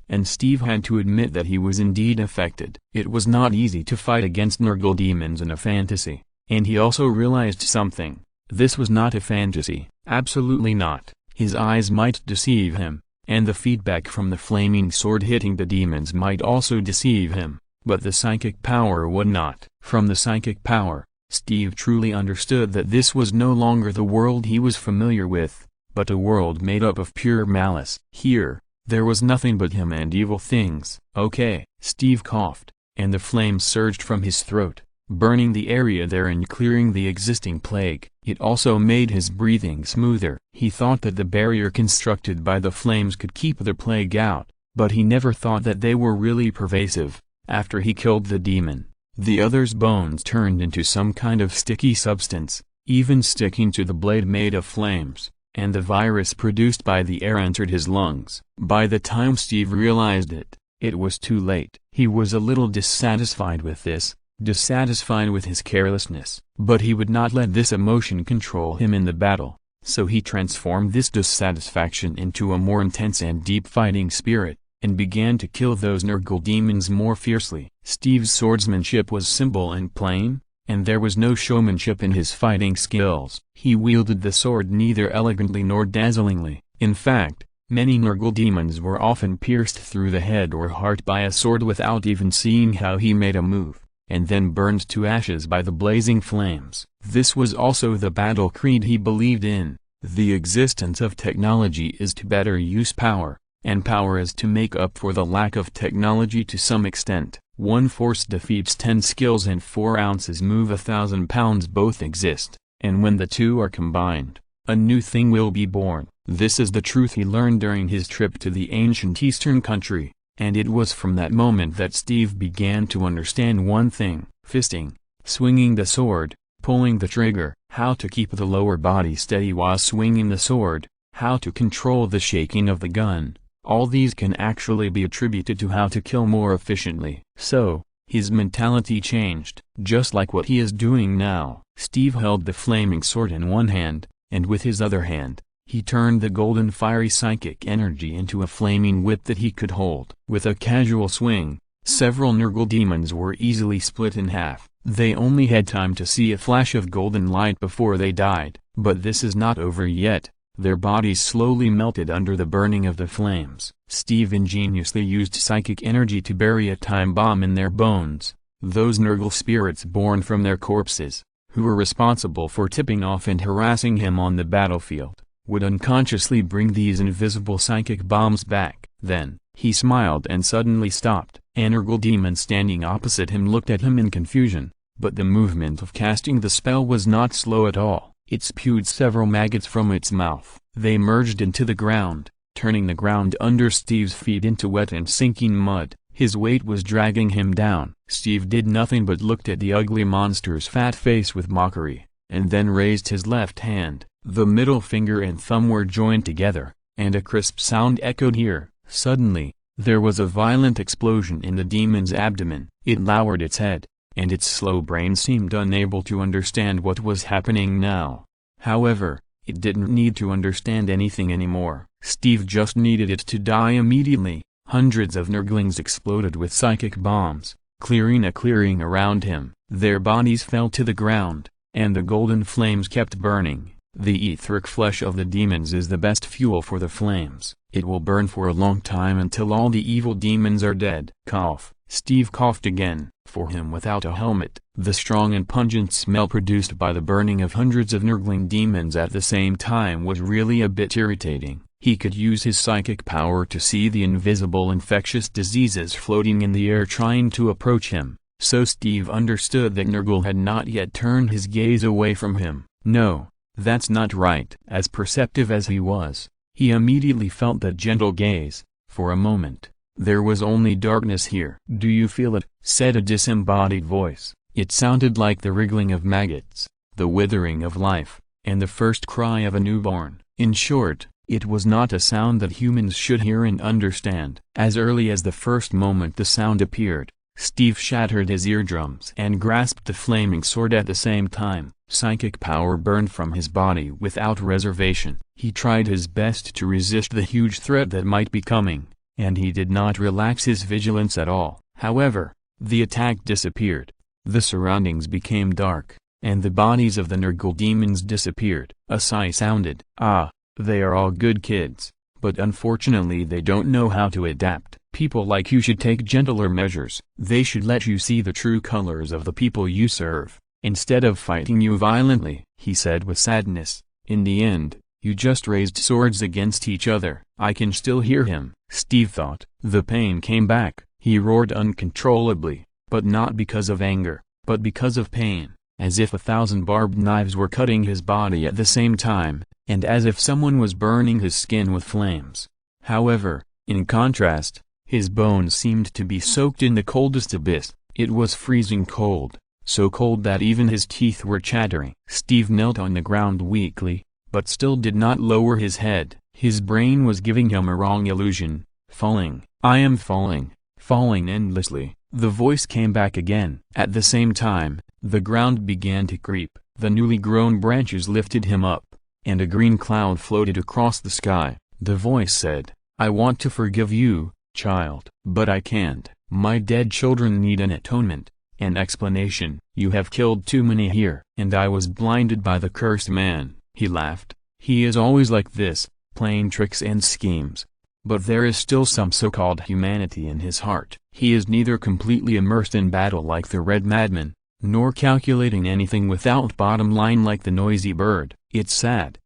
and Steve had to admit that he was indeed affected. It was not easy to fight against Nurgle demons in a fantasy, and he also realized something. This was not a fantasy. Absolutely not. His eyes might deceive him, and the feedback from the flaming sword hitting the demons might also deceive him, but the psychic power would not. From the psychic power, Steve truly understood that this was no longer the world he was familiar with, but a world made up of pure malice. Here, there was nothing but him and evil things. "Okay," Steve coughed, and the flames surged from his throat, burning the area there and clearing the existing plague. It also made his breathing smoother. He thought that the barrier constructed by the flames could keep the plague out, but he never thought that they were really pervasive. After he killed the demon, the other's bones turned into some kind of sticky substance, even sticking to the blade made of flames, and the virus produced by the air entered his lungs. By the time Steve realized it, it was too late. He was a little dissatisfied with this, dissatisfied with his carelessness. But he would not let this emotion control him in the battle, so he transformed this dissatisfaction into a more intense and deep fighting spirit, and began to kill those Nurgle demons more fiercely. Steve's swordsmanship was simple and plain, and there was no showmanship in his fighting skills. He wielded the sword neither elegantly nor dazzlingly. In fact, many Nurgle demons were often pierced through the head or heart by a sword without even seeing how he made a move, and then burned to ashes by the blazing flames. This was also the battle creed he believed in. The existence of technology is to better use power, and power is to make up for the lack of technology to some extent. One force defeats 10 skills and 4 ounces move 1,000 pounds. Both exist, and when the two are combined, a new thing will be born. This is the truth he learned during his trip to the ancient eastern country, and it was from that moment that Steve began to understand one thing: fisting, swinging the sword, pulling the trigger, how to keep the lower body steady while swinging the sword, how to control the shaking of the gun. All these can actually be attributed to how to kill more efficiently. So, his mentality changed, just like what he is doing now. Steve held the flaming sword in one hand, and with his other hand, he turned the golden fiery psychic energy into a flaming whip that he could hold. With a casual swing, several Nurgle demons were easily split in half. They only had time to see a flash of golden light before they died. But this is not over yet. Their bodies slowly melted under the burning of the flames. Steve ingeniously used psychic energy to bury a time bomb in their bones. Those Nurgle spirits born from their corpses, who were responsible for tipping off and harassing him on the battlefield, would unconsciously bring these invisible psychic bombs back. Then, he smiled and suddenly stopped. An Nurgle demon standing opposite him looked at him in confusion, but the movement of casting the spell was not slow at all. It spewed several maggots from its mouth. They merged into the ground, turning the ground under Steve's feet into wet and sinking mud. His weight was dragging him down. Steve did nothing but looked at the ugly monster's fat face with mockery, and then raised his left hand. The middle finger and thumb were joined together, and a crisp sound echoed here. Suddenly, there was a violent explosion in the demon's abdomen. It lowered its head, and its slow brain seemed unable to understand what was happening now. However, it didn't need to understand anything anymore. Steve just needed it to die immediately. Hundreds of Nurglings exploded with psychic bombs, clearing a clearing around him. Their bodies fell to the ground, and the golden flames kept burning. The etheric flesh of the demons is the best fuel for the flames. It will burn for a long time until all the evil demons are dead. Cough. Steve coughed again. For him without a helmet, the strong and pungent smell produced by the burning of hundreds of Nurgling demons at the same time was really a bit irritating. He could use his psychic power to see the invisible infectious diseases floating in the air trying to approach him, so Steve understood that Nurgle had not yet turned his gaze away from him. No, that's not right. As perceptive as he was, he immediately felt that gentle gaze. For a moment, there was only darkness here. "Do you feel it?" said a disembodied voice. It sounded like the wriggling of maggots, the withering of life, and the first cry of a newborn. In short, it was not a sound that humans should hear and understand. As early as the first moment the sound appeared, Steve shattered his eardrums and grasped the flaming sword at the same time. Psychic power burned from his body without reservation. He tried his best to resist the huge threat that might be coming, and he did not relax his vigilance at all. However, the attack disappeared. The surroundings became dark, and the bodies of the Nurgle demons disappeared. A sigh sounded. "Ah, they are all good kids, but unfortunately they don't know how to adapt. People like you should take gentler measures. They should let you see the true colors of the people you serve, instead of fighting you violently," he said with sadness. "In the end, you just raised swords against each other." I can still hear him, Steve thought. The pain came back. He roared uncontrollably, but not because of anger, but because of pain, as if 1,000 barbed knives were cutting his body at the same time, and as if someone was burning his skin with flames. However, in contrast, his bones seemed to be soaked in the coldest abyss. It was freezing cold, so cold that even his teeth were chattering. Steve knelt on the ground weakly, but still did not lower his head. His brain was giving him a wrong illusion. Falling. I am falling. Falling endlessly. The voice came back again. At the same time, the ground began to creep, the newly grown branches lifted him up, and a green cloud floated across the sky. The voice said, "I want to forgive you, child, but I can't. My dead children need an atonement, an explanation. You have killed too many here." "And I was blinded by the cursed man," he laughed. "He is always like this, playing tricks and schemes. But there is still some so-called humanity in his heart. He is neither completely immersed in battle like the red madman, nor calculating anything without bottom line like the noisy bird. It's sad,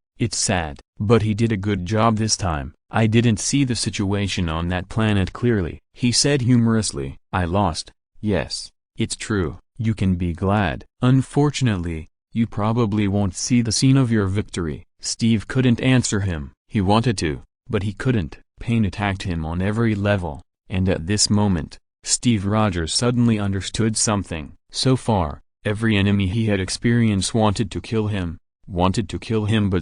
but he did a good job this time. I didn't see the situation on that planet clearly," he said humorously. "I lost. Yes, it's true. You can be glad. Unfortunately, you probably won't see the scene of your victory." Steve couldn't answer him. He wanted to, but he couldn't. Pain attacked him on every level, and at this moment, Steve Rogers suddenly understood something. So far, every enemy he had experienced wanted to kill him, but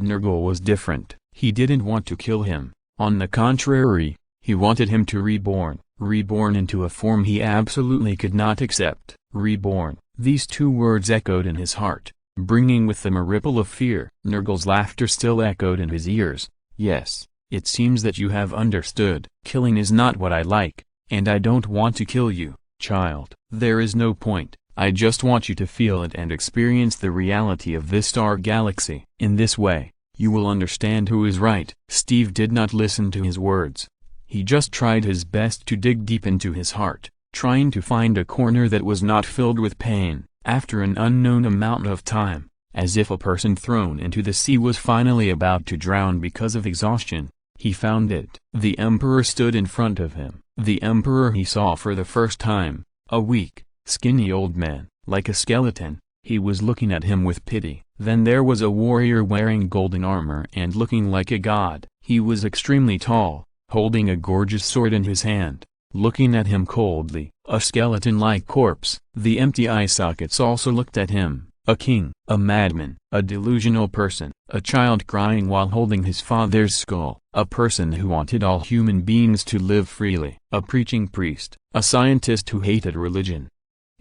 Nurgle was different. He didn't want to kill him. On the contrary, he wanted him to reborn into a form he absolutely could not accept. Reborn. These two words echoed in his heart, bringing with them a ripple of fear. Nurgle's laughter still echoed in his ears. "Yes. It seems that you have understood. Killing is not what I like, and I don't want to kill you, child. There is no point. I just want you to feel it and experience the reality of this star galaxy. In this way, you will understand who is right." Steve did not listen to his words. He just tried his best to dig deep into his heart, trying to find a corner that was not filled with pain. After an unknown amount of time, as if a person thrown into the sea was finally about to drown because of exhaustion, he found it. The Emperor stood in front of him. The Emperor he saw for the first time, a weak, skinny old man, like a skeleton. He was looking at him with pity. Then there was a warrior wearing golden armor and looking like a god. He was extremely tall, holding a gorgeous sword in his hand, looking at him coldly, a skeleton-like corpse. The empty eye sockets also looked at him. A king, a madman, a delusional person, a child crying while holding his father's skull, a person who wanted all human beings to live freely, a preaching priest, a scientist who hated religion,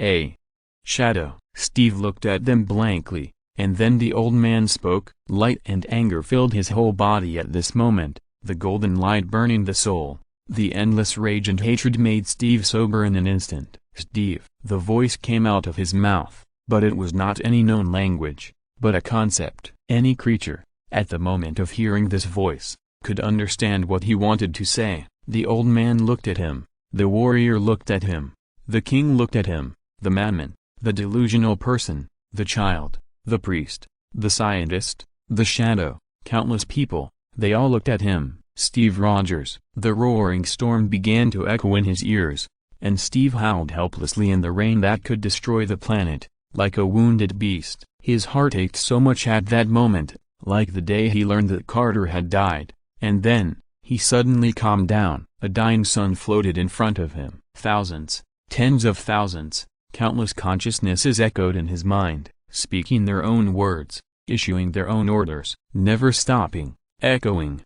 a shadow. Steve looked at them blankly, and then the old man spoke. Light and anger filled his whole body at this moment, the golden light burning the soul. The endless rage and hatred made Steve sober in an instant. "Steve," the voice came out of his mouth. But it was not any known language, but a concept. Any creature, at the moment of hearing this voice, could understand what he wanted to say. The old man looked at him, the warrior looked at him, the king looked at him, the madman, the delusional person, the child, the priest, the scientist, the shadow, countless people, they all looked at him. Steve Rogers. The roaring storm began to echo in his ears, and Steve howled helplessly in the rain that could destroy the planet. Like a wounded beast, his heart ached so much at that moment, like the day he learned that Carter had died, and then, he suddenly calmed down. A dying sun floated in front of him. Thousands, tens of thousands, countless consciousnesses echoed in his mind, speaking their own words, issuing their own orders, never stopping, echoing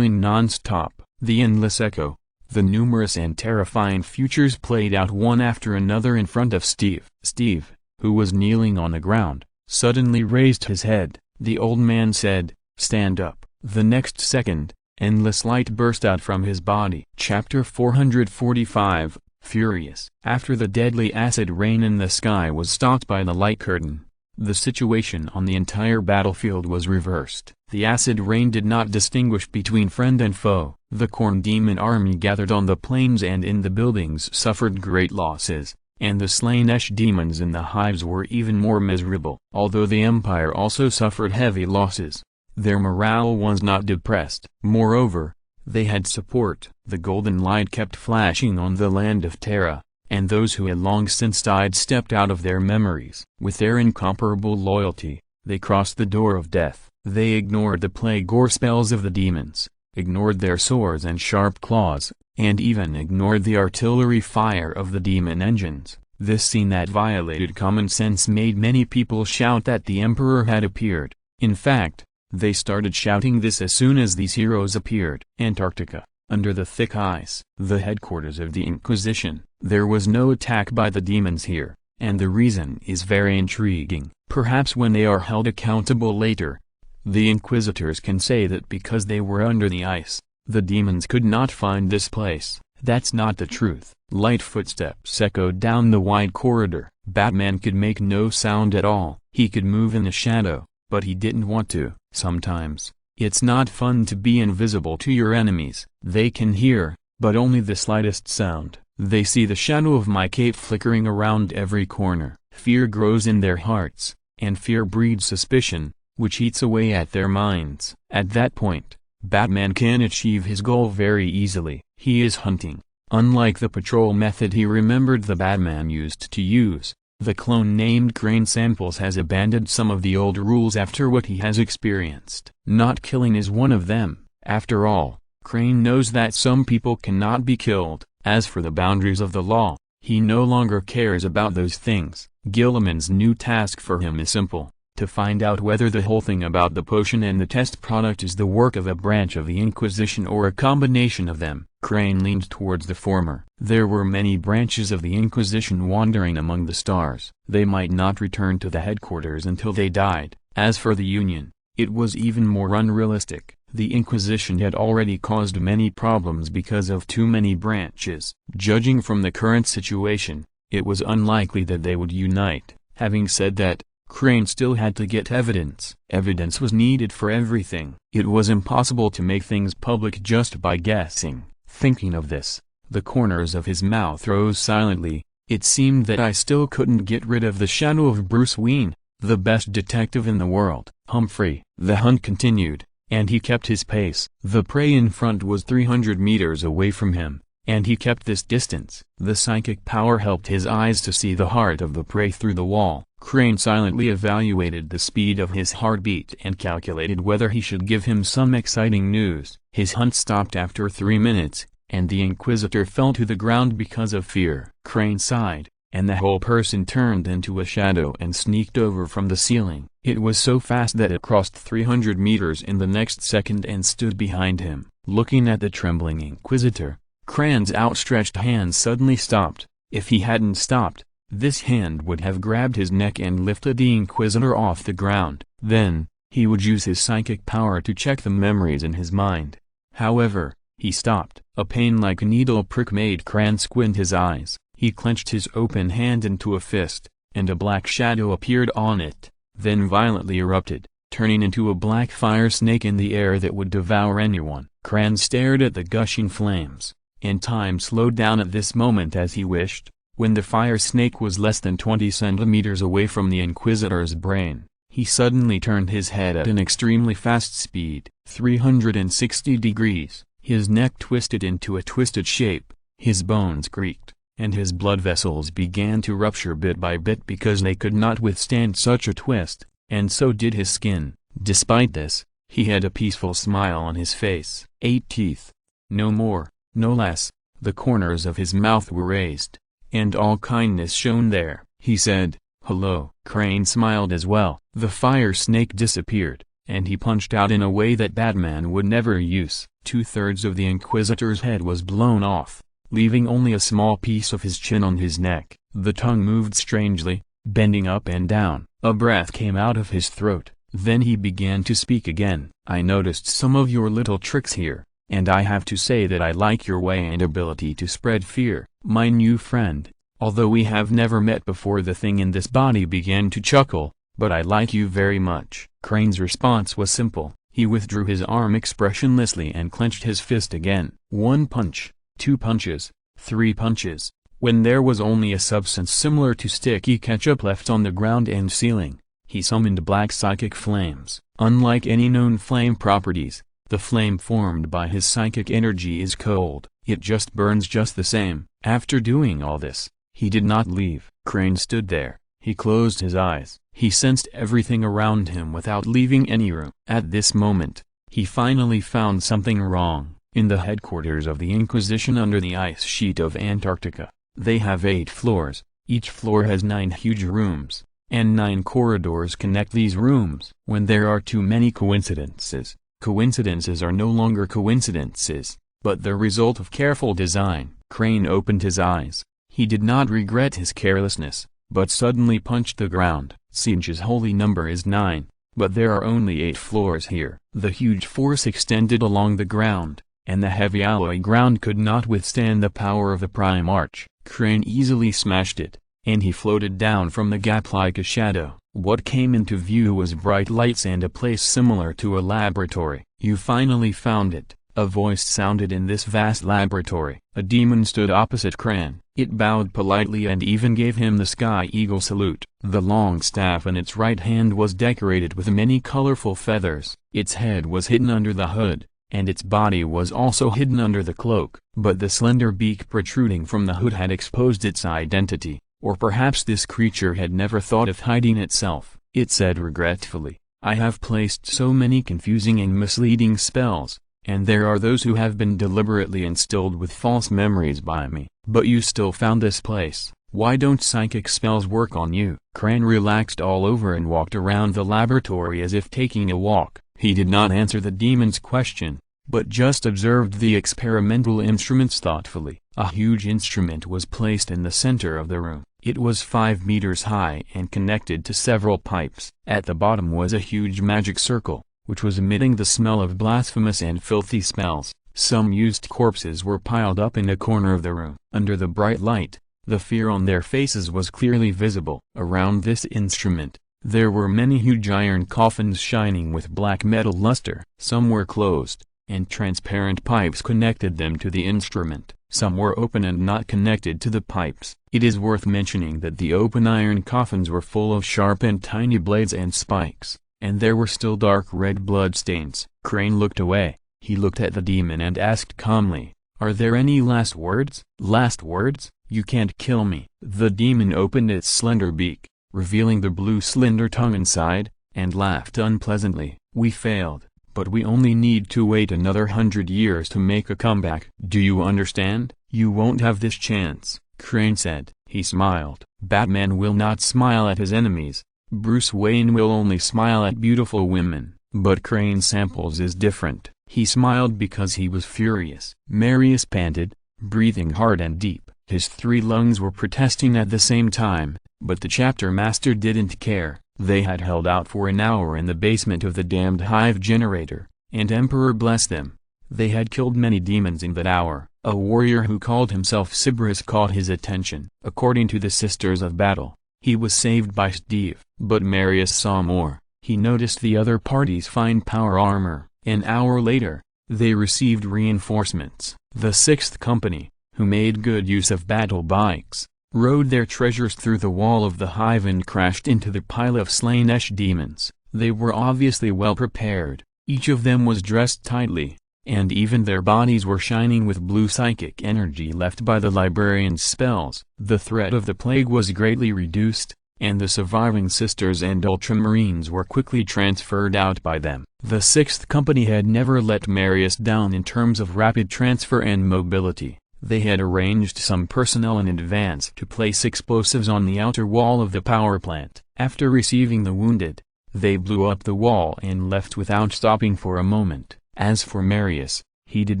non-stop. The endless echo, the numerous and terrifying futures played out one after another in front of Steve. Steve, who was kneeling on the ground, suddenly raised his head. The old man said, "Stand up." The next second, endless light burst out from his body. Chapter 445, Furious. After the deadly acid rain in the sky was stopped by the light curtain, the situation on the entire battlefield was reversed. The acid rain did not distinguish between friend and foe. The Khorne demon army gathered on the plains and in the buildings suffered great losses, and the slain demons in the hives were even more miserable. Although the Empire also suffered heavy losses, their morale was not depressed. Moreover, they had support. The golden light kept flashing on the land of Terra, and those who had long since died stepped out of their memories. With their incomparable loyalty, they crossed the door of death. They ignored the plague or spells of the demons, ignored their swords and sharp claws, and even ignored the artillery fire of the demon engines. This scene that violated common sense made many people shout that the Emperor had appeared. In fact, they started shouting this as soon as these heroes appeared. Antarctica, under the thick ice, the headquarters of the Inquisition. There was no attack by the demons here, and the reason is very intriguing. Perhaps when they are held accountable later, the Inquisitors can say that because they were under the ice, the demons could not find this place. That's not the truth. Light footsteps echoed down the wide corridor. Batman could make no sound at all. He could move in the shadow, but he didn't want to. Sometimes, it's not fun to be invisible to your enemies. They can hear, but only the slightest sound. They see the shadow of my cape flickering around every corner. Fear grows in their hearts, and fear breeds suspicion, which eats away at their minds. At that point, Batman can achieve his goal very easily. He is hunting. Unlike the patrol method he remembered the Batman used to use, the clone named Crane Samples has abandoned some of the old rules after what he has experienced. Not killing is one of them. After all, Crane knows that some people cannot be killed. As for the boundaries of the law, he no longer cares about those things. Gilliman's new task for him is simple: to find out whether the whole thing about the potion and the test product is the work of a branch of the Inquisition or a combination of them. Crane leaned towards the former. There were many branches of the Inquisition wandering among the stars. They might not return to the headquarters until they died. As for the Union, it was even more unrealistic. The Inquisition had already caused many problems because of too many branches. Judging from the current situation, it was unlikely that they would unite. Having said that, Crane still had to get evidence. Evidence was needed for everything. It was impossible to make things public just by guessing. Thinking of this, the corners of his mouth rose silently. It seemed that I still couldn't get rid of the shadow of Bruce Wayne, the best detective in the world. Humphrey. The hunt continued, and he kept his pace. The prey in front was 300 meters away from him, and he kept this distance. The psychic power helped his eyes to see the heart of the prey through the wall. Crane silently evaluated the speed of his heartbeat and calculated whether he should give him some exciting news. His hunt stopped after 3 minutes, and the Inquisitor fell to the ground because of fear. Crane sighed, and the whole person turned into a shadow and sneaked over from the ceiling. It was so fast that it crossed 300 meters in the next second and stood behind him. Looking at the trembling Inquisitor, Crane's outstretched hand suddenly stopped. If he hadn't stopped, this hand would have grabbed his neck and lifted the Inquisitor off the ground. Then, he would use his psychic power to check the memories in his mind. However, he stopped. A pain like a needle prick made Crane squint his eyes. He clenched his open hand into a fist, and a black shadow appeared on it, then violently erupted, turning into a black fire snake in the air that would devour anyone. Crane stared at the gushing flames, and time slowed down at this moment as he wished. When the fire snake was less than 20 centimeters away from the Inquisitor's brain, he suddenly turned his head at an extremely fast speed, 360 degrees. His neck twisted into a twisted shape, his bones creaked, and his blood vessels began to rupture bit by bit because they could not withstand such a twist, and so did his skin. Despite this, he had a peaceful smile on his face. 8 teeth. No more, no less. The corners of his mouth were raised, and all kindness shone there. He said, "Hello." Crane smiled as well. The fire snake disappeared, and he punched out in a way that Batman would never use. 2/3 of the Inquisitor's head was blown off, leaving only a small piece of his chin on his neck. The tongue moved strangely, bending up and down. A breath came out of his throat. Then he began to speak again. "I noticed some of your little tricks here, and I have to say that I like your way and ability to spread fear. My new friend, although we have never met before." The thing in this body began to chuckle, "But I like you very much." Crane's response was simple. He withdrew his arm expressionlessly and clenched his fist again. 1 punch, 2 punches, 3 punches. When there was only a substance similar to sticky ketchup left on the ground and ceiling, he summoned black psychic flames. Unlike any known flame properties, the flame formed by his psychic energy is cold. It just burns just the same. After doing all this, he did not leave. Crane stood there. He closed his eyes. He sensed everything around him without leaving any room. At this moment, he finally found something wrong. In the headquarters of the Inquisition under the ice sheet of Antarctica, they have 8 floors. Each floor has 9 huge rooms, and 9 corridors connect these rooms. When there are too many coincidences, coincidences are no longer coincidences, but the result of careful design. Crane opened his eyes. He did not regret his carelessness, but suddenly punched the ground. Singe's holy number is 9, but there are only 8 floors here. The huge force extended along the ground, and the heavy alloy ground could not withstand the power of the prime arch. Crane easily smashed it, and he floated down from the gap like a shadow. What came into view was bright lights and a place similar to a laboratory. "You finally found it," a voice sounded in this vast laboratory. A demon stood opposite Crane. It bowed politely and even gave him the Sky Eagle salute. The long staff in its right hand was decorated with many colorful feathers. Its head was hidden under the hood, and its body was also hidden under the cloak. But the slender beak protruding from the hood had exposed its identity, or perhaps this creature had never thought of hiding itself. It said regretfully, "I have placed so many confusing and misleading spells, and there are those who have been deliberately instilled with false memories by me. But you still found this place. Why don't psychic spells work on you?" Crane relaxed all over and walked around the laboratory as if taking a walk. He did not answer the demon's question, but just observed the experimental instruments thoughtfully. A huge instrument was placed in the center of the room. It was 5 meters high and connected to several pipes. At the bottom was a huge magic circle, which was emitting the smell of blasphemous and filthy smells. Some used corpses were piled up in a corner of the room. Under the bright light, the fear on their faces was clearly visible. Around this instrument, there were many huge iron coffins shining with black metal luster. Some were closed, and transparent pipes connected them to the instrument. Some were open and not connected to the pipes. It is worth mentioning that the open iron coffins were full of sharp and tiny blades and spikes, and there were still dark red blood stains. Crane looked away. He looked at the demon and asked calmly, "Are there any last words?" "Last words? You can't kill me." The demon opened its slender beak, revealing the blue slender tongue inside, and laughed unpleasantly. "We failed, but we only need to wait another 100 years to make a comeback. Do you understand? You won't have this chance," Crane said. He smiled. Batman will not smile at his enemies. Bruce Wayne will only smile at beautiful women. But Crane Samples is different. He smiled because he was furious. Marius panted, breathing hard and deep. His 3 lungs were protesting at the same time, but the chapter master didn't care. They had held out for an hour in the basement of the damned hive generator, and Emperor bless them. They had killed many demons in that hour. A warrior who called himself Cerberus caught his attention. According to the Sisters of Battle, he was saved by Steve. But Marius saw more. He noticed the other party's fine power armor. An hour later, they received reinforcements. The 6th Company, who made good use of battle bikes, rode their treasures through the wall of the hive and crashed into the pile of slain demons. They were obviously well prepared. Each of them was dressed tightly, and even their bodies were shining with blue psychic energy left by the librarian's spells. The threat of the plague was greatly reduced, and the surviving Sisters and Ultramarines were quickly transferred out by them. The 6th Company had never let Marius down in terms of rapid transfer and mobility. They had arranged some personnel in advance to place explosives on the outer wall of the power plant. After receiving the wounded, they blew up the wall and left without stopping for a moment. As for Marius, he did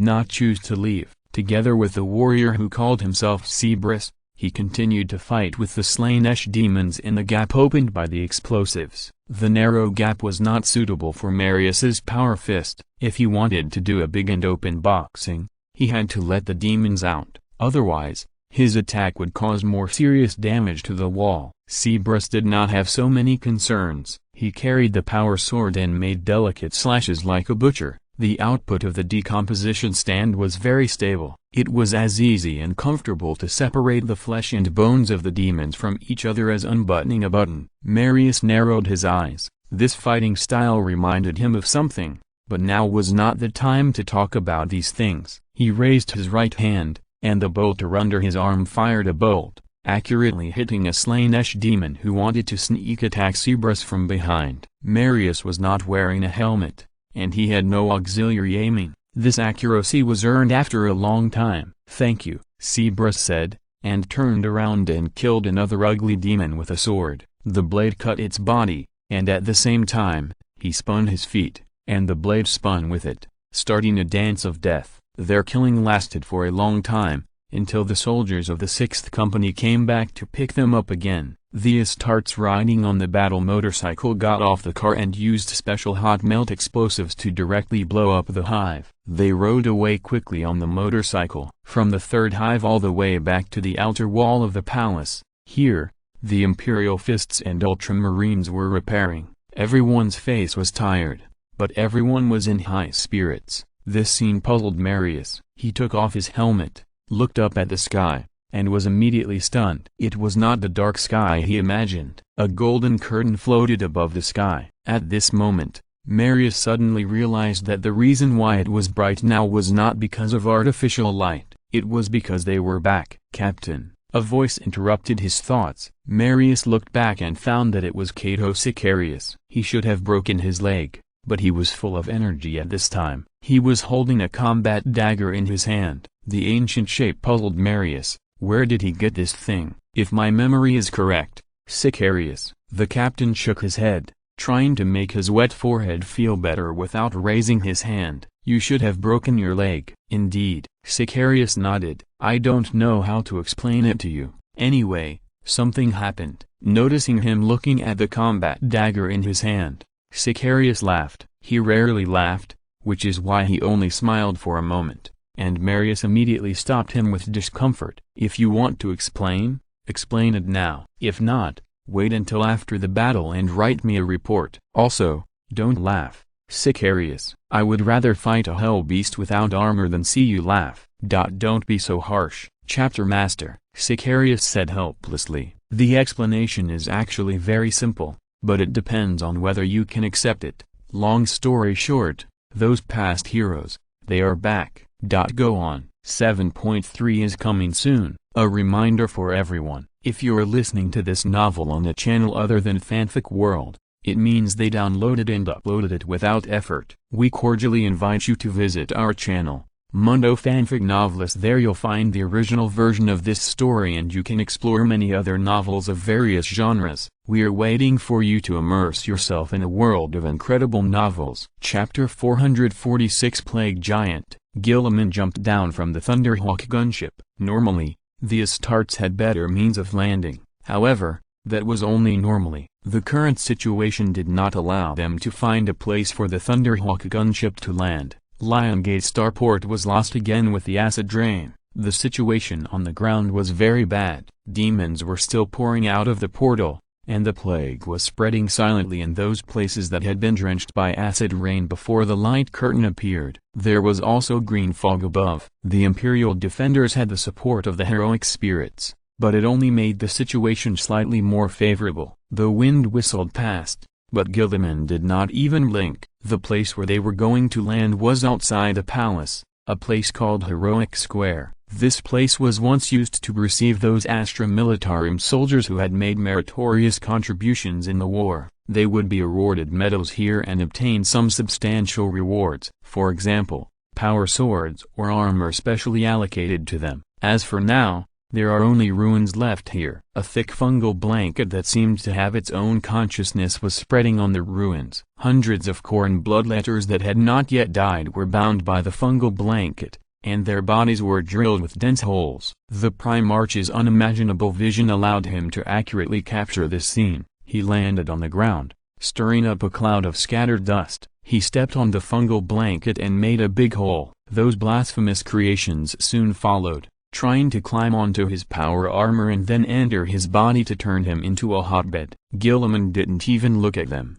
not choose to leave. Together with the warrior who called himself Cerberus, he continued to fight with the slain demons in the gap opened by the explosives. The narrow gap was not suitable for Marius's power fist. If he wanted to do a big and open boxing, he had to let the demons out. Otherwise, his attack would cause more serious damage to the wall. Cerberus did not have so many concerns. He carried the power sword and made delicate slashes like a butcher. The output of the decomposition stand was very stable. It was as easy and comfortable to separate the flesh and bones of the demons from each other as unbuttoning a button. Marius narrowed his eyes. This fighting style reminded him of something, but now was not the time to talk about these things. He raised his right hand, and the bolter under his arm fired a bolt, accurately hitting a slain demon who wanted to sneak attack Cerberus from behind. Marius was not wearing a helmet, and he had no auxiliary aiming. This accuracy was earned after a long time. "Thank you," Cerberus said, and turned around and killed another ugly demon with a sword. The blade cut its body, and at the same time, he spun his feet, and the blade spun with it, starting a dance of death. Their killing lasted for a long time, until the soldiers of the 6th Company came back to pick them up again. The Astartes riding on the battle motorcycle got off the car and used special hot melt explosives to directly blow up the hive. They rode away quickly on the motorcycle, from the 3rd hive all the way back to the outer wall of the palace. Here, the Imperial Fists and Ultramarines were repairing. Everyone's face was tired, but everyone was in high spirits. This scene puzzled Marius. He took off his helmet, looked up at the sky, and was immediately stunned. It was not the dark sky he imagined. A golden curtain floated above the sky. At this moment, Marius suddenly realized that the reason why it was bright now was not because of artificial light. It was because they were back. "Captain," a voice interrupted his thoughts. Marius looked back and found that it was Cato Sicarius. He should have broken his leg, but he was full of energy at this time. He was holding a combat dagger in his hand. The ancient shape puzzled Marius. Where did he get this thing? If my memory is correct, Sicarius. The captain shook his head, trying to make his wet forehead feel better without raising his hand. You should have broken your leg. Indeed. Sicarius nodded. I don't know how to explain it to you. Anyway, something happened. Noticing him looking at the combat dagger in his hand, Sicarius laughed. He rarely laughed, which is why he only smiled for a moment, and Marius immediately stopped him with discomfort. If you want to explain, explain it now. If not, wait until after the battle and write me a report. Also, don't laugh, Sicarius. I would rather fight a hell beast without armor than see you laugh. Don't be so harsh, Chapter Master, Sicarius said helplessly. The explanation is actually very simple, but it depends on whether you can accept it. Long story short, those past heroes, they are back. Go on. 7.3 is coming soon. A reminder for everyone, if you're listening to this novel on a channel other than Fanfic World, it means they downloaded and uploaded it without effort. We cordially invite you to visit our channel, Mundo Fanfic Novelist. There you'll find the original version of this story and you can explore many other novels of various genres. We are waiting for you to immerse yourself in a world of incredible novels. Chapter 446 Plague Giant. Guilliman jumped down from the Thunderhawk gunship. Normally, the Astartes had better means of landing. However, that was only normally. The current situation did not allow them to find a place for the Thunderhawk gunship to land. Liongate Starport was lost again with the acid rain. The situation on the ground was very bad. Demons were still pouring out of the portal, and the plague was spreading silently in those places that had been drenched by acid rain before the light curtain appeared. There was also green fog above. The Imperial defenders had the support of the heroic spirits, but it only made the situation slightly more favorable. The wind whistled past, but Guilliman did not even blink. The place where they were going to land was outside the palace, a place called Heroic Square. This place was once used to receive those Astra Militarum soldiers who had made meritorious contributions in the war. They would be awarded medals here and obtain some substantial rewards, for example, power swords or armor specially allocated to them. As for now, there are only ruins left here. A thick fungal blanket that seemed to have its own consciousness was spreading on the ruins. Hundreds of Corn bloodletters that had not yet died were bound by the fungal blanket, and their bodies were drilled with dense holes. The Primarch's unimaginable vision allowed him to accurately capture this scene. He landed on the ground, stirring up a cloud of scattered dust. He stepped on the fungal blanket and made a big hole. Those blasphemous creations soon followed, trying to climb onto his power armor and then enter his body to turn him into a hotbed. Guilliman didn't even look at them.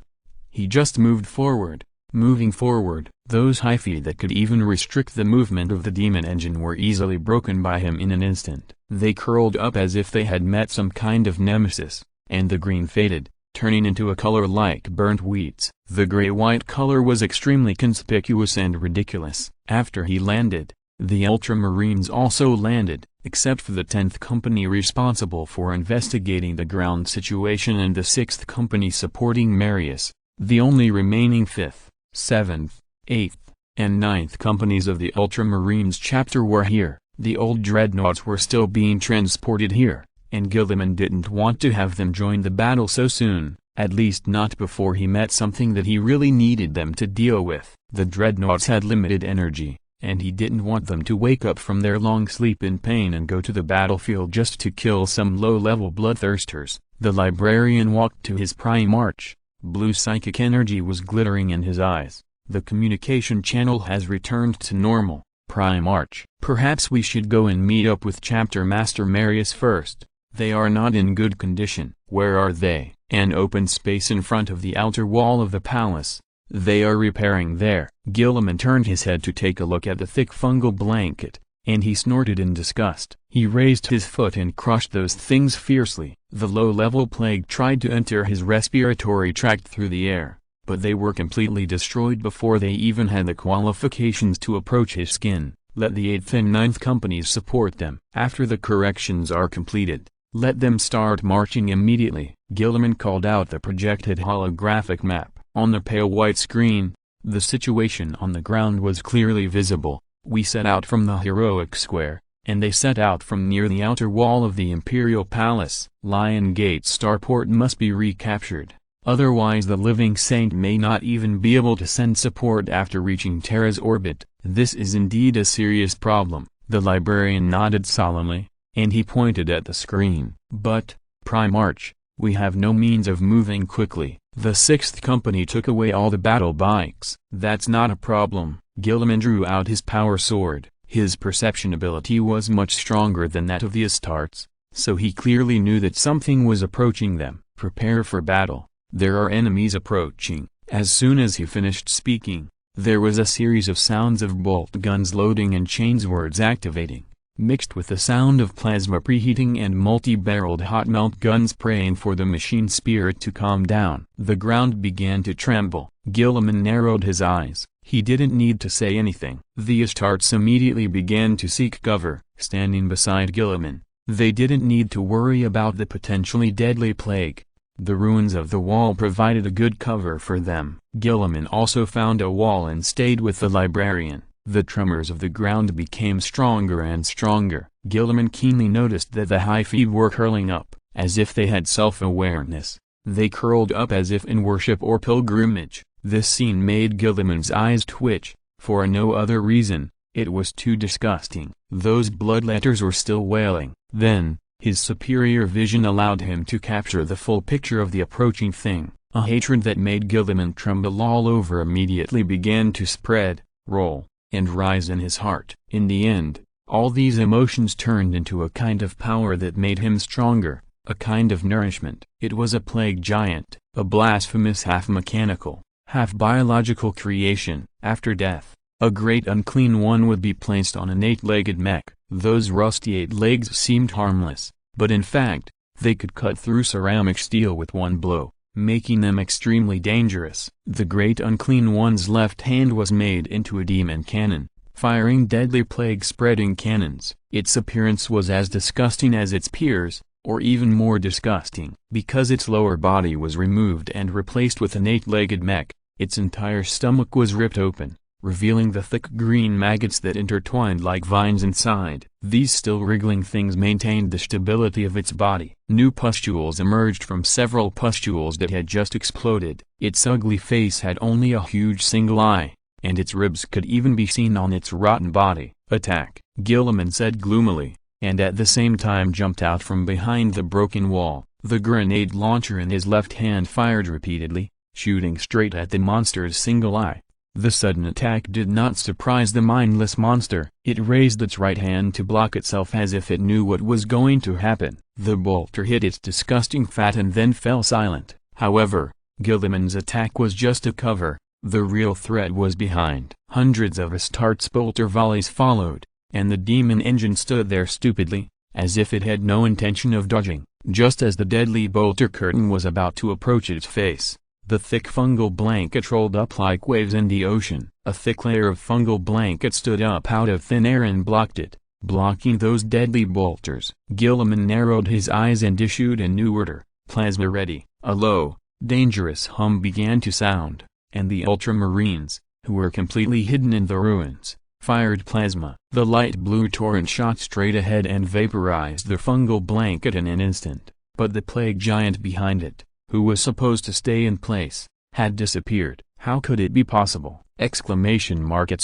He just moved forward. Moving forward, those hyphae that could even restrict the movement of the demon engine were easily broken by him in an instant. They curled up as if they had met some kind of nemesis, and the green faded, turning into a color like burnt wheats. The gray-white color was extremely conspicuous and ridiculous. After he landed, the Ultramarines also landed, except for the 10th Company responsible for investigating the ground situation and the 6th Company supporting Marius. The only remaining 5th, 7th, 8th, and 9th Companies of the Ultramarines chapter were here. The old dreadnoughts were still being transported here, and Guilliman didn't want to have them join the battle so soon, at least not before he met something that he really needed them to deal with. The dreadnoughts had limited energy, and he didn't want them to wake up from their long sleep in pain and go to the battlefield just to kill some low-level bloodthirsters. The librarian walked to his Primarch. Blue psychic energy was glittering in his eyes. The communication channel has returned to normal, Primarch. Perhaps we should go and meet up with Chapter Master Marius first. They are not in good condition. Where are they? An open space in front of the outer wall of the palace. They are repairing there. Guilliman turned his head to take a look at the thick fungal blanket, and he snorted in disgust. He raised his foot and crushed those things fiercely. The low-level plague tried to enter his respiratory tract through the air, but they were completely destroyed before they even had the qualifications to approach his skin. Let the 8th and 9th companies support them. After the corrections are completed, let them start marching immediately. Guilliman called out the projected holographic map. On the pale white screen, the situation on the ground was clearly visible. We set out from the heroic square, and they set out from near the outer wall of the Imperial Palace. Lion Gate starport must be recaptured, otherwise the living saint may not even be able to send support after reaching Terra's orbit. This is indeed a serious problem. The librarian nodded solemnly, and he pointed at the screen. But, Primarch, we have no means of moving quickly. The 6th company took away all the battle bikes. That's not a problem. Guilliman drew out his power sword. His perception ability was much stronger than that of the Astartes, so he clearly knew that something was approaching them. Prepare for battle. There are enemies approaching. As soon as he finished speaking, there was a series of sounds of bolt guns loading and chains words activating, mixed with the sound of plasma preheating and multi-barreled hot melt guns praying for the machine spirit to calm down. The ground began to tremble. Guilliman narrowed his eyes. He didn't need to say anything. The Astartes immediately began to seek cover, standing beside Guilliman. They didn't need to worry about the potentially deadly plague. The ruins of the wall provided a good cover for them. Guilliman also found a wall and stayed with the librarian. The tremors of the ground became stronger and stronger. Guilliman keenly noticed that the Hyphae were curling up, as if they had self-awareness. They curled up as if in worship or pilgrimage. This scene made Guilliman's eyes twitch, for no other reason. It was too disgusting. Those bloodletters were still wailing. Then, his superior vision allowed him to capture the full picture of the approaching thing. A hatred that made Guilliman tremble all over immediately began to spread, roll, and rise in his heart. In the end, all these emotions turned into a kind of power that made him stronger, a kind of nourishment. It was a plague giant, a blasphemous half-mechanical, half-biological creation. After death, a great unclean one would be placed on an 8-legged mech. Those rusty 8 legs seemed harmless, but in fact, they could cut through ceramic steel with one blow, making them extremely dangerous. The great unclean one's left hand was made into a demon cannon, firing deadly plague-spreading cannons. Its appearance was as disgusting as its peers, or even more disgusting. Because its lower body was removed and replaced with an 8-legged mech, its entire stomach was ripped open, revealing the thick green maggots that intertwined like vines inside. These still wriggling things maintained the stability of its body. New pustules emerged from several pustules that had just exploded. Its ugly face had only a huge single eye, and its ribs could even be seen on its rotten body. Attack, Guilliman said gloomily, and at the same time jumped out from behind the broken wall. The grenade launcher in his left hand fired repeatedly, shooting straight at the monster's single eye. The sudden attack did not surprise the mindless monster. It raised its right hand to block itself as if it knew what was going to happen. The bolter hit its disgusting fat and then fell silent. However, Guilliman's attack was just a cover. The real threat was behind. Hundreds of Astartes bolter volleys followed, and the demon engine stood there stupidly, as if it had no intention of dodging. Just as the deadly bolter curtain was about to approach its face, the thick fungal blanket rolled up like waves in the ocean. A thick layer of fungal blanket stood up out of thin air and blocked it, blocking those deadly bolters. Guilliman narrowed his eyes and issued a new order, plasma ready. A low, dangerous hum began to sound, and the ultramarines, who were completely hidden in the ruins, fired plasma. The light blue torrent shot straight ahead and vaporized the fungal blanket in an instant, but the plague giant behind it, who was supposed to stay in place, had disappeared. How could it be possible? It's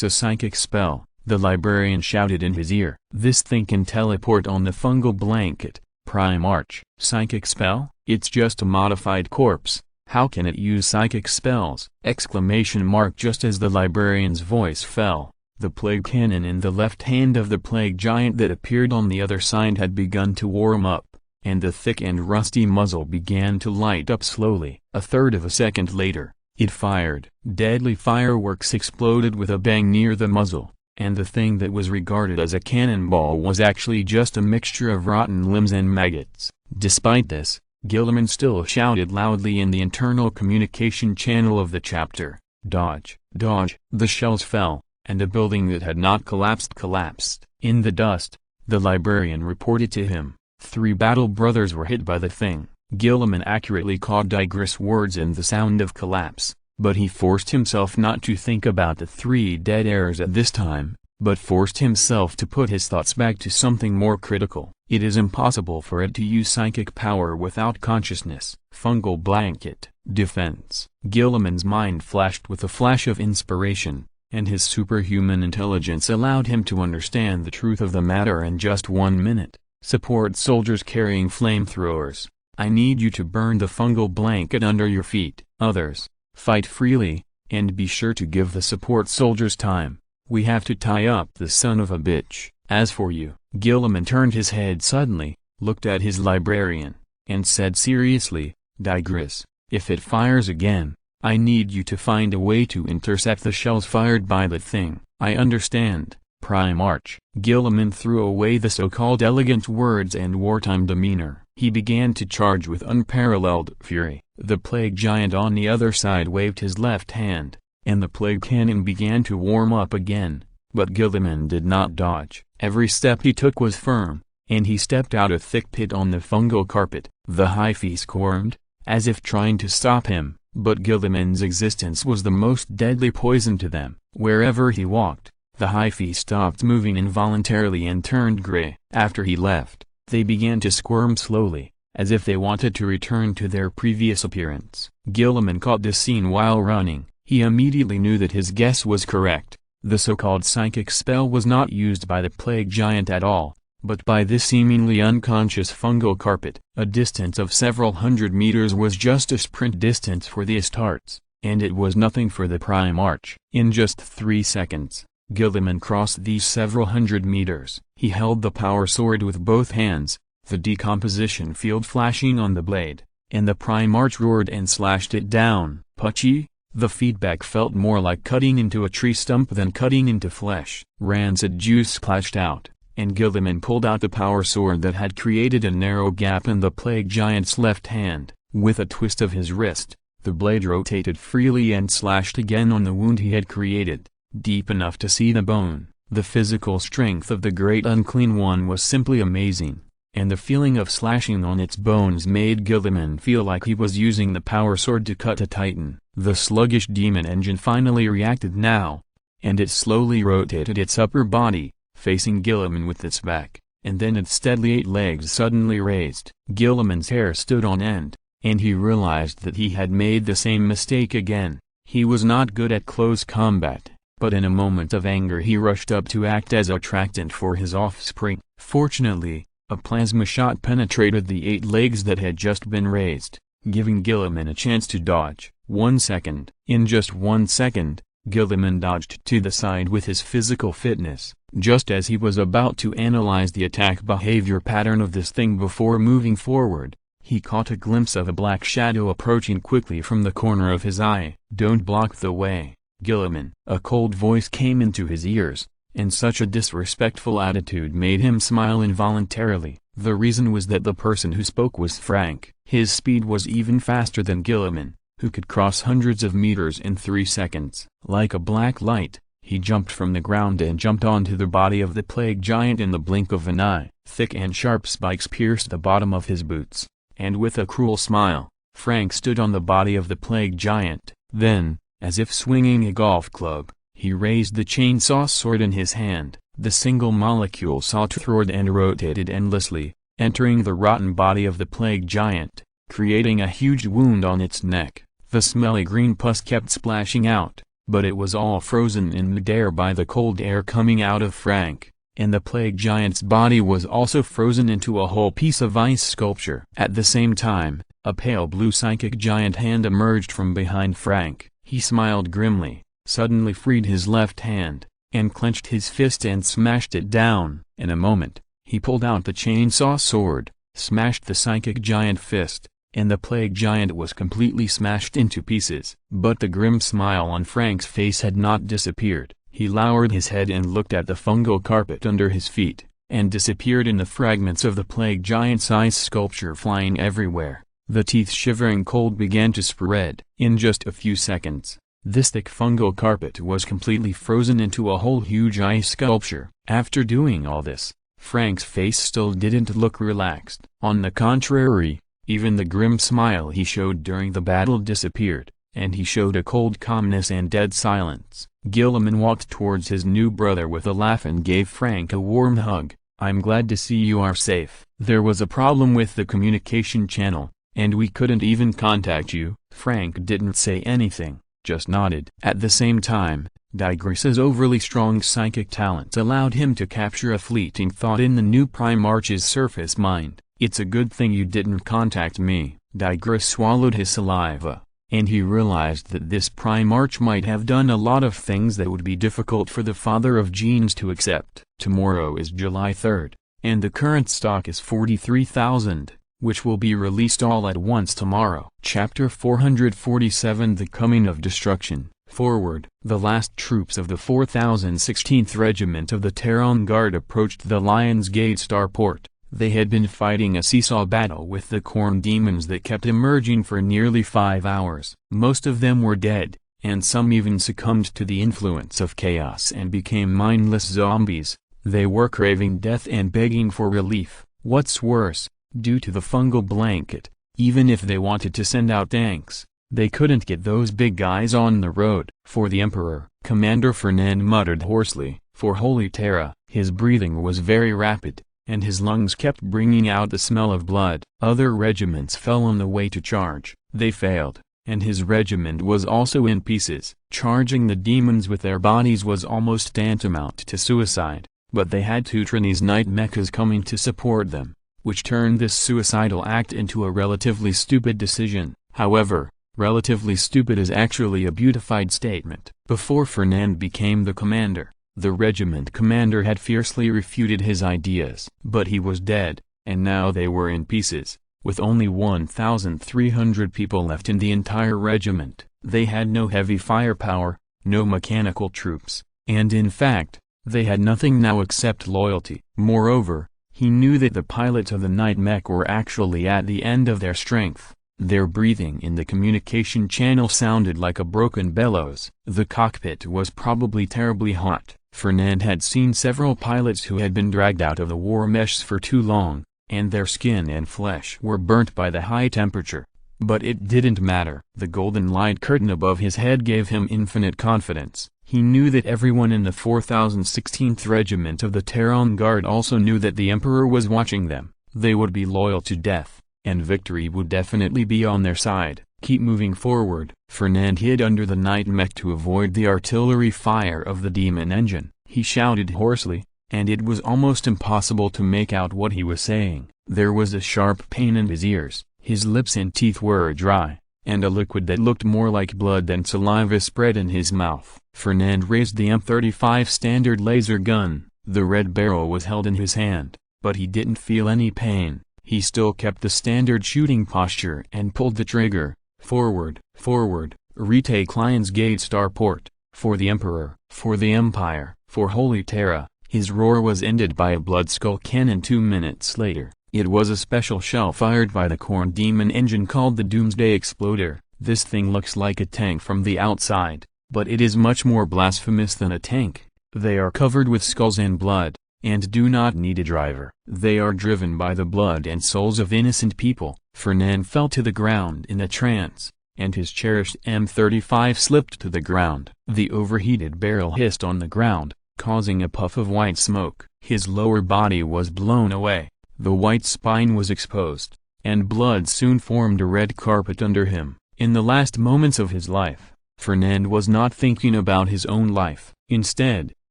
a psychic spell. The librarian shouted in his ear. "This thing can teleport on the fungal blanket. Prime Arch. Psychic spell? It's just a modified corpse. How can it use psychic spells?" Exclamation mark. Just as the librarian's voice fell, the plague cannon in the left hand of the plague giant that appeared on the other side had begun to warm up, and the thick and rusty muzzle began to light up slowly. A third of a second later, it fired. Deadly fireworks exploded with a bang near the muzzle, and the thing that was regarded as a cannonball was actually just a mixture of rotten limbs and maggots. Despite this, Gilliman still shouted loudly in the internal communication channel of the chapter, "Dodge, dodge!" The shells fell, and a building that had not collapsed. In the dust, the librarian reported to him, 3 battle brothers were hit by the thing. Gilliman accurately caught Digris' words in the sound of collapse, but he forced himself not to think about the 3 dead heirs at this time, but forced himself to put his thoughts back to something more critical. It is impossible for it to use psychic power without consciousness. Fungal blanket. Defense. Gilliman's mind flashed with a flash of inspiration, and his superhuman intelligence allowed him to understand the truth of the matter in just 1 minute. Support soldiers carrying flamethrowers. I need you to burn the fungal blanket under your feet. Others, fight freely, and be sure to give the support soldiers time. We have to tie up the son of a bitch. As for you, Gilliman turned his head suddenly, looked at his librarian, and said seriously, Digris, if it fires again, I need you to find a way to intercept the shells fired by the thing. I understand, Prime Arch. Gilliman threw away the so-called elegant words and wartime demeanor. He began to charge with unparalleled fury. The plague giant on the other side waved his left hand, and the plague cannon began to warm up again, but Gilliman did not dodge. Every step he took was firm, and he stepped out a thick pit on the fungal carpet. The hyphae squirmed, as if trying to stop him, but Gilliman's existence was the most deadly poison to them. Wherever he walked, the hyphae stopped moving involuntarily and turned gray. After he left, they began to squirm slowly, as if they wanted to return to their previous appearance. Gilliman caught this scene while running. He immediately knew that his guess was correct. The so-called psychic spell was not used by the plague giant at all, but by this seemingly unconscious fungal carpet. A distance of several hundred meters was just a sprint distance for the Astartes, and it was nothing for the Prime Arch. In just 3 seconds, Gilliman crossed these several hundred meters. He held the power sword with both hands, the decomposition field flashing on the blade, and the Prime Arch roared and slashed it down. Puchy? The feedback felt more like cutting into a tree stump than cutting into flesh. Rancid juice splashed out, and Gilliman pulled out the power sword that had created a narrow gap in the plague giant's left hand. With a twist of his wrist, the blade rotated freely and slashed again on the wound he had created, deep enough to see the bone. The physical strength of the great unclean one was simply amazing, and the feeling of slashing on its bones made Gilliman feel like he was using the power sword to cut a titan. The sluggish demon engine finally reacted now, and it slowly rotated its upper body, facing Gilliman with its back, and then its steadily 8 legs suddenly raised. Gilliman's hair stood on end, and he realized that he had made the same mistake again. He was not good at close combat, but in a moment of anger he rushed up to act as attractant for his offspring. Fortunately, a plasma shot penetrated the 8 legs that had just been raised, giving Gilliman a chance to dodge. 1 second. In just 1 second, Gilliman dodged to the side with his physical fitness, just as he was about to analyze the attack behavior pattern of this thing before moving forward. He caught a glimpse of a black shadow approaching quickly from the corner of his eye. Don't block the way, Gilliman. A cold voice came into his ears, and such a disrespectful attitude made him smile involuntarily. The reason was that the person who spoke was Frank. His speed was even faster than Gilliman, who could cross hundreds of meters in 3 seconds. Like a black light, he jumped from the ground and jumped onto the body of the plague giant in the blink of an eye. Thick and sharp spikes pierced the bottom of his boots, and with a cruel smile, Frank stood on the body of the plague giant. Then, as if swinging a golf club, he raised the chainsaw sword in his hand. The single molecule sawed through and rotated endlessly, entering the rotten body of the plague giant, creating a huge wound on its neck. The smelly green pus kept splashing out, but it was all frozen in midair by the cold air coming out of Frank, and the plague giant's body was also frozen into a whole piece of ice sculpture. At the same time, a pale blue psychic giant hand emerged from behind Frank. He smiled grimly, suddenly freed his left hand, and clenched his fist and smashed it down. In a moment, he pulled out the chainsaw sword, smashed the psychic giant fist, and the plague giant was completely smashed into pieces. But the grim smile on Frank's face had not disappeared. He lowered his head and looked at the fungal carpet under his feet, and disappeared in the fragments of the plague giant's ice sculpture flying everywhere. The teeth shivering cold began to spread. In just a few seconds, this thick fungal carpet was completely frozen into a whole huge ice sculpture. After doing all this, Frank's face still didn't look relaxed. On the contrary, even the grim smile he showed during the battle disappeared, and he showed a cold calmness and dead silence. Gilliman walked towards his new brother with a laugh and gave Frank a warm hug. "I'm glad to see you are safe. There was a problem with the communication channel, and we couldn't even contact you." Frank didn't say anything, just nodded. At the same time, Digris's overly strong psychic talents allowed him to capture a fleeting thought in the new Primarch's surface mind. "It's a good thing you didn't contact me." Digris swallowed his saliva, and he realized that this Primarch might have done a lot of things that would be difficult for the father of genes to accept. Tomorrow is July 3rd, and the current stock is 43,000. Which will be released all at once tomorrow. Chapter 447 The Coming of Destruction. Forward. The last troops of the 4016th Regiment of the Terran Guard approached the Lion's Gate starport. They had been fighting a seesaw battle with the corn demons that kept emerging for nearly 5 hours. Most of them were dead, and some even succumbed to the influence of chaos and became mindless zombies. They were craving death and begging for relief. What's worse, due to the fungal blanket, even if they wanted to send out tanks, they couldn't get those big guys on the road. "For the Emperor," Commander Fernand muttered hoarsely. "For Holy Terra." His breathing was very rapid, and his lungs kept bringing out the smell of blood. Other regiments fell on the way to charge. They failed, and his regiment was also in pieces. Charging the demons with their bodies was almost tantamount to suicide, but they had 2 Trinese night mechas coming to support them, which turned this suicidal act into a relatively stupid decision. However, relatively stupid is actually a beautified statement. Before Fernand became the commander, the regiment commander had fiercely refuted his ideas. But he was dead, and now they were in pieces, with only 1,300 people left in the entire regiment. They had no heavy firepower, no mechanical troops, and in fact, they had nothing now except loyalty. Moreover, he knew that the pilots of the night mech were actually at the end of their strength. Their breathing in the communication channel sounded like a broken bellows. The cockpit was probably terribly hot. Fernand had seen several pilots who had been dragged out of the war meshes for too long, and their skin and flesh were burnt by the high temperature. But it didn't matter. The golden light curtain above his head gave him infinite confidence. He knew that everyone in the 4016th Regiment of the Terran Guard also knew that the Emperor was watching them. They would be loyal to death, and victory would definitely be on their side. "Keep moving forward." Fernand hid under the night mech to avoid the artillery fire of the demon engine. He shouted hoarsely, and it was almost impossible to make out what he was saying. There was a sharp pain in his ears, his lips and teeth were dry, and a liquid that looked more like blood than saliva spread in his mouth. Fernand raised the M35 standard laser gun. The red barrel was held in his hand, but he didn't feel any pain. He still kept the standard shooting posture and pulled the trigger. Forward, forward, retake Lion's Gate starport, for the Emperor, for the Empire, for Holy Terra. His roar was ended by a blood skull cannon 2 minutes later. It was a special shell fired by the Corn Demon engine called the Doomsday Exploder. This thing looks like a tank from the outside, but it is much more blasphemous than a tank. They are covered with skulls and blood, and do not need a driver. They are driven by the blood and souls of innocent people. Fernand fell to the ground in a trance, and his cherished M35 slipped to the ground. The overheated barrel hissed on the ground, causing a puff of white smoke. His lower body was blown away, the white spine was exposed, and blood soon formed a red carpet under him. In the last moments of his life, Fernand was not thinking about his own life. Instead,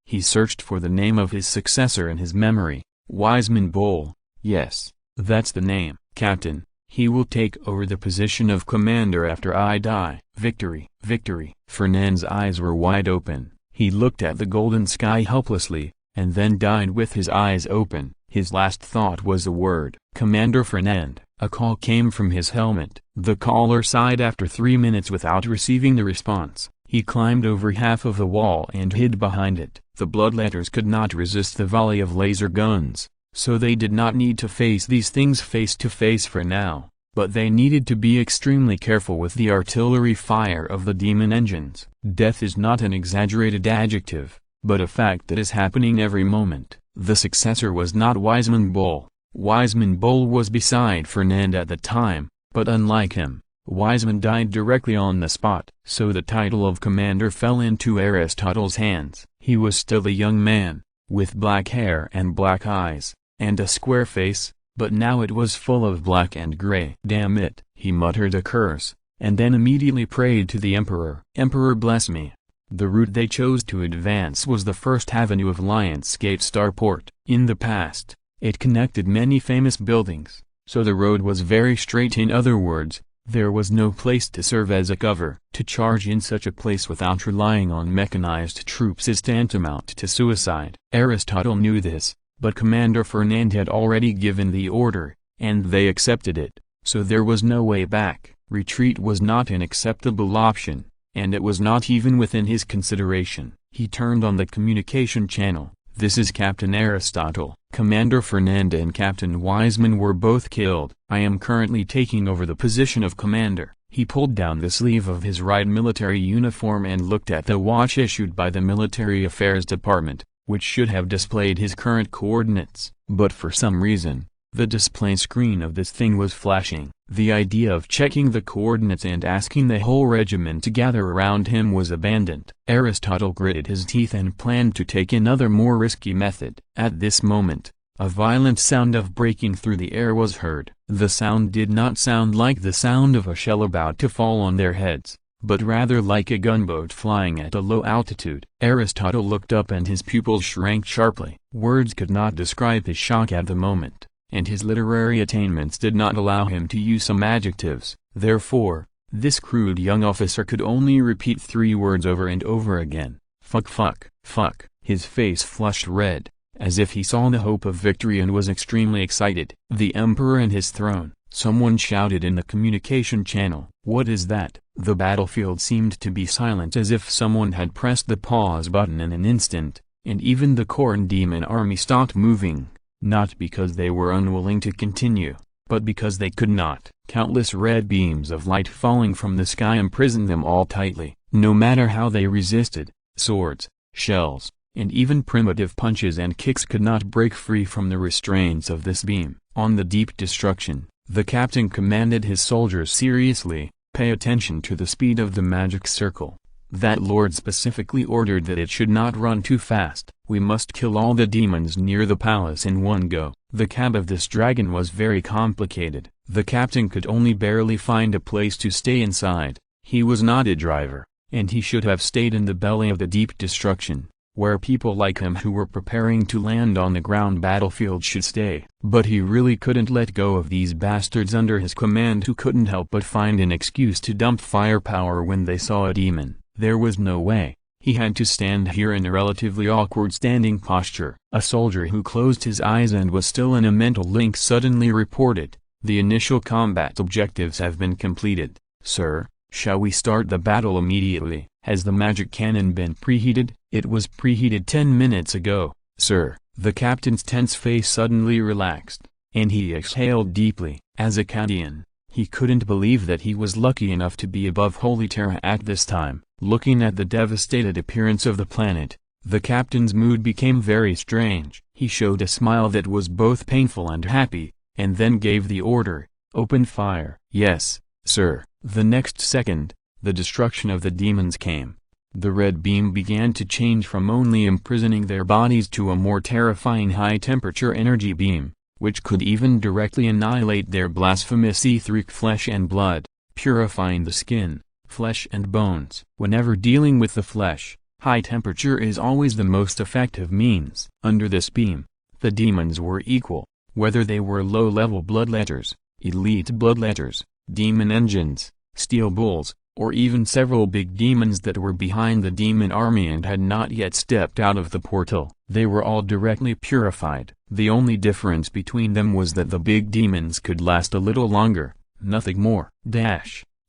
he searched for the name of his successor in his memory. Wiseman Bowl. Yes, that's the name. Captain, he will take over the position of commander after I die. Victory, victory. Fernand's eyes were wide open. He looked at the golden sky helplessly, and then died with his eyes open. His last thought was the word, Commander Fernand. A call came from his helmet. The caller sighed after 3 minutes without receiving the response. He climbed over half of the wall and hid behind it. The bloodletters could not resist the volley of laser guns, so they did not need to face these things face to face for now, but they needed to be extremely careful with the artillery fire of the demon engines. Death is not an exaggerated adjective, but a fact that is happening every moment. The successor was not Wiseman Bowl. Wiseman Bowl was beside Fernand at the time, but unlike him, Wiseman died directly on the spot. So the title of commander fell into Aristotle's hands. He was still a young man, with black hair and black eyes, and a square face, but now it was full of black and gray. Damn it, he muttered a curse, and then immediately prayed to the Emperor. Emperor bless me. The route they chose to advance was the First Avenue of Lionsgate Starport. In the past, it connected many famous buildings, so the road was very straight. In other words, there was no place to serve as a cover. To charge in such a place without relying on mechanized troops is tantamount to suicide. Aristotle knew this, but Commander Fernand had already given the order, and they accepted it, so there was no way back. Retreat was not an acceptable option, and it was not even within his consideration. He turned on the communication channel. This is Captain Aristotle. Commander Fernand and Captain Wiseman were both killed. I am currently taking over the position of commander. He pulled down the sleeve of his right military uniform and looked at the watch issued by the Military Affairs Department, which should have displayed his current coordinates. But for some reason, the display screen of this thing was flashing. The idea of checking the coordinates and asking the whole regiment to gather around him was abandoned. Aristotle gritted his teeth and planned to take another more risky method. At this moment, a violent sound of breaking through the air was heard. The sound did not sound like the sound of a shell about to fall on their heads, but rather like a gunboat flying at a low altitude. Aristotle looked up and his pupils shrank sharply. Words could not describe his shock at the moment, and his literary attainments did not allow him to use some adjectives. Therefore, this crude young officer could only repeat 3 words over and over again. Fuck, fuck, fuck. His face flushed red, as if he saw the hope of victory and was extremely excited. The Emperor and his throne. Someone shouted in the communication channel. What is that? The battlefield seemed to be silent, as if someone had pressed the pause button in an instant, and even the Corn Demon army stopped moving. Not because they were unwilling to continue, but because they could not. Countless red beams of light falling from the sky imprisoned them all tightly. No matter how they resisted, swords, shells, and even primitive punches and kicks could not break free from the restraints of this beam. On the deep destruction, the captain commanded his soldiers seriously, pay attention to the speed of the magic circle. That lord specifically ordered that it should not run too fast. We must kill all the demons near the palace in one go. The cab of this dragon was very complicated. The captain could only barely find a place to stay inside. He was not a driver, and he should have stayed in the belly of the deep destruction, where people like him who were preparing to land on the ground battlefield should stay. But he really couldn't let go of these bastards under his command who couldn't help but find an excuse to dump firepower when they saw a demon. There was no way. He had to stand here in a relatively awkward standing posture. A soldier who closed his eyes and was still in a mental link suddenly reported, "The initial combat objectives have been completed. Sir, shall we start the battle immediately? Has the magic cannon been preheated?" "It was preheated 10 minutes ago, sir." The captain's tense face suddenly relaxed, and he exhaled deeply. As a Cadian, he couldn't believe that he was lucky enough to be above Holy Terra at this time. Looking at the devastated appearance of the planet, the captain's mood became very strange. He showed a smile that was both painful and happy, and then gave the order, "Open fire." "Yes, sir." The next second, the destruction of the demons came. The red beam began to change from only imprisoning their bodies to a more terrifying high-temperature energy beam, which could even directly annihilate their blasphemous etheric flesh and blood, purifying the skin, flesh and bones. Whenever dealing with the flesh, high temperature is always the most effective means. Under this beam, the demons were equal, whether they were low-level bloodletters, elite bloodletters, demon engines, steel bulls, or even several big demons that were behind the demon army and had not yet stepped out of the portal. They were all directly purified. The only difference between them was that the big demons could last a little longer, nothing more.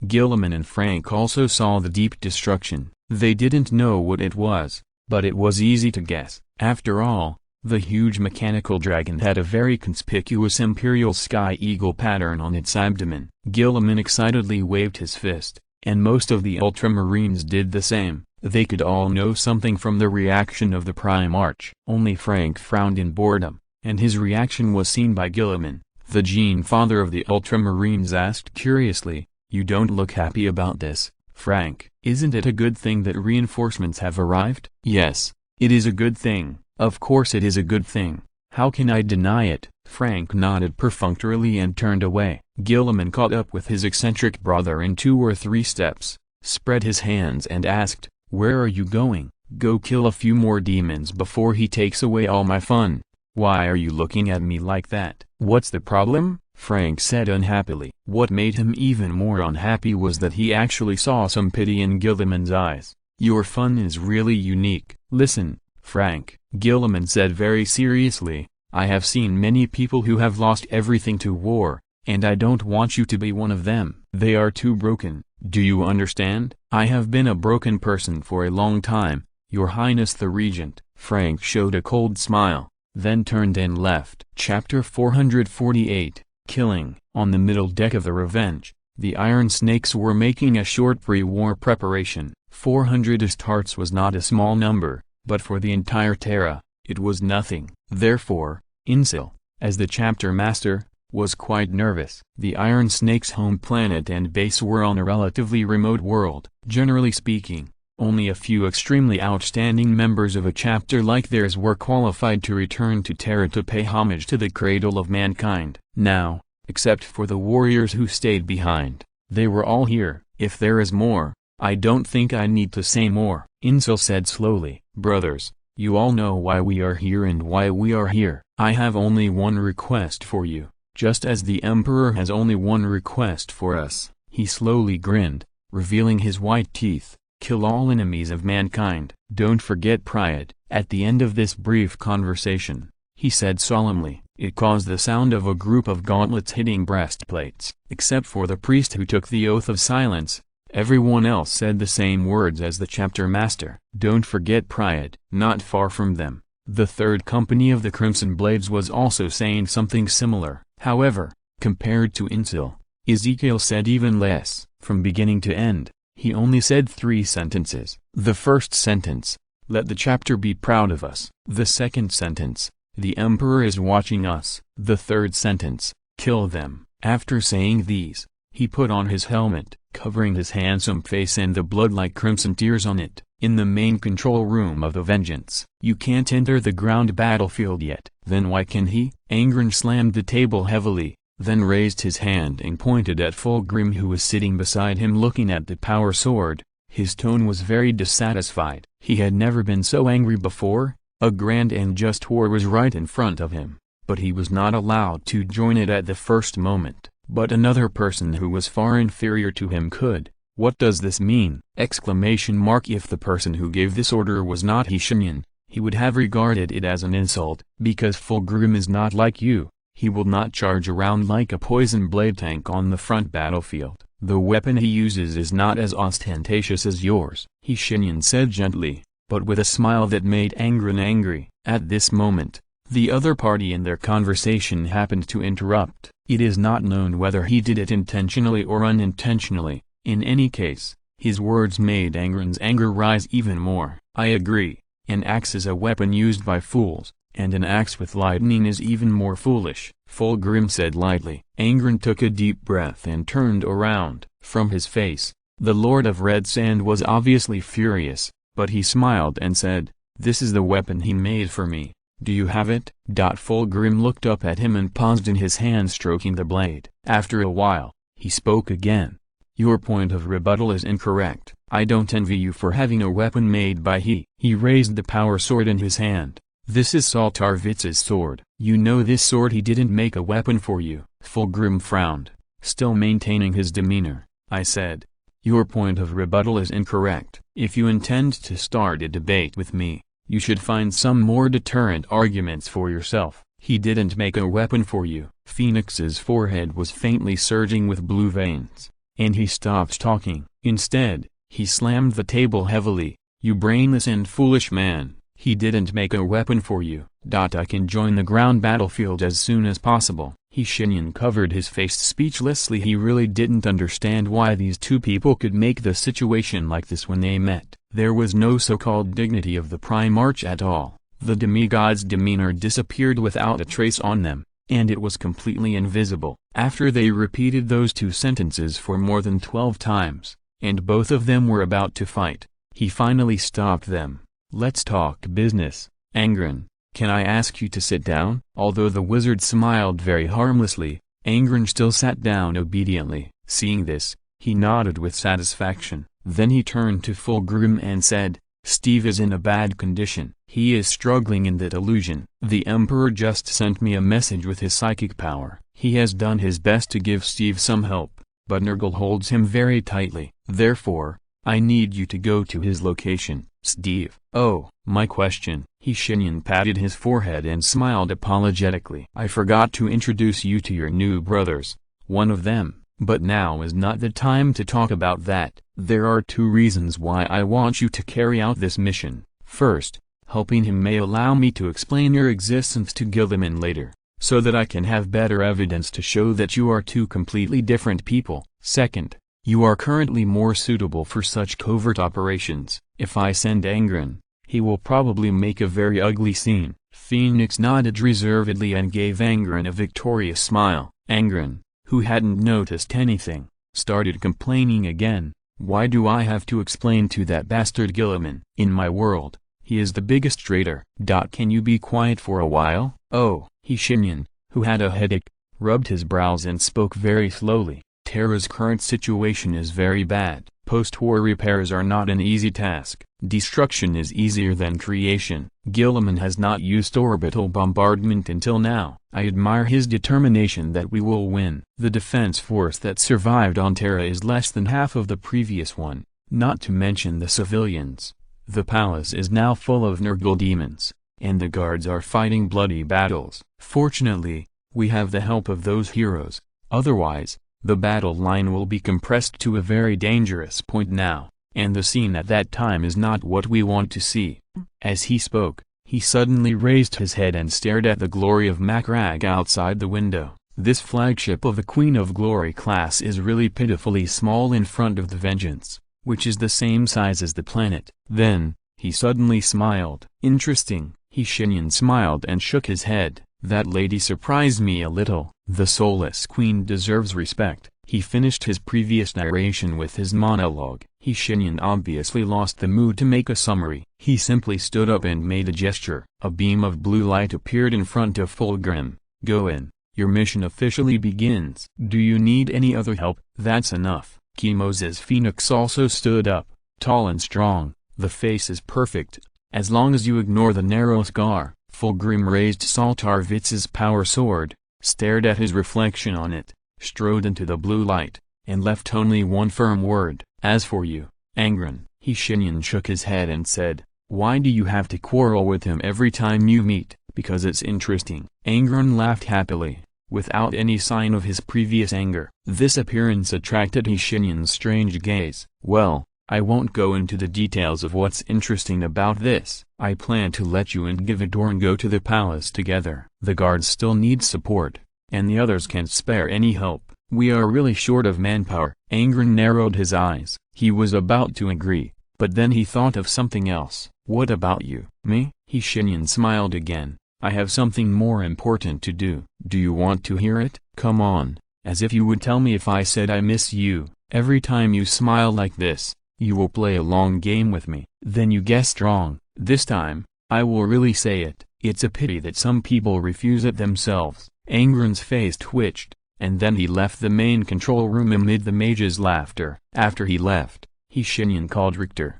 Gilliman and Frank also saw the deep destruction. They didn't know what it was, but it was easy to guess. After all, the huge mechanical dragon had a very conspicuous imperial sky eagle pattern on its abdomen. Gilliman excitedly waved his fist, and most of the ultramarines did the same. They could all know something from the reaction of the Prime Arch. Only Frank frowned in boredom, and his reaction was seen by Gilliman. The Gene Father of the ultramarines asked curiously, "You don't look happy about this, Frank. Isn't it a good thing that reinforcements have arrived?" "Yes, it is a good thing. Of course it is a good thing. How can I deny it?" Frank nodded perfunctorily and turned away. Gilliman caught up with his eccentric brother in 2 or 3 steps, spread his hands and asked, "Where are you going?" "Go kill a few more demons before he takes away all my fun." "Why are you looking at me like that?" "What's the problem?" Frank said unhappily. What made him even more unhappy was that he actually saw some pity in Gilliman's eyes. "Your fun is really unique." "Listen, Frank," Gilliman said very seriously, "I have seen many people who have lost everything to war, and I don't want you to be one of them. They are too broken, do you understand? I have been a broken person for a long time, Your Highness the Regent." Frank showed a cold smile, then turned and left. Chapter 448, Killing. On the middle deck of the Revenge, the Iron Snakes were making a short pre-war preparation. 400 Astartes was not a small number, but for the entire Terra, it was nothing. Therefore, Insil, as the chapter master, was quite nervous. The Iron Snake's home planet and base were on a relatively remote world. Generally speaking, only a few extremely outstanding members of a chapter like theirs were qualified to return to Terra to pay homage to the cradle of mankind. Now, except for the warriors who stayed behind, they were all here. "If there is more, I don't think I need to say more," Insil said slowly. "Brothers, you all know why we are here and why we are here. I have only one request for you, just as the Emperor has only one request for us." He slowly grinned, revealing his white teeth. "Kill all enemies of mankind. Don't forget pride." At the end of this brief conversation, he said solemnly. It caused the sound of a group of gauntlets hitting breastplates. Except for the priest who took the oath of silence, everyone else said the same words as the chapter master. "Don't forget pride." Not far from them, the 3rd Company of the Crimson Blades was also saying something similar. However, compared to Insil, Ezekiel said even less. From beginning to end, he only said 3 sentences. The first sentence, "Let the chapter be proud of us." The second sentence, "The Emperor is watching us." The third sentence, "Kill them." After saying these, he put on his helmet, covering his handsome face and the blood like crimson tears on it. In the main control room of the Vengeance. "You can't enter the ground battlefield yet." "Then why can he?" Angren slammed the table heavily, then raised his hand and pointed at Fulgrim who was sitting beside him looking at the power sword. His tone was very dissatisfied. He had never been so angry before. A grand and just war was right in front of him, but he was not allowed to join it at the first moment. But another person who was far inferior to him could. "What does this mean?" If the person who gave this order was not Shenyan, he would have regarded it as an insult. "Because Fulgrim is not like you. He will not charge around like a poison blade tank on the front battlefield. The weapon he uses is not as ostentatious as yours," Shenyan said gently, but with a smile that made Angren angry. At this moment, the other party in their conversation happened to interrupt. It is not known whether he did it intentionally or unintentionally. In any case, his words made Angren's anger rise even more. "I agree, an axe is a weapon used by fools, and an axe with lightning is even more foolish," Fulgrim said lightly. Angren took a deep breath and turned around. From his face, the Lord of Red Sand was obviously furious, but he smiled and said, "This is the weapon he made for me. Do you have it?" Fulgrim looked up at him and paused in his hand stroking the blade. After a while, he spoke again. Your point of rebuttal is incorrect. I don't envy you for having a weapon made by he. He raised the power sword in his hand. This is Saltarvitz's sword. You know this sword he didn't make a weapon for you. Fulgrim frowned, still maintaining his demeanor. I said, your point of rebuttal is incorrect. If you intend to start a debate with me, you should find some more deterrent arguments for yourself. He didn't make a weapon for you. Phoenix's forehead was faintly surging with blue veins, and he stopped talking. Instead, he slammed the table heavily. You brainless and foolish man. He didn't make a weapon for you. I can join the ground battlefield as soon as possible. Shenyan covered his face speechlessly. He really didn't understand why these two people could make the situation like this when they met. There was no so-called dignity of the Primarch at all. The demigod's demeanor disappeared without a trace on them, and it was completely invisible. After they repeated those two sentences for more than 12 times, and both of them were about to fight, he finally stopped them. Let's talk business, Angren. Can I ask you to sit down? Although the wizard smiled very harmlessly, Angren still sat down obediently. Seeing this, he nodded with satisfaction. Then he turned to Fulgrim and said, Steve is in a bad condition. He is struggling in that illusion. The Emperor just sent me a message with his psychic power. He has done his best to give Steve some help, but Nurgle holds him very tightly. Therefore, I need you to go to his location. Steve. Oh, my question. Shenyan patted his forehead and smiled apologetically. I forgot to introduce you to your new brothers, one of them, but now is not the time to talk about that. There are two reasons why I want you to carry out this mission. First, helping him may allow me to explain your existence to Guilliman later, so that I can have better evidence to show that you are two completely different people. Second, you are currently more suitable for such covert operations. If I send Angren, he will probably make a very ugly scene. Phoenix nodded reservedly and gave Angren a victorious smile. Angren, who hadn't noticed anything, started complaining again. Why do I have to explain to that bastard Guilliman? In my world, he is the biggest traitor. Can you be quiet for a while? Oh, Shenyan, who had a headache, rubbed his brows and spoke very slowly. Terra's current situation is very bad. Post-war repairs are not an easy task. Destruction is easier than creation. Guilliman has not used orbital bombardment until now. I admire his determination that we will win. The defense force that survived on Terra is less than half of the previous one, not to mention the civilians. The palace is now full of Nurgle demons, and the guards are fighting bloody battles. Fortunately, we have the help of those heroes. Otherwise, the battle line will be compressed to a very dangerous point now, and the scene at that time is not what we want to see. As he spoke, he suddenly raised his head and stared at the glory of Macragge outside the window. This flagship of the Queen of Glory class is really pitifully small in front of the Vengeance, which is the same size as the planet. Then, he suddenly smiled. Interesting. Shenyan smiled and shook his head. That lady surprised me a little. The Soulless Queen deserves respect. He finished his previous narration with his monologue. Shenyan obviously lost the mood to make a summary. He simply stood up and made a gesture. A beam of blue light appeared in front of Fulgrim. Go in. Your mission officially begins. Do you need any other help? That's enough. Moses Phoenix also stood up, tall and strong. The face is perfect, as long as you ignore the narrow scar. Fulgrim raised Saltarvitz's power sword, stared at his reflection on it, strode into the blue light, and left only one firm word. As for you, Angren. Shenyan shook his head and said, why do you have to quarrel with him every time you meet? Because it's interesting. Angren laughed happily, without any sign of his previous anger. This appearance attracted Shenyan's strange gaze. Well, I won't go into the details of what's interesting about this. I plan to let you and Givadorn go to the palace together. The guards still need support, and the others can't spare any help. We are really short of manpower. Angren narrowed his eyes. He was about to agree, but then he thought of something else. What about you? Me? Shenyan smiled again. I have something more important to do. Do you want to hear it? Come on, as if you would tell me if I said I miss you. Every time you smile like this, you will play a long game with me. Then you guessed wrong. This time, I will really say it. It's a pity that some people refuse it themselves. Angren's face twitched, and then he left the main control room amid the mage's laughter. After he left, Shenyan called Richter.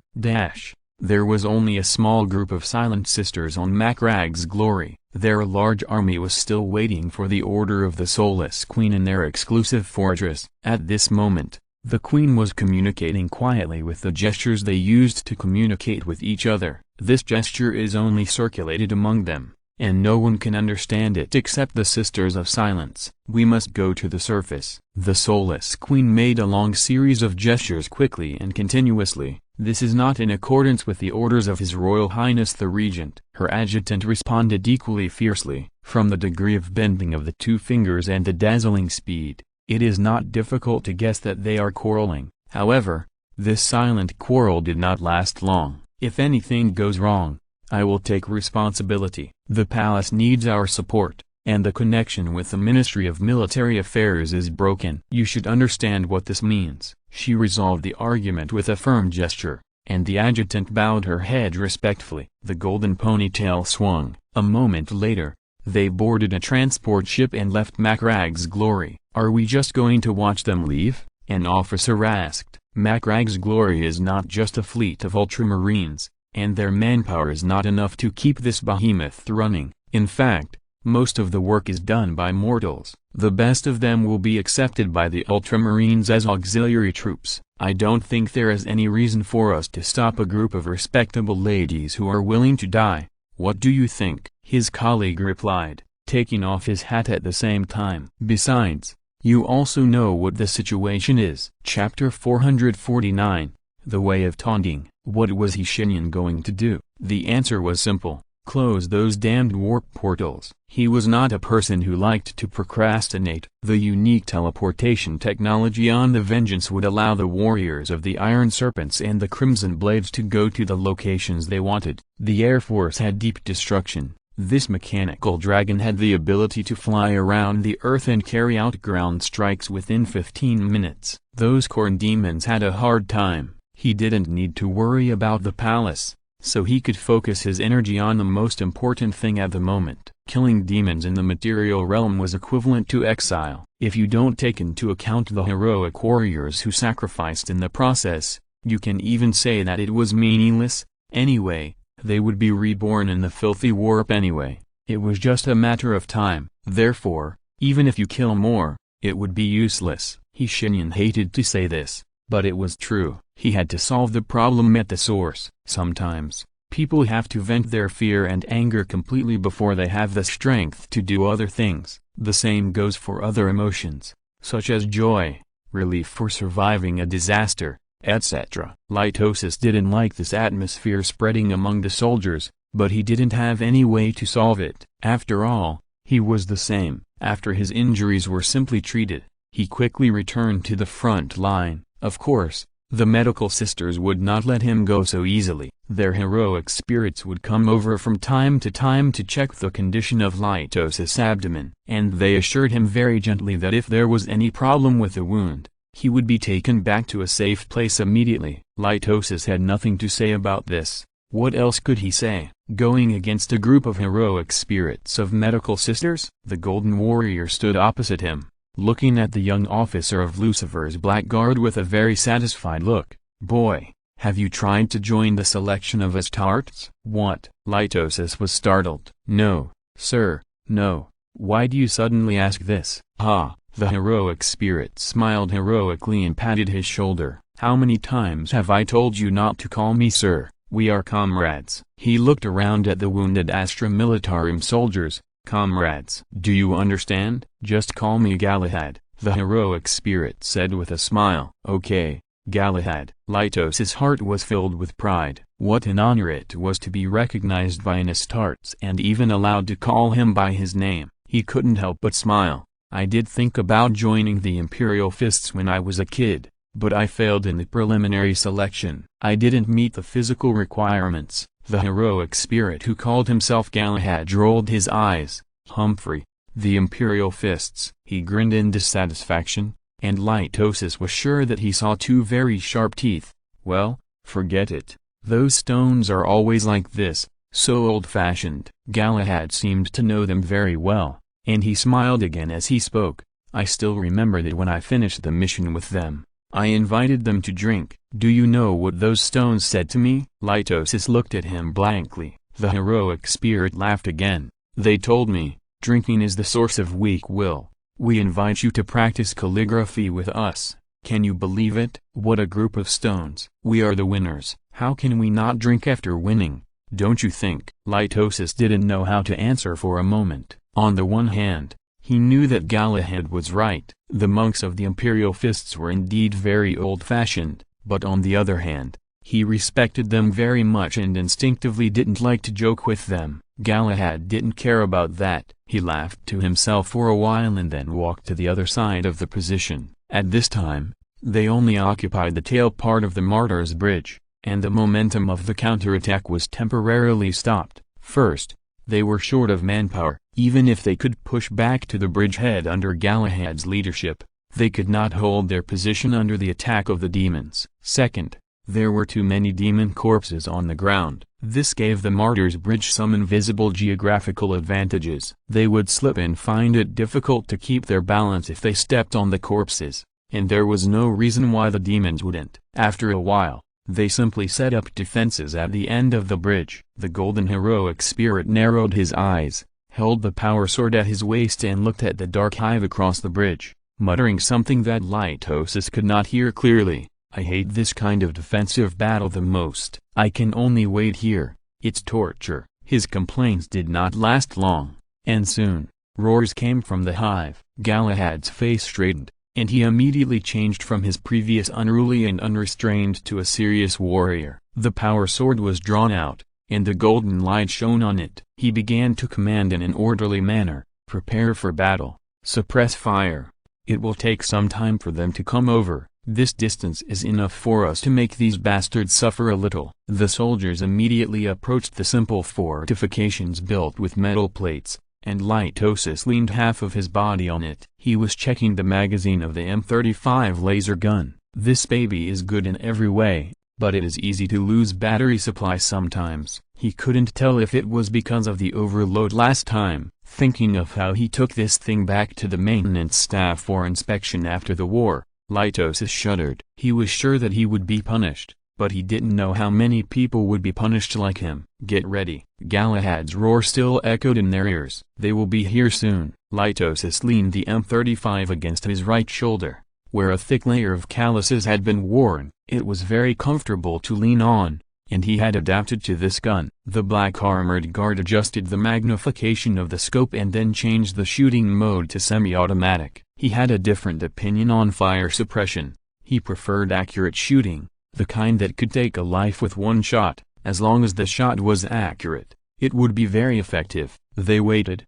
There was only a small group of silent sisters on Macrag's Glory. Their large army was still waiting for the order of the Soulless Queen in their exclusive fortress. At this moment, the Queen was communicating quietly with the gestures they used to communicate with each other. This gesture is only circulated among them, and no one can understand it except the Sisters of Silence. We must go to the surface. The Soulless Queen made a long series of gestures quickly and continuously. This is not in accordance with the orders of His Royal Highness the Regent. Her adjutant responded equally fiercely. From the degree of bending of the two fingers and the dazzling speed, it is not difficult to guess that they are quarreling. However, this silent quarrel did not last long. If anything goes wrong, I will take responsibility. The palace needs our support, and the connection with the Ministry of Military Affairs is broken. You should understand what this means. She resolved the argument with a firm gesture, and the adjutant bowed her head respectfully. The golden ponytail swung. A moment later, they boarded a transport ship and left Macrag's Glory. Are we just going to watch them leave? An officer asked. Macrag's Glory is not just a fleet of ultramarines, and their manpower is not enough to keep this behemoth running. In fact, most of the work is done by mortals. The best of them will be accepted by the Ultramarines as auxiliary troops. I don't think there is any reason for us to stop a group of respectable ladies who are willing to die. What do you think? His colleague replied, taking off his hat at the same time. Besides, you also know what the situation is. Chapter 449, The Way of Taunting. What was Shenyan going to do? The answer was simple. Close those damned warp portals. He was not a person who liked to procrastinate. The unique teleportation technology on the Vengeance would allow the warriors of the Iron Serpents and the Crimson Blades to go to the locations they wanted. The Air Force had deep destruction. This mechanical dragon had the ability to fly around the Earth and carry out ground strikes within 15 minutes. Those corn demons had a hard time. He didn't need to worry about the palace, so he could focus his energy on the most important thing at the moment. Killing demons in the material realm was equivalent to exile. If you don't take into account the heroic warriors who sacrificed in the process, you can even say that it was meaningless. Anyway, they would be reborn in the filthy warp anyway. It was just a matter of time. Therefore, even if you kill more, it would be useless. Shenyan hated to say this, but it was true. He had to solve the problem at the source. Sometimes, people have to vent their fear and anger completely before they have the strength to do other things. The same goes for other emotions, such as joy, relief for surviving a disaster, etc. Litosis didn't like this atmosphere spreading among the soldiers, but he didn't have any way to solve it. After all, he was the same. After his injuries were simply treated, he quickly returned to the front line. Of course, the medical sisters would not let him go so easily. Their heroic spirits would come over from time to check the condition of Litosis' abdomen, and they assured him very gently that if there was any problem with the wound, he would be taken back to a safe place immediately. Litosis had nothing to say about this. What else could he say? Going against a group of heroic spirits of medical sisters? The Golden Warrior stood opposite him, looking at the young officer of Lucifer's Blackguard with a very satisfied look. Boy, have you tried to join the selection of Astartes? What? Litosis was startled. No, sir, no. Why do you suddenly ask this? Ah, the heroic spirit smiled heroically and patted his shoulder. How many times have I told you not to call me sir? We are comrades. He looked around at the wounded Astra Militarum soldiers. Comrades. Do you understand? Just call me Galahad, the heroic spirit said with a smile. Okay, Galahad. Litosis' heart was filled with pride. What an honor it was to be recognized by an Astartes and even allowed to call him by his name. He couldn't help but smile. I did think about joining the Imperial Fists when I was a kid, but I failed in the preliminary selection. I didn't meet the physical requirements. The heroic spirit who called himself Galahad rolled his eyes. Humphrey, the Imperial Fists. He grinned in dissatisfaction, and Litosis was sure that he saw two very sharp teeth. Well, forget it. Those stones are always like this, so old-fashioned. Galahad seemed to know them very well, and he smiled again as he spoke. I still remember that when I finished the mission with them, I invited them to drink. Do you know what those stones said to me?" Litosis looked at him blankly. The heroic spirit laughed again. "They told me, drinking is the source of weak will. We invite you to practice calligraphy with us. Can you believe it? What a group of stones. We are the winners. How can we not drink after winning, don't you think?" Litosis didn't know how to answer for a moment. On the one hand, he knew that Galahad was right. The monks of the Imperial Fists were indeed very old-fashioned, but on the other hand, he respected them very much and instinctively didn't like to joke with them. Galahad didn't care about that. He laughed to himself for a while and then walked to the other side of the position. At this time, they only occupied the tail part of the Martyr's Bridge, and the momentum of the counterattack was temporarily stopped. First, they were short of manpower. Even if they could push back to the bridgehead under Galahad's leadership, they could not hold their position under the attack of the demons. Second, there were too many demon corpses on the ground. This gave the Martyr's Bridge some invisible geographical advantages. They would slip and find it difficult to keep their balance if they stepped on the corpses, and there was no reason why the demons wouldn't. After a while, they simply set up defenses at the end of the bridge. The golden heroic spirit narrowed his eyes, held the power sword at his waist and looked at the dark hive across the bridge, muttering something that Litosis could not hear clearly. "I hate this kind of defensive battle the most. I can only wait here. It's torture." His complaints did not last long, and soon, roars came from the hive. Galahad's face straightened, and he immediately changed from his previous unruly and unrestrained to a serious warrior. The power sword was drawn out, and the golden light shone on it. He began to command in an orderly manner, "Prepare for battle. Suppress fire. It will take some time for them to come over. This distance is enough for us to make these bastards suffer a little." The soldiers immediately approached the simple fortifications built with metal plates, and Litosis leaned half of his body on it. He was checking the magazine of the M35 laser gun. "This baby is good in every way, but it is easy to lose battery supply sometimes." He couldn't tell if it was because of the overload last time, thinking of how he took this thing back to the maintenance staff for inspection after the war. Litosis shuddered. He was sure that he would be punished, but he didn't know how many people would be punished like him. "Get ready." Galahad's roar still echoed in their ears. "They will be here soon." Litosis leaned the M35 against his right shoulder, where a thick layer of calluses had been worn. It was very comfortable to lean on, and he had adapted to this gun. The black armored guard adjusted the magnification of the scope and then changed the shooting mode to semi-automatic. He had a different opinion on fire suppression. He preferred accurate shooting, the kind that could take a life with one shot. As long as the shot was accurate, it would be very effective. They waited,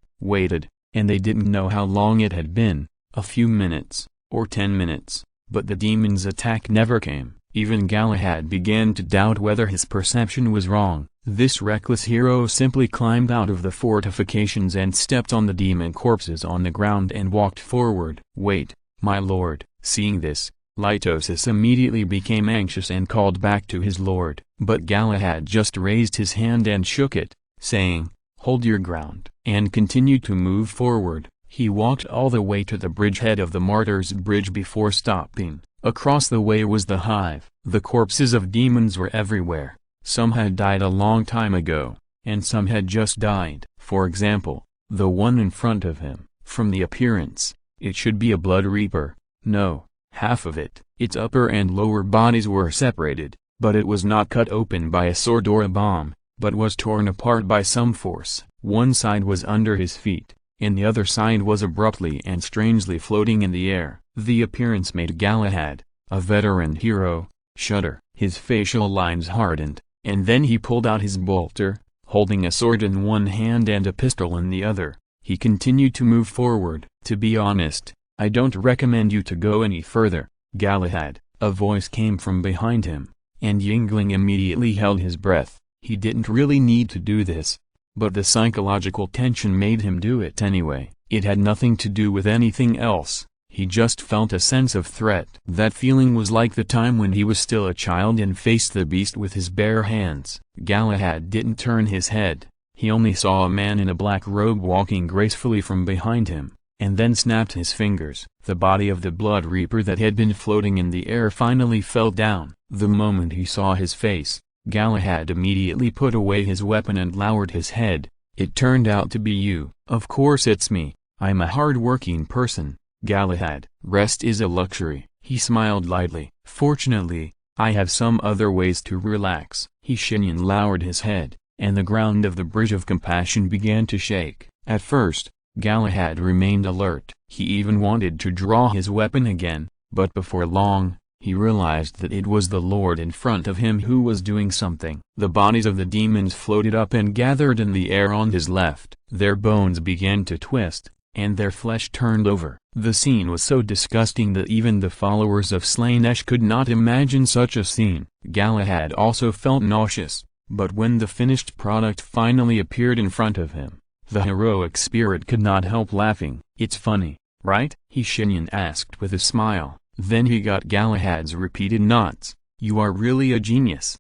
and they didn't know how long it had been, a few minutes, or 10 minutes, but the demon's attack never came. Even Galahad began to doubt whether his perception was wrong. This reckless hero simply climbed out of the fortifications and stepped on the demon corpses on the ground and walked forward. "Wait, my lord." Seeing this, Litosis immediately became anxious and called back to his lord. But Galahad just raised his hand and shook it, saying, "Hold your ground," and continued to move forward. He walked all the way to the bridgehead of the Martyr's Bridge before stopping. Across the way was the hive. The corpses of demons were everywhere. Some had died a long time ago, and some had just died. For example, the one in front of him. From the appearance, it should be a blood reaper. No, half of it. Its upper and lower bodies were separated, but it was not cut open by a sword or a bomb, but was torn apart by some force. One side was under his feet, and the other side was abruptly and strangely floating in the air. The appearance made Galahad, a veteran hero, shudder. His facial lines hardened, and then he pulled out his bolter, holding a sword in one hand and a pistol in the other. He continued to move forward. "To be honest, I don't recommend you to go any further, Galahad." A voice came from behind him, and Yingling immediately held his breath. He didn't really need to do this, but the psychological tension made him do it anyway. It had nothing to do with anything else. He just felt a sense of threat. That feeling was like the time when he was still a child and faced the beast with his bare hands. Galahad didn't turn his head. He only saw a man in a black robe walking gracefully from behind him, and then snapped his fingers. The body of the Blood Reaper that had been floating in the air finally fell down. The moment he saw his face, Galahad immediately put away his weapon and lowered his head. "It turned out to be you." "Of course it's me. I'm a hard-working person, Galahad. Rest is a luxury." He smiled lightly. "Fortunately, I have some other ways to relax." Shenyan lowered his head, and the ground of the Bridge of Compassion began to shake. At first, Galahad remained alert. He even wanted to draw his weapon again, but before long, he realized that it was the Lord in front of him who was doing something. The bodies of the demons floated up and gathered in the air on his left. Their bones began to twist, and their flesh turned over. The scene was so disgusting that even the followers of Slanesh could not imagine such a scene. Galahad also felt nauseous, but when the finished product finally appeared in front of him, the heroic spirit could not help laughing. "It's funny, right?" Shenyan asked with a smile. Then he got Galahad's repeated nods. "You are really a genius."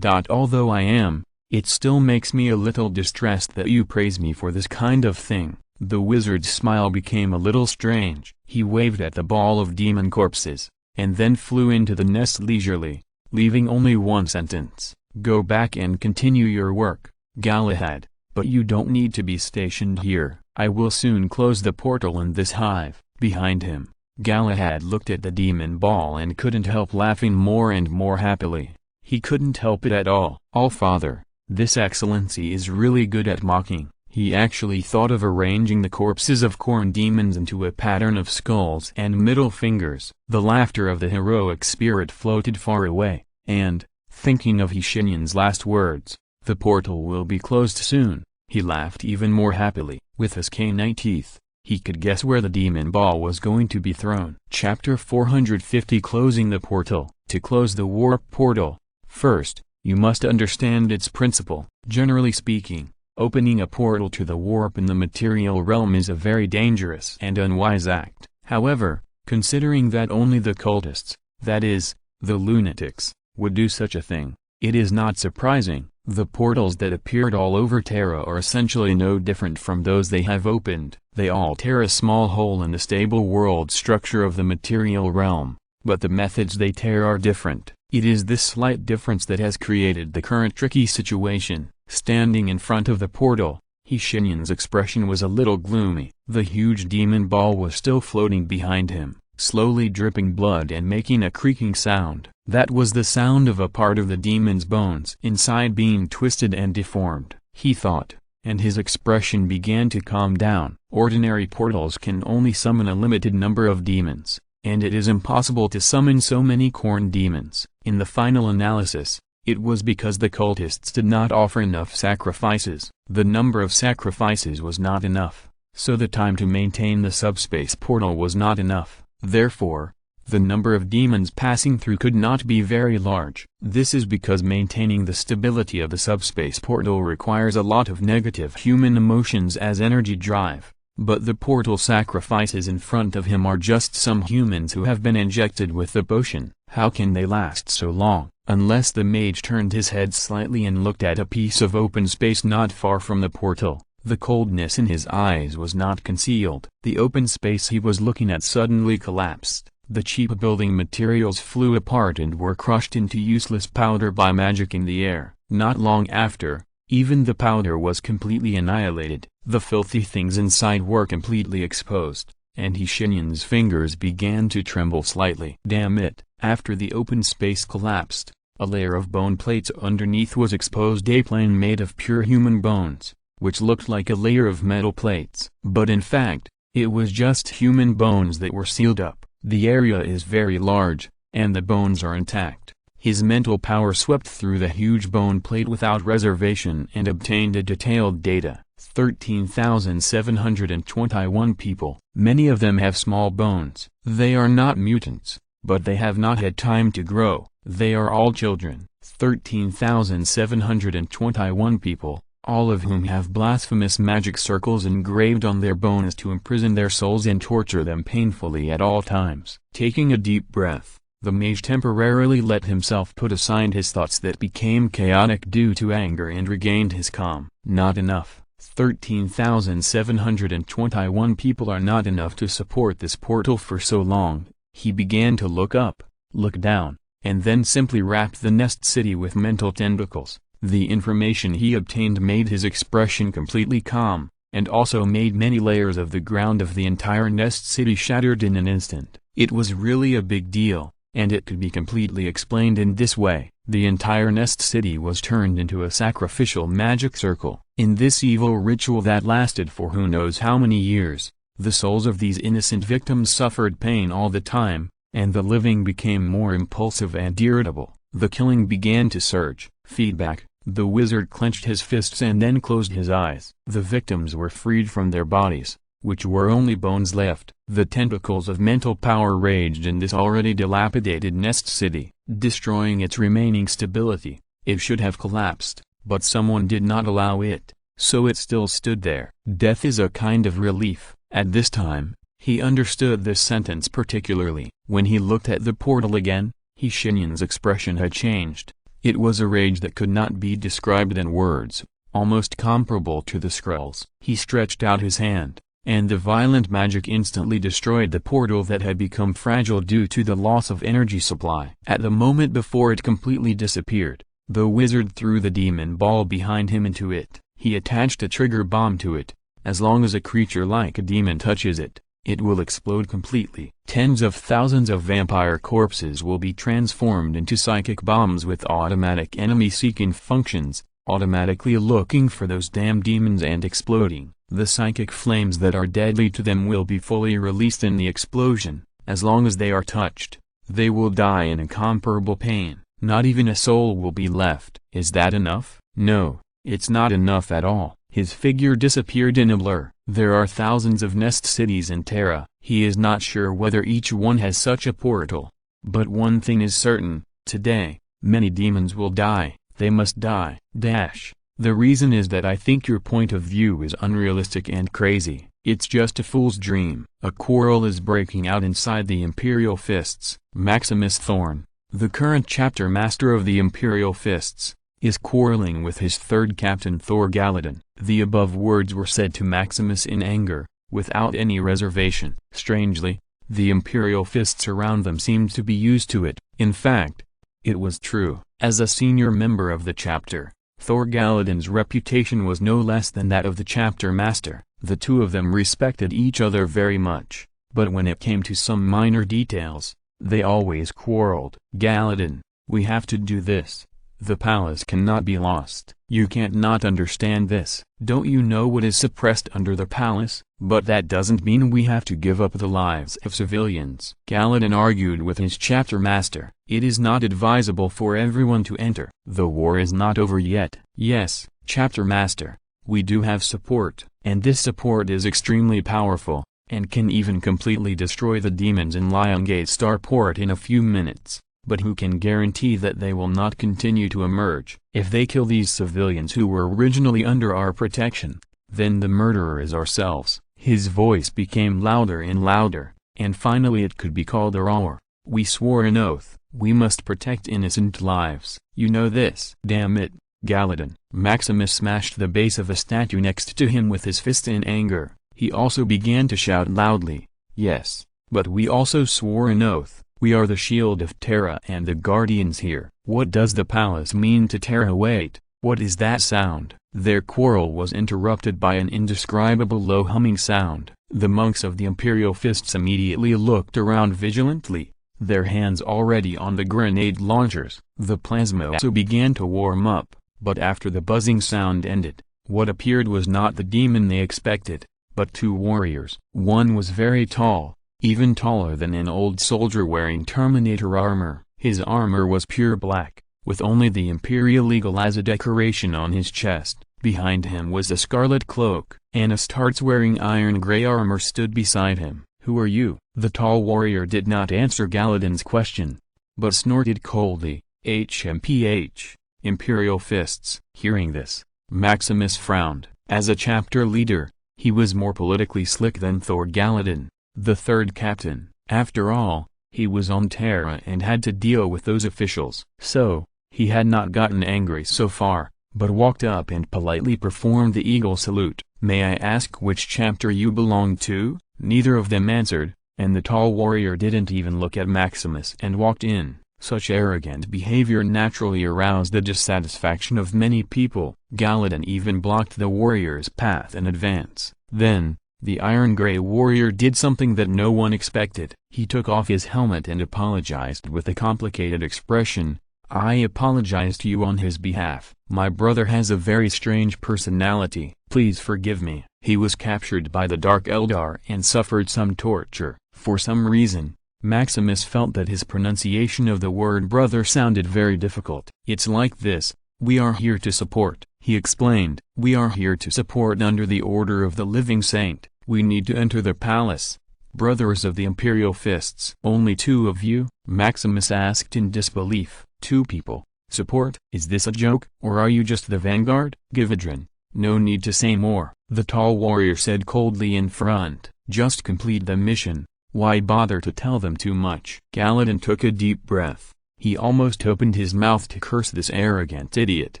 Although I am, it still makes me a little distressed that you praise me for this kind of thing." The wizard's smile became a little strange. He waved at the ball of demon corpses, and then flew into the nest leisurely, leaving only one sentence: "Go back and continue your work, Galahad, but you don't need to be stationed here. I will soon close the portal in this hive." Behind him, Galahad looked at the demon ball and couldn't help laughing more and more happily. He couldn't help it at all. "All-Father, this excellency is really good at mocking." He actually thought of arranging the corpses of corn demons into a pattern of skulls and middle fingers. The laughter of the heroic spirit floated far away, and, thinking of Shenyan's last words, "The portal will be closed soon," he laughed even more happily. With his canine teeth, he could guess where the demon ball was going to be thrown. Chapter 450 Closing the Portal. To close the warp portal, first, you must understand its principle. Generally speaking, opening a portal to the warp in the material realm is a very dangerous and unwise act. However, considering that only the cultists, that is, the lunatics, would do such a thing, it is not surprising. The portals that appeared all over Terra are essentially no different from those they have opened. They all tear a small hole in the stable world structure of the material realm, but the methods they tear are different. It is this slight difference that has created the current tricky situation. Standing in front of the portal, Shenyan's expression was a little gloomy. The huge demon ball was still floating behind him, slowly dripping blood and making a creaking sound. That was the sound of a part of the demon's bones inside being twisted and deformed, he thought, and his expression began to calm down. Ordinary portals can only summon a limited number of demons, and it is impossible to summon so many corn demons. In the final analysis, it was because the cultists did not offer enough sacrifices. The number of sacrifices was not enough, so the time to maintain the subspace portal was not enough. Therefore, the number of demons passing through could not be very large. This is because maintaining the stability of the subspace portal requires a lot of negative human emotions as energy drive. But the portal sacrifices in front of him are just some humans who have been injected with the potion. How can they last so long? Unless the mage turned his head slightly and looked at a piece of open space not far from the portal. The coldness in his eyes was not concealed. The open space he was looking at suddenly collapsed. The cheap building materials flew apart and were crushed into useless powder by magic in the air. Not long after, even the powder was completely annihilated. The filthy things inside were completely exposed, and Shenyan's fingers began to tremble slightly. Damn it! After the open space collapsed, a layer of bone plates underneath was exposed, a plane made of pure human bones, which looked like a layer of metal plates. But in fact, it was just human bones that were sealed up. The area is very large, and the bones are intact. His mental power swept through the huge bone plate without reservation and obtained a detailed data. 13,721 people. Many of them have small bones. They are not mutants, but they have not had time to grow. They are all children. 13,721 people, all of whom have blasphemous magic circles engraved on their bones to imprison their souls and torture them painfully at all times. Taking a deep breath, the mage temporarily let himself put aside his thoughts that became chaotic due to anger and regained his calm. Not enough. 13,721 people are not enough to support this portal for so long. He began to look up, look down, and then simply wrapped the nest city with mental tentacles. The information he obtained made his expression completely calm, and also made many layers of the ground of the entire nest city shattered in an instant. It was really a big deal, and it could be completely explained in this way. The entire nest city was turned into a sacrificial magic circle. In this evil ritual that lasted for who knows how many years, the souls of these innocent victims suffered pain all the time, and the living became more impulsive and irritable. The killing began to surge. Feedback. The wizard clenched his fists and then closed his eyes. The victims were freed from their bodies, which were only bones left. The tentacles of mental power raged in this already dilapidated nest city, destroying its remaining stability. It should have collapsed, but someone did not allow it, so it still stood there. Death is a kind of relief. At this time, he understood this sentence particularly. When he looked at the portal again, Shenyan's expression had changed. It was a rage that could not be described in words, almost comparable to the Skrulls. He stretched out his hand, and the violent magic instantly destroyed the portal that had become fragile due to the loss of energy supply. At the moment before it completely disappeared, the wizard threw the demon ball behind him into it. He attached a trigger bomb to it. As long as a creature like a demon touches it, it will explode completely. Tens of thousands of vampire corpses will be transformed into psychic bombs with automatic enemy-seeking functions, automatically looking for those damn demons and exploding. The psychic flames that are deadly to them will be fully released in the explosion. As long as they are touched, they will die in incomparable pain. Not even a soul will be left. Is that enough? No, it's not enough at all. His figure disappeared in a blur. There are thousands of nest cities in Terra. He is not sure whether each one has such a portal. But one thing is certain, today, many demons will die. They must die. The reason is that I think your point of view is unrealistic and crazy. It's just a fool's dream. A quarrel is breaking out inside the Imperial Fists. Maximus Thorn, the current chapter master of the Imperial Fists, is quarreling with his third captain Thor-Galladon. The above words were said to Maximus in anger, without any reservation. Strangely, the Imperial Fists around them seemed to be used to it. In fact, it was true. As a senior member of the chapter, Thor-Galladon's reputation was no less than that of the chapter master. The two of them respected each other very much, but when it came to some minor details, they always quarreled. "Galladon, we have to do this. The palace cannot be lost. You can't not understand this. Don't you know what is suppressed under the palace? But that doesn't mean we have to give up the lives of civilians." Galladon argued with his chapter master. "It is not advisable for everyone to enter. The war is not over yet." "Yes, chapter master, we do have support, and this support is extremely powerful, and can even completely destroy the demons in Liongate Starport in a few minutes. But who can guarantee that they will not continue to emerge? If they kill these civilians who were originally under our protection, then the murderer is ourselves." His voice became louder and louder, and finally it could be called a roar. "We swore an oath. We must protect innocent lives. You know this." "Damn it, Galladon." Maximus smashed the base of a statue next to him with his fist in anger. He also began to shout loudly, "Yes, but we also swore an oath. We are the shield of Terra and the guardians here." "What does the palace mean to Terra? Wait, what is that sound?" Their quarrel was interrupted by an indescribable low humming sound. The monks of the Imperial Fists immediately looked around vigilantly, their hands already on the grenade launchers. The plasma also began to warm up, but after the buzzing sound ended, what appeared was not the demon they expected, but two warriors. One was very tall, even taller than an old soldier wearing Terminator armor. His armor was pure black, with only the Imperial Eagle as a decoration on his chest. Behind him was a scarlet cloak. Astartes wearing iron gray armor stood beside him. "Who are you?" The tall warrior did not answer Galladon's question, but snorted coldly, "HMPH, Imperial Fists." Hearing this, Maximus frowned. As a chapter leader, he was more politically slick than Thor-Galladon, the third captain. After all, he was on Terra and had to deal with those officials. So, he had not gotten angry so far, but walked up and politely performed the eagle salute. "May I ask which chapter you belong to?" Neither of them answered, and the tall warrior didn't even look at Maximus and walked in. Such arrogant behavior naturally aroused the dissatisfaction of many people. Galladon even blocked the warrior's path in advance. Then, the iron-gray warrior did something that no one expected. He took off his helmet and apologized with a complicated expression. "I apologize to you on his behalf. My brother has a very strange personality. Please forgive me." He was captured by the Dark Eldar and suffered some torture. For some reason, Maximus felt that his pronunciation of the word brother sounded very difficult. "It's like this, we are here to support," he explained. "We are here to support under the order of the living saint. We need to enter the palace. Brothers of the Imperial Fists." "Only two of you?" Maximus asked in disbelief. "Two people? Support? Is this a joke, or are you just the vanguard?" "Givadrin, no need to say more," the tall warrior said coldly in front. "Just complete the mission. Why bother to tell them too much?" Galladon took a deep breath. He almost opened his mouth to curse this arrogant idiot,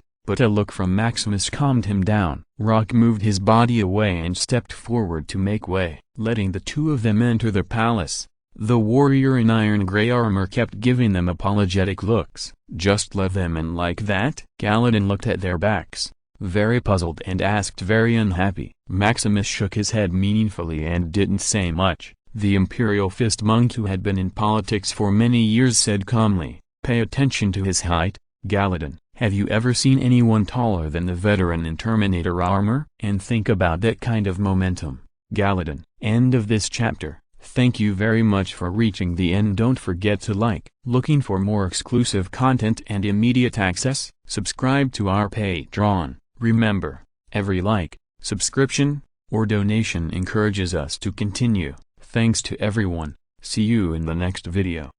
but a look from Maximus calmed him down. Rock moved his body away and stepped forward to make way, letting the two of them enter the palace. The warrior in iron-gray armor kept giving them apologetic looks. "Just let them in like that?" Galladon looked at their backs, very puzzled, and asked, very unhappy. Maximus shook his head meaningfully and didn't say much. The Imperial Fist monk, who had been in politics for many years, said calmly, "Pay attention to his height, Galladon. Have you ever seen anyone taller than the veteran in Terminator armor? And think about that kind of momentum, Galladon." End of this chapter. Thank you very much for reaching the end. Don't forget to like. Looking for more exclusive content and immediate access? Subscribe to our Patreon. Remember, every like, subscription, or donation encourages us to continue. Thanks to everyone. See you in the next video.